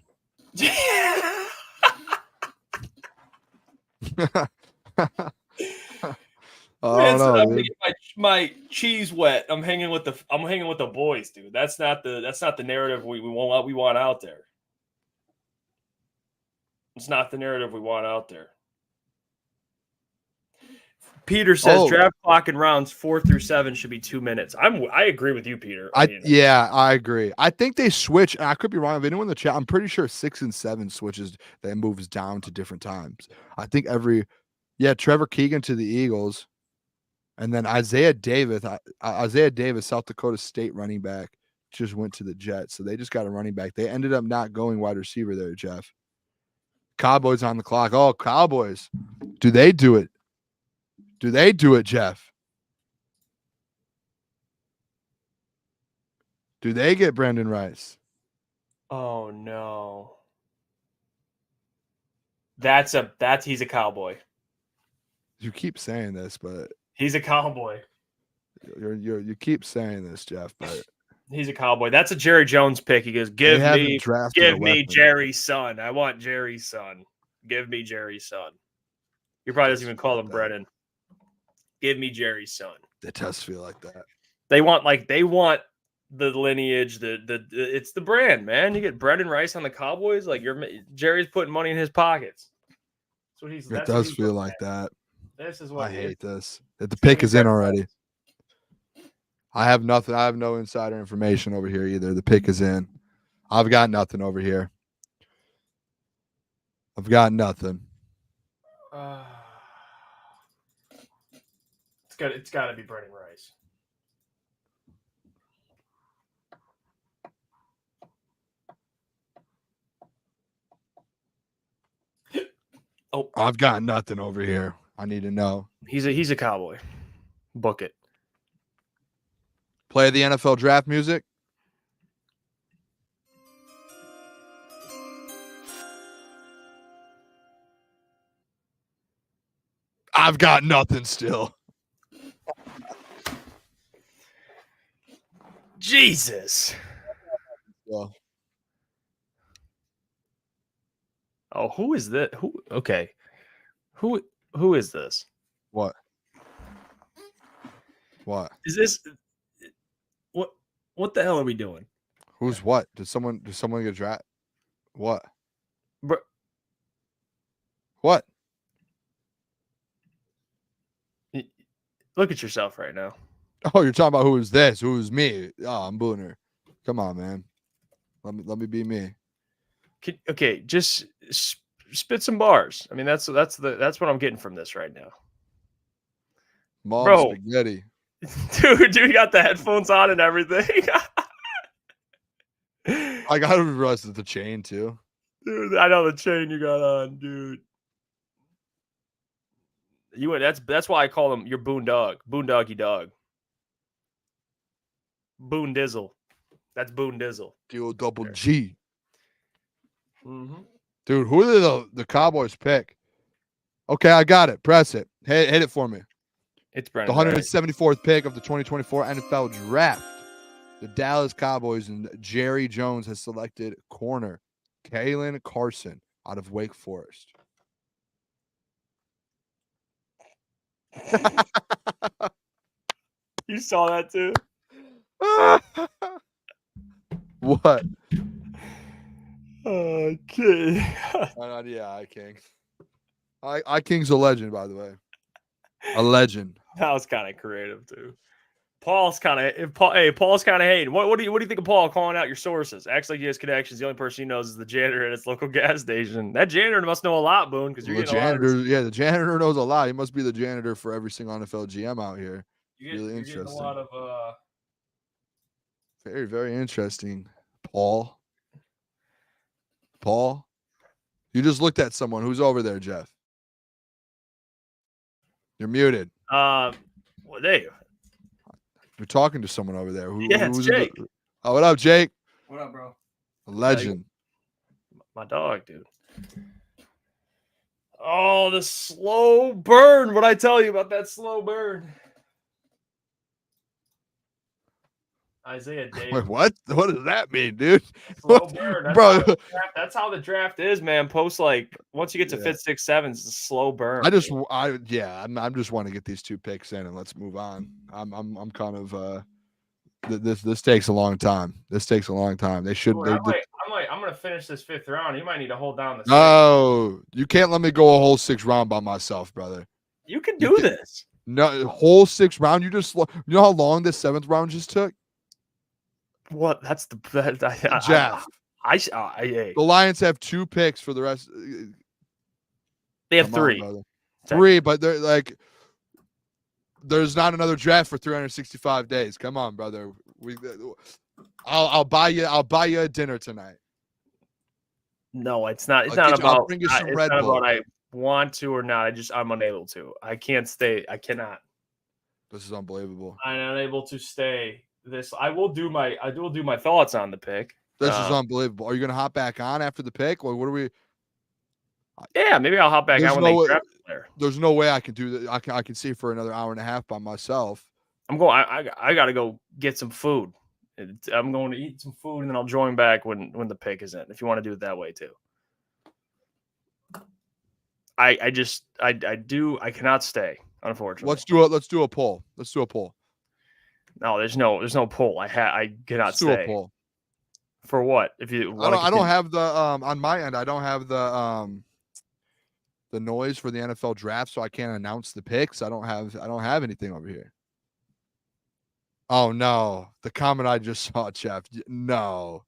I'm getting my cheese wet. I'm hanging with the boys, dude. That's not the narrative we want out there. It's not the narrative we want out there. Peter says draft clock and rounds 4 through 7 should be 2 minutes. I agree with you, Peter. I agree. I think they switch. And I could be wrong. If anyone in the chat, I'm pretty sure 6 and 7 switches that moves down to different times. I think every Yeah, Trevor Keegan to the Eagles. And then Isaiah Davis, South Dakota State running back, just went to the Jets. So they just got a running back. They ended up not going wide receiver there, Jeff. Cowboys on the clock. Oh, Cowboys. Do they do it? Do they do it, Jeff? Do they get Brandon Rice? Oh no. He's a Cowboy. You keep saying this, but He's a Cowboy. you keep saying this, Jeff, but He's a Cowboy. That's a Jerry Jones pick. He goes, give me Jerry's son. I want Jerry's son. Give me Jerry's son. He probably doesn't even call him Brennan. Give me Jerry's son. It does feel like that. They want the lineage, it's the brand, man. You get Brendan Rice on the Cowboys, like Jerry's putting money in his pockets. It does feel like that. This is what I hate this. That the pick is in already. I have nothing. I have no insider information over here either. The pick is in. I've got nothing over here. I've got nothing. It's got to be Brendan Rice. Oh, I've got nothing over here. I need to know. He's a Cowboy. Book it. Play the NFL draft music. I've got nothing still. Jesus. Well, oh, who is this? Okay. Who is this? what? What? Is this what the hell are we doing? Who's what? Did someone get drafted? What? Bro, What? look at yourself right now. Oh, you're talking about who is this? Who is me? Oh, I'm Booner. Come on, man. Let me be me. Okay, just spit some bars. I mean, that's what I'm getting from this right now. Mom Bro. spaghetti. Dude, you got the headphones on and everything. I gotta realize the chain too. Dude, I know the chain you got on, dude. That's why I call him your boondoggy dog. Boon Dizzle. That's Boon Dizzle. D-O-double-G. Mm-hmm. Dude, who did the Cowboys pick? Okay, I got it. Press it. Hit it for me. It's The Brendan. 174th pick of the 2024 NFL Draft. The Dallas Cowboys and Jerry Jones has selected corner Kalen Carson out of Wake Forest. You saw that too? What? Okay. Yeah, I-King. I-King's a legend, by the way. A legend. That was kind of creative too. Paul's kind of hating. What do you think of Paul calling out your sources? Acts like he has connections. The only person he knows is the janitor at his local gas station. That janitor must know a lot, Boone, because you're getting the janitor knows a lot. He must be the janitor for every single NFL GM out here. Really interesting. A lot of very, very interesting. Paul, you just looked at someone. Who's over there, Jeff? You're muted. well, there you. You're talking to someone over there. It's Jake. Oh, what up, Jake? What up, bro? A legend. My dog, dude. Oh, the slow burn. What'd I tell you about that slow burn? Isaiah Davis. Wait, what? What does that mean, dude? Slow burn. Bro. That's how the draft is, man. Once you get to 5th, 6th, 7th, it's a slow burn. I just want to get these two picks in and let's move on. I'm kind of this takes a long time. They should. I'm gonna finish this 5th round. You might need to hold down the. No, you can't let me go a whole 6th round by myself, brother. You can do this. No, whole 6th round. You know how long this 7th round just took? What? That's the Jeff. The Lions have 2 picks for the rest. They have 3. 3, but they're like, there's not another draft for 365 days. Come on, brother. I'll buy you a dinner tonight. No, it's not. It's I'll not about. bring you some It's Red not Bull. about I want to or not. I'm unable to. I can't stay. I cannot. This is unbelievable. I'm unable to stay. I will do my thoughts on the pick. This is unbelievable. Are you gonna hop back on after the pick? Or what are we? Yeah, maybe I'll hop back on when they draft the player. There's no way I can do that. I can see for another hour and a half by myself. I'm going. I got to go get some food. I'm going to eat some food and then I'll join back when the pick is in. If you want to do it that way too. I cannot stay. Unfortunately. Let's do a poll. No, there's no poll. I cannot let's stay. Do a poll. For what? If you I don't have the on my end. I don't have the noise for the NFL draft, so I can't announce the picks. I don't have anything over here. Oh no, the comment I just saw, Jeff. No.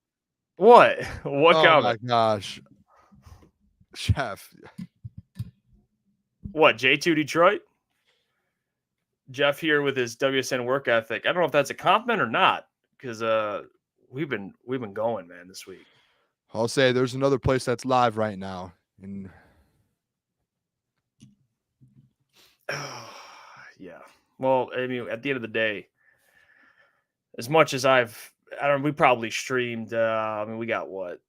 What? What comment? Oh my gosh, Jeff. What? J2 Detroit? Jeff here with his WSN work ethic. I don't know if that's a compliment or not, because we've been going, man, this week. I'll say there's another place that's live right now. Yeah. Well, I mean, at the end of the day, as much as we probably streamed, we got what?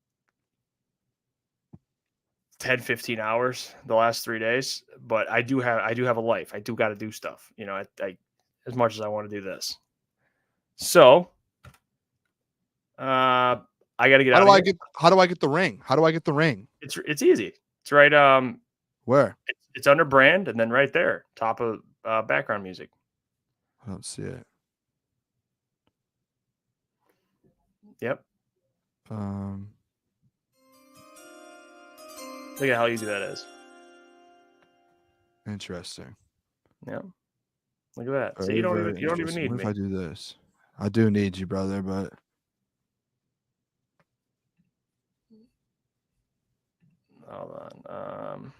10, 15 hours the last 3 days, but I do have a life. I do got to do stuff, I as much as I want to do this. So, I got to get out. How do I get the ring? How do I get the ring? It's easy. It's right. Where? It's under brand and then right there, top of background music. I don't see it. Yep. Look at how easy that is. Interesting. Yeah. Look at that. So you don't even need me. What if I do this? I do need you, brother, but hold on.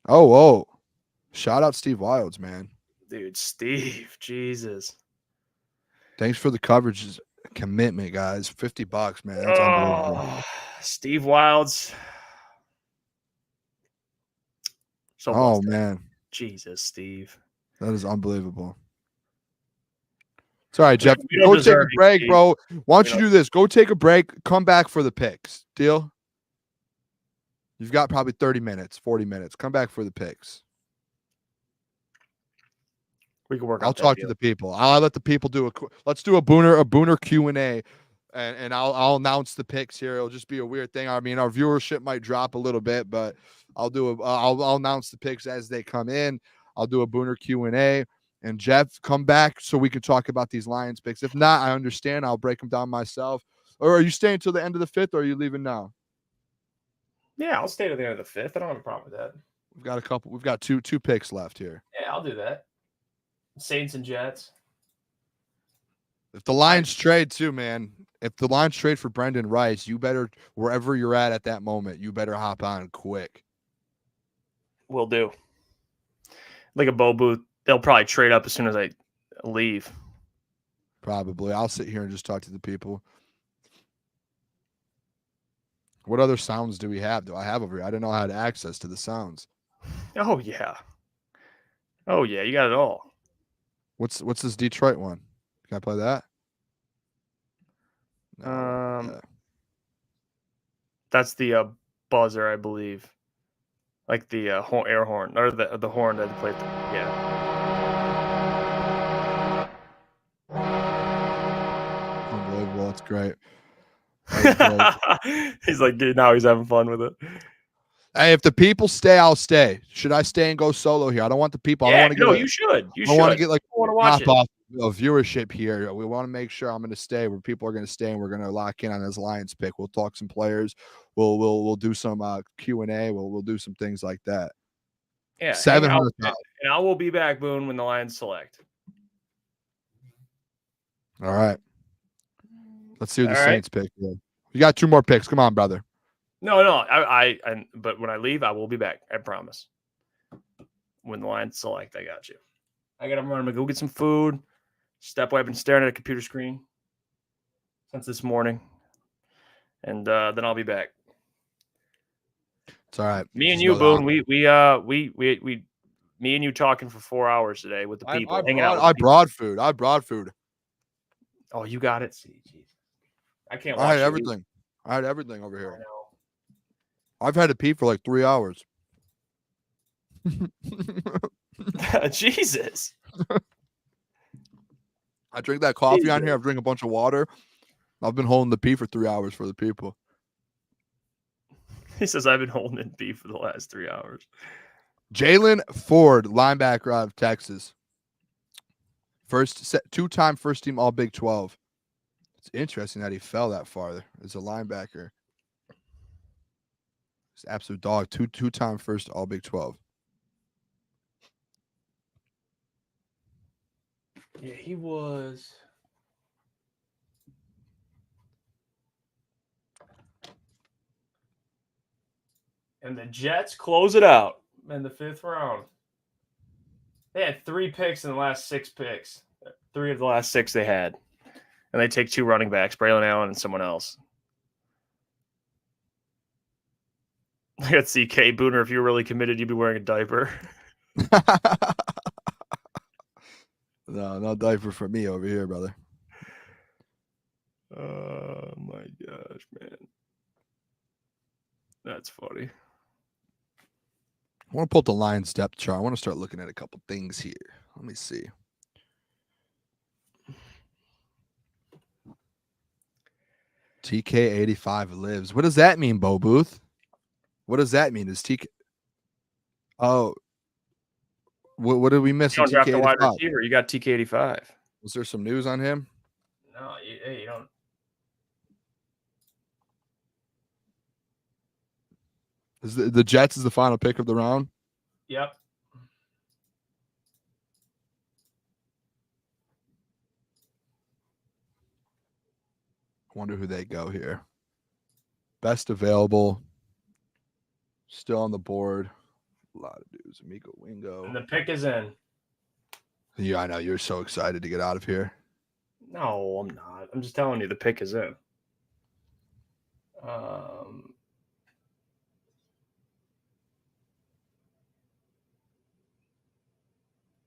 Oh. Shout out Steve Wilds, man. Dude, Steve, Jesus. Thanks for the coverage commitment, guys. $50, man. That's unbelievable. Steve Wilds. So man. Jesus, Steve. That is unbelievable. Sorry, Jeff. We don't Go take a deserve you, break, Steve. bro. Why don't you do this? Go take a break. Come back for the picks. Deal? You've got probably 30 minutes, 40 minutes. Come back for the picks. We can work. I'll talk to the people. I'll let the people let's do a Booner Q&A, and I'll announce the picks here. It'll just be a weird thing. I mean, our viewership might drop a little bit, but I'll announce the picks as they come in. I'll do a Booner Q&A, and Jeff, come back so we can talk about these Lions picks. If not, I understand. I'll break them down myself. Or are you staying till the end of the 5th, or are you leaving now? Yeah, I'll stay to the end of the 5th. I don't have a problem with that. We've got two picks left here. Yeah, I'll do that. Saints and Jets. If the Lions trade too, man. If the Lions trade for Brendan Rice, you better, wherever you're at that moment, you better hop on quick. Will do. Like a Bo Booth, they'll probably trade up as soon as I leave. Probably. I'll sit here and just talk to the people. What other sounds do we have? Do I have over here? I didn't know I had access to the sounds. Oh yeah. You got it all. What's this Detroit one? Can I play that? No, That's the buzzer, I believe. Like the air horn or the horn that they played. Yeah. Unbelievable. That's great. He's like, dude, now he's having fun with it. Hey, if the people stay, I'll stay. Should I stay and go solo here? I don't want the people. Yeah, I don't want to get. No, you should. You I want to get like want to watch off of viewership here. We want to make sure I'm going to stay where people are going to stay, and we're going to lock in on this Lions pick. We'll talk some players. We'll do some Q&A. We'll do some things like that. Yeah, 700. And I will be back, Boone, when the Lions select. All right. Let's see who the Saints pick. You got 2 more picks. Come on, brother. No. But when I leave, I will be back. I promise. when the Lions select, I got you. I got to run. I'm going to go get some food. Step away. I've been staring at a computer screen since this morning. And then I'll be back. It's all right. Me and you, Boone, we me and you talking for 4 hours today with the people. Hanging out with I the people. brought food. Oh, you got it? See, geez. I can't watch I had you. everything. I had everything over I here. know. I've had to pee for like 3 hours. Jesus. I drink that coffee on Jesus. here. I've drank a bunch of water. I've been holding the pee for 3 hours for the people. He says, I've been holding in beef for the last 3 hours. Jalen Ford, linebacker out of Texas. Two-time first-team All Big 12. It's interesting that he fell that far as a linebacker. He's an absolute dog. Two-time first All Big 12. Yeah, he was. And the Jets close it out in the 5th round. They had 3 picks in the last 6 picks. 3 of the last 6 they had. And they take 2 running backs, Braylon Allen and someone else. I got CK Booner. If you were really committed, you'd be wearing a diaper. No diaper for me over here, brother. Oh my gosh, man. That's funny. I want to pull up the Lions depth chart. I want to start looking at a couple things here. Let me see. TK85 lives. What does that mean, Bo Booth? What does that mean? Is TK? Oh, what did we miss? You don't draft a wide TK85? receiver. You got TK85. Was there some news on him? No, you don't. Is the Jets is the final pick of the round? Yep. I wonder who they go here. Best available. Still on the board. A lot of dudes. Amico Wingo. And the pick is in. Yeah, I know. You're so excited to get out of here. No, I'm not. I'm just telling you the pick is in.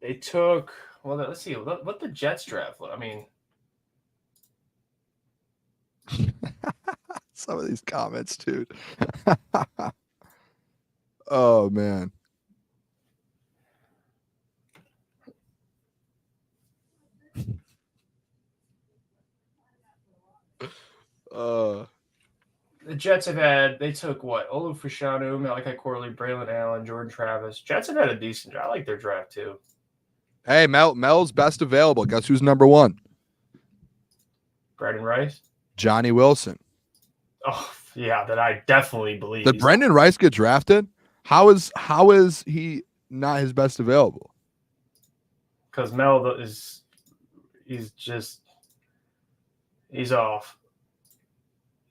They took, well, let's see what the Jets draft. I mean, some of these comments, dude. Oh man. the Jets they took what? Olu Fashanu, Malachi Corley, Braylon Allen, Jordan Travis. Jets have had a decent draft. I like their draft too. Hey, Mel's best available. Guess who's number 1? Brendan Rice. Johnny Wilson. Oh, yeah, that I definitely believe. Did Brendan Rice get drafted? How is he not his best available? Because Mel he's off.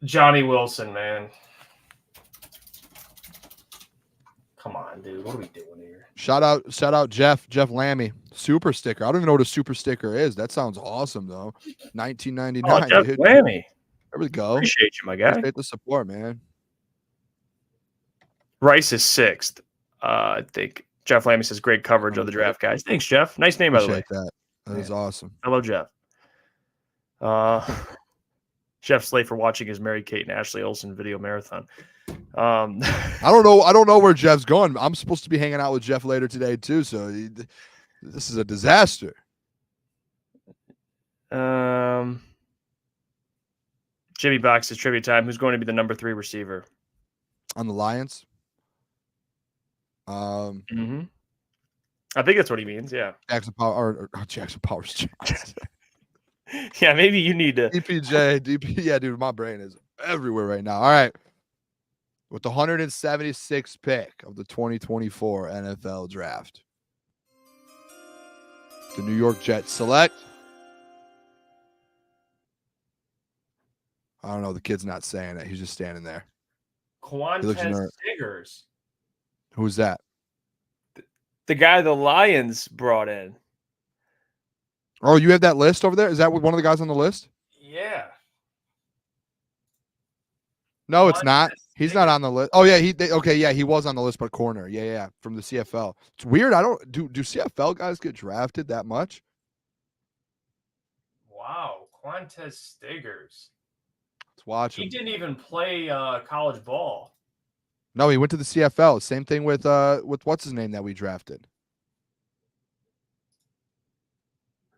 Johnny Wilson, man. Come on, dude. What are we doing here? Shout out Jeff Lammy. Super sticker. I don't even know what a super sticker is. That sounds awesome though. 1999. Oh, Jeff dude. Lammy. There we go. Appreciate you, my guy. Appreciate the support, man. Rice is 6th. I think Jeff Lammy says great coverage of the draft, guys. Thanks, Jeff. Nice name, by the way. Appreciate that. That is awesome. Hello, Jeff. Jeff's late for watching his Mary Kate and Ashley Olsen video marathon. I don't know where Jeff's going. I'm supposed to be hanging out with Jeff later today too. So this is a disaster. Jimmy Box is trivia time. Who's going to be the number 3 receiver on the Lions? I think that's what he means. Yeah, Jackson Power or Jackson Powers. Yeah, maybe you need to DP. Yeah, dude, my brain is everywhere right now. All right. With the 176th pick of the 2024 NFL draft, the New York Jets select. I don't know. The kid's not saying it. He's just standing there. Quantez Stiggers. Who's that? The guy the Lions brought in. Oh, you have that list over there? Is that one of the guys on the list? Yeah. No, it's not. Montez He's not Stiggers. on the list. Oh yeah, he was on the list, but corner. Yeah, from the CFL. It's weird. I don't do CFL guys get drafted that much? Wow, Quantez Stiggers. Let's watch He him. didn't even play college ball. No, he went to the CFL. Same thing with what's his name that we drafted.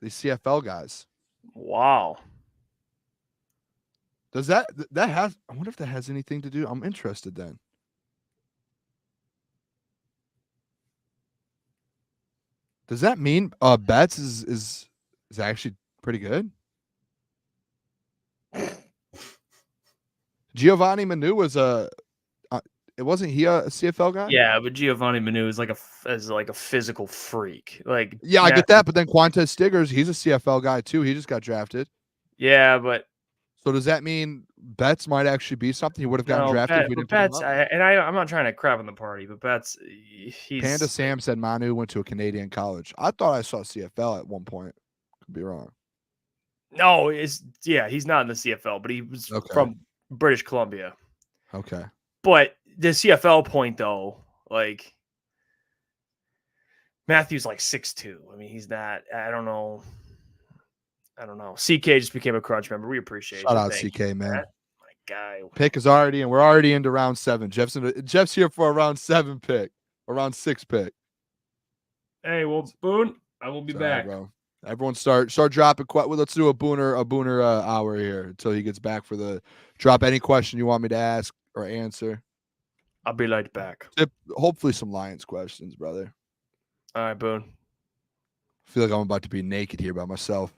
These CFL guys. Wow. Does that has? I wonder if that has anything to do. I'm interested then. Does that mean Betts is actually pretty good? Giovanni Manu was it wasn't he a CFL guy? Yeah, but Giovanni Manu is like a physical freak. Like Yeah, I get that, but then Quantez Stiggers, he's a CFL guy too. He just got drafted. Yeah, but So does that mean Betts might actually be something he would have gotten drafted if we didn't put him Betts, up? I'm not trying to crap on the party, but Betts, he's Panda Sam said Manu went to a Canadian college. I thought I saw CFL at one point. Could be wrong. No, he's not in the CFL, but he was from British Columbia. Okay. But the CFL point though, like Matthew's like 6'2". I mean, he's not. I don't know. CK just became a Crunch member. We appreciate Shout you. out Thank CK, you, man. Matt. My guy. Pick is already in. We're already into round 7. Jeff's here for a round 7 pick, a round 6 pick. Hey, well, Boone, I will be back. Bro. Everyone start dropping. Let's do a Booner hour here until he gets back for the drop. Any question you want me to ask or answer? I'll be right back. Hopefully some Lions questions, brother. All right, Boone. I feel like I'm about to be naked here by myself.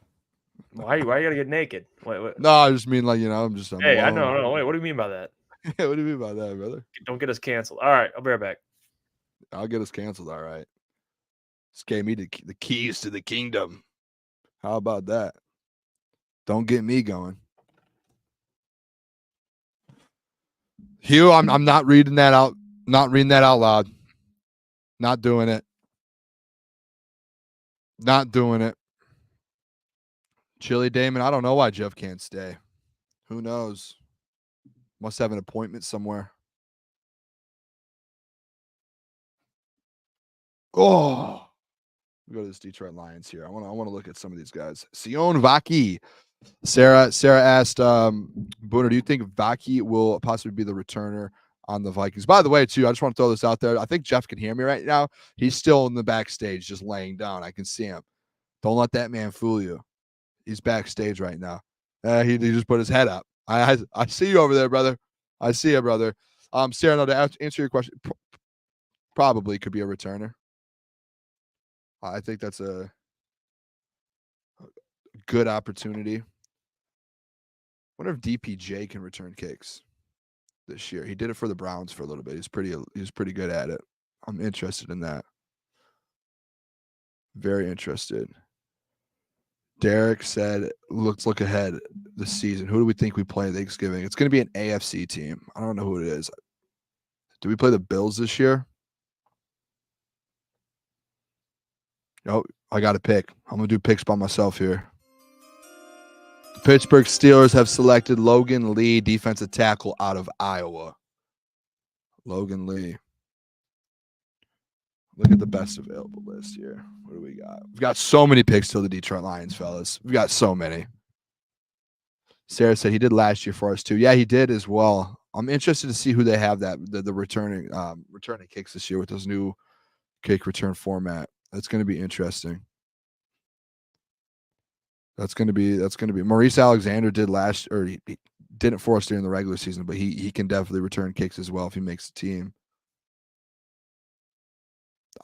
Why you gotta get naked? Wait. No, I just mean like, I'm Hey, alone. I know. Wait, what do you mean by that? What do you mean by that, brother? Don't get us canceled. All right, I'll be right back. I'll get us canceled. All right. This gave me the keys to the kingdom. How about that? Don't get me going. Hugh, I'm not reading that out. Not reading that out loud. Not doing it. Not doing it. Chili Damon, I don't know why Jeff can't stay. Who knows? Must have an appointment somewhere. Oh, we go to this Detroit Lions here. I want to look at some of these guys. Sione Vaki. Sarah asked, Booner, do you think Vaki will possibly be the returner on the Vikings? By the way, too, I just want to throw this out there. I think Jeff can hear me right now. He's still in the backstage, just laying down. I can see him. Don't let that man fool you. He's backstage right now. He just put his head up. I see you over there, brother. I see you, brother. Sarah, no, to answer your question, probably could be a returner. I think that's a good opportunity. Wonder if DPJ can return kicks this year. He did it for the Browns for a little bit. He's pretty good at it. I'm interested in that. Very interested. Derek said, let's look ahead this season. Who do we think we play Thanksgiving? It's going to be an AFC team. I don't know who it is. Do we play the Bills this year? Oh, I got to pick. I'm going to do picks by myself here. The Pittsburgh Steelers have selected Logan Lee, defensive tackle out of Iowa. Logan Lee. Look at the best available list here. What do we got? We've got so many picks to the Detroit Lions, fellas. We've got so many. Sarah said he did last year for us too. Yeah, he did as well. I'm interested to see who they have the returning kicks this year with this new kick return format. That's going to be interesting. That's going to be Maurice Alexander did he didn't for us during the regular season, but he can definitely return kicks as well if he makes the team.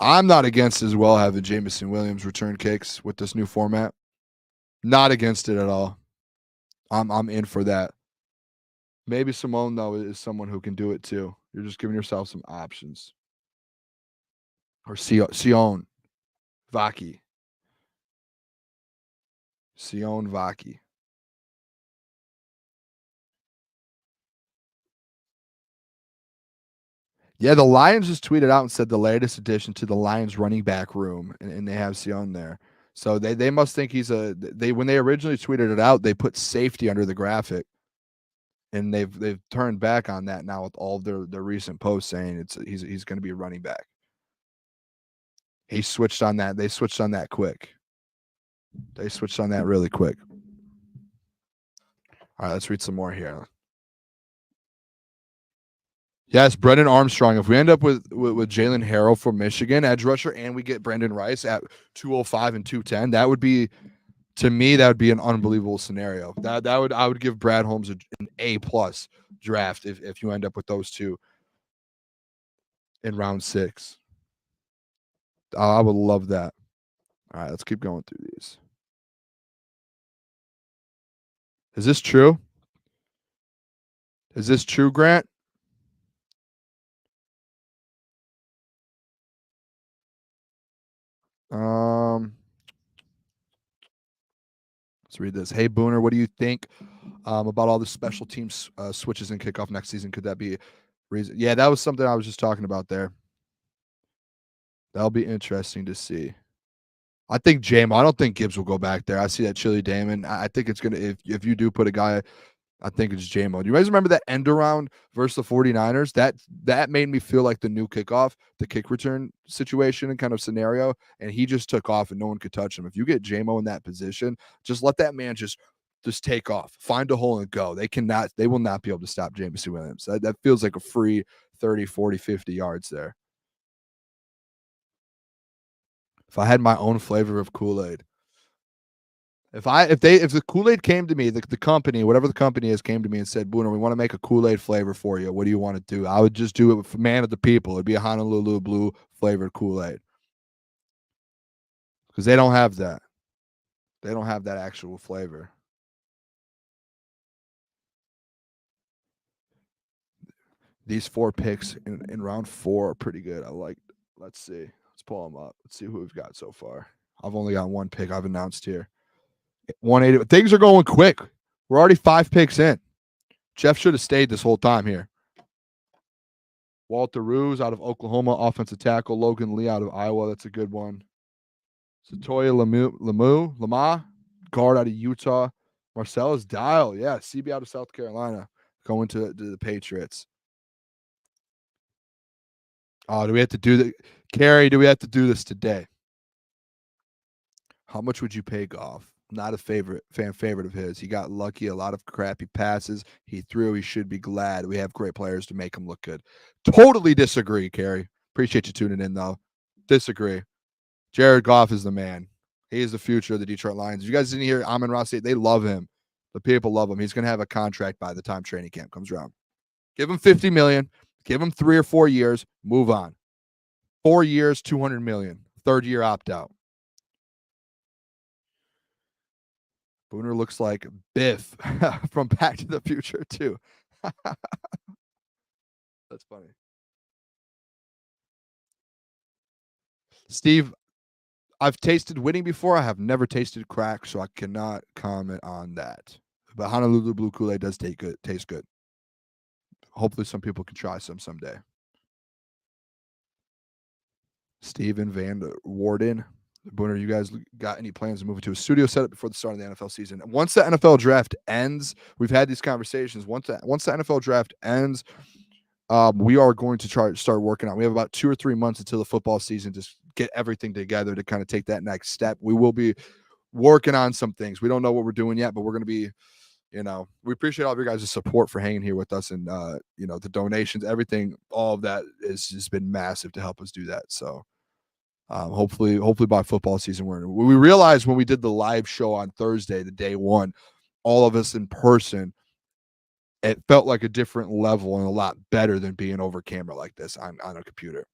I'm not against as well having Jameson Williams return kicks with this new format. Not against it at all. I'm in for that. Maybe Simone, though, is someone who can do it too. You're just giving yourself some options. Or Sione Vaki. Sione Vaki. Yeah, the Lions just tweeted out and said the latest addition to the Lions running back room, and they have Sione there. So they must think he's when they originally tweeted it out, they put safety under the graphic, and they've turned back on that now with all their recent posts saying he's going to be a running back. He switched on that. They switched on that quick. They switched on that really quick. All right, let's read some more here. Yes, Brendan Armstrong. If we end up with Jalen Harrell from Michigan, edge rusher, and we get Brandon Rice at 205 and 210, that would be, to me, that would be an unbelievable scenario. I would give Brad Holmes an A+ draft if you end up with those two in round 6. I would love that. All right, let's keep going through these. Is this true? Is this true, Grant? Let's read this. Hey, Booner, what do you think about all the special teams switches in kickoff next season? Could that be reason? Yeah, that was something I was just talking about there. That'll be interesting to see. I think I don't think Gibbs will go back there. I see that Chili Damon. I think it's going to, if you do put a guy, I think it's J-Mo. Do you guys remember that end around versus the 49ers? That made me feel like the new kickoff, the kick return situation and kind of scenario. And he just took off and no one could touch him. If you get J-Mo in that position, just let that man just take off, find a hole and go. They will not be able to stop Jameson Williams. That feels like a free 30, 40, 50 yards there. If I had my own flavor of Kool-Aid, if the Kool-Aid came to me, the company, whatever the company is, came to me and said, Booner, we want to make a Kool-Aid flavor for you. What do you want to do? I would just do it with Man of the People. It'd be a Honolulu Blue flavored Kool-Aid. Because they don't have that. They don't have that actual flavor. These 4 picks in round 4 are pretty good. Let's see. Let's pull them up. Let's see who we've got so far. I've only got 1 pick I've announced here. 180. Things are going quick. We're already 5 picks in. Jeff should have stayed this whole time here. Walter Ruse out of Oklahoma, offensive tackle. Logan Lee out of Iowa. That's a good one. Satoya Lama, guard out of Utah. Marcellus Dial, yeah, CB out of South Carolina, going to the Patriots. Oh, do we have to do that? Carrie, do we have to do this today? How much would you pay Goff? Not a fan favorite of his. He got lucky, a lot of crappy passes. He threw. He should be glad. We have great players to make him look good. Totally disagree, Carrie. Appreciate you tuning in, though. Disagree. Jared Goff is the man. He is the future of the Detroit Lions. You guys didn't hear Amon-Ra say they love him. The people love him. He's going to have a contract by the time training camp comes around. Give him $50 million. Give him 3 or 4 years. Move on. 4 years, $200 million. 3rd year opt out. Booner looks like Biff from Back to the Future, too. That's funny. Steve, I've tasted winning before. I have never tasted crack, so I cannot comment on that. But Honolulu Blue Kool-Aid does taste good. Hopefully some people can try some someday. Steven Van Warden. Booner, you guys got any plans to move into a studio setup before the start of the NFL season? Once the NFL draft ends, we've had these conversations. Once the NFL draft ends, we are going to start working on. We have about 2 or 3 months until the football season to get everything together to kind of take that next step. We will be working on some things. We don't know what we're doing yet, but we're going to be, we appreciate all of your guys' support for hanging here with us and, the donations, everything, all of that has been massive to help us do that. So hopefully by football season, we realized when we did the live show on Thursday, the day one, all of us in person, it felt like a different level and a lot better than being over camera like this on a computer.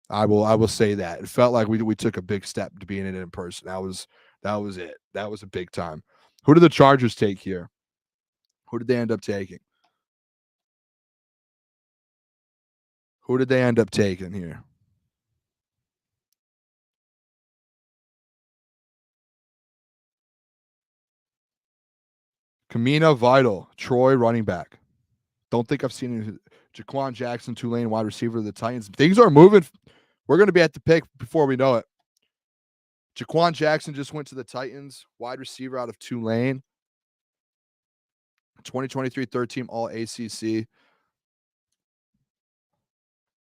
I will say that it felt like we took a big step to being in person. That was it. That was a big time. Who did the Chargers take here? Who did they end up taking? Who did they end up taking here? Kamina Vital, Troy running back. Don't think I've seen Jaquan Jackson, Tulane wide receiver of the Titans. Things are moving. We're going to be at the pick before we know it. Jaquan Jackson just went to the Titans, wide receiver out of Tulane. 2023 third team all ACC.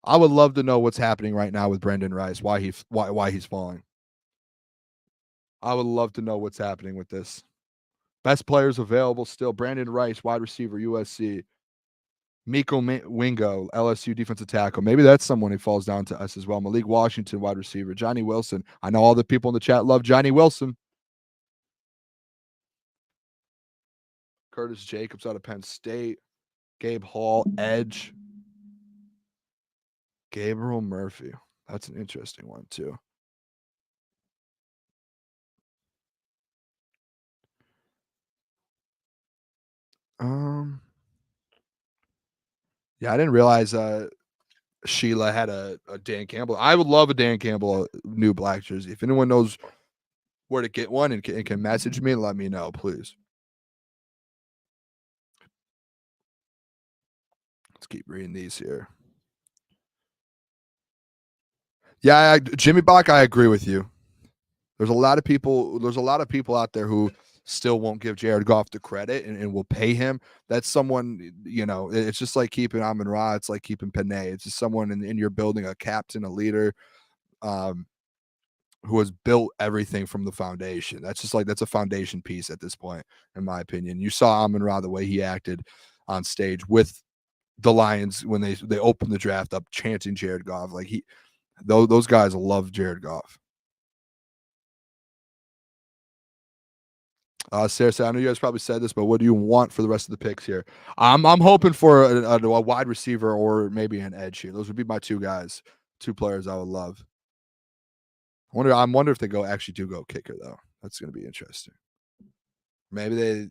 I would love to know what's happening right now with Brendan Rice, why he's falling. I would love to know what's happening with this. Best players available still: Brandon Rice, wide receiver, USC. Miko Wingo, LSU defensive tackle. Maybe that's someone who falls down to us as well. Malik Washington, wide receiver. Johnny Wilson. I know all the people in the chat love Johnny Wilson. Curtis Jacobs out of Penn State. Gabe Hall, edge. Gabriel Murphy. That's an interesting one, too. Yeah, I didn't realize Sheila had a Dan Campbell. I would love a Dan Campbell new black jersey. If anyone knows where to get one and can message me, let me know, please. Let's keep reading these here. Yeah, Jimmy Bach, I agree with you. There's a lot of people out there who still won't give Jared Goff the credit and will pay him. That's someone, it's just like keeping Amon-Ra. It's like keeping Panay. It's just someone in your building, a captain, a leader, who has built everything from the foundation. That's a foundation piece at this point, in my opinion. You saw Amon-Ra, the way he acted on stage with the Lions when they opened the draft up chanting Jared Goff. Like those guys love Jared Goff. Sarah, I know you guys probably said this, but what do you want for the rest of the picks here? I'm hoping for a wide receiver or maybe an edge here. Those would be my two players I would love. I wonder if they actually do go kicker though. That's going to be interesting. Maybe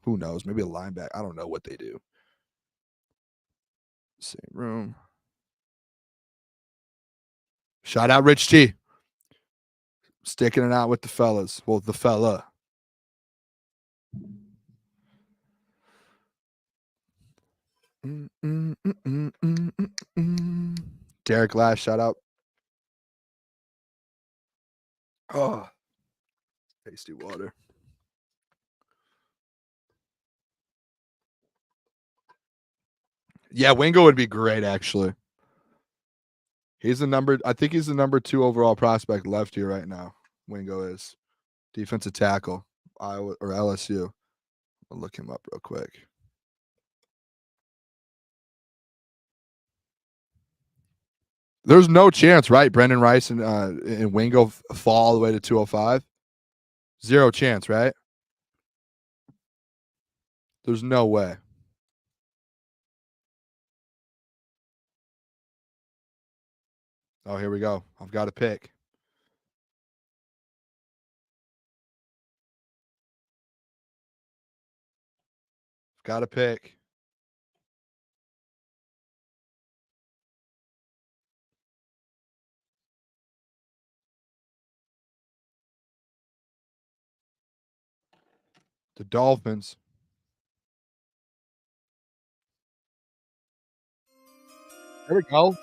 who knows? Maybe a linebacker. I don't know what they do. Same room. Shout out Rich T. Sticking it out with the fellas. Well, the fella. Derek Lash, shout out. Oh, tasty water. Yeah, Wingo would be great, actually. I think he's the number 2 overall prospect left here right now. Wingo is defensive tackle, Iowa or LSU. I'll look him up real quick. There's no chance, right? Brendan Rice and Wingo fall all the way to 205. 0 chance, right? There's no way. Oh, here we go. I've got a pick. Got a pick. The Dolphins. There we go.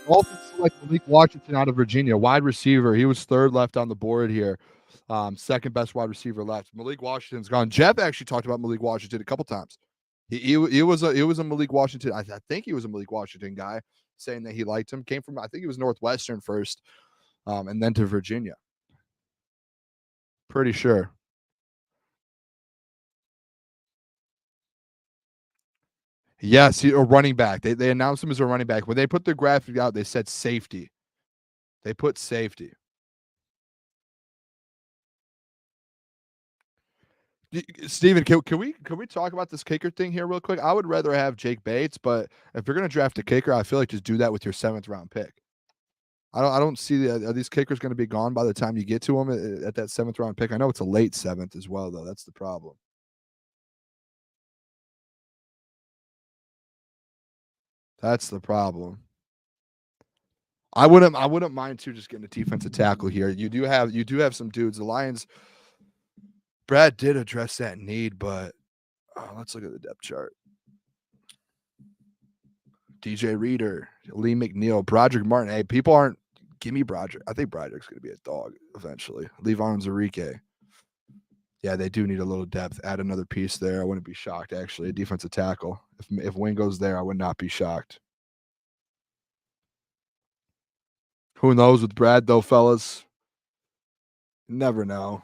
Dolphins select Malik Washington out of Virginia, wide receiver. He was 3rd left on the board here. Second best wide receiver left. Malik Washington's gone. Jeff actually talked about Malik Washington a couple times. He was a Malik Washington. I think he was a Malik Washington guy, saying that he liked him. Came from, I think he was Northwestern first, and then to Virginia. Pretty sure. Yes, a running back. They announced him as a running back. When they put the graphic out, they said safety. They put safety. Steven, can we talk about this kicker thing here real quick? I would rather have Jake Bates, but if you're going to draft a kicker, I feel like just do that with your 7th round pick. I don't see are these kickers going to be gone by the time you get to them at that 7th round pick. I know it's a late 7th as well, though. That's the problem. That's the problem. I wouldn't mind too just getting a defensive tackle here. You do have some dudes. The Lions. Brad did address that need, but let's look at the depth chart. DJ Reader, Lee McNeil, Broderick Martin. Hey, people aren't. Give me Broderick. I think Broderick's going to be a dog eventually. Levon Zarike. Yeah, they do need a little depth. Add another piece there. I wouldn't be shocked, actually. A defensive tackle. If Wingo's there, I would not be shocked. Who knows with Brad, though, fellas? Never know.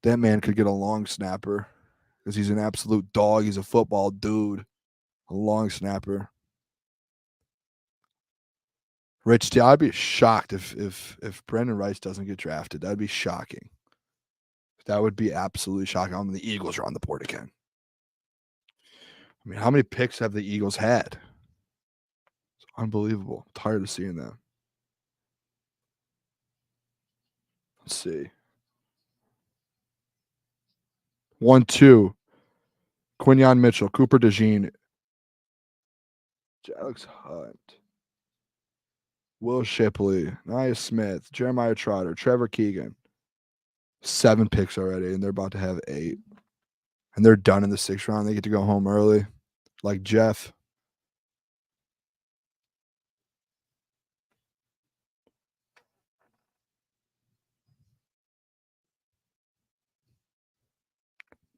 That man could get a long snapper because he's an absolute dog. He's a football dude. A long snapper. Rich T, I'd be shocked if Brendan Rice doesn't get drafted. That'd be shocking. That would be absolutely shocking. I mean, the Eagles are on the board again. I mean, how many picks have the Eagles had? It's unbelievable. I'm tired of seeing that. Let's see. 1-2. Quinyon Mitchell, Cooper DeJean, Alex Hunt, Will Shipley, Nia Smith, Jeremiah Trotter, Trevor Keegan. 7 picks already, and they're about to have 8. And they're done in the 6th round. They get to go home early, like Jeff.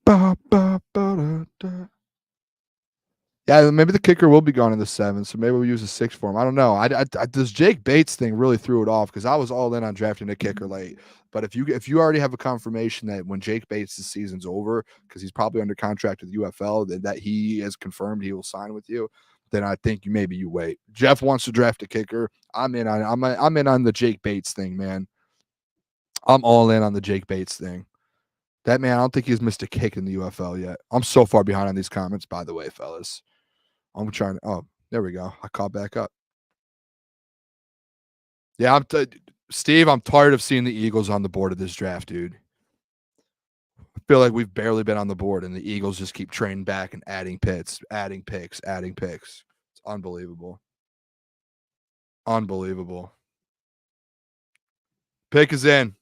Ba, ba, ba, da, da. Yeah, maybe the kicker will be gone in the 7th, so maybe we'll use a 6 for him. I don't know. This Jake Bates thing really threw it off because I was all in on drafting a kicker late. But if you already have a confirmation that when Jake Bates' season's over, because he's probably under contract with UFL, that he has confirmed he will sign with you, then I think maybe you wait. Jeff wants to draft a kicker. I'm in on the Jake Bates thing, man. I'm all in on the Jake Bates thing. That man, I don't think he's missed a kick in the UFL yet. I'm so far behind on these comments, by the way, fellas. I'm trying to. Oh, there we go. I caught back up. Yeah, Steve, I'm tired of seeing the Eagles on the board of this draft, dude. I feel like we've barely been on the board, and the Eagles just keep trading back and adding picks. It's unbelievable. Unbelievable. Pick is in.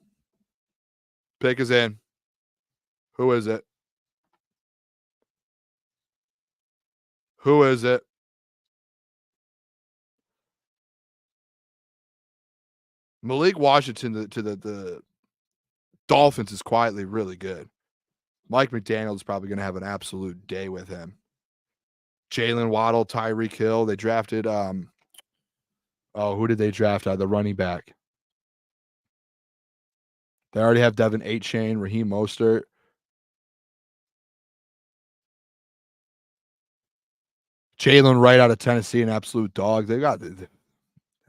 Who is it? Malik Washington to the Dolphins is quietly really good. Mike McDaniel is probably going to have an absolute day with him. Jalen Waddle, Tyreek Hill. They drafted who did they draft? The running back. They already have Devin Achane, Raheem Mostert. Jalen Wright out of Tennessee, an absolute dog. They got that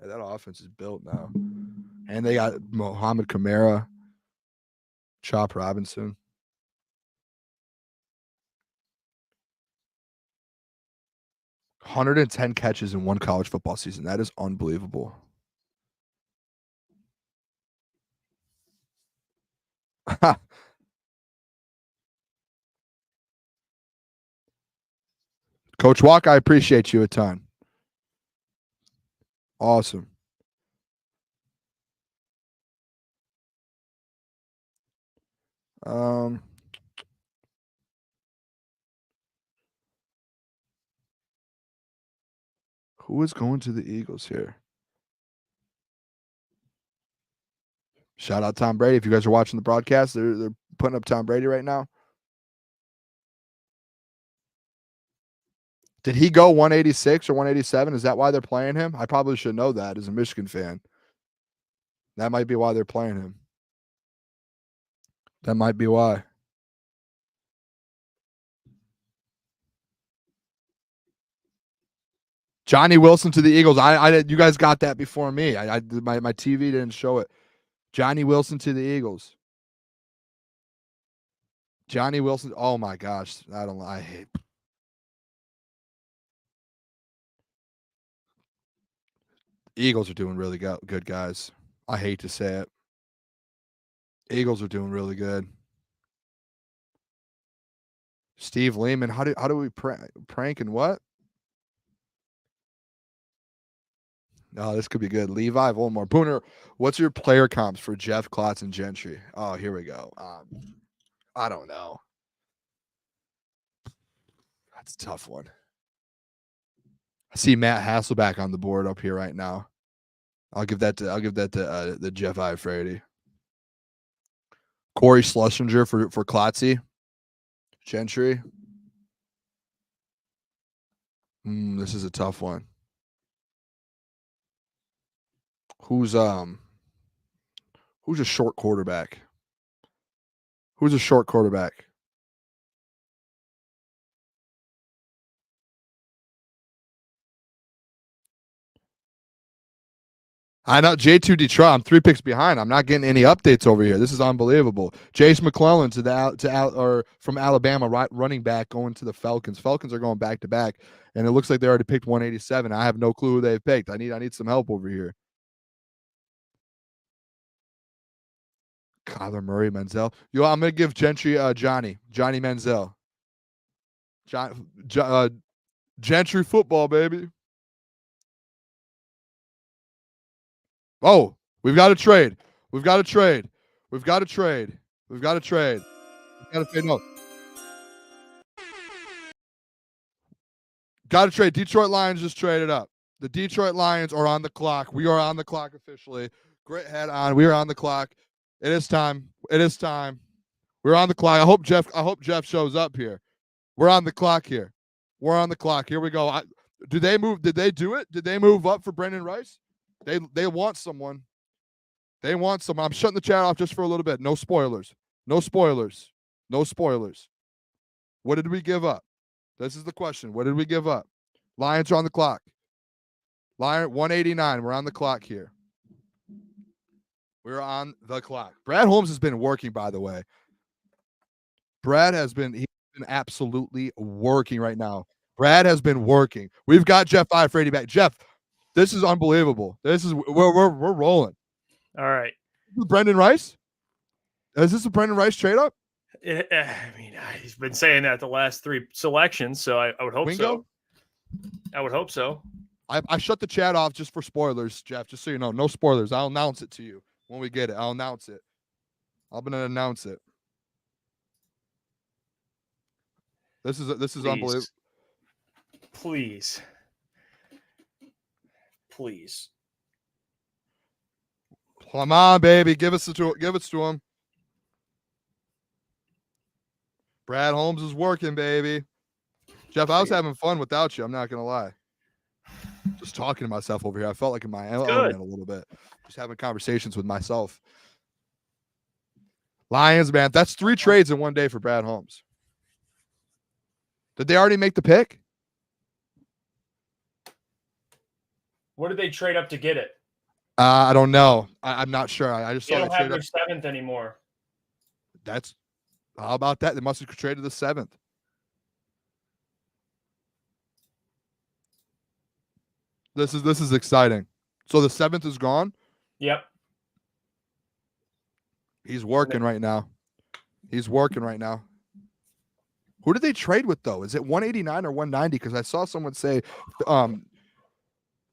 offense is built now. And they got Mohamed Kamara, Chop Robinson. $110 catches in one college football season. That is unbelievable. Coach Walk, I appreciate you a ton. Awesome. Who is going to the Eagles here? Shout out Tom Brady. If you guys are watching the broadcast, they're putting up Tom Brady right now. Did he go 186 or 187? Is that why they're playing him? I probably should know that as a Michigan fan. That might be why they're playing him. That might be why. Johnny Wilson to the Eagles. You guys got that before me. My TV didn't show it. Johnny Wilson to the Eagles. Johnny Wilson. Oh my gosh. I hate. Eagles are doing really good, guys. I hate to say it. Eagles are doing really good. Steve Lehman. How do we prank and what? Oh, this could be good. Levi Volmore. Booner, what's your player comps for Jeff Klotz and Gentry? Oh, here we go. I don't know. That's a tough one. I see Matt Hasselback on the board up here right now. I'll give that to the Jeff Iafrate. Corey Schlesinger for Klotzy. Gentry. This is a tough one. Who's a short quarterback? Who's a short quarterback? I know J2 Detroit. I'm 3 picks behind. I'm not getting any updates over here. This is unbelievable. Jace McClellan from Alabama, running back, going to the Falcons. Falcons are going back to back, and it looks like they already picked 187. I have no clue who they've picked. I need some help over here. Kyler Murray, Menzel. I'm gonna give Gentry Johnny Menzel. Gentry football, baby. Oh, we've got to trade. We've got to trade. We've got to trade. We've got to trade. We've got to trade. No. Got to trade. Detroit Lions just traded up. The Detroit Lions are on the clock. We are on the clock officially. Great head on. We are on the clock. It is time. It is time. We're on the clock. I hope Jeff shows up here. We're on the clock here. We're on the clock. Here we go. Did they move? Did they do it? Did they move up for Brendan Rice? They want someone. They want someone. I'm shutting the chat off just for a little bit. No spoilers. No spoilers. No spoilers. What did we give up? This is the question. What did we give up? Lions are on the clock. Lion 189. We're on the clock here. We're on the clock. Brad Holmes has been working, by the way. He's been absolutely working right now. Brad has been working. We've got Jeff Iafrate back. Jeff, this is unbelievable. We're rolling. All right. Brendan Rice? Is this a Brendan Rice trade up? I mean, he's been saying that the last 3 selections, so I would hope Wingo? so. I would hope so. I shut the chat off just for spoilers, Jeff, just so you know. No spoilers. I'll announce it to you when we get it. I'll announce it. I'm going to announce it. This is unbelievable. Please. Come on, baby. Give it to him. Brad Holmes is working, baby. Jeff, I was having fun without you. I'm not going to lie. Just talking to myself over here. I felt like in my element a little bit. Just having conversations with myself. Lions, man. That's 3 trades in one day for Brad Holmes. Did they already make the pick? What did they trade up to get it? I don't know. I'm not sure. I just saw they don't have their up. 7th anymore. How about that? They must have traded the 7th. This is exciting. So the 7th is gone? Yep. He's working right now. Who did they trade with, though? Is it 189 or 190? Because I saw someone say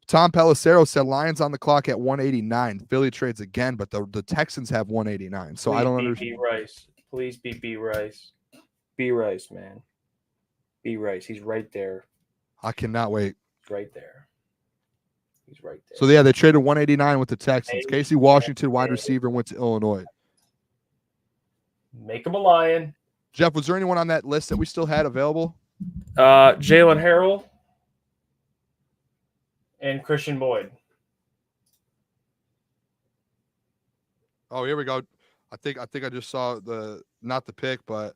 Tom Pelissero said Lions on the clock at 189. Philly trades again, but the Texans have 189. So I don't understand. Rice. Please be B. Rice. B. Rice, man. B. Rice. He's right there. I cannot wait. Right there. He's right there. So, yeah, they traded 189 with the Texans. Casey Washington, wide receiver, went to Illinois. Make him a Lion. Jeff, was there anyone on that list that we still had available? Jalen Harrell and Christian Boyd. Oh, here we go. I think I just saw not the pick, but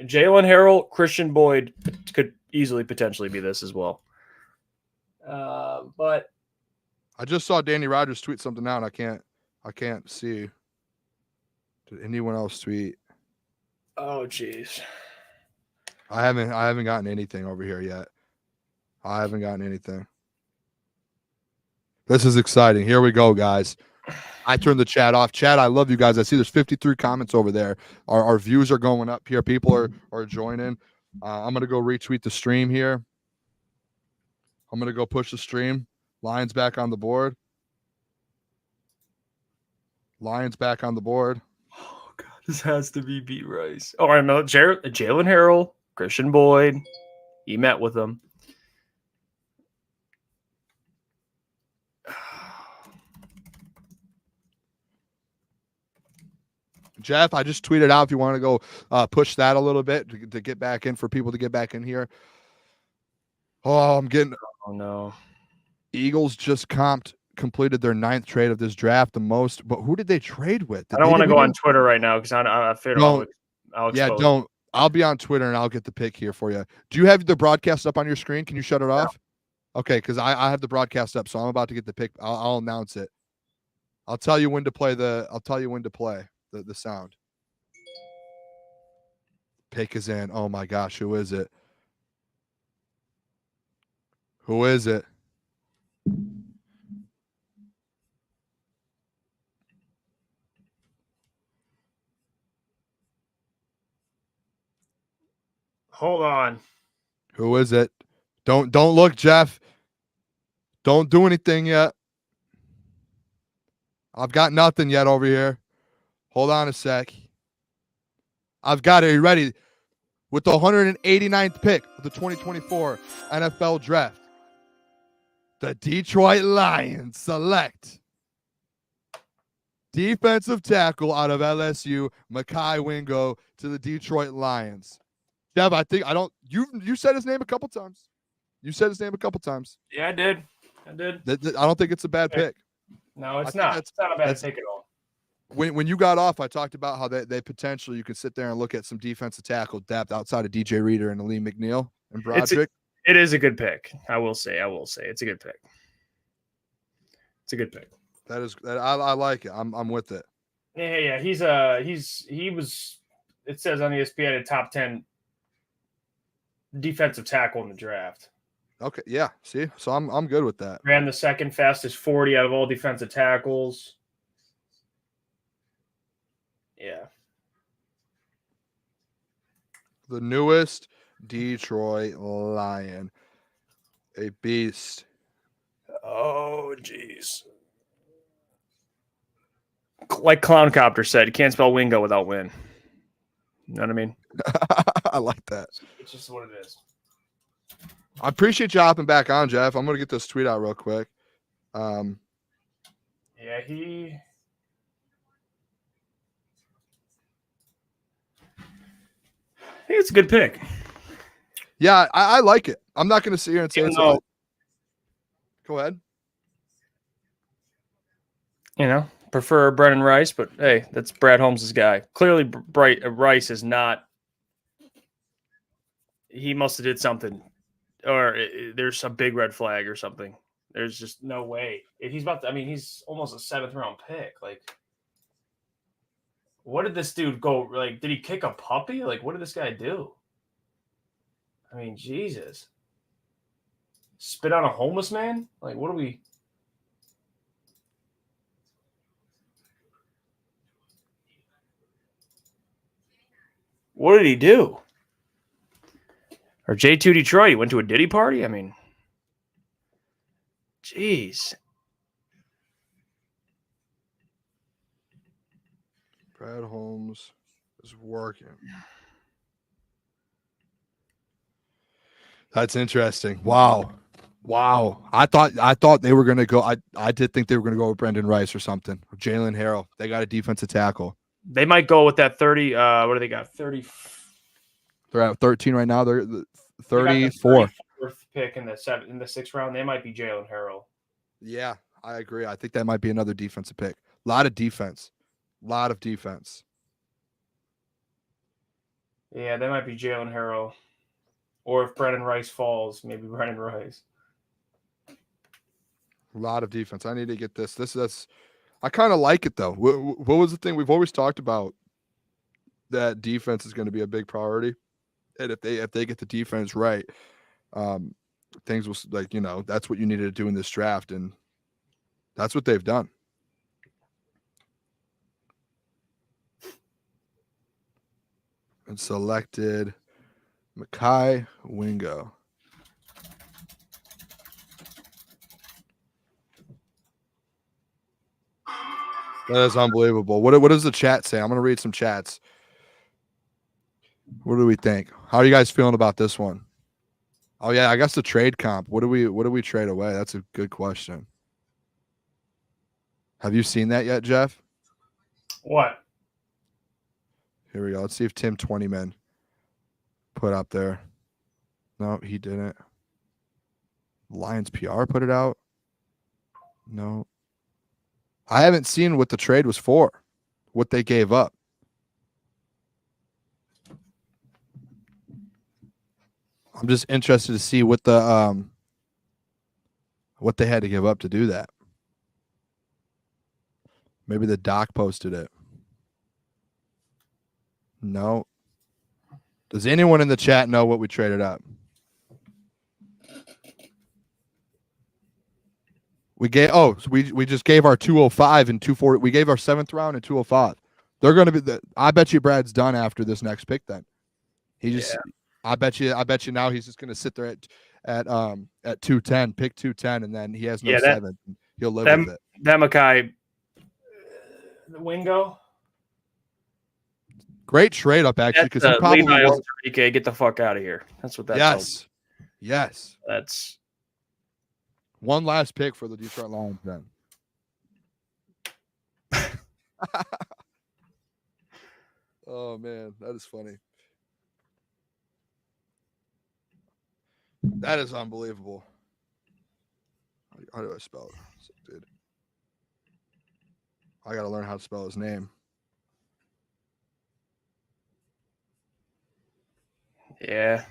Jalen Harrell, Christian Boyd could easily potentially be this as well. But I just saw Danny Rogers tweet something out. And I can't see. Did anyone else tweet? Oh, jeez. I haven't gotten anything over here yet. I haven't gotten anything. This is exciting. Here we go, guys. I turned the chat off. Chat, I love you guys. I see there's 53 comments over there. Our views are going up here. People are joining. I'm going to go retweet the stream here. I'm going to go push the stream. Lions back on the board. Lions back on the board. Oh, God. This has to be B. Rice. Oh, I know. Jalen Harrell, Christian Boyd. He met with them. Jeff, I just tweeted out if you want to go push that a little bit to get back in for people to get back in here. Oh, I'm getting. Oh no. Eagles just completed their 9th trade of this draft, the most. But who did they trade with? I don't want to go on Twitter right now because I figured I'll expose. Don't. I'll be on Twitter and I'll get the pick here for you. Do you have the broadcast up on your screen? Can you shut it off? Okay, because I have the broadcast up, so I'm about to get the pick. I'll announce it. I'll tell you when to play the sound. Pick is in. Oh my gosh, who is it? Who is it? Hold on. Who is it? Don't look, Jeff. Don't do anything yet. I've got nothing yet over here. Hold on a sec. I've got it. Are you ready? With the 189th pick of the 2024 NFL Draft, the Detroit Lions select defensive tackle out of LSU, Wingo, to the Detroit Lions. Dev, you said his name a couple times. Yeah, I did. I don't think it's a bad pick. No, it's not. It's not a bad pick at all. When you got off, I talked about how they potentially, you could sit there and look at some defensive tackle depth outside of DJ Reader and Lee McNeil and Broderick. It is a good pick. I will say it's a good pick. It's a good pick. I like it. I'm with it. Yeah. He was. It says on ESPN a top 10 defensive tackle in the draft. Okay, yeah. See, so I'm good with that. Ran the second fastest 40 out of all defensive tackles. Yeah. The newest Detroit Lion, a beast. Oh, jeez. Like Clown Copter said, you can't spell Wingo without win. You know what I mean? I like that. It's just what it is. I appreciate you hopping back on, Jeff. I'm going to get this tweet out real quick. Yeah, I think it's a good pick. Yeah, I like it. I'm not going to sit here and say it's a... Go ahead. Prefer Brennan Rice, but hey, that's Brad Holmes' guy. Clearly, Rice is not. He must have did something, or there's some big red flag or something. There's just no way. If he's about to, he's almost a 7th round pick. Like, what did this dude go? Like, did he kick a puppy? Like, what did this guy do? Jesus. Spit on a homeless man? Like, what do we? What did he do? Or J2 Detroit, he went to a Diddy party? Jeez. Brad Holmes is working. That's interesting. Wow. I thought they were going to go. I did think they were going to go with Brendan Rice or something. Or Jalen Harrell. They got a defensive tackle. They might go with that 30. What do they got? 30. They're at 13 right now. They're 34. They 34th pick in the 6th round. They might be Jalen Harrell. Yeah, I agree. I think that might be another defensive pick. A lot of defense. Yeah, they might be Jalen Harrell. Or if Brendan Rice falls, maybe Brendan Rice. A lot of defense. I need to get this. I kind of like it though. What was the thing we've always talked about? That defense is going to be a big priority, and if they get the defense right, things will that's what you needed to do in this draft, and that's what they've done. And selected Wingo. That is unbelievable. What does the chat say? I'm going to read some chats. What do we think? How are you guys feeling about this one? Oh yeah, I guess the trade comp. What do we trade away? That's a good question. Have you seen that yet, Jeff? What? Here we go. Let's see if Tim 20man put up there. No, he didn't. Lions PR put it out. No. I haven't seen what the trade was for, what they gave up. I'm just interested to see what the what they had to give up to do that. Maybe the doc posted it. No. Does anyone in the chat know what we traded up? We gave we just gave our 205 and 240. We gave our 7th round and 205. They're going to be I bet you Brad's done after this next pick then. He just I bet you now he's just going to sit there at 210, pick 210, and then he has no 7. He'll live with it. That Makai the Wingo. Great trade up actually, because he probably wants to get the fuck out of here. That's what that tells me. Yes. That's one last pick for the Detroit Lions then. Oh man, that is funny. That is unbelievable. How do I spell it? Dude. I gotta learn how to spell his name. Yeah.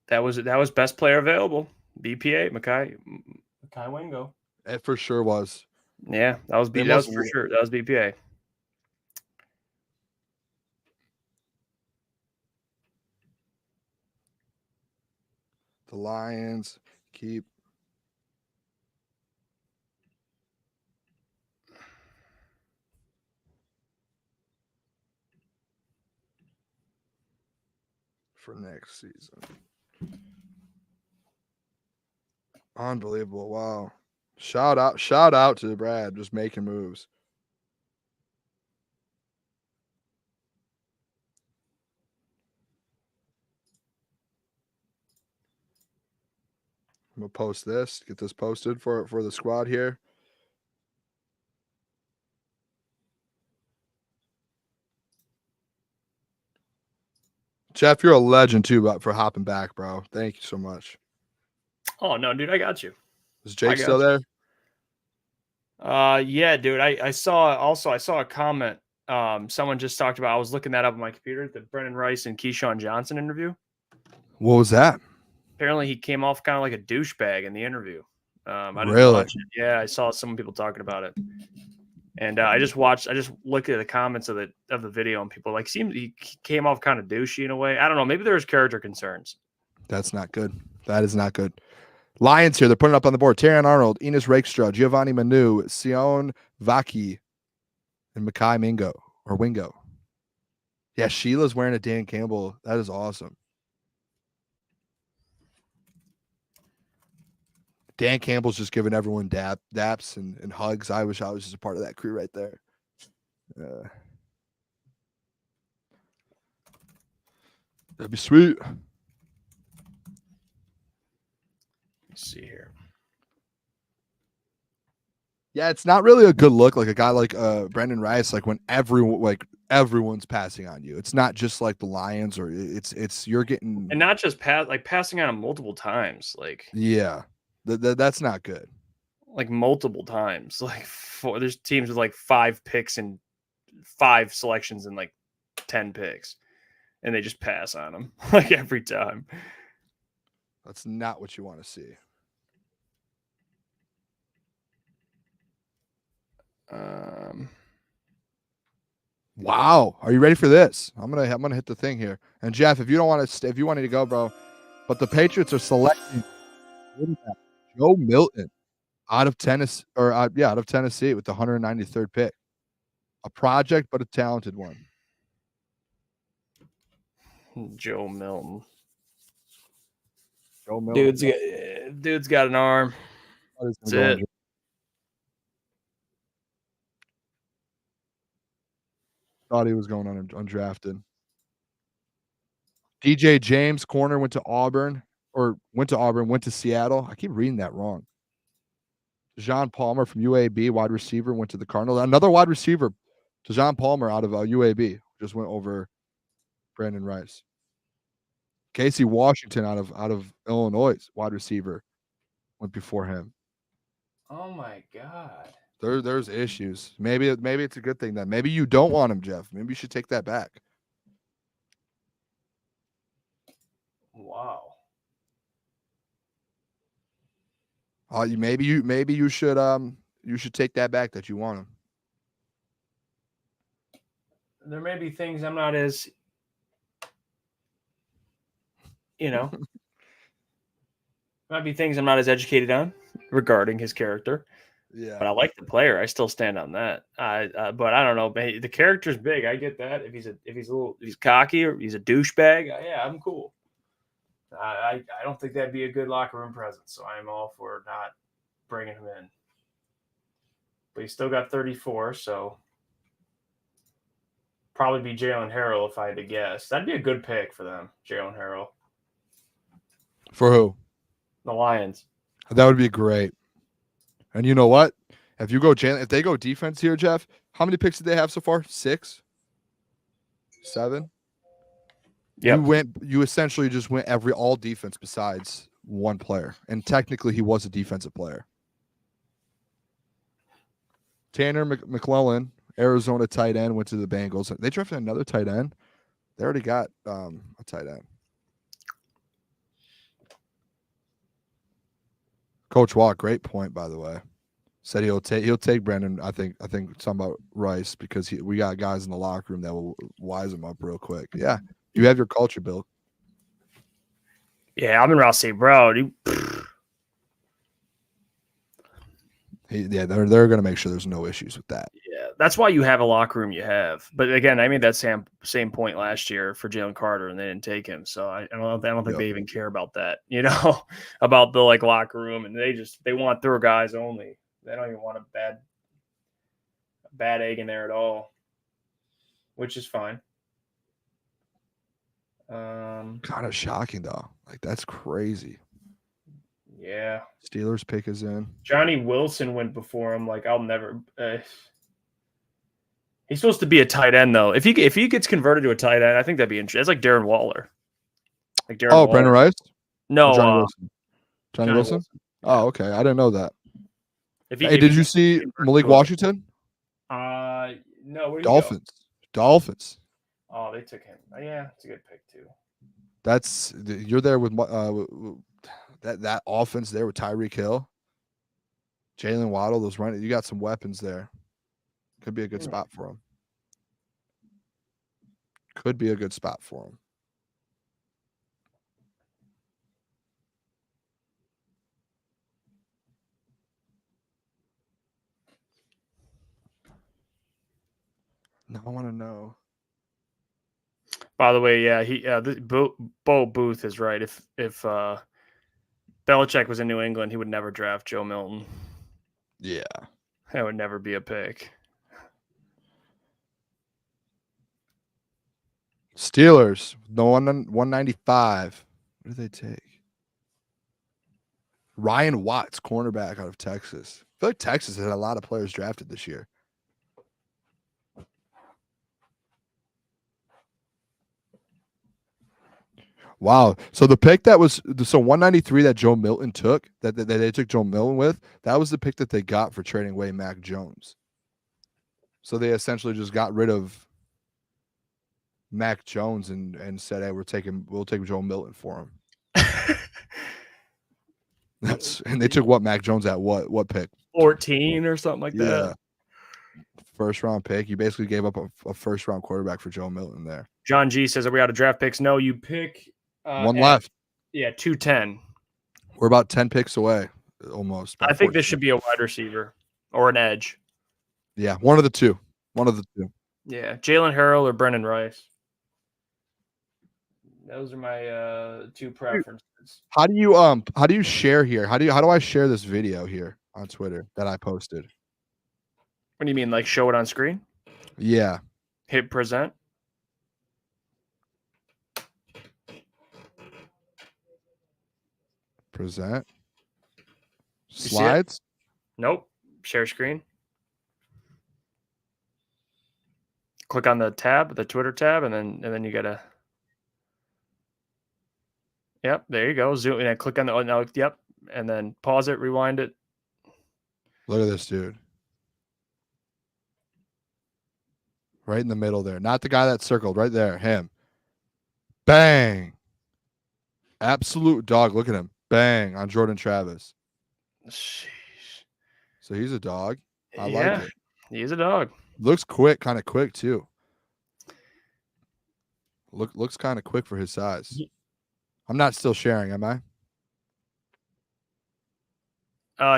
That was best player available. BPA, Makai Wingo. It for sure was. Yeah, that was for sure. That was BPA. The Lions keep for next season. Unbelievable. Wow. Shout out to Brad just making moves. I'm gonna post this, get this posted for the squad here. Jeff, you're a legend too for hopping back, bro. Thank you so much. Oh no, dude, I got you. Is Jake still there? Yeah, dude. I saw a comment. Someone just talked about. I was looking that up on my computer. The Brendan Rice and Keyshawn Johnson interview. What was that? Apparently, he came off kind of like a douchebag in the interview. I didn't really? watch it. Yeah, I saw some people talking about it, and I just looked at the comments of the video, and people he came off kind of douchey in a way. I don't know. Maybe there's character concerns. That's not good. That is not good. Lions here. They're putting it up on the board. Terrion Arnold, Enos Rakestraw, Giovanni Manu, Sione, Vaki, and Makai Wingo. Yeah, Sheila's wearing a Dan Campbell. That is awesome. Dan Campbell's just giving everyone daps and hugs. I wish I was just a part of that crew right there. That'd be sweet. Let's see here. Yeah, it's not really a good look like a guy like Brendan Rice, like when everyone's passing on you. It's not just like the Lions, or it's you're getting, and not just passing on him multiple times. Like, yeah, that's not good. Like multiple times. Like there's teams with like 5 picks and 5 selections and like 10 picks, and they just pass on them like every time. That's not what you want to see. Wow, are you ready for this? I'm gonna hit the thing here. And Jeff, if you don't want to, if you want to go, bro, but the Patriots are selecting Joe Milton out of Tennessee, out of Tennessee with the 193rd pick. A project, but a talented one. Joe Milton. Joe Milton. Dude's got an arm. That's it. Thought he was going undrafted. DJ James, corner, went to Seattle. I keep reading that wrong. Jean Palmer from UAB, wide receiver, went to the Cardinals. Another wide receiver Dejon Palmer out of UAB just went over Brandon Rice. Casey Washington out of Illinois, wide receiver, went before him. Oh my God. There's issues. Maybe it's a good thing then. Maybe you don't want him, Jeff. Maybe you should take that back. Wow. Maybe you should take that back that you want him. There may be things I'm not as, might be things I'm not as educated on regarding his character. Yeah. But I like the player. I still stand on that. But I don't know. The character's big. I get that. If he's cocky or he's a douchebag, yeah, I'm cool. I don't think that'd be a good locker room presence. So I'm all for not bringing him in. But he's still got 34, so probably be Jalen Harrell if I had to guess. That'd be a good pick for them, Jalen Harrell. For who? The Lions. That would be great. And you know what? If they go defense here, Jeff, how many picks did they have so far? 6? 7? Yeah. You essentially just went all defense besides one player. And technically he was a defensive player. Tanner McClellan, Arizona tight end, went to the Bengals. They drafted another tight end. They already got a tight end. Coach Watt, great point, by the way. Said he'll take Brandon. I think something about Rice because we got guys in the locker room that will wise him up real quick. Yeah, you have your culture, Bill. Yeah, I'm in Ross say, bro. They're gonna make sure there's no issues with that. Yeah, that's why you have a locker room you have. But again, I made that same point last year for Jalen Carter, and they didn't take him. So I don't think they even care about that. About the locker room, and they want their guys only. They don't even want a bad egg in there at all, which is fine. Kind of shocking though. That's crazy. Yeah. Steelers pick is in. Johnny Wilson went before him. I'll never. He's supposed to be a tight end though. If he gets converted to a tight end, I think that'd be interesting. It's like Darren Waller. Waller. Brandon Rice? No, Johnny Wilson. Johnny Wilson? Yeah. Oh, okay. I didn't know that. Did you see Malik Washington? No. Dolphins. Oh, they took him. Yeah, it's a good pick too. You're there with that offense there with Tyreek Hill, Jalen Waddle. Those running, you got some weapons there. Could be a good spot for him. Now I want to know. By the way, yeah, Bo Booth is right. If Belichick was in New England, he would never draft Joe Milton. Yeah, that would never be a pick. Steelers, the 195. What did they take? Ryan Watts, cornerback out of Texas. I feel like Texas had a lot of players drafted this year. Wow. So the pick 193 that Joe Milton took, that they took Joe Milton with, that was the pick that they got for trading away Mac Jones. So they essentially just got rid of Mac Jones and said, hey, we'll take Joe Milton for him. And they took Mac Jones at what pick? 14 or something like that. First round pick. You basically gave up a first round quarterback for Joe Milton there. John G says, are we out of draft picks? No, you pick one left. Yeah, 210. We're about 10 picks away, almost. I think this should be a wide receiver or an edge. Yeah, one of the two. Yeah, Jalen Harrell or Brendan Rice. Those are my two preferences. How do you share here? How do I share this video here on Twitter that I posted? What do you mean, show it on screen? Yeah. Hit present. Present. Slides? Nope. Share screen. Click on the tab, the Twitter tab, and then you gotta. Yep, there you go. Zoom and click on the. Oh, no, yep, and then pause it, rewind it. Look at this dude. Right in the middle there. Not the guy that circled. Right there. Him. Bang. Absolute dog. Look at him. Bang on Jordan Travis. Sheesh. So he's a dog. I Yeah, like it. He's a dog. Looks quick. Kind of quick, too. Looks kind of quick for his size. I'm not still sharing, am I?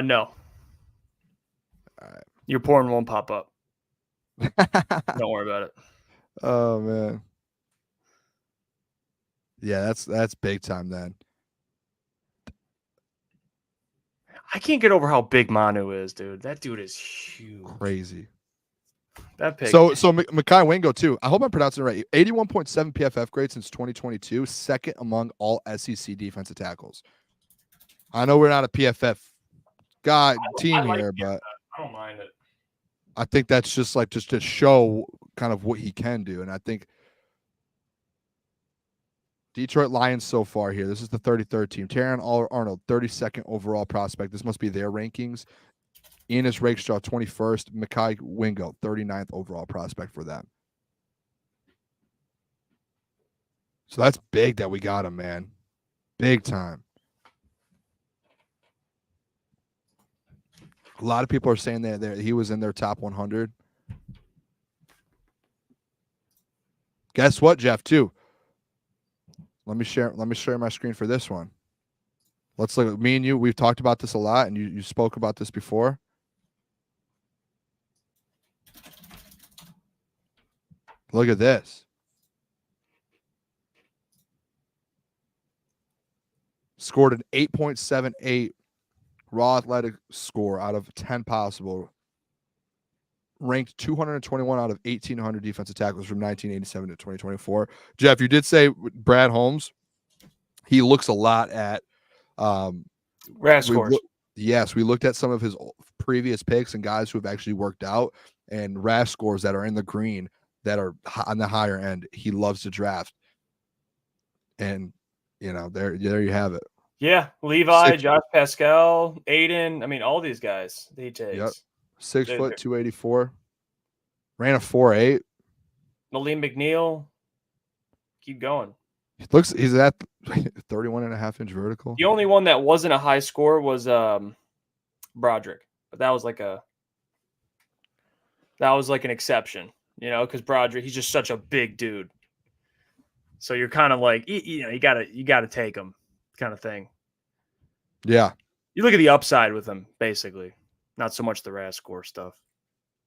No. All right. Your porn won't pop up. Don't worry about it. Oh, man. Yeah, that's big time then. I can't get over how big Manu is, dude. That dude is huge. Crazy. That pig. So Makai Wingo too. I hope I'm pronouncing it right. 81.7 PFF grade since 2022, second among all SEC defensive tackles. I know we're not a PFF team here, but I don't mind it. I think that's just to show kind of what he can do. And I think Detroit Lions so far here. This is the 33rd team. Taron Arnold, 32nd overall prospect. This must be their rankings. Enos Rakestraw, 21st. Makai Wingo, 39th overall prospect for them. So that's big that we got him, man. Big time. A lot of people are saying that he was in their top 100. Guess what, Jeff, too? Let me share my screen for this one. Let's look at me and you. We've talked about this a lot, and you spoke about this before. Look at this. Scored an 8.78 raw athletic score out of 10 possible. Ranked 221 out of 1,800 defensive tackles from 1987 to 2024. Jeff, you did say Brad Holmes. He looks a lot at RAS scores. Yes, we looked at some of his previous picks and guys who have actually worked out, and RAS scores that are in the green that are on the higher end. He loves to draft. And, there you have it. Yeah, Levi, Josh Pascal, Aiden. I mean, all these guys he takes. Yep. 6 foot, 284. Ran a 4.8. Malik McNeil. Keep going. He's at 31.5-inch vertical. The only one that wasn't a high score was Broderick, but that was like an exception, because Broderick, he's just such a big dude. So you're kind of like, you gotta take him, kind of thing. Yeah. You look at the upside with him, basically, not so much the RAS score stuff.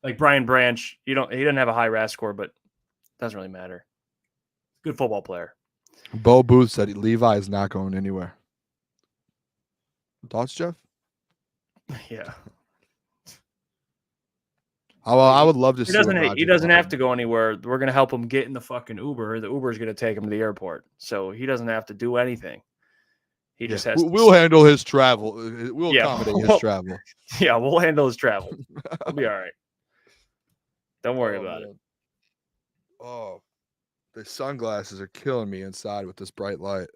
Like Brian Branch, he doesn't have a high RAS score, but it doesn't really matter. Good football player. Bo Booth said Levi is not going anywhere. Thoughts, Jeff? Yeah. I would love to see. He doesn't have to go anywhere. We're going to help him get in the fucking Uber. The Uber is going to take him to the airport. So he doesn't have to do anything. He just has We'll handle his travel. We'll accommodate his travel. Yeah, we'll handle his travel. We'll be all right. Don't worry about it. Oh, the sunglasses are killing me inside with this bright light.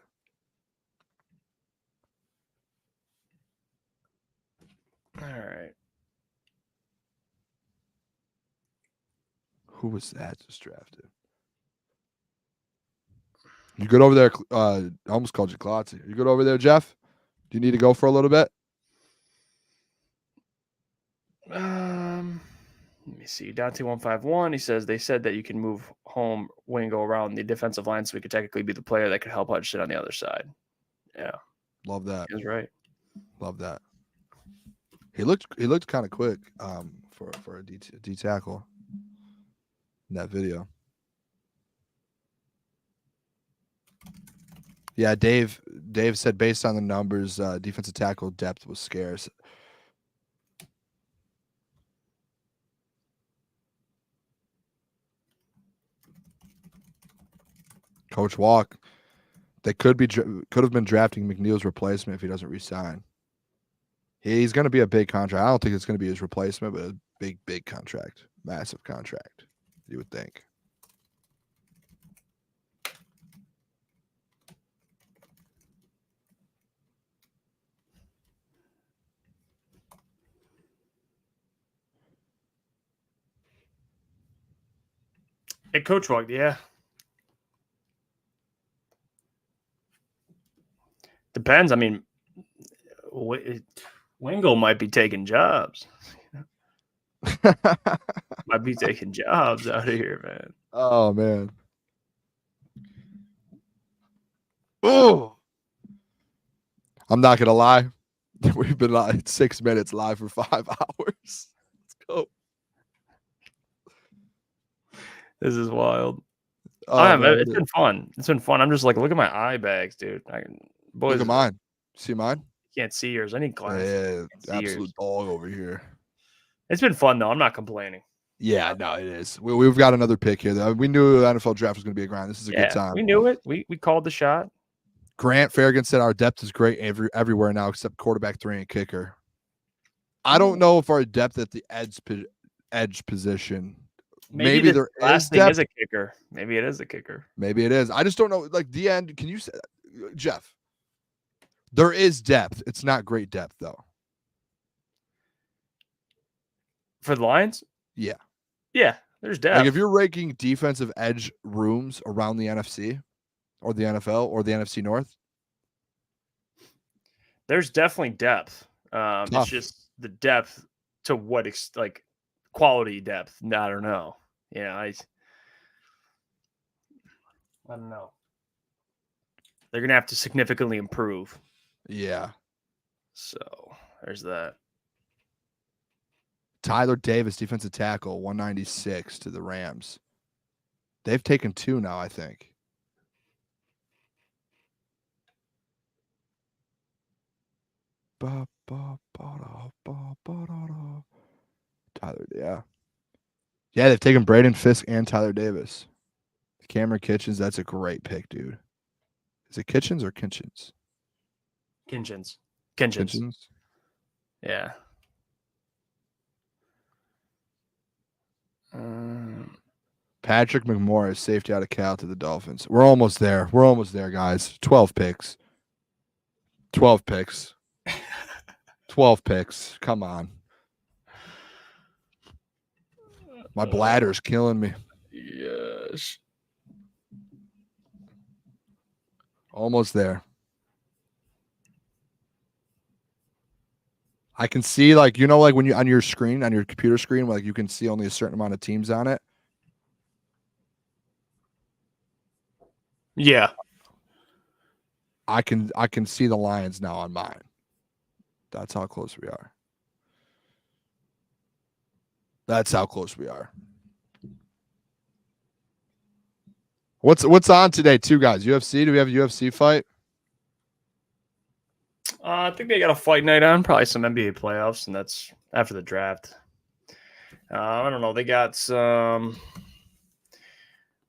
All right. Who was that just drafted? You good over there? I almost called you Klotz. You good over there, Jeff? Do you need to go for a little bit? Let me see. Dante 151. He says they said that you can move home Wingo around the defensive line, so we could technically be the player that could help Hutchinson on the other side. Yeah, love that. He's right. Love that. He looked kind of quick for a D tackle in that video. Yeah, Dave said based on the numbers, defensive tackle depth was scarce. Coach Walk, they could have been drafting McNeil's replacement if he doesn't resign. He's going to be a big contract. I don't think it's going to be his replacement, but a big contract, massive contract. You would think. Hey, Coach Walk, yeah. Depends. I mean, Wingo might be taking jobs. Might be taking jobs out of here, man. Oh man. Oh, I'm not gonna lie. We've been like 6 minutes live for 5 hours. Let's go. This is wild. Oh, man, It's been fun. It's been fun. I'm just like, look at my eye bags, dude. Boys, look at mine. See mine? Can't see yours. I need glasses. Yeah, absolute dog over here. It's been fun though. I'm not complaining. Yeah, no, it is. We've got another pick here. We knew the NFL draft was going to be a grind. This is a good time. We knew it. We called the shot. Grant Farragut said our depth is great everywhere now except quarterback 3 and kicker. I don't know if our depth at the edge position. Maybe there is depth. Is a kicker. Maybe it is a kicker. Maybe it is. I just don't know. Like the end. Can you say, Jeff? There is depth. It's not great depth though. For the Lions? Yeah. Yeah, there's depth. Like if you're ranking defensive edge rooms around the NFC or the NFL or the NFC North, there's definitely depth. It's just the depth to what like quality depth. I don't know. Yeah, I don't know. They're gonna have to significantly improve. Yeah. So there's that. Tyler Davis, defensive tackle, 196 to the Rams. They've taken 2 now, I think. Tyler, yeah. Yeah, they've taken Braden Fisk and Tyler Davis. Cameron Kitchens, that's a great pick, dude. Is it Kitchens or Kinchins? Kinchins. Yeah. Patrick McMorris, safety out of Cal to the Dolphins. We're almost there. We're almost there, guys. 12 picks. 12 picks. 12 picks. Come on. My bladder's killing me. Yes. Almost there. I can see, like, you know, like when you on your screen, on your computer screen, like you can see only a certain amount of teams on it. Yeah. I can see the Lions now on mine. That's how close we are. That's how close we are. What's on today, too, guys? UFC? Do we have a UFC fight? I think they got a fight night on, probably some NBA playoffs, and that's after the draft. I don't know. They got some.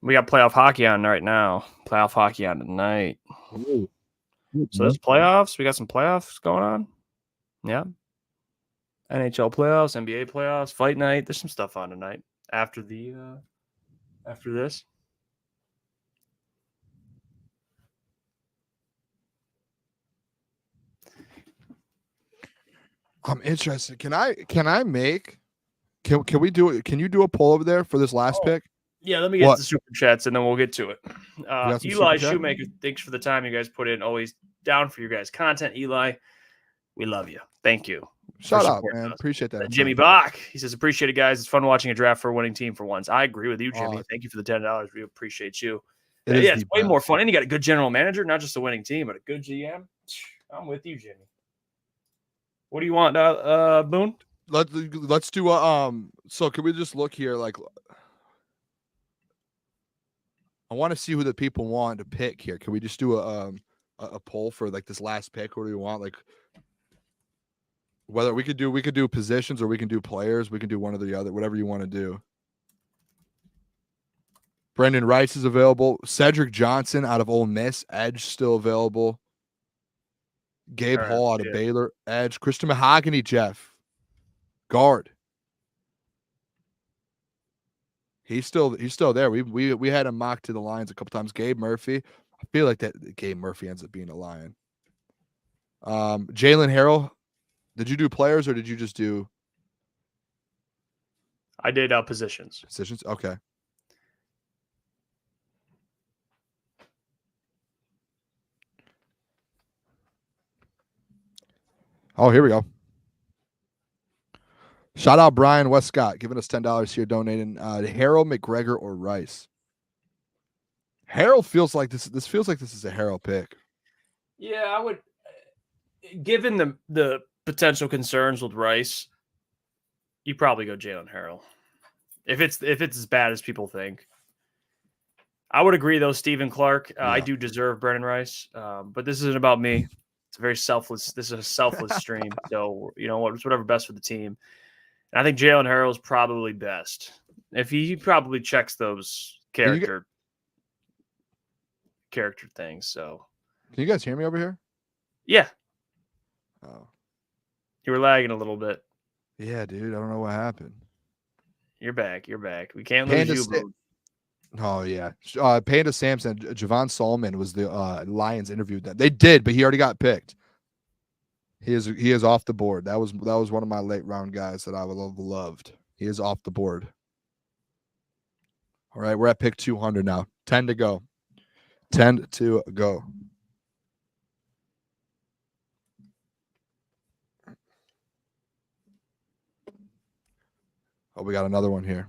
We got playoff hockey on right now. Playoff hockey on tonight. Ooh. So there's playoffs. We got some playoffs going on. Yeah. NHL playoffs, NBA playoffs, fight night. There's some stuff on tonight after this. I'm interested. Can we do it? Can you do a poll over there for this last pick? Yeah, let me get the super chats and then we'll get to it. Eli super Shoemaker, thanks for the time you guys put in. Always down for your guys' content. Eli, we love you. Thank you. Shout out, man. Appreciate that. Jimmy Bach, he says, appreciate it, guys. It's fun watching a draft for a winning team for once. I agree with you, Jimmy. Thank you for the $10. We appreciate you. It's way more fun. And you got a good general manager, not just a winning team, but a good GM. I'm with you, Jimmy. What do you want, Boone? Let's do a so can we just look here? Like, I want to see who the people want to pick here. Can we just do a poll for like this last pick? What do you want? Like, whether we could do positions or we can do players. We can do one or the other, whatever you want to do. Brendan Rice is available. Cedric Johnson out of Ole Miss, edge still available. Gabe Hall out of Baylor, edge. Christian Mahogany, Jeff, guard. He's still there. We had him mocked to the Lions a couple times. Gabe Murphy. I feel like that Gabe Murphy ends up being a Lion. Jalen Harrell. Did you do players or did you just do? I did positions. Positions. Okay. Oh, here we go. Shout out Brian Westcott giving us $10 here, donating Harold, McGregor, or Rice. Harold feels like this. This feels like this is a Harold pick. Yeah, I would. Given the potential concerns with Rice, you probably go Jalen Harrell. If it's as bad as people think. I would agree, though, Stephen Clark. I do deserve Brennan Rice, but this isn't about me. It's a very selfless. This is a selfless stream. So, it's whatever best for the team. And I think Jalen Harrell is probably best. If he probably checks those character things. So, can you guys hear me over here? Yeah. Oh, you were lagging a little bit. Yeah, dude. I don't know what happened. You're back. We can't lose you, bro. Oh, yeah. Panda Sampson, Javon Solomon was the Lions interviewed them. They did, but he already got picked. He is off the board. That was one of my late round guys that I would have loved. He is off the board. All right, we're at pick 200 now. 10 to go. 10 to go. Oh, we got another one here.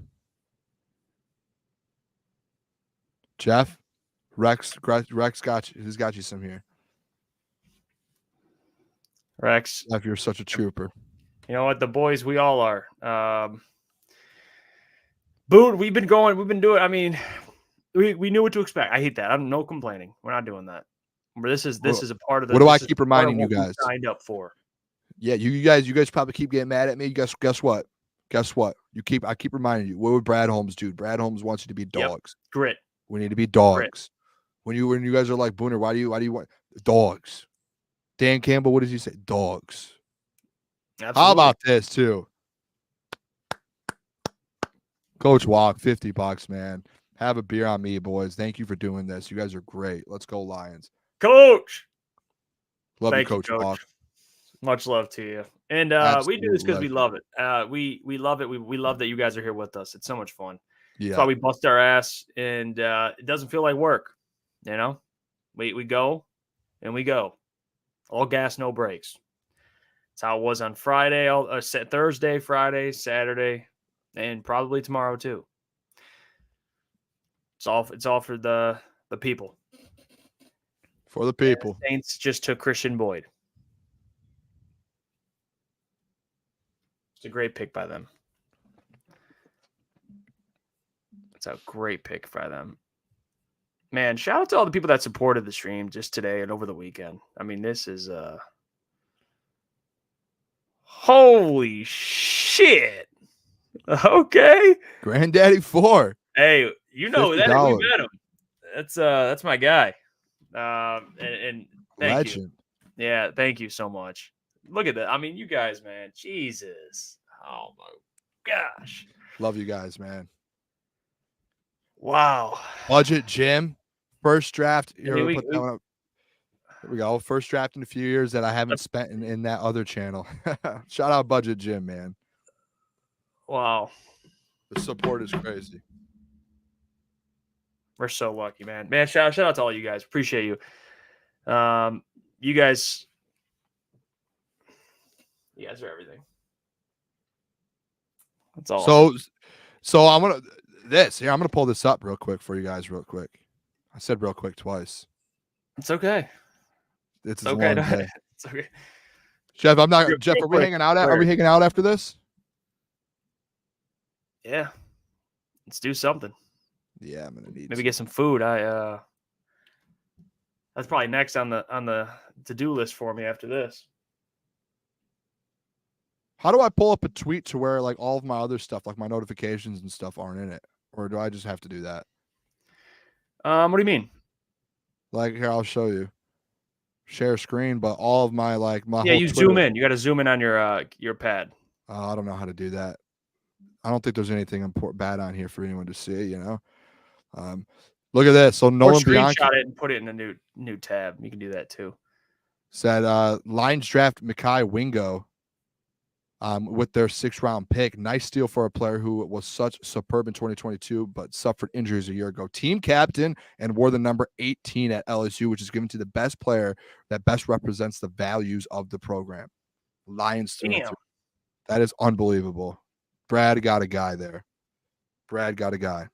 Jeff, Rex got you. He's got you some here. Rex, Jeff, you're such a trooper. You know what? The boys, we all are. Boone, we've been doing. I mean, we knew what to expect. I hate that. I'm no complaining. We're not doing that. This is a part of the. What do I keep reminding you guys? Signed up for. Yeah, you guys probably keep getting mad at me. Guess what? I keep reminding you. What would Brad Holmes do? Brad Holmes wants you to be dogs. Yep. Grit. We need to be dogs. Grit. When you guys are like, Booner, why do you want dogs? Dan Campbell, what does he say? Dogs. Absolutely. How about this too? Coach Walk, $50, man. Have a beer on me, boys. Thank you for doing this. You guys are great. Let's go, Lions. Coach. Love you, Coach Walk. Much love to you. And we do this because we love it. We love it. We love that you guys are here with us. It's so much fun. Yeah. That's why we bust our ass, and it doesn't feel like work. We go and we go. All gas, no brakes. That's how it was on Friday, Thursday, Friday, Saturday, and probably tomorrow too. It's all for the people. For the people. The Saints just took Christian Boyd. It's a great pick by them. It's a great pick by them. Man, shout out to all the people that supported the stream just today and over the weekend. I mean, this is holy shit. Okay. Granddaddy 4. Hey, that we met him. That's my guy. And thank Legend. you. Yeah, thank you so much. Look at that. I mean, you guys, man. Jesus. Oh my gosh. Love you guys, man. Wow. Budget Jim. First draft. Here Here we go. First draft in a few years that I haven't spent in that other channel. Shout out Budget Jim, man. Wow. The support is crazy. We're so lucky, man. Man, shout out to all you guys. Appreciate you. You guys are everything. That's all. So I'm gonna pull this up real quick for you guys, real quick. I said real quick twice. It's okay. It's okay. It's okay. Jeff, Jeff, are we hanging out? Are we hanging out after this? Yeah. Let's do something. Yeah, I'm gonna need maybe get some food. That's probably next on the to-do list for me after this. How do I pull up a tweet to where like all of my other stuff, like my notifications and stuff, aren't in it? Or do I just have to do that? What do you mean? Like here, I'll show you. Share screen, but all of my my you Twitter. Zoom in. You got to zoom in on your pad. I don't know how to do that. I don't think there's anything bad on here for anyone to see. Look at this. So Nolan Bianchi screenshot it and put it in a new tab. You can do that too. Said Lions draft Mekhi Wingo. With their 6th round pick. Nice steal for a player who was such superb in 2022, but suffered injuries a year ago. Team captain and wore the number 18 at LSU, which is given to the best player that best represents the values of the program. Lions through and Damn. through. That is unbelievable. Brad got a guy there. Brad got a guy.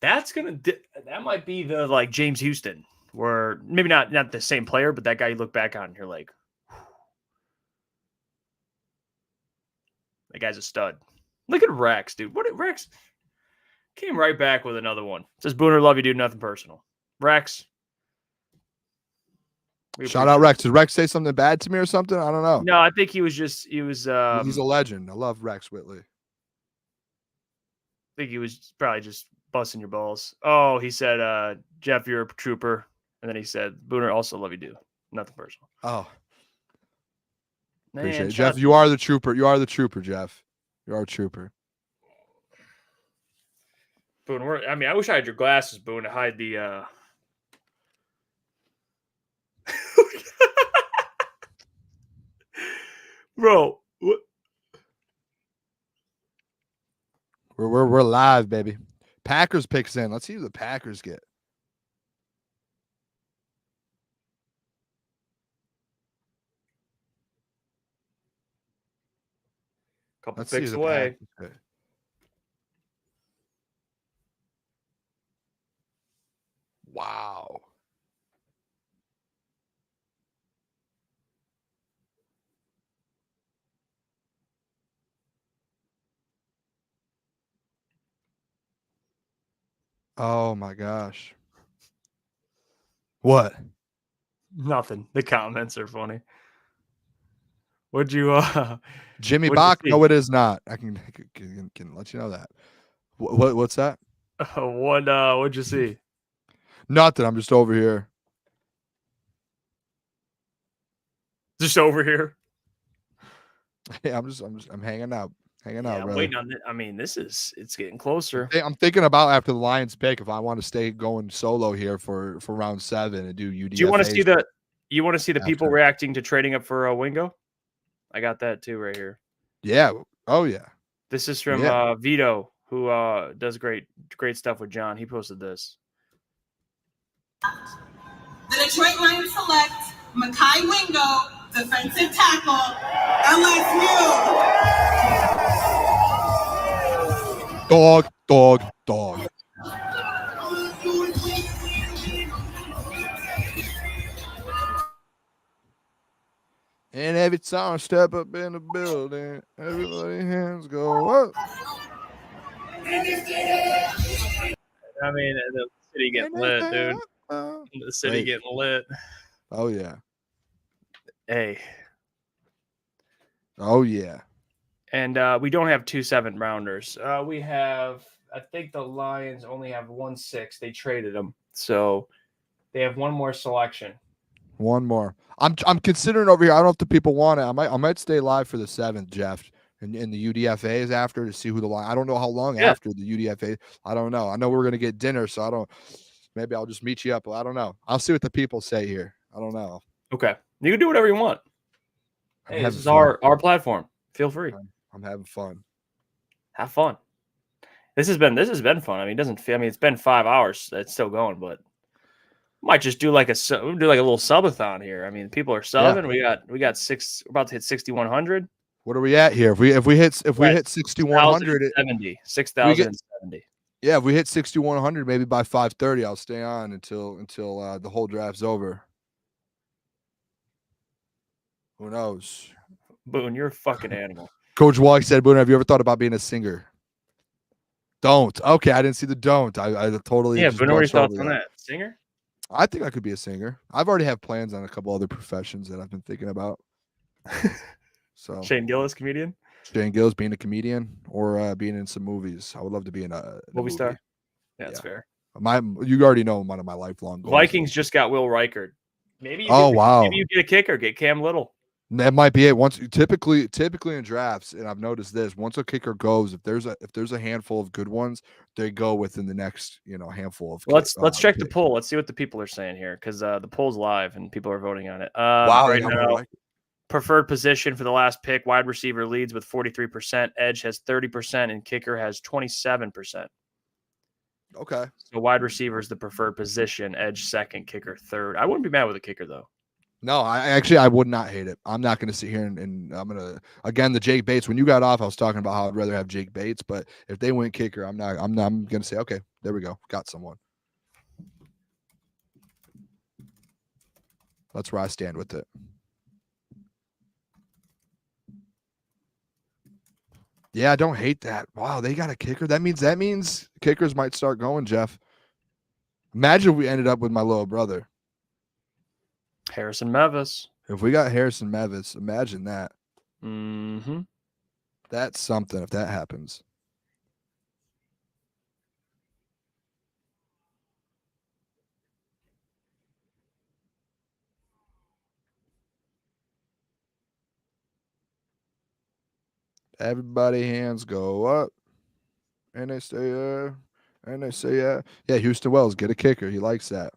That might be the like James Houston, where maybe not the same player, but that guy you look back on and you're like, that guy's a stud. Look at Rex, dude. Rex came right back with another one. Says Booner, love you, dude. Nothing personal. Rex. Shout out Rex. Did Rex say something bad to me or something? I don't know. No, I think he was. He's a legend. I love Rex Whitley. I think he was probably just busting your balls. Oh, he said, Jeff, you're a trooper. And then he said, Booner, also love you, dude. Nothing personal. Oh. Man, Appreciate it. Jeff, you are the trooper. You are the trooper, Jeff. You are a trooper. Boone, I wish I had your glasses, Boone, to hide the Bro, what? We're live, baby. Packers picks in. Let's see who the Packers get. Couple Let's picks see who the away. Packers get. Wow. Oh my gosh. What? Nothing. The comments are funny. What'd you Jimmy what'd you Bach? see? No, it is not. I can let you know that. What's that? What'd you see? Nothing. I'm just over here. Just over here. Yeah, I'm hanging out. Hanging out, I'm brother. waiting on it. I mean, it's getting closer. I'm thinking about after the Lions pick if I want to stay going solo here for round 7 and do UDFAs. Do you want to see the people reacting to trading up for Wingo? I got that too right here. Yeah. Oh yeah. This is from Vito, who does great stuff with John. He posted this. The Detroit Lions select Makai Wingo, defensive tackle, LSU. Dog. And every time I step up in the building, everybody hands go up. I mean, the city getting lit, dude. The city getting lit. Oh yeah. Hey. Oh yeah. And we don't have 2 7-rounders. We have, I think the Lions only have 1-6. They traded them, so they have one more selection. One more. I'm considering over here. I don't know if the people want it. I might stay live for the 7th, Jeff, and the UDFAs after to see who the line. I don't know how long after the UDFA. I don't know. I know we're gonna get dinner, so I don't. Maybe I'll just meet you up. I don't know. I'll see what the people say here. I don't know. Okay, you can do whatever you want. Hey, this is our platform. Feel free. I'm having fun. Have fun. This has been fun. I mean, it doesn't feel. I mean, it's been 5 hours. It's still going, but might just do like a little subathon here. I mean, people are subbing. Yeah. We got 6. We're about to hit 6,100. What are we at here? If we hit 6,100, 6,070. Yeah, if we hit 6,100, maybe by 5:30, I'll stay on until the whole draft's over. Who knows? Boone, you're a fucking animal. Coach Walk said, Boone, have you ever thought about being a singer? Don't. Okay, I didn't see the don't. I totally. Yeah, Boone, what are your thoughts on that? Singer? I think I could be a singer. I've already have plans on a couple other professions that I've been thinking about. So Shane Gillis, comedian. Shane Gillis being a comedian or being in some movies. I would love to be in a movie star. Yeah, that's fair. You already know one of my lifelong goals. Vikings just got Will Reichard. Maybe. Maybe you get a kicker. Get Cam Little. That might be it. Once typically in drafts, and I've noticed this. Once a kicker goes, if there's a handful of good ones, they go within the next handful of. Let's check the poll. Let's see what the people are saying here because the poll's live and people are voting on it. Wow! Right now, preferred position for the last pick: wide receiver leads with 43%, edge has 30%, and kicker has 27%. Okay. So wide receiver is the preferred position, edge second, kicker third. I wouldn't be mad with a kicker though. No, I would not hate it. I'm not going to sit here and I'm going to, again, the Jake Bates, when you got off, I was talking about how I'd rather have Jake Bates, but if they went kicker, I'm going to say, okay, there we go. Got someone. That's where I stand with it. Yeah, I don't hate that. Wow, they got a kicker. That means kickers might start going, Jeff. Imagine if we ended up with my little brother. Harrison Mevis. If we got Harrison Mevis, imagine that. Mm-hmm. That's something if that happens. Everybody hands go up. And they say, yeah, Houston Wells, get a kicker. He likes that.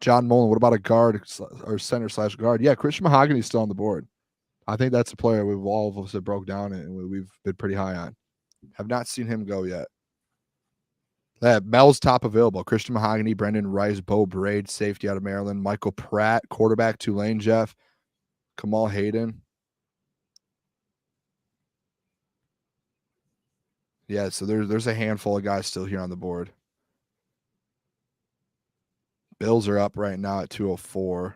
John Mullen, what about a guard or center/guard? Yeah, Christian Mahogany's still on the board. I think that's a player we've all of us have broke down and we've been pretty high on. Have not seen him go yet. Mel's top available. Christian Mahogany, Brendan Rice, Bo Braid, safety out of Maryland. Michael Pratt, quarterback, Tulane, Jeff. Kamal Hayden. Yeah, so there's a handful of guys still here on the board. Bills are up right now at 204.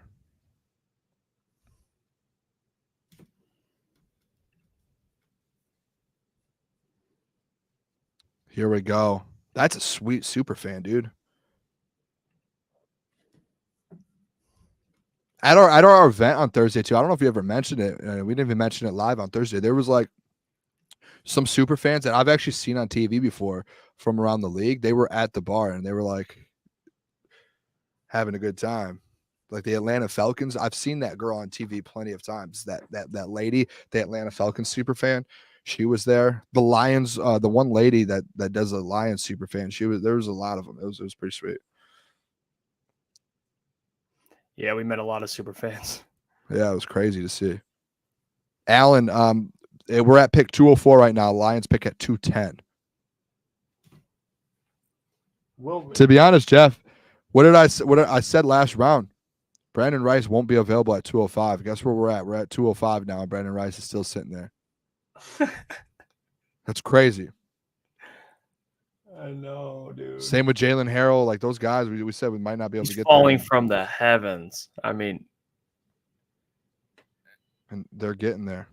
Here we go. That's a sweet super fan, dude. At our event on Thursday too. I don't know if you ever mentioned it. We didn't even mention it live on Thursday. There was like some super fans that I've actually seen on TV before from around the league. They were at the bar and they were like having a good time. Like the Atlanta Falcons. I've seen that girl on TV plenty of times. That lady, the Atlanta Falcons super fan. She was there. The Lions, the one lady that does a Lions super fan. There was a lot of them. It was pretty sweet. Yeah, we met a lot of super fans. Yeah, it was crazy to see. Alan, we're at pick 204 right now. Lions pick at 210. To be honest, Jeff, what I said last round? Brandon Rice won't be available at 205. Guess where we're at? We're at 205 now, and Brandon Rice is still sitting there. That's crazy. I know, dude. Same with Jalen Harrell. Like those guys, we said we might not be able to get falling there. from the heavens. I mean, and they're getting there.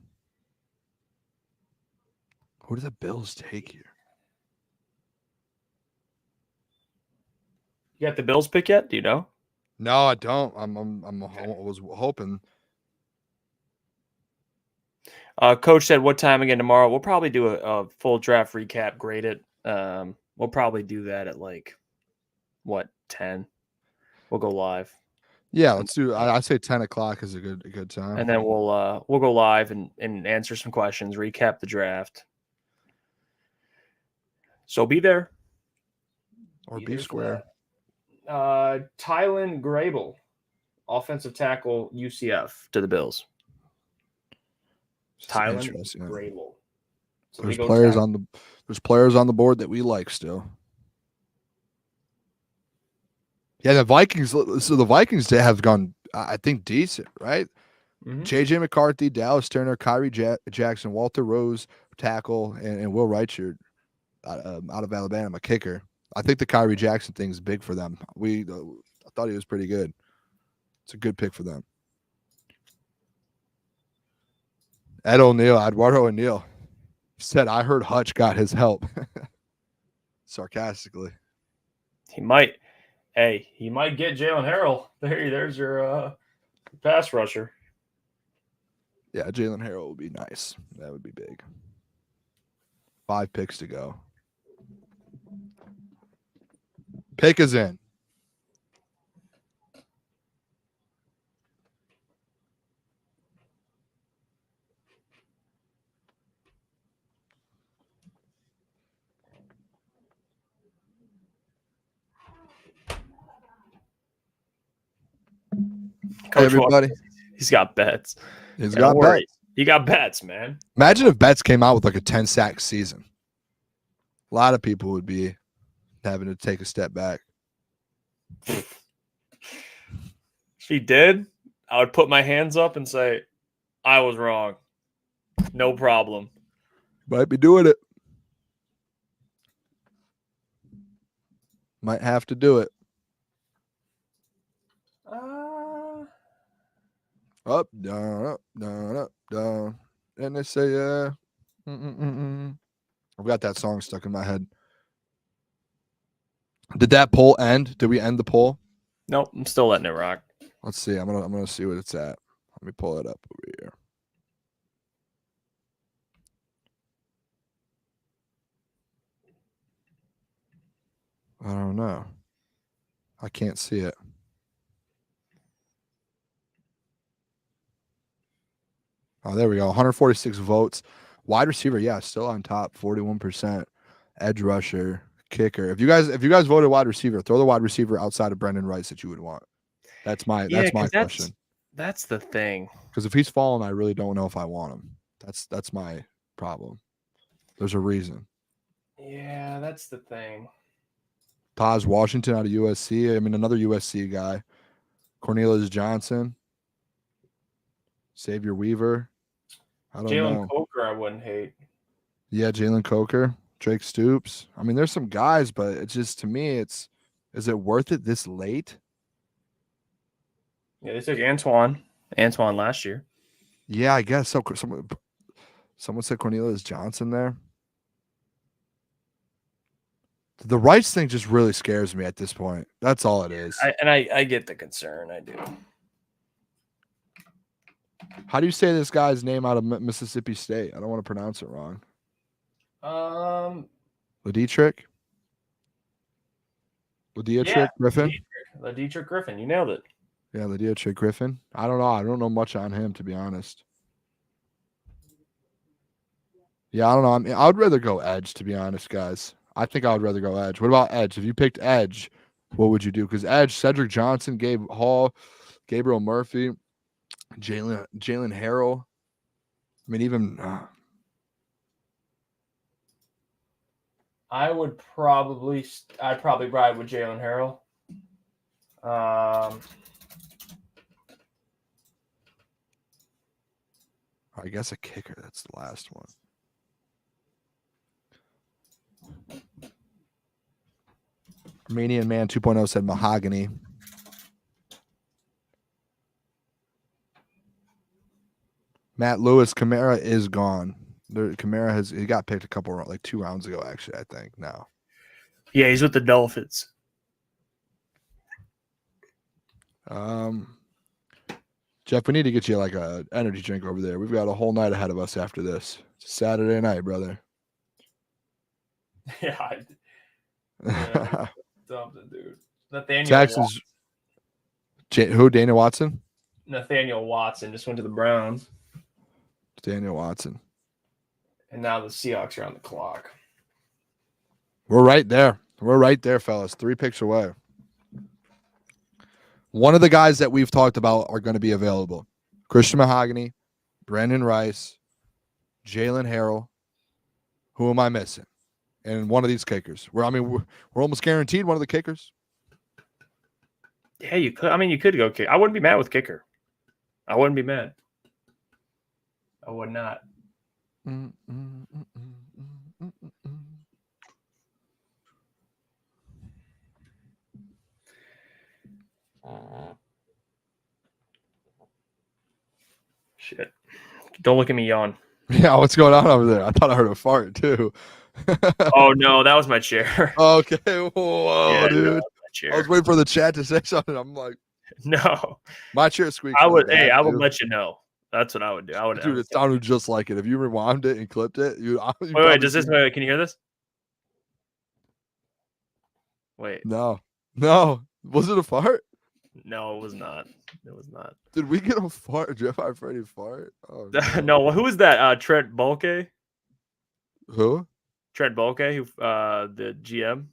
Who do the Bills take here? You got the Bills pick yet? Do you know? No, I don't. I was hoping. Coach said, what time again tomorrow? We'll probably do a full draft recap, grade it. We'll probably do that at 10? We'll go live. Yeah, let's do. I say 10 o'clock is a good time. And then we'll go live and answer some questions, recap the draft. So be there. Or be square. Tylen Grable, offensive tackle, UCF to the Bills. Tylen Grable. So there's players on the board that we like still. Yeah, the Vikings. So the Vikings have gone, I think, decent, right? Mm-hmm. JJ McCarthy, Dallas Turner, Kyrie Jackson, Walter Rose, tackle, and Will Reichard out of Alabama, kicker. I think the Kyrie Jackson thing is big for them. I thought he was pretty good. It's a good pick for them. Eduardo O'Neill said, I heard Hutch got his help. Sarcastically. He might get Jalen Harrell. There's your pass rusher. Yeah, Jalen Harrell would be nice. That would be big. 5 picks to go. Pick is in. Coach everybody. He's got bets. He's got bets. You got bets, man. Imagine if Betts came out with like a 10-sack season. A lot of people would be having to take a step back. If he did, I would put my hands up and say, I was wrong. No problem. Might be doing it. Might have to do it. Up, down, down. And they say, yeah. I've got that song stuck in my head. Did that poll end? Did we end the poll? Nope, I'm still letting it rock. Let's see. I'm gonna see what it's at. Let me pull it up over here. I don't know. I can't see it. Oh, there we go. 146 votes. Wide receiver, yeah, still on top, 41%. Edge rusher, kicker. If you guys voted wide receiver, throw the wide receiver outside of Brendan Rice that you would want. That's my question. That's the thing. Because if he's fallen, I really don't know if I want him. That's my problem. There's a reason. Yeah, that's the thing. Taj Washington out of USC. I mean, another USC guy. Cornelius Johnson. Xavier Weaver. I don't know. Jalen Coker, I wouldn't hate. Yeah, Jalen Coker. Drake Stoops. I mean, there's some guys, but it's just, to me, is it worth it this late? Yeah, they took Antoine last year. Yeah, I guess so. Someone said Cornelius Johnson there. The Rice thing just really scares me at this point. That's all it is. I get the concern. I do. How do you say this guy's name out of Mississippi State? I don't want to pronounce it wrong. Ledietrich Griffin. Ledietrich Griffin. You nailed it. Yeah, Ledietrich Griffin. I don't know. I don't know much on him, to be honest. Yeah, I don't know. I mean, I would rather go edge, to be honest, guys. I think I would rather go edge. What about edge? If you picked edge, what would you do? Because edge, Cedric Johnson, Gabe Hall, Gabriel Murphy, Jalen Harrell. I mean, even I'd probably ride with Jalen Harrell. I guess a kicker. That's the last one. Armenian Man 2.0 said mahogany. Matt Lewis, Kamara is gone. Kamara he got picked a couple, like 2 rounds ago, actually, I think now. Yeah, he's with the Dolphins. Jeff, we need to get you like a energy drink over there. We've got a whole night ahead of us after this. It's Saturday night, brother. Yeah. Something, dude. Nathaniel Texans. Who? Daniel Watson? Nathaniel Watson just went to the Browns. Daniel Watson. And now the Seahawks are on the clock. We're right there. We're right there, fellas. 3 picks away. One of the guys that we've talked about are going to be available. Christian Mahogany, Brandon Rice, Jalen Harrell. Who am I missing? And one of these kickers. We're almost guaranteed one of the kickers. Yeah, you could. I mean, you could go kick. I wouldn't be mad with kicker. I wouldn't be mad. I would not. Shit. Don't look at me yawn. Yeah, what's going on over there? I thought I heard a fart too. Oh no, that was my chair. Okay, whoa, Yeah, dude. no, my chair. I was waiting for the chat to say something. I'm like, No. my chair squeaks. I would. like Hey, that, I would dude. let you know. That's what I would do. I would. Dude, it sounded just like it. If you rewound it and clipped it, Wait. Does this? Wait, can you hear this? Wait. No. Was it a fart? No, it was not. It was not. Did we get a fart? Jeff Iafrate fart? Oh, No. Who was that? Trent Baalke. Who? Trent Baalke, who the GM.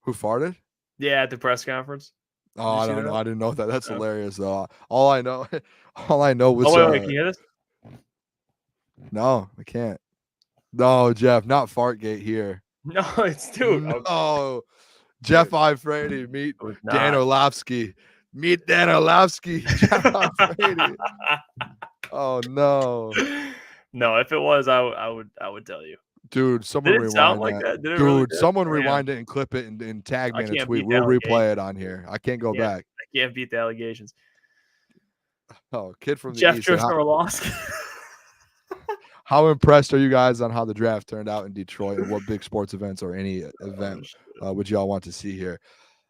Who farted? Yeah, at the press conference. Oh, I see don't that? know. I didn't know that. That's Oh. hilarious, though. All I know was. Oh wait, can you hear this? No, I can't. No, Jeff, not Fartgate here. No, it's dude. Oh, Jeff Iafrate, meet It was Dan not. Orlovsky. Meet Dan Orlovsky. Jeff Iafrate. Oh no, No, if it was, I would tell you. dude! Someone Did it sound rewind like that. that? Did it really? Dude, someone Damn. rewind it and clip it and tag me I in a can't tweet. beat the We'll replay allegations. it on here. I can't go Yeah. back. I can't beat the allegations. Oh, kid from the Jeff East. And Orlovsky. how impressed are you guys on how the draft turned out in Detroit, and what big sports events or any event would y'all want to see here?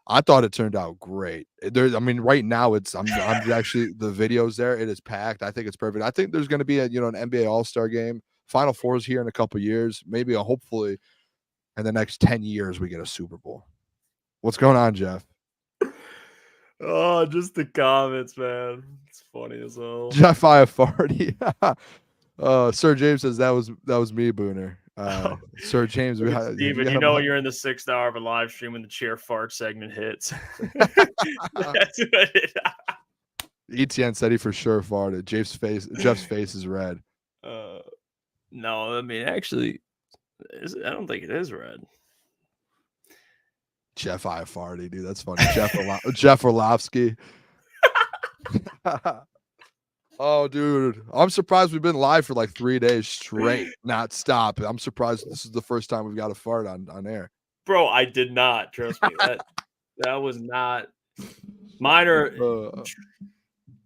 I thought it turned out great. Right now I'm actually, the videos there. It is packed. I think it's perfect. I think there's going to be an NBA All-Star game. Final Fours here in a couple years. Maybe hopefully in the next 10 years we get a Super Bowl. What's going on, Jeff? Oh, just the comments, man. It's funny as hell. Jeff Iafrate. Sir James says that was me, Booner. Sir James, Steven, you're in the 6th hour of a live stream when the chair fart segment hits. That's what it. ETN said he for sure farted. Jeff's face is red. No, I mean, actually, I don't think it is red. Jeff Iafrate, dude, that's funny. Jeff Orlovsky. Oh, dude, I'm surprised we've been live for like 3 days straight, not stop. I'm surprised this is the first time we've got a fart on air. Bro, I did not. Trust me. That was not minor.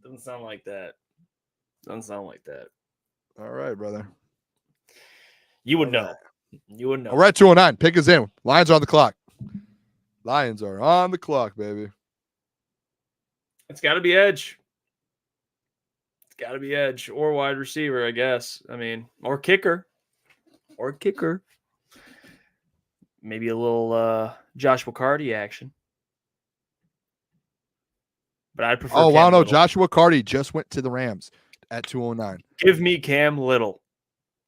Doesn't sound like that. Doesn't sound like that. All right, brother. You would know. You would know. We're at 209. Pick us in. Lions are on the clock. Lions are on the clock, baby. It's got to be edge. Got to be edge or wide receiver, I guess. I mean, or kicker. Maybe a little Joshua Carty action. But I'd prefer. Oh, Cam wow, no. Little. Joshua Carty just went to the Rams at 209. Give me Cam Little.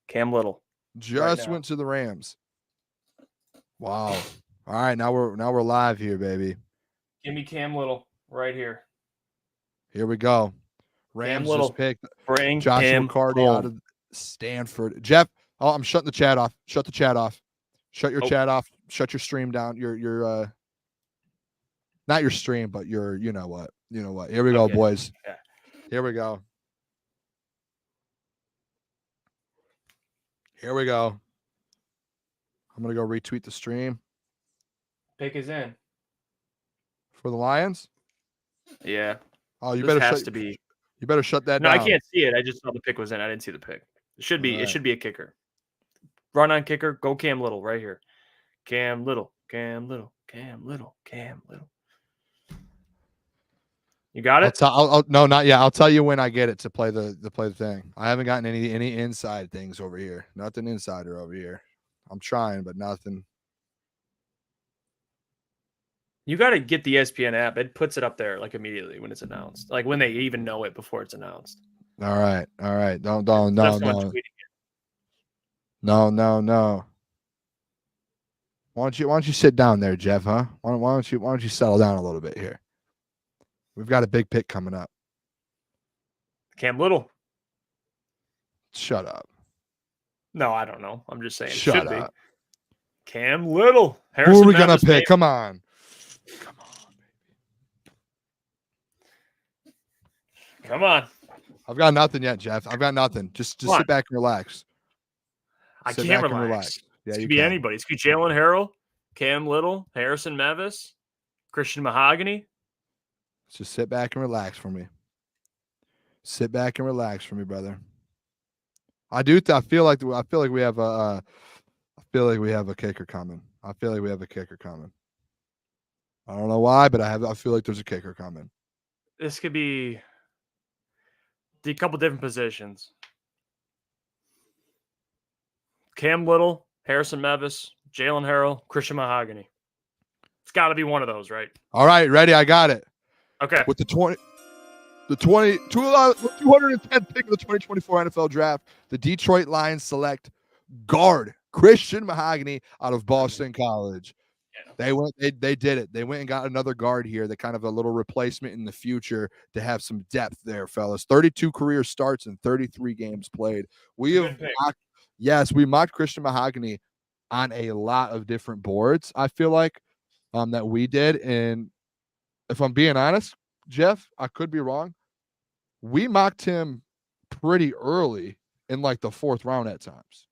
Cam Little. Just went to the Rams. Wow. All right, now we're live here, baby. Give me Cam Little right here. Here we go. Rams Little. just picked Bring Joshua him Carty home. out of Stanford. Jeff, I'm shutting the chat off. Shut the chat off. Shut your chat off. Shut your stream down. Your not your stream, but your you know what. Here we go, boys. Yeah. Here we go. Here we go. I'm gonna go retweet the stream. Pick is in. For the Lions? Yeah. Oh, you This better has shut, to be. you better shut that No, down. I can't see it. I just saw the pick was in. I didn't see the pick. It should be. All right. It should be a kicker. Run on kicker. Go Cam Little right here. Cam Little. Cam Little. Cam Little. Cam Little. You got it? No, not yet. I'll tell you when I get it to play the thing. I haven't gotten any inside things over here. Nothing insider over here. I'm trying, but nothing. You got to get the ESPN app. It puts it up there like immediately when it's announced. Like when they even know it before it's announced. All right. Don't That's no. someone tweeting it. No. Why don't you sit down there, Jeff? Huh? Why don't you settle down a little bit here? We've got a big pick coming up. Cam Little. Shut up. No, I don't know. I'm just saying. Shut Should up. be. Cam Little. Who are Harrison we gonna Memphis, pick? maybe. Come on. Come on. I've got nothing yet, Jeff. I've got nothing. Just sit back and relax. I Sit can't back and relax. Yeah, It you could be can. anybody. It could be Jalen Harrell, Cam Little, Harrison Memphis, Christian Mahogany. Just sit back and relax for me. Sit back and relax for me, brother. I feel like we have a kicker coming. I don't know why, but I feel like there's a kicker coming. This could be a couple different positions. Cam Little, Harrison Memphis, Jalen Harrell, Christian Mahogany. It's got to be one of those, right? All right, ready? I got it. Okay. With the 210th pick of the 2024 NFL Draft, the Detroit Lions select guard Christian Mahogany out of Boston College. They did it. They went and got another guard here, that kind of a little replacement in the future to have some depth there, fellas. 32 career starts and 33 games played. We mocked Christian Mahogany on a lot of different boards, I feel like, that we did. And if I'm being honest, Jeff, I could be wrong. We mocked him pretty early in like the 4th round at times.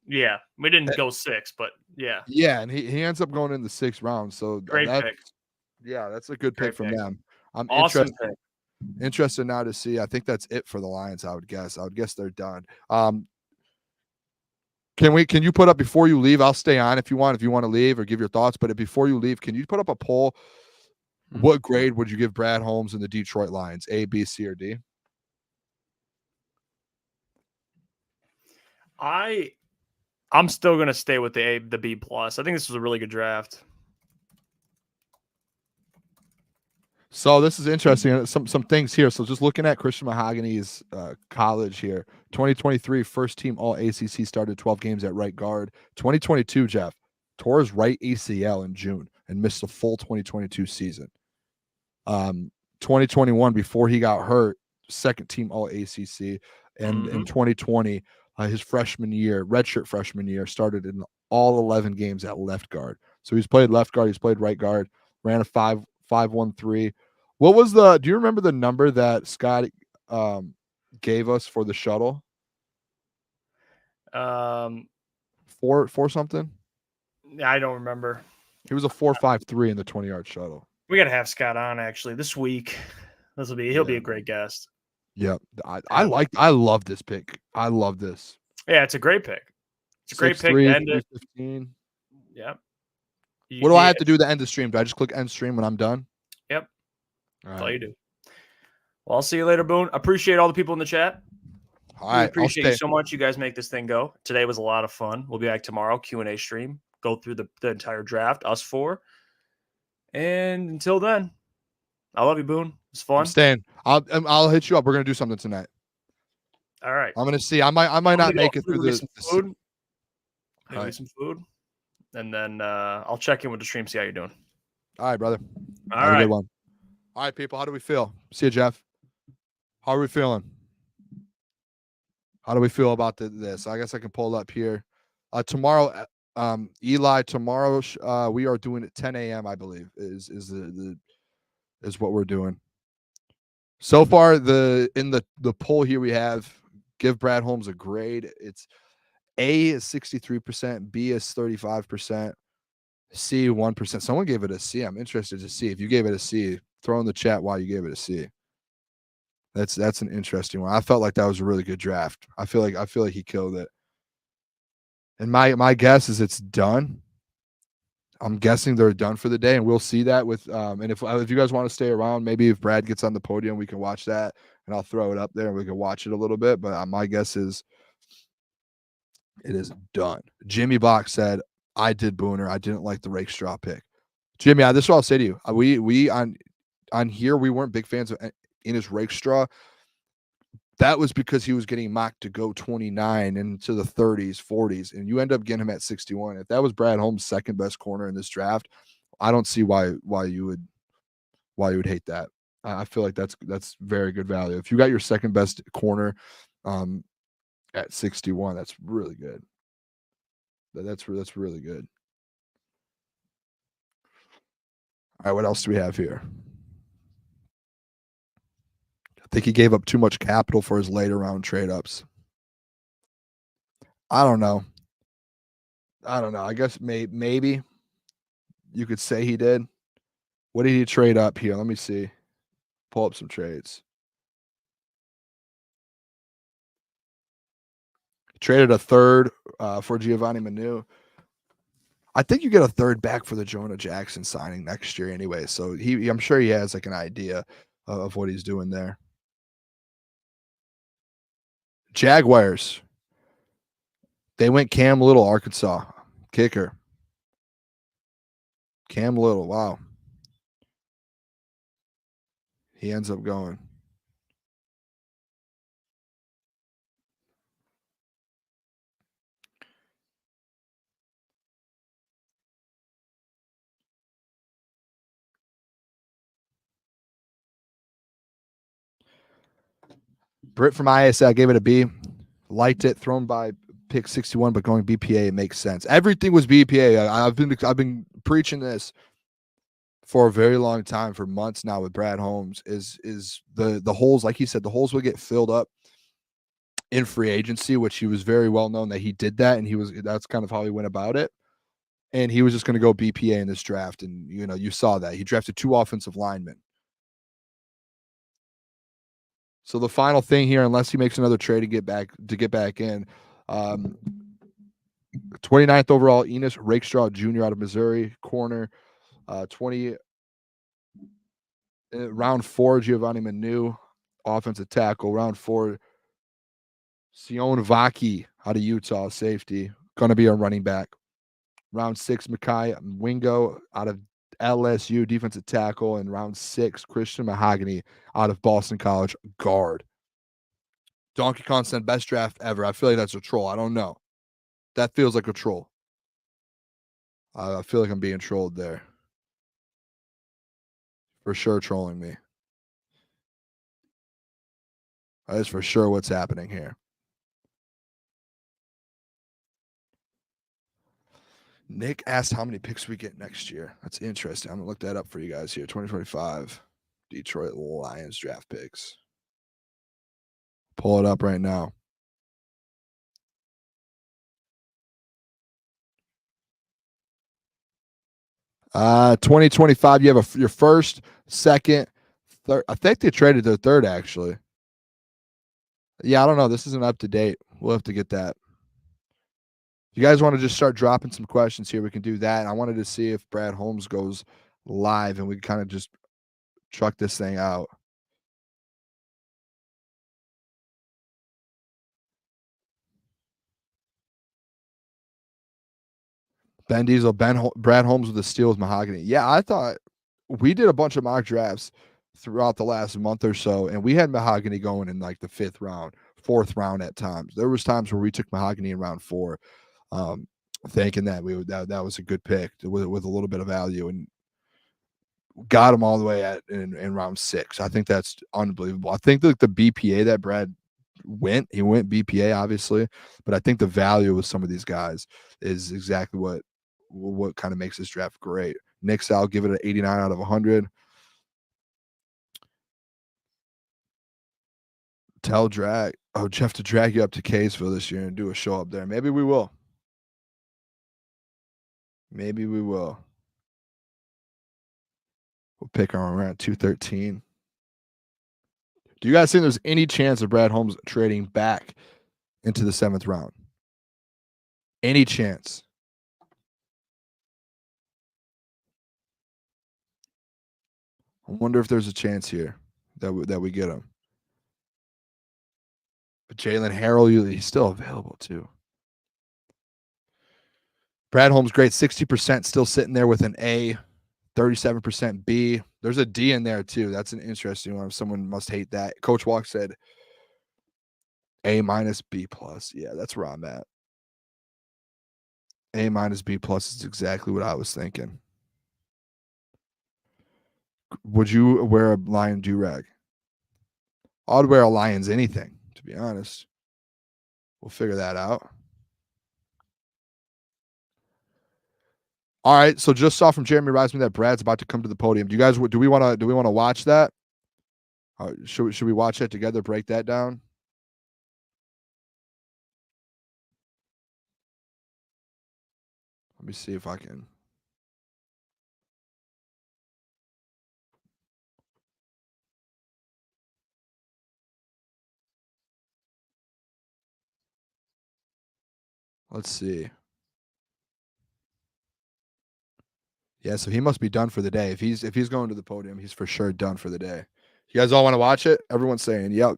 Yeah, we didn't go 6, but yeah. Yeah, and he ends up going in the 6th round. So Great pick. Yeah, that's a good pick from them. I'm awesome interested now to see. I think that's it for the Lions, I would guess. I would guess they're done. Can you put up before you leave? I'll stay on if you want to leave or give your thoughts. But before you leave, can you put up a poll? What grade would you give Brad Holmes and the Detroit Lions? A, B, C, or D? I'm still gonna stay with the B plus. I think this was a really good draft. So this is interesting. Some things here. So just looking at Christian Mahogany's college here, 2023 first team All ACC, started 12 games at right guard. 2022, Jeff tore his right ACL in June and missed the full 2022 season. 2021, before he got hurt, second team All ACC, and in 2020, his freshman year, redshirt freshman year, started in all 11 games at left guard. So he's played left guard, he's played right guard, ran a 5.13. What was do you remember the number that Scott gave us for the shuttle? 4 something? I don't remember. He was a 4.53 in the 20-yard shuttle. We got to have Scott on actually this week. He'll be a great guest. Yeah, I love this pick. I love this. Yeah, it's a great pick. It's a great pick. 3:15. Yep. What do I have to do to end the stream? Do I just click end stream when I'm done? Yep. All That's all you do. Well, I'll see you later, Boone. Appreciate all the people in the chat. All right. Appreciate you so much. You guys make this thing go. Today was a lot of fun. We'll be back tomorrow. Q&A stream. Go through the entire draft. Us 4. And until then, I love you, Boone. It's fun. I'm staying. I'll hit you up. We're gonna do something tonight. All right. I'm gonna see. I might not make it through some food. Maybe some food. And then I'll check in with the stream, see how you're doing. All right, brother. All right. Good one. All right, people. How do we feel? See you, Jeff. How are we feeling? How do we feel about this? I guess I can pull up here. Tomorrow, Eli. Tomorrow, we are doing it 10 a.m. I believe is what we're doing. So far, in the poll here we have give Brad Holmes a grade. It's A is 63%, B is 35%, C 1%. Someone gave it a C. I'm interested to see if you gave it a C. Throw in the chat why you gave it a C. That's an interesting one. I felt like that was a really good draft. I feel like he killed it. And my guess is it's done. I'm guessing they're done for the day, and we'll see that with and if you guys want to stay around, maybe if Brad gets on the podium, we can watch that, and I'll throw it up there and we can watch it a little bit. But my guess is it is done. Jimmy Block said, "I did Booner. I didn't like the rake straw pick." Jimmy, this is what I'll say to you. We on here we weren't big fans of in his rake straw. That was because he was getting mocked to go 29 into the 30s, 40s, and you end up getting him at 61. If that was Brad Holmes' second best corner in this draft, I don't see why you would hate that. I feel like that's very good value. If you got your second best corner at 61, that's really good. That's really good. All right, what else do we have here? I think he gave up too much capital for his later round trade ups. I don't know. I guess maybe you could say he did. What did he trade up here? Let me see. Pull up some trades. Traded a third for Giovanni Manu. I think you get a third back for the Jonah Jackson signing next year anyway. So I'm sure he has like an idea of what he's doing there. Jaguars. They went Cam Little, Arkansas. Kicker. Cam Little. Wow. He ends up going. Britt from ISL gave it a B. Liked it. Thrown by pick 61, but going BPA, it makes sense. Everything was BPA. I've been preaching this. for a very long time, for months now with Brad Holmes, is the holes, like he said, the holes will get filled up in free agency, which he was very well known that he did that, and that's kind of how he went about it. And he was just going to go BPA in this draft, and you saw that he drafted 2 offensive linemen. So the final thing here, unless he makes another trade to get back in, 29th overall, Enos Rakestraw Jr. out of Missouri, corner. 20 round 4, Giovanni Manu, offensive tackle. Round 4, Sione Vaki out of Utah, safety, going to be a running back. Round 6, Wingo out of LSU, defensive tackle. And round 6, Christian Mahogany out of Boston College, guard. Donkey Kong said best draft ever. I feel like that's a troll. I don't know. That feels like a troll. I feel like I'm being trolled there. For sure trolling me. That is for sure what's happening here. Nick asked how many picks we get next year. That's interesting. I'm going to look that up for you guys here. 2025 Detroit Lions draft picks. Pull it up right now. Uh, 2025, you have your first, second, third. I think they traded their third, actually. Yeah, I don't know. This isn't up to date. We'll have to get that. If you guys want to just start dropping some questions here, we can do that. I wanted to see if Brad Holmes goes live and we kind of just truck this thing out. Ben Diesel, Brad Holmes with the steal with Mahogany. Yeah, I thought we did a bunch of mock drafts throughout the last month or so, and we had Mahogany going in like the 5th round, 4th round at times. There was times where we took Mahogany in round 4, thinking that that was a good pick with a little bit of value, and got him all the way in round 6. I think that's unbelievable. I think the BPA that Brad went BPA obviously, but I think the value with some of these guys is exactly what kind of makes this draft great. Nick Sal, give it an 89 out of 100. Tell Jeff to drag you up to Kaysville this year and do a show up there. Maybe we will. We'll pick our around 213. Do you guys think there's any chance of Brad Holmes trading back into the 7th round? Any chance? I wonder if there's a chance here that we get him. But Jalen Harrell, he's still available too. Brad Holmes, great. 60% still sitting there with an A, 37% B. There's a D in there too. That's an interesting one. Someone must hate that. Coach Walk said A minus B plus. Yeah, that's where I'm at. A minus B plus is exactly what I was thinking. Would you wear a Lion do-rag? I'd wear a Lions anything, to be honest. We'll figure that out. All right, so just saw from Jeremy Reisman that Brad's about to come to the podium. Do we want to watch that? Should we watch that together? Break that down. Let me see if I can. Let's see. Yeah, so he must be done for the day. If he's going to the podium, he's for sure done for the day. You guys all want to watch it? Everyone's saying, yep.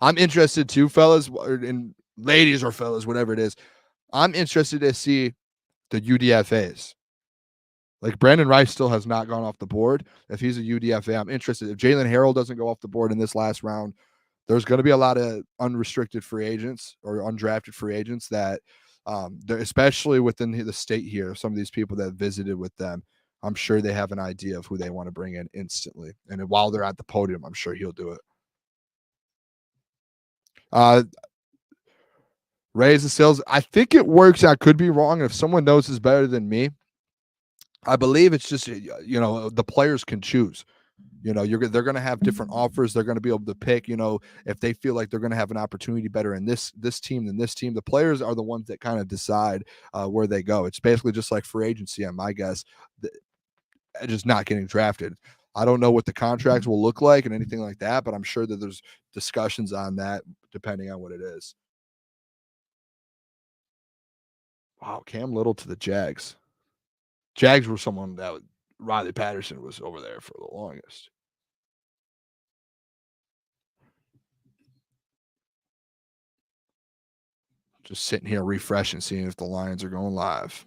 I'm interested too, fellas, and ladies or fellas, whatever it is. I'm interested to see the UDFAs. Like Brandon Rice still has not gone off the board. If he's a UDFA, I'm interested. If Jalen Harrell doesn't go off the board in this last round, there's going to be a lot of unrestricted free agents or undrafted free agents that especially within the state here, some of these people that visited with them, I'm sure they have an idea of who they want to bring in instantly. And while they're at the podium, I'm sure he'll do it. Raise the sales. I think it works. I could be wrong. If someone knows this better than me, I believe it's just, the players can choose. They're going to have different offers. They're going to be able to pick, if they feel like they're going to have an opportunity better in this team than this team. The players are the ones that kind of decide where they go. It's basically just like free agency, on my guess, just not getting drafted. I don't know what the contracts will look like and anything like that, but I'm sure that there's discussions on that depending on what it is. Wow, Cam Little to the Jags. Jags were someone that Riley Patterson was over there for the longest. Just sitting here refreshing, seeing if the Lions are going live.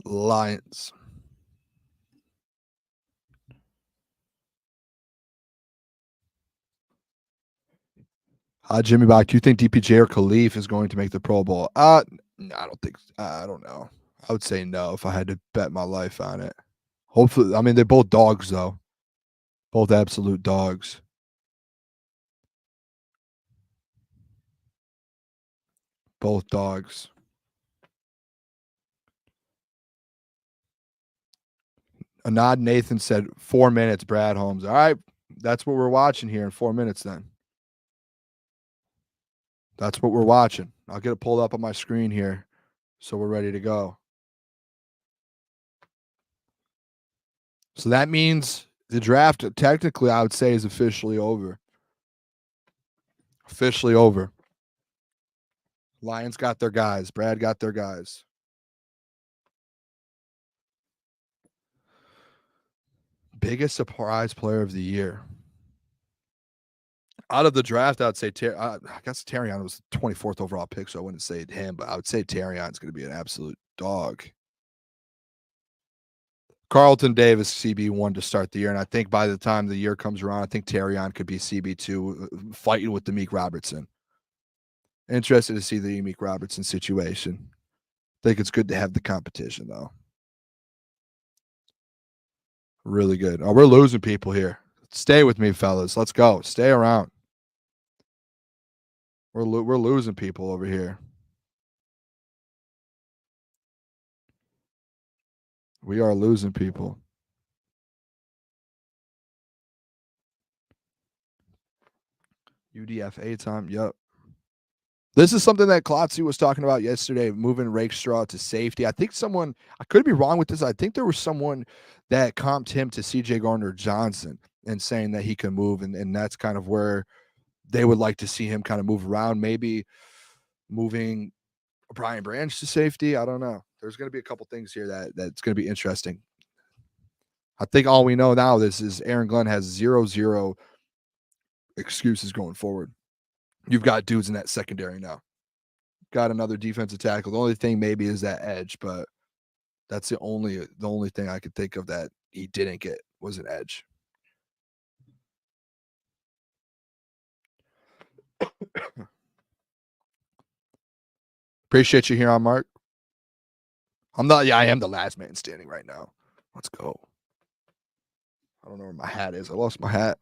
Lions. Jimmy Bach, you think DPJ or Khalif is going to make the Pro Bowl? I don't think. I don't know. I would say no if I had to bet my life on it. Hopefully, I mean, they're both dogs, though. Both absolute dogs. Both dogs. Anad Nathan said 4 minutes, Brad Holmes. All right, that's what we're watching here in 4 minutes then. That's what we're watching. I'll get it pulled up on my screen here so we're ready to go. So that means the draft, technically, I would say, is officially over. Officially over. Lions got their guys. Brad got their guys. Biggest surprise player of the year. Out of the draft, I would say I guess Terrion was the 24th overall pick, so I wouldn't say him, but I would say Terrion's going to be an absolute dog. Carlton Davis, CB1 to start the year, and I think by the time the year comes around, I think Terrion could be CB2, fighting with the Meek Robertson. Interested to see the Meek Robertson situation. Think it's good to have the competition, though. Really good. Oh, we're losing people here. Stay with me, fellas. Let's go. Stay around. We're losing people over here. We are losing people. UDFA time. Yep. This is something that Klotz was talking about yesterday, moving Rakestraw to safety. I think someone, I could be wrong with this. I think there was someone that comped him to CJ Gardner-Johnson and saying that he can move. And that's kind of where they would like to see him kind of move around, maybe moving Brian Branch to safety. I don't know. There's going to be a couple things here that's going to be interesting. I think all we know now is Aaron Glenn has 0 excuses going forward. You've got dudes in that secondary now. Got another defensive tackle. The only thing maybe is that edge, but that's the only thing I could think of that he didn't get was an edge. Appreciate you here on Mark. I am the last man standing right now. Let's go. I don't know where my hat is. I lost my hat.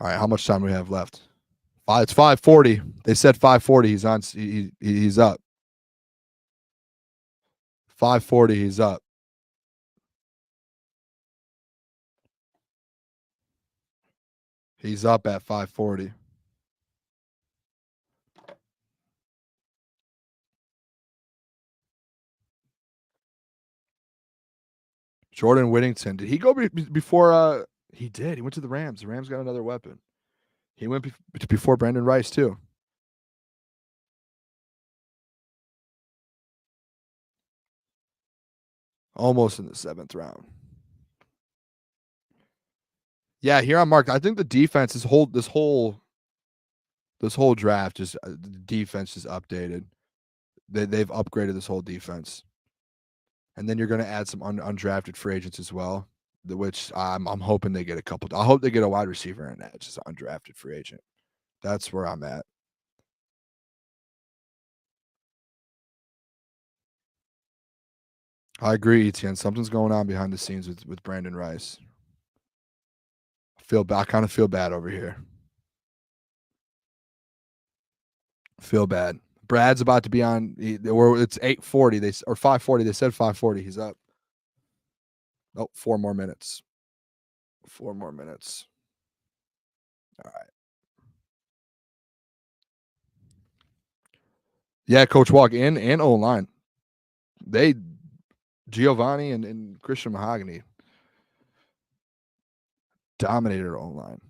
All right, how much time do we have left? It's 5:40. They said 5:40. He's on. He's up. 5:40. He's up. He's up at 5:40. Jordan Whittington. Did he go before? He did. He went to the Rams. The Rams got another weapon. He went before Brandon Rice, too. Almost in the 7th round. Yeah, here on Mark, I think the defense this whole draft is the defense is updated. They've upgraded this whole defense. And then you're going to add some undrafted free agents as well, which I'm hoping they get a couple. I hope they get a wide receiver and that just an undrafted free agent. That's where I'm at. I agree, Etienne. Something's going on behind the scenes with Brandon Rice. I kind of feel bad over here. Feel bad. Brad's about to be on. It's 8:40. Or 5:40. They said 5:40. He's up. Oh, 4 more minutes. 4 more minutes. All right. Yeah, Coach Walk in and O-line. Giovanni and Christian Mahogany dominated O-line.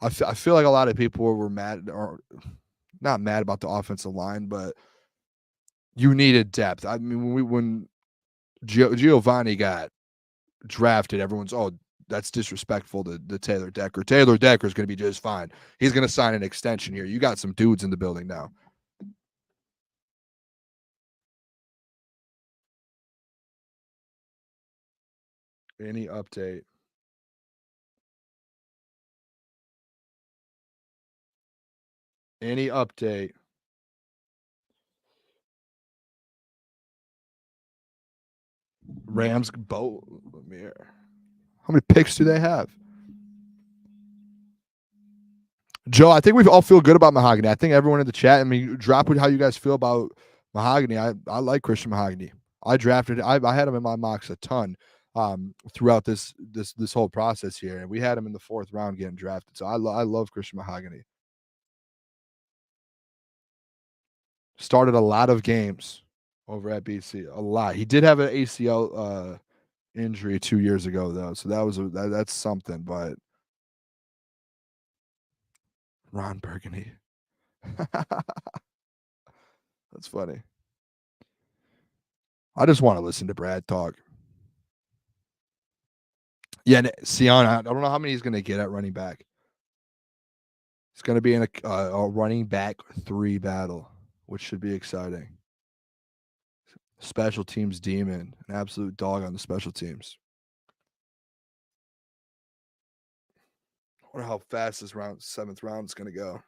I feel like a lot of people were mad, or not mad about the offensive line, but you needed depth. I mean, when Giovanni got drafted, everyone's, that's disrespectful to Taylor Decker. Taylor Decker is going to be just fine. He's going to sign an extension here. You got some dudes in the building now. Any update? Any update? Rams boat. How many picks do they have? Joe, I think we all feel good about Mahogany. I think everyone in the chat, drop how you guys feel about Mahogany. I like Christian Mahogany. I had him in my mocks a ton throughout this whole process here, and we had him in the 4th round getting drafted. So I love Christian Mahogany. Started a lot of games over at BC, a lot. He did have an ACL injury 2 years ago though, so that's something. But Ron Burgundy, that's funny. I just want to listen to Brad talk. Yeah, Sione, I don't know how many he's going to get at running back. It's going to be in a running back 3 battle, which should be exciting. Special teams demon, an absolute dog on the special teams. I wonder how fast this 7th round is going to go.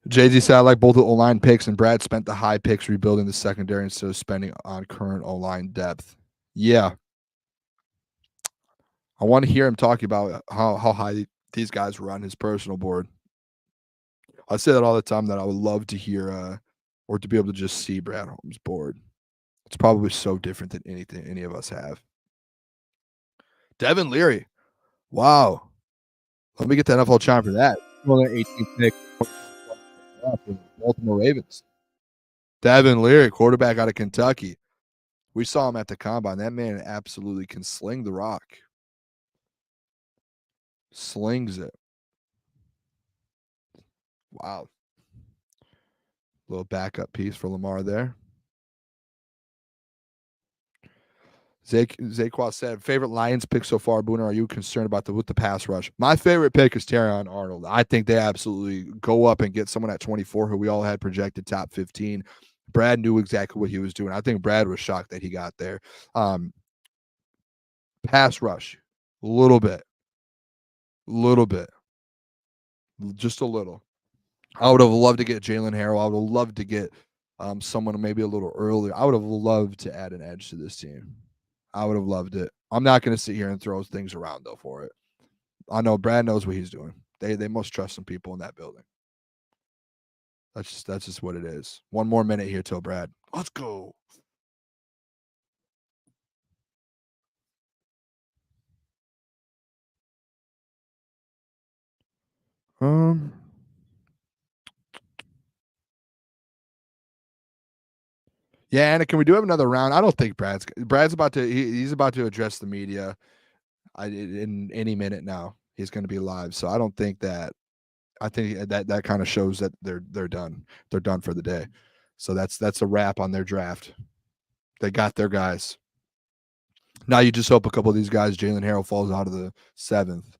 JZ said, I like both the O-line picks, and Brad spent the high picks rebuilding the secondary instead of spending on current O-line depth. Yeah. I want to hear him talk about how high these guys were on his personal board. I say that all the time, that I would love to hear or to be able to just see Brad Holmes' board. It's probably so different than anything any of us have. Devin Leary. Wow. Let me get that NFL chime for that. Well, 18th pick. Baltimore Ravens. Devin Leary, quarterback out of Kentucky. We saw him at the combine. That man absolutely can sling the rock. Slings it. Wow. Little backup piece for Lamar there. Zaquan said, favorite Lions pick so far, Booner. Are you concerned about with the pass rush? My favorite pick is Terrion Arnold. I think they absolutely go up and get someone at 24 who we all had projected top 15. Brad knew exactly what he was doing. I think Brad was shocked that he got there. Pass rush, a little bit. Just a little. I would have loved to get Jalen Harrell. I would have loved to get someone maybe a little earlier. I would have loved to add an edge to this team. I would have loved it. I'm not going to sit here and throw things around, though, for it. I know Brad knows what he's doing. They must trust some people in that building. That's just what it is. 1 more minute here till Brad. Let's go. Yeah, Anna, can we do have another round? I don't think Brad's about to. He's about to address the media. In any minute now, he's going to be live. So I don't think that. I think that kind of shows that they're done. They're done for the day. So that's a wrap on their draft. They got their guys. Now you just hope a couple of these guys, Jalen Harrell, falls out of the 7th.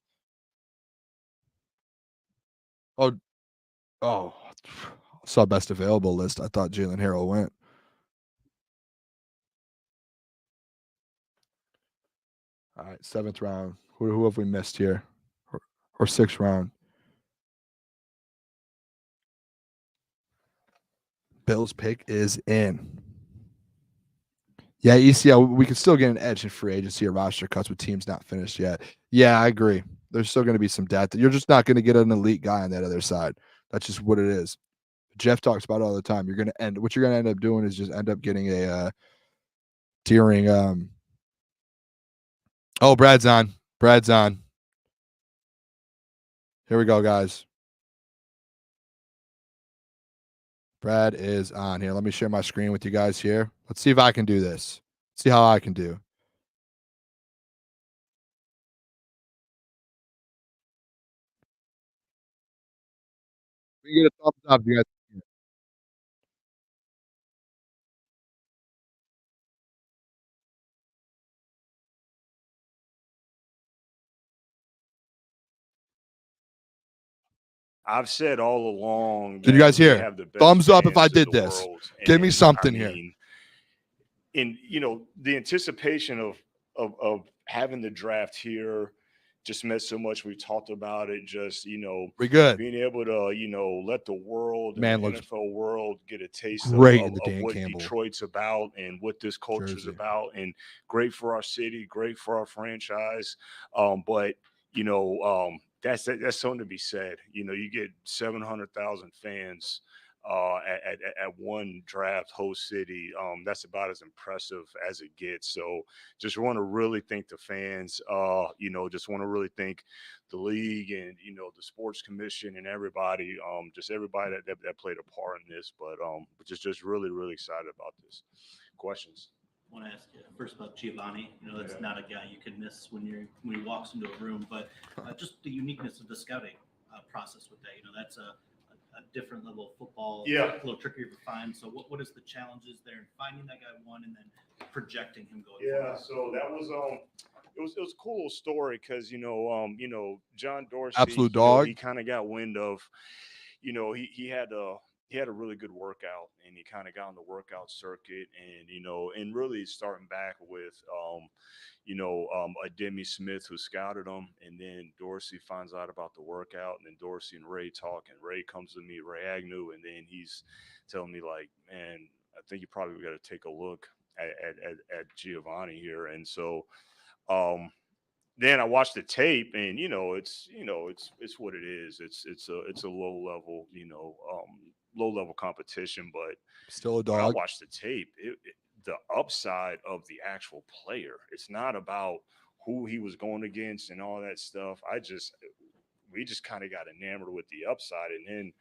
Oh, saw best available list. I thought Jalen Harrell went. All right, 7th round. Who have we missed here? Or 6th round? Bills pick is in. Yeah, ECL, we can still get an edge in free agency or roster cuts with teams not finished yet. Yeah, I agree. There's still going to be some depth. You're just not going to get an elite guy on that other side. That's just what it is. Jeff talks about it all the time. What you're going to end up doing is just end up getting a tiering. Oh, Brad's on. Here we go, guys. Brad is on here. Let me share my screen with you guys here. Let's see if I can do this. See how I can do. We get a thumbs up, you guys. I've said all along. Did you guys hear? Have the best Thumbs up if I fans in did the this. world. Give me And, something here. And the anticipation of having the draft here just meant so much. We talked about it. Just we good. being able to let the world, Man, and the looks NFL world, get a taste great of in the Dan what Campbell Detroit's about and what this culture is jersey. about, and great for our city, great for our franchise. But that's something to be said. You get 700,000 fans at one draft host city. That's about as impressive as it gets. So just want to really thank the fans. Just want to really thank the league and the sports commission and everybody. Just everybody that played a part in this. But just really really excited about this. Questions? I want to ask you first about Giovanni. That's not a guy you can miss when he walks into a room, but just the uniqueness of the scouting process with that. That's a different level of football. Yeah, a little trickier to find. So what is the challenges there in finding that guy, one, and then projecting him going forward? So that was it was a cool little story because John Dorsey, absolute dog. He kind of got wind of, he had a really good workout, and he kind of got on the workout circuit, and really starting back with a Demi Smith who scouted him, and then Dorsey finds out about the workout, and then Dorsey and Ray talk, and Ray comes to me, Ray Agnew, and then he's telling me like, man, I think you probably got to take a look at Giovanni here, and so then I watched the tape, and it's what it is. It's a low level competition, but still a when I dog. watched the tape, the upside of the actual player. It's not about who he was going against and all that stuff. We just kind of got enamored with the upside, and then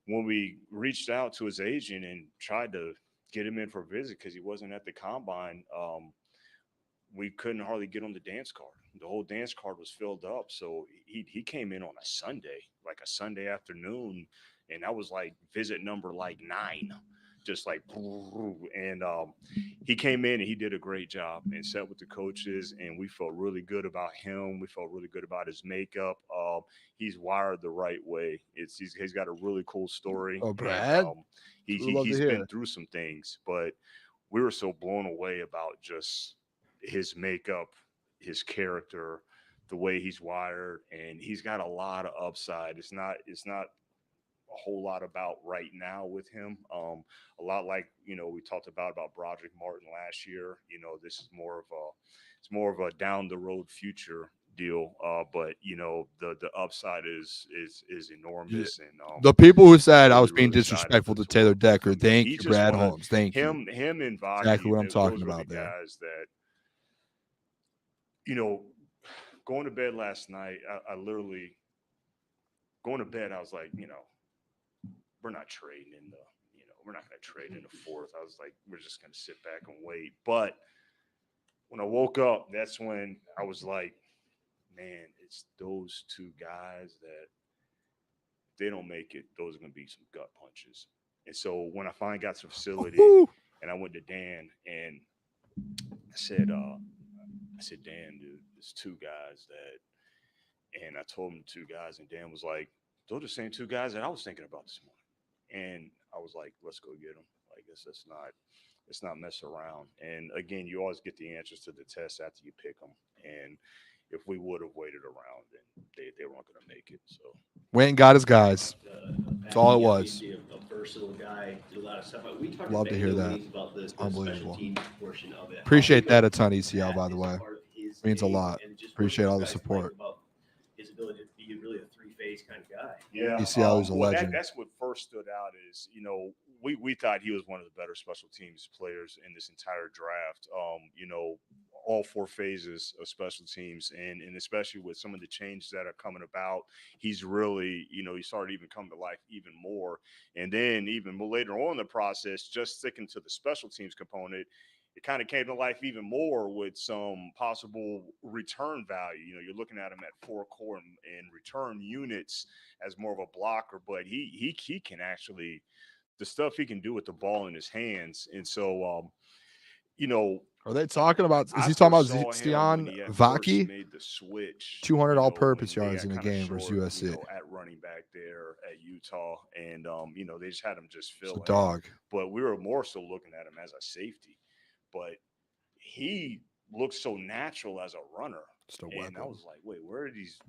when we reached out to his agent and tried to get him in for a visit because he wasn't at the combine, we couldn't hardly get on the dance card. The whole dance card was filled up. So he came in on a Sunday, like a Sunday afternoon. And that was like visit number like 9, just like, and he came in and he did a great job and sat with the coaches. And we felt really good about him. We felt really good about his makeup. He's wired the right way. He's got a really cool story. Oh, Brad. And, he's been through some things, but we were so blown away about just his makeup, his character, the way he's wired, and he's got a lot of upside. It's not a whole lot about right now with him. A lot like we talked about Broderick Martin last year. This is more of a down the road future deal. But the upside is enormous. And the people who said really, I was being really disrespectful to Taylor Decker, thank you, Brad Holmes. Thank you. Him and Vaki, exactly what I'm talking about the there. guys that going to bed last night, I literally going to bed, I was like, we're not trading we're not going to trade in the 4th. I was like, we're just going to sit back and wait. But when I woke up, that's when I was like, man, it's those 2 guys that if they don't make it, those are going to be some gut punches. And so when I finally got to the facility and I went to Dan and I said, Dan, dude, there's 2 guys that, and I told him 2 guys, and Dan was like, those are the same 2 guys that I was thinking about this morning. And I was like, let's go get them. Like, let's not mess around. And again, you always get the answers to the test after you pick them. And if we would have waited around, then they weren't going to make it. So went and got his guys. That's all it was. A versatile guy, do a lot of stuff. We talked Love to hear that. about the Unbelievable. special teams portion of it. Appreciate that a ton, ECL, by the way. Means a lot. Appreciate all the support. About his ability to be really a three-phase kind of guy. Yeah, ECL is a legend. That's what first stood out is, you know, we thought he was one of the better special teams players in this entire draft. You know, all 4 phases of special teams, and especially with some of the changes that are coming about, he's really, you know, he started even coming to life even more. And then even later on in the process, just sticking to the special teams component, it kind of came to life even more with some possible return value. You know, you're looking at him at 4 core and return units as more of a blocker, but he can actually, the stuff he can do with the ball in his hands. And so, you know, are they talking about? Is he talking about Sione Vaki? Made the switch. 200 all-purpose yards in the game versus USC. You know, at running back there at Utah, and you know, they just had him just fill a dog. But we were more so looking at him as a safety. But he looks so natural as a runner. And I was like, wait, where did these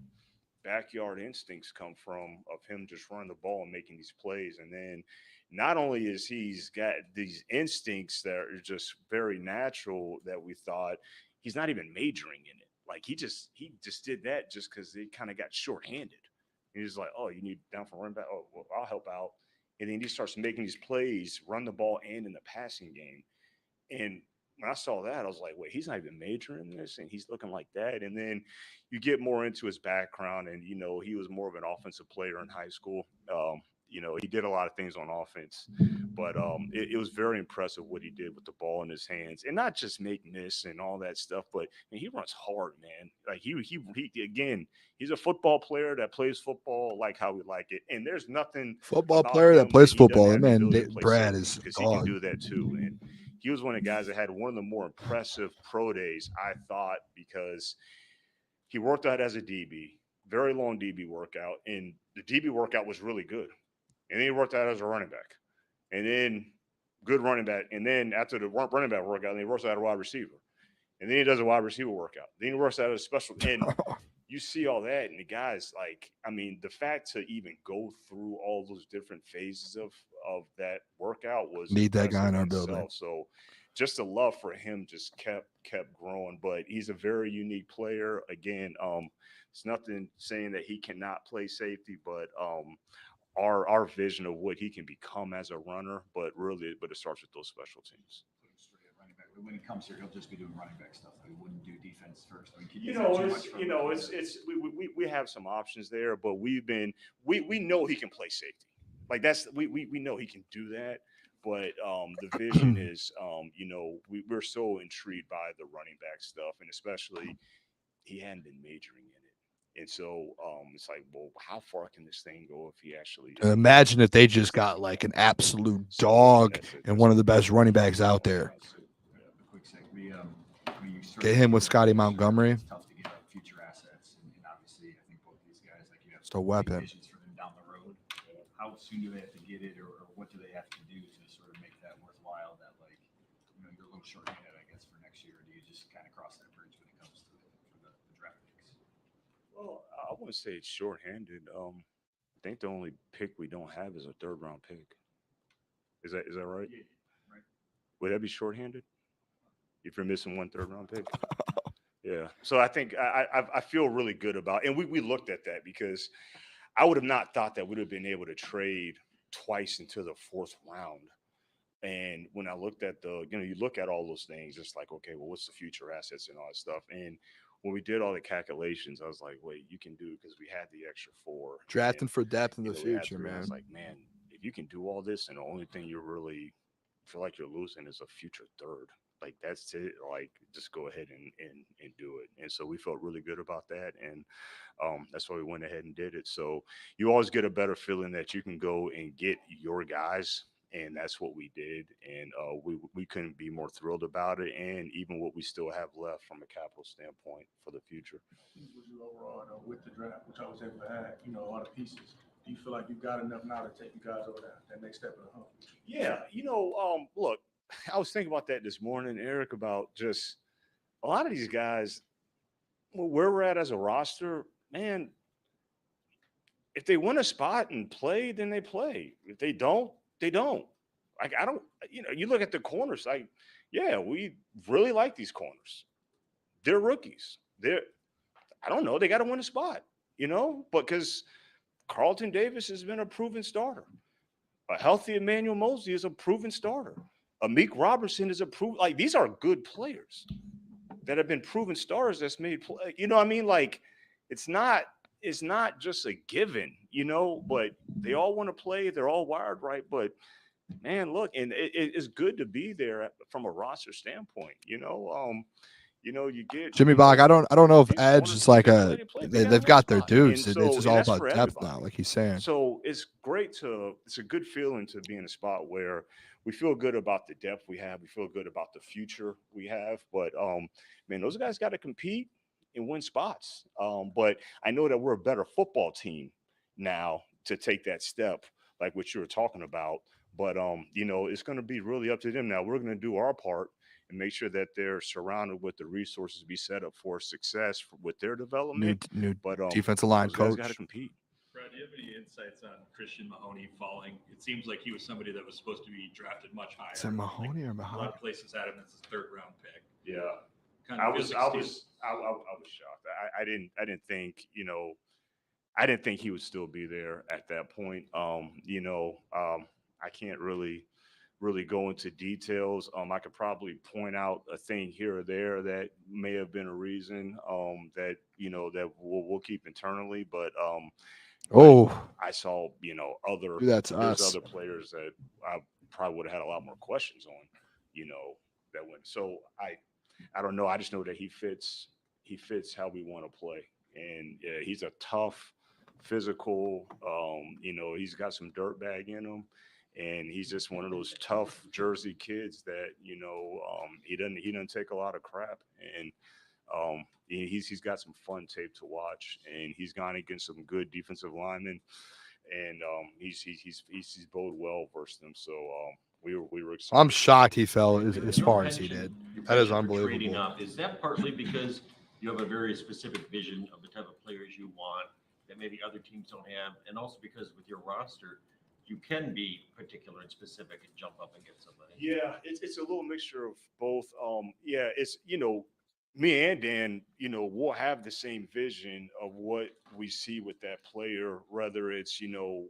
backyard instincts come from of him just running the ball and making these plays? And then not only is he's got these instincts that are just very natural that we thought, he's not even majoring in it. Like he just did that just because they kind of got shorthanded. And he's like, oh, you need down for running back? Oh, well, I'll help out. And then he starts making these plays, run the ball and in the passing game. And when I saw that, I was like, wait, he's not even majoring in this, and he's looking like that. And then you get more into his background, and, you know, he was more of an offensive player in high school. You know, he did a lot of things on offense, but it was very impressive what he did with the ball in his hands, and not just making this and all that stuff, but he runs hard, man. Like he again, he's a football player that plays football like how we like it, and there's nothing football player that plays football. And man, Brad is because he can do that too, and he was one of the guys that had one of the more impressive pro days, I thought, because he worked out as a DB, very long DB workout, and the DB workout was really good. And then he worked out as a running back, and then good running back. And then after the running back workout, then he works out as a wide receiver, and then he does a wide receiver workout. Then he works out as a special. And you see all that, and the guys, like, I mean, the fact to even go through all those different phases of that workout was need that guy in our building. So just the love for him just kept growing. But he's a very unique player. Again, it's nothing saying that he cannot play safety, but our vision of what he can become as a runner, but it starts with those special teams. When he comes here, he'll just be doing running back stuff. He wouldn't do defense first. I mean, we have some options there, but we know he can play safety. Like we know he can do that. But the vision is, you know, we're so intrigued by the running back stuff, and especially he hadn't been majoring in it. And so it's like, well, how far can this thing go if he actually – imagine if they just got like an absolute dog and one of the best running backs out there. Get him with Scotty Montgomery. It's tough to get future assets, and obviously I think both these guys, like, you have it's a weapon. Visions for them down the road. How soon do they have to get it, or what do they have to do to sort of make that worthwhile? That, like, you know, you're a little short-handed, I guess, for next year. Or do you just kind of cross that bridge when it comes to the draft picks? Well, I wouldn't say it's short-handed. I think the only pick we don't have is a third-round pick. Is that right? Yeah, right. Would that be short-handed if you're missing one third-round pick? Yeah. So I think I feel really good about it. And we looked at that because I would have not thought that we'd have been able to trade twice into the 4th round. And when I looked at you look at all those things, it's like, okay, well, what's the future assets and all that stuff? And when we did all the calculations, I was like, wait, you can do it because we had the extra 4. Drafting for depth in the future, man. I was like, man, if you can do all this and the only thing you really feel like you're losing is a future third, like that's it. Like, just go ahead and do it. And so we felt really good about that. And that's why we went ahead and did it. So you always get a better feeling that you can go and get your guys. And that's what we did. And we couldn't be more thrilled about it. And even what we still have left from a capital standpoint for the future. With you overall, with the draft, which I was able to add, you know, a lot of pieces. Do you feel like you've got enough now to take you guys over that next step of the hump? Yeah, you know, look, I was thinking about that this morning, Eric, about just a lot of these guys, where we're at as a roster, man, if they win a spot and play, then they play. If they don't, they don't. Like, I don't, you look at the corners, like, yeah, we really like these corners. They're rookies. I don't know, they got to win a spot, because Carlton Davis has been a proven starter. A healthy Emmanuel Mosley is a proven starter. Amik Robertson is a proven, like, these are good players that have been proven stars that's made play. You know what I mean? Like, it's not just a given, but they all want to play. They're all wired right. But man, look, and it's good to be there from a roster standpoint. You get Jimmy Bach. I don't know if Edge is like they've got their dudes. It's just all about depth now, like he's saying. So it's a good feeling to be in a spot where we feel good about the depth we have. We feel good about the future we have. But man, those guys got to compete and win spots. But I know that we're a better football team now to take that step, like what you were talking about. But it's going to be really up to them now. We're going to do our part and make sure that they're surrounded with the resources to be set up for success with their development. New but defensive line those guys coach. got to compete. Brad, do you have any insights on Christian Mahoney falling? It seems like he was somebody that was supposed to be drafted much higher. Is it Mahoney or Mahoney? A lot of places had him as his 3rd round pick. Yeah, Kind I of was shocked. I didn't think I didn't think he would still be there at that point. I can't really go into details. I could probably point out a thing here or there that may have been a reason that that we'll keep internally, but I saw there's other players that I probably would have had a lot more questions on, that went. So I don't know. I just know that he fits how we want to play, and he's a tough, physical. He's got some dirt bag in him. And he's just one of those tough Jersey kids that he doesn't take a lot of crap, and he's got some fun tape to watch, and he's gone against some good defensive linemen, and he's bode well versus them. So we were excited. I'm shocked he fell as far as he did. That is unbelievable. Trading up, is that partly because you have a very specific vision of the type of players you want that maybe other teams don't have, and also because with your roster, you can be particular and specific and jump up and get somebody? Yeah, it's a little mixture of both. It's me and Dan, we'll have the same vision of what we see with that player, whether it's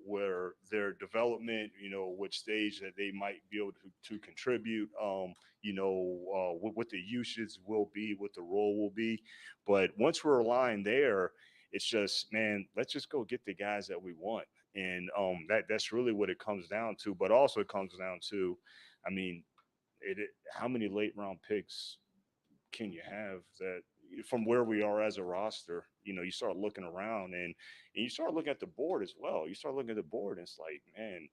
where their development, what stage that they might be able to contribute, what the usage will be, what the role will be. But once we're aligned there, it's just, man, let's just go get the guys that we want. And that's really what it comes down to. But also it comes down to, I mean, how many late round picks can you have that from where we are as a roster? You start looking around and you start looking at the board as well. You start looking at the board and it's like, man,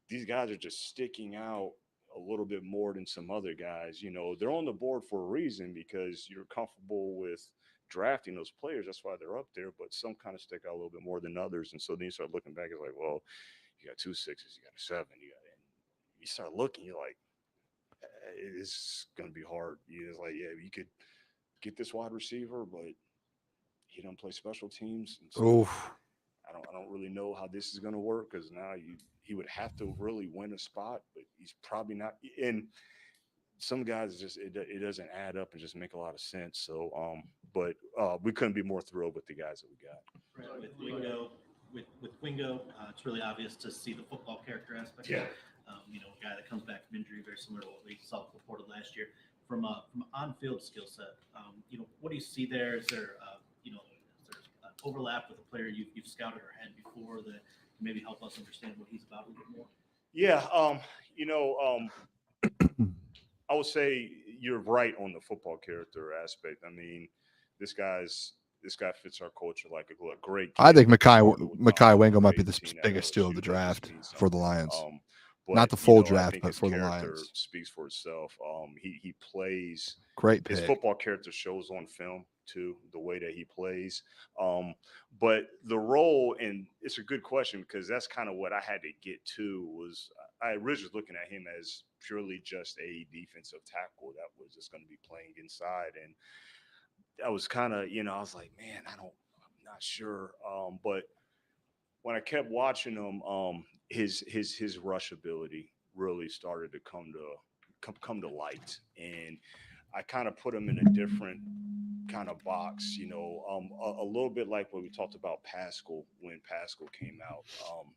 these guys are just sticking out a little bit more than some other guys. They're on the board for a reason because you're comfortable with drafting those players. That's why they're up there, but some kind of stick out a little bit more than others. And so then you start looking back, it's like, well, you got 2 6s, you got a 7, and you start looking, you're like, it's going to be hard. It's like, yeah, you could get this wide receiver, but he don't play special teams. And so I don't really know how this is going to work, because now he would have to really win a spot, but he's probably not. And some guys just it doesn't add up and just make a lot of sense. So but we couldn't be more thrilled with the guys that we got. With Wingo, it's really obvious to see the football character aspect. Yeah. A guy that comes back from injury, very similar to what we saw reported last year. From an on-field skill set, what do you see there? Is there is there an overlap with a player you've scouted or had before that can maybe help us understand what he's about a little bit more? Yeah, I would say you're right on the football character aspect. I mean, this guy fits our culture like a great kid. I think Mekhi Wingo might be the biggest steal of the draft for the Lions. But, not the full I draft, think but his for the character Lions. Speaks for itself. He plays great pick. His football character shows on film too, the way that he plays. But the role, and it's a good question because that's kind of what I had to get to. Was I originally looking at him as purely just a defensive tackle that was just going to be playing inside, and I was kind of, I was like, man, I'm not sure. But when I kept watching him, his rush ability really started to come to light, and I kind of put him in a different kind of box, a little bit like what we talked about Pascal when Pascal came out.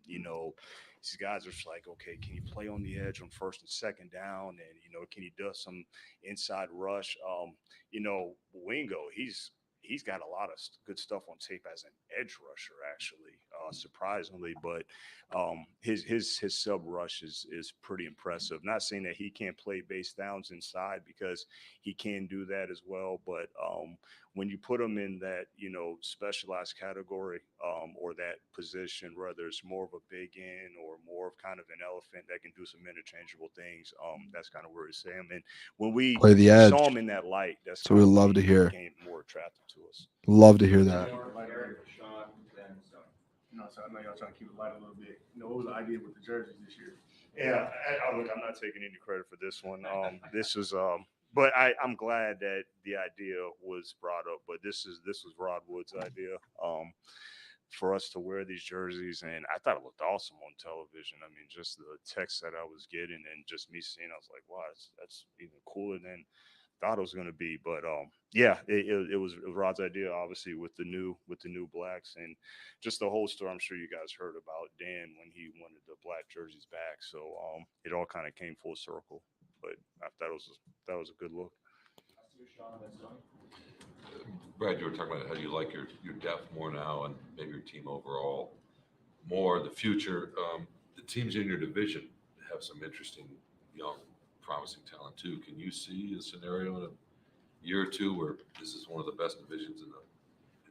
These guys are just like, okay, can he play on the edge on first and second down, and can he do some inside rush? Wingo, he's got a lot of good stuff on tape as an edge rusher, actually, surprisingly. But his sub rush is pretty impressive. Not saying that he can't play base downs inside, because he can do that as well. But when you put him in that specialized category, or that position, whether it's more of a big end or more of kind of an elephant that can do some interchangeable things, that's kind of where it's Sam. And when we Play the edge. saw him in that light, that's So we kinda love when to he hear. became more attractive to us. Love to hear that. So I know y'all trying to keep it light a little bit. What was the idea with the jerseys this year? Yeah, look, I'm not taking any credit for this one. This was, but I'm glad that the idea was brought up. But this was Rod Wood's idea, for us to wear these jerseys, and I thought it looked awesome on television. I mean, just the text that I was getting, and just me seeing, I was like, wow, that's even cooler than thought it was going to be. But yeah, it was Rod's idea, obviously, with the new blacks, and just the whole story. I'm sure you guys heard about Dan when he wanted the black jerseys back. So it all kind of came full circle. But I thought that was a good look. Brad, you were talking about how you like your depth more now, and maybe your team overall more in the future. The teams in your division have some interesting young promising talent too. Can you see a scenario in a year or two where this is one of the best divisions in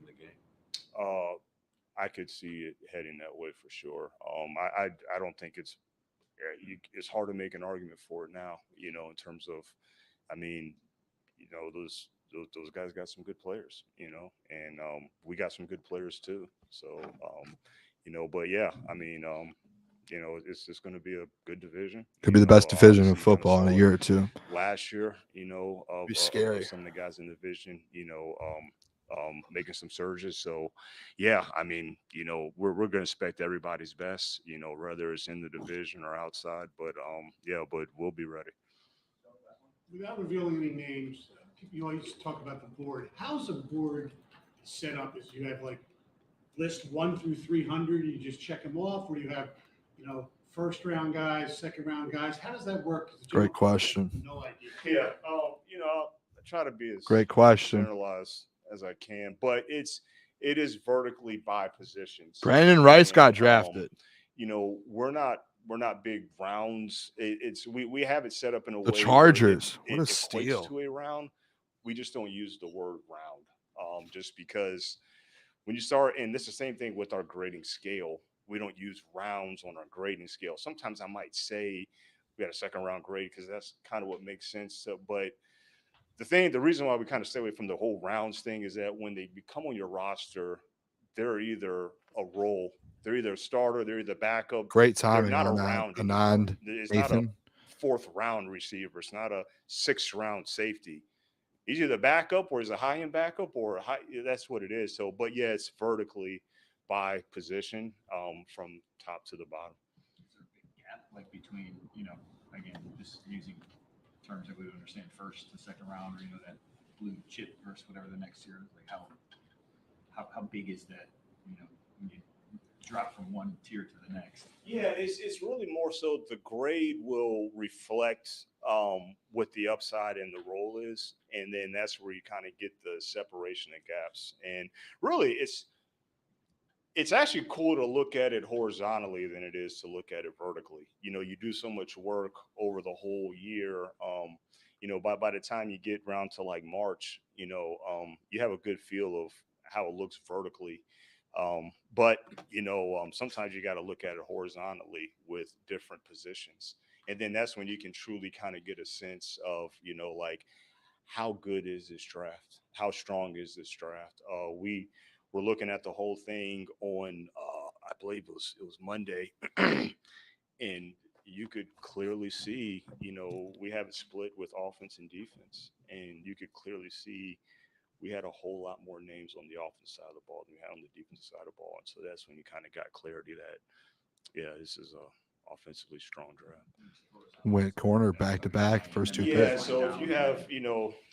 the game? I could see it heading that way for sure. I don't think it's hard to make an argument for it now. In terms of, I mean, those guys got some good players. And we got some good players too. So but yeah, I mean, it's just going to be a good division. Could be the best division of Obviously, you kinda football in a saw year it or two. last year, Be scary. of some of the guys in the division, making some surges. So, yeah, I mean, we're going to expect everybody's best, whether it's in the division or outside. But yeah, but we'll be ready. Without revealing any names, you always talk about the board. How's the board set up? Is you have like list 1 through 300, you just check them off, or you have, first round guys, second round guys? How does that work? Great question. No idea. Yeah, I try to be as Great question. generalized as I can, but it is vertically by positions. Brandon Rice got And, drafted. We're not big rounds. We have it set up in a way. The where Chargers. It What a equates steal. to a round. We just don't use the word round, just because when you start, and this is the same thing with our grading scale. We don't use rounds on our grading scale. Sometimes I might say we got a second round grade because that's kind of what makes sense. So, but the reason why we kind of stay away from the whole rounds thing is that when they become on your roster, they're either a role, they're either a starter, they're either backup. Great They're timing not a on that. round anymore. Anand, It's not a Nathan. fourth round receiver. It's not a sixth round safety. He's either backup or he's a high end backup or that's what it is. So, but yeah, it's vertically by position, from top to the bottom. Is there a big gap like between, again, just using terms that we would understand, first to second round, or that blue chip versus whatever the next year, like how big is that, when you drop from one tier to the next? Yeah, it's really more so the grade will reflect what the upside and the role is, and then that's where you kind of get the separation and gaps. And really, it's actually cool to look at it horizontally than it is to look at it vertically. You do so much work over the whole year. By the time you get around to like March, you have a good feel of how it looks vertically. But sometimes you got to look at it horizontally with different positions. And then that's when you can truly kind of get a sense of, like, how good is this draft? How strong is this draft? We were looking at the whole thing on, I believe it was Monday, and you could clearly see, we have it split with offense and defense, and you could clearly see we had a whole lot more names on the offensive side of the ball than we had on the defensive side of the ball. And so that's when you kind of got clarity that, yeah, this is a offensively strong draft. Went corner back to back, first 2 Yeah, picks. so if you have,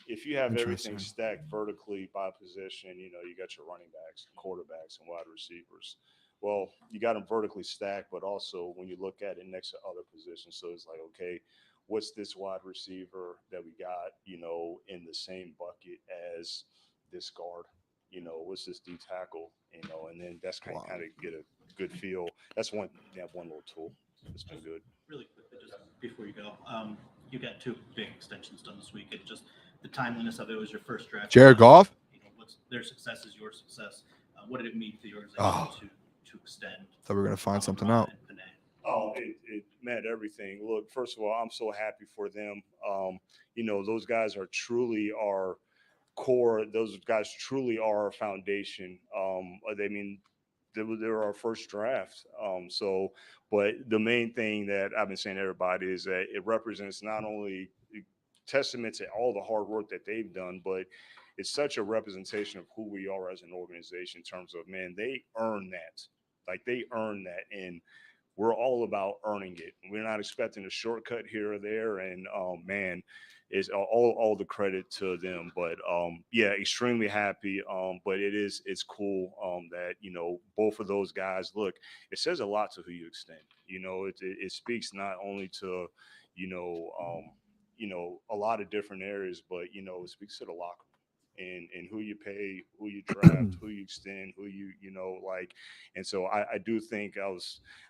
if you have everything Interesting. stacked vertically by position, you got your running backs, quarterbacks, and wide receivers. Well, you got them vertically stacked, but also when you look at it next to other positions, so it's like, okay, what's this wide receiver that we got, in the same bucket as this guard? What's this D tackle? And then that's kind of get a good feel. That's one little tool. It's been good. Really quickly, just before you go, you got 2 big extensions done this week. It just the timeliness of it was your first draft. Jared Goff? What's their success is your success. What did it mean for the organization to extend? Thought we were gonna find something out. Oh, it meant everything. Look, first of all, I'm so happy for them. Those guys are truly our core. Those guys truly are our foundation. They're our first draft. But the main thing that I've been saying to everybody is that it represents not only testament to all the hard work that they've done, but it's such a representation of who we are as an organization in terms of, man, they earn that. Like they earn that. And we're all about earning it. We're not expecting a shortcut here or there. And man, is all the credit to them. But yeah, extremely happy. But it's cool that both of those guys. Look, it says a lot to who you extend. It speaks not only to a lot of different areas, but it speaks to the locker room. And who you pay, who you draft, who you extend, who and so I do think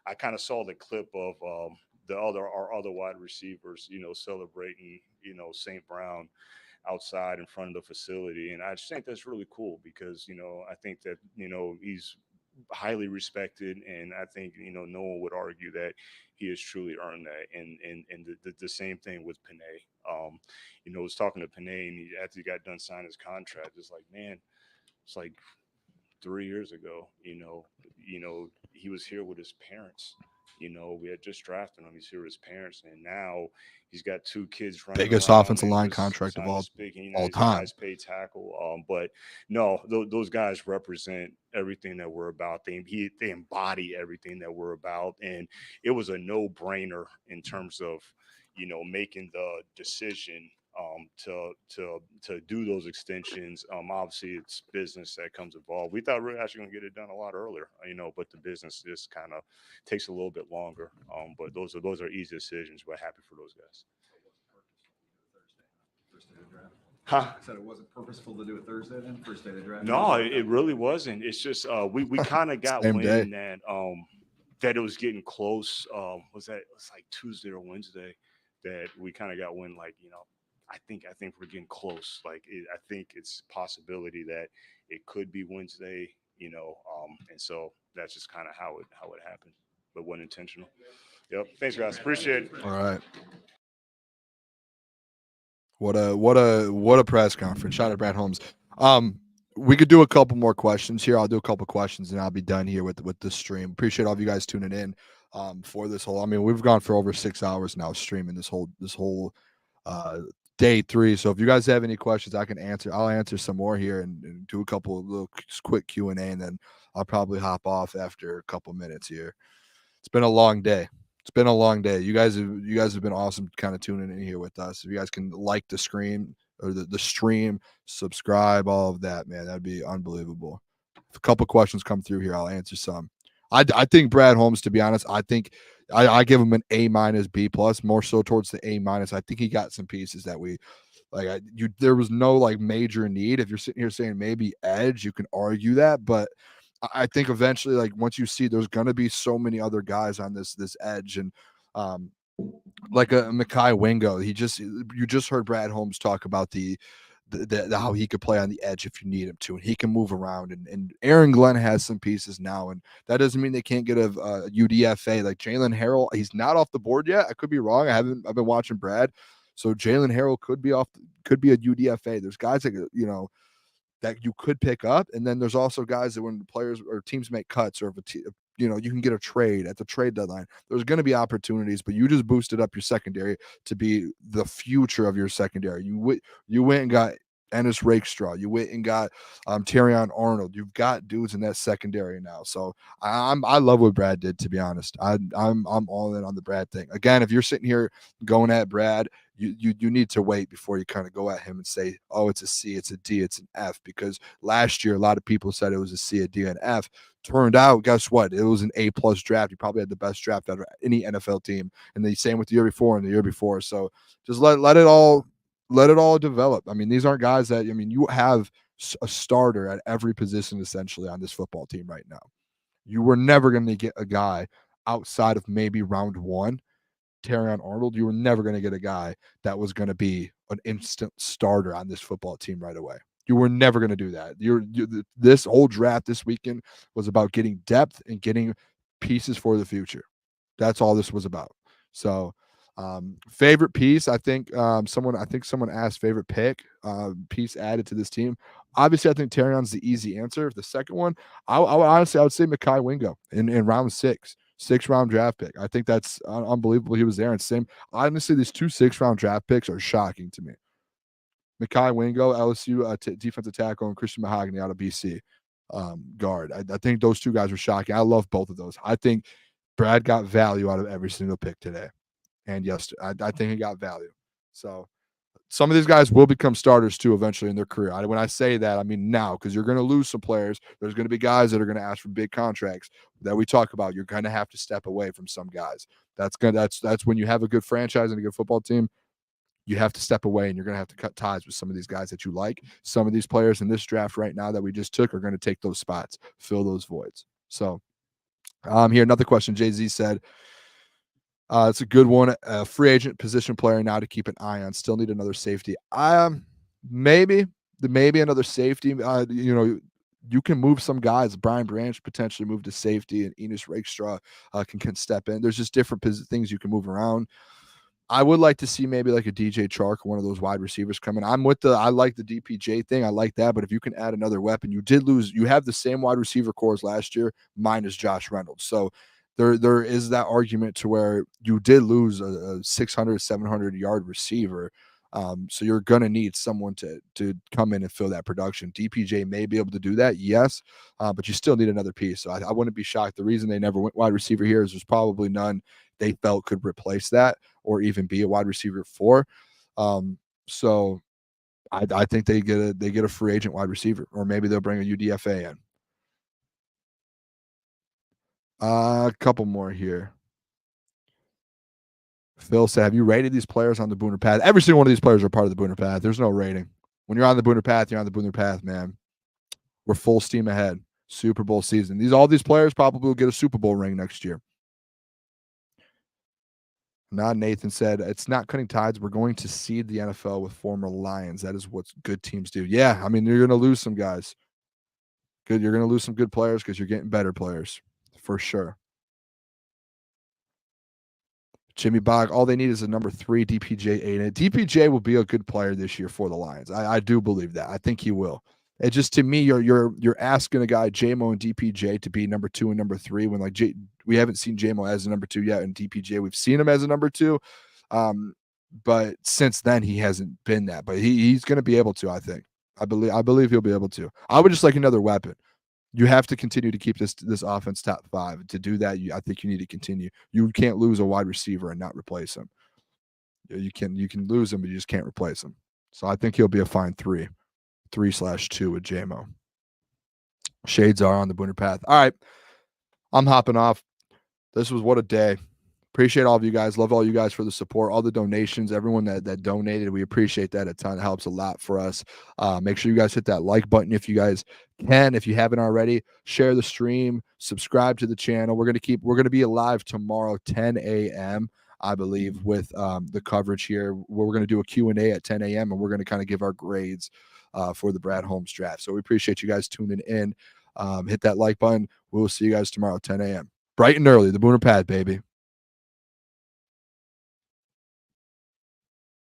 I kind of saw the clip of our other wide receivers, celebrating, St. Brown outside in front of the facility. And I just think that's really cool because, I think that, he's highly respected. And I think, no one would argue that he has truly earned that. And the same thing with Panay. I was talking to Panay and after he got done signing his contract, it's like, man, it's like 3 years ago, he was here with his parents. We had just drafted him. He's here with his parents, and now he's got 2 kids running. Biggest around offensive line contract of all he's time. Highest paid tackle. But no, those guys represent everything that we're about. They embody everything that we're about, and it was a no-brainer in terms of making the decision to do those extensions. Obviously it's business that comes involved. We thought we were actually going to get it done a lot earlier, but the business just kind of takes a little bit longer. But those are easy decisions. We're happy for those guys. Huh? I said it wasn't purposeful to do it Thursday then, first day of the draft. No, it really wasn't. It's just we kind of got wind that it was getting close. Was that it's like Tuesday or Wednesday that we kind of got wind, like, I think we're getting close. Like, I think it's a possibility that it could be Wednesday, and so that's just kind of how it happened, but wasn't intentional. Yep. Thanks, guys. Appreciate it. All right. What a press conference. Shout out to Brad Holmes. We could do a couple more questions here. I'll do a couple questions and I'll be done here with the stream. Appreciate all of you guys tuning in for this whole. I mean, we've gone for over 6 hours now streaming this whole day 3. So if you guys have any questions, I'll answer some more here and do a couple of little quick Q&A, and then I'll probably hop off after a couple minutes here. It's been a long day. You guys have been awesome kind of tuning in here with us. If you guys can like the stream or the stream, subscribe, all of that, man, that'd be unbelievable. If a couple questions come through here, I'll answer some. I think Brad Holmes, to be honest, I think I give him an A-, B+, more so towards the A-. I think he got some pieces that we like. There was no like major need. If you're sitting here saying maybe edge, you can argue that, but I think eventually, like once you see, there's gonna be so many other guys on this edge, and like a Mekhi Wingo. You just heard Brad Holmes talk about the how he could play on the edge if you need him to, and he can move around. And Aaron Glenn has some pieces now, and that doesn't mean they can't get a UDFA like Jalen Harrell. He's not off the board yet. I could be wrong. I've been watching Brad, so Jalen Harrell could be a UDFA. There's guys that that you could pick up, and then there's also guys that when the players or teams make cuts, or if you can get a trade at the trade deadline, there's going to be opportunities, but you just boosted up your secondary to be the future of your secondary. You went and got Ennis Rakestraw. You went and got Terrion Arnold. You've got dudes in that secondary now. So I love what Brad did, to be honest. I'm all in on the Brad thing. Again, if you're sitting here going at Brad, you need to wait before you kind of go at him and say, oh, it's a C, it's a D, it's an F. Because last year, a lot of people said it was a C, a D, and F. Turned out, guess what? It was an A+ draft. You probably had the best draft out of any NFL team. And the same with the year before and the year before. So just let it all develop. I mean, these aren't guys that, I mean, you have a starter at every position essentially on this football team right now. You were never going to get a guy outside of maybe round 1, Terrion Arnold. You were never going to get a guy that was going to be an instant starter on this football team right away. You were never going to do that. This whole draft this weekend was about getting depth and getting pieces for the future. That's all this was about. So, favorite piece, I think someone asked favorite piece added to this team. Obviously, I think Terrion's the easy answer. The second one, I would say Mekhi Wingo in round 6. 6th-round draft pick. I think that's unbelievable. He was there. And same, honestly, these 2 6th-round draft picks are shocking to me. Mekhi Wingo, LSU defensive tackle, and Christian Mahogany out of BC guard. I think those 2 guys were shocking. I love both of those. I think Brad got value out of every single pick today. And yes, I think he got value. So some of these guys will become starters too eventually in their career. When I say that, I mean now, because you're going to lose some players. There's going to be guys that are going to ask for big contracts that we talk about. You're going to have to step away from some guys. That's when you have a good franchise and a good football team. You have to step away, and you're going to have to cut ties with some of these guys that you like. Some of these players in this draft right now that we just took are going to take those spots, fill those voids. So here, another question. Jay-Z said, it's a good one. A free agent position player now to keep an eye on. Still need another safety. Maybe another safety. You can move some guys. Brian Branch potentially move to safety, and Enos Rakestraw can step in. There's just different things you can move around. I would like to see maybe like a DJ Chark, one of those wide receivers coming. I like the DPJ thing. I like that. But if you can add another weapon, you have the same wide receiver core as last year, minus Josh Reynolds. So there is that argument to where you did lose a 600, 700 yard receiver. So you're going to need someone to come in and fill that production. DPJ may be able to do that. Yes. But you still need another piece. So I wouldn't be shocked. The reason they never went wide receiver here is there's probably none they felt could replace that or even be a wide receiver 4. So I think they get a free agent wide receiver, or maybe they'll bring a UDFA in. A couple more here. Phil said, have you rated these players on the Booner Path? Every single one of these players are part of the Booner Path. There's no rating. When you're on the Booner Path, you're on the Booner Path, man. We're full steam ahead. Super Bowl season. All these players probably will get a Super Bowl ring next year. Nathan said, it's not cutting ties. We're going to seed the NFL with former Lions. That is what good teams do. Yeah, I mean, you're going to lose some guys. Good. You're going to lose some good players because you're getting better players. For sure. Jimmy Bog, all they need is a number 3 DPJ 8. And DPJ will be a good player this year for the Lions. I do believe that. I think he will. It just, to me, you're asking a guy JMO and DPJ to be number 2 and number 3 when we haven't seen JMO as a number 2 yet, and DPJ we've seen him as a number 2. But since then he hasn't been that. But he's going to be able to. I think. I believe he'll be able to. I would just like another weapon. You have to continue to keep this offense top 5. To do that, I think you need to continue. You can't lose a wide receiver and not replace him. You can lose him, but you just can't replace him. So I think he'll be a fine 3/2 with JMO. Shades are on the Booner Path. All right, I'm hopping off. This was what a day. Appreciate all of you guys. Love all you guys for the support, all the donations, everyone that donated. We appreciate that a ton. It helps a lot for us. Make sure you guys hit that like button if you guys can. If you haven't already, share the stream, subscribe to the channel. We're going to be live tomorrow, 10 a.m., I believe, with the coverage here. We're going to do a Q&A at 10 a.m., and we're going to kind of give our grades for the Brad Holmes draft. So we appreciate you guys tuning in. Hit that like button. We'll see you guys tomorrow, 10 a.m. Bright and early, the Booner Path, baby.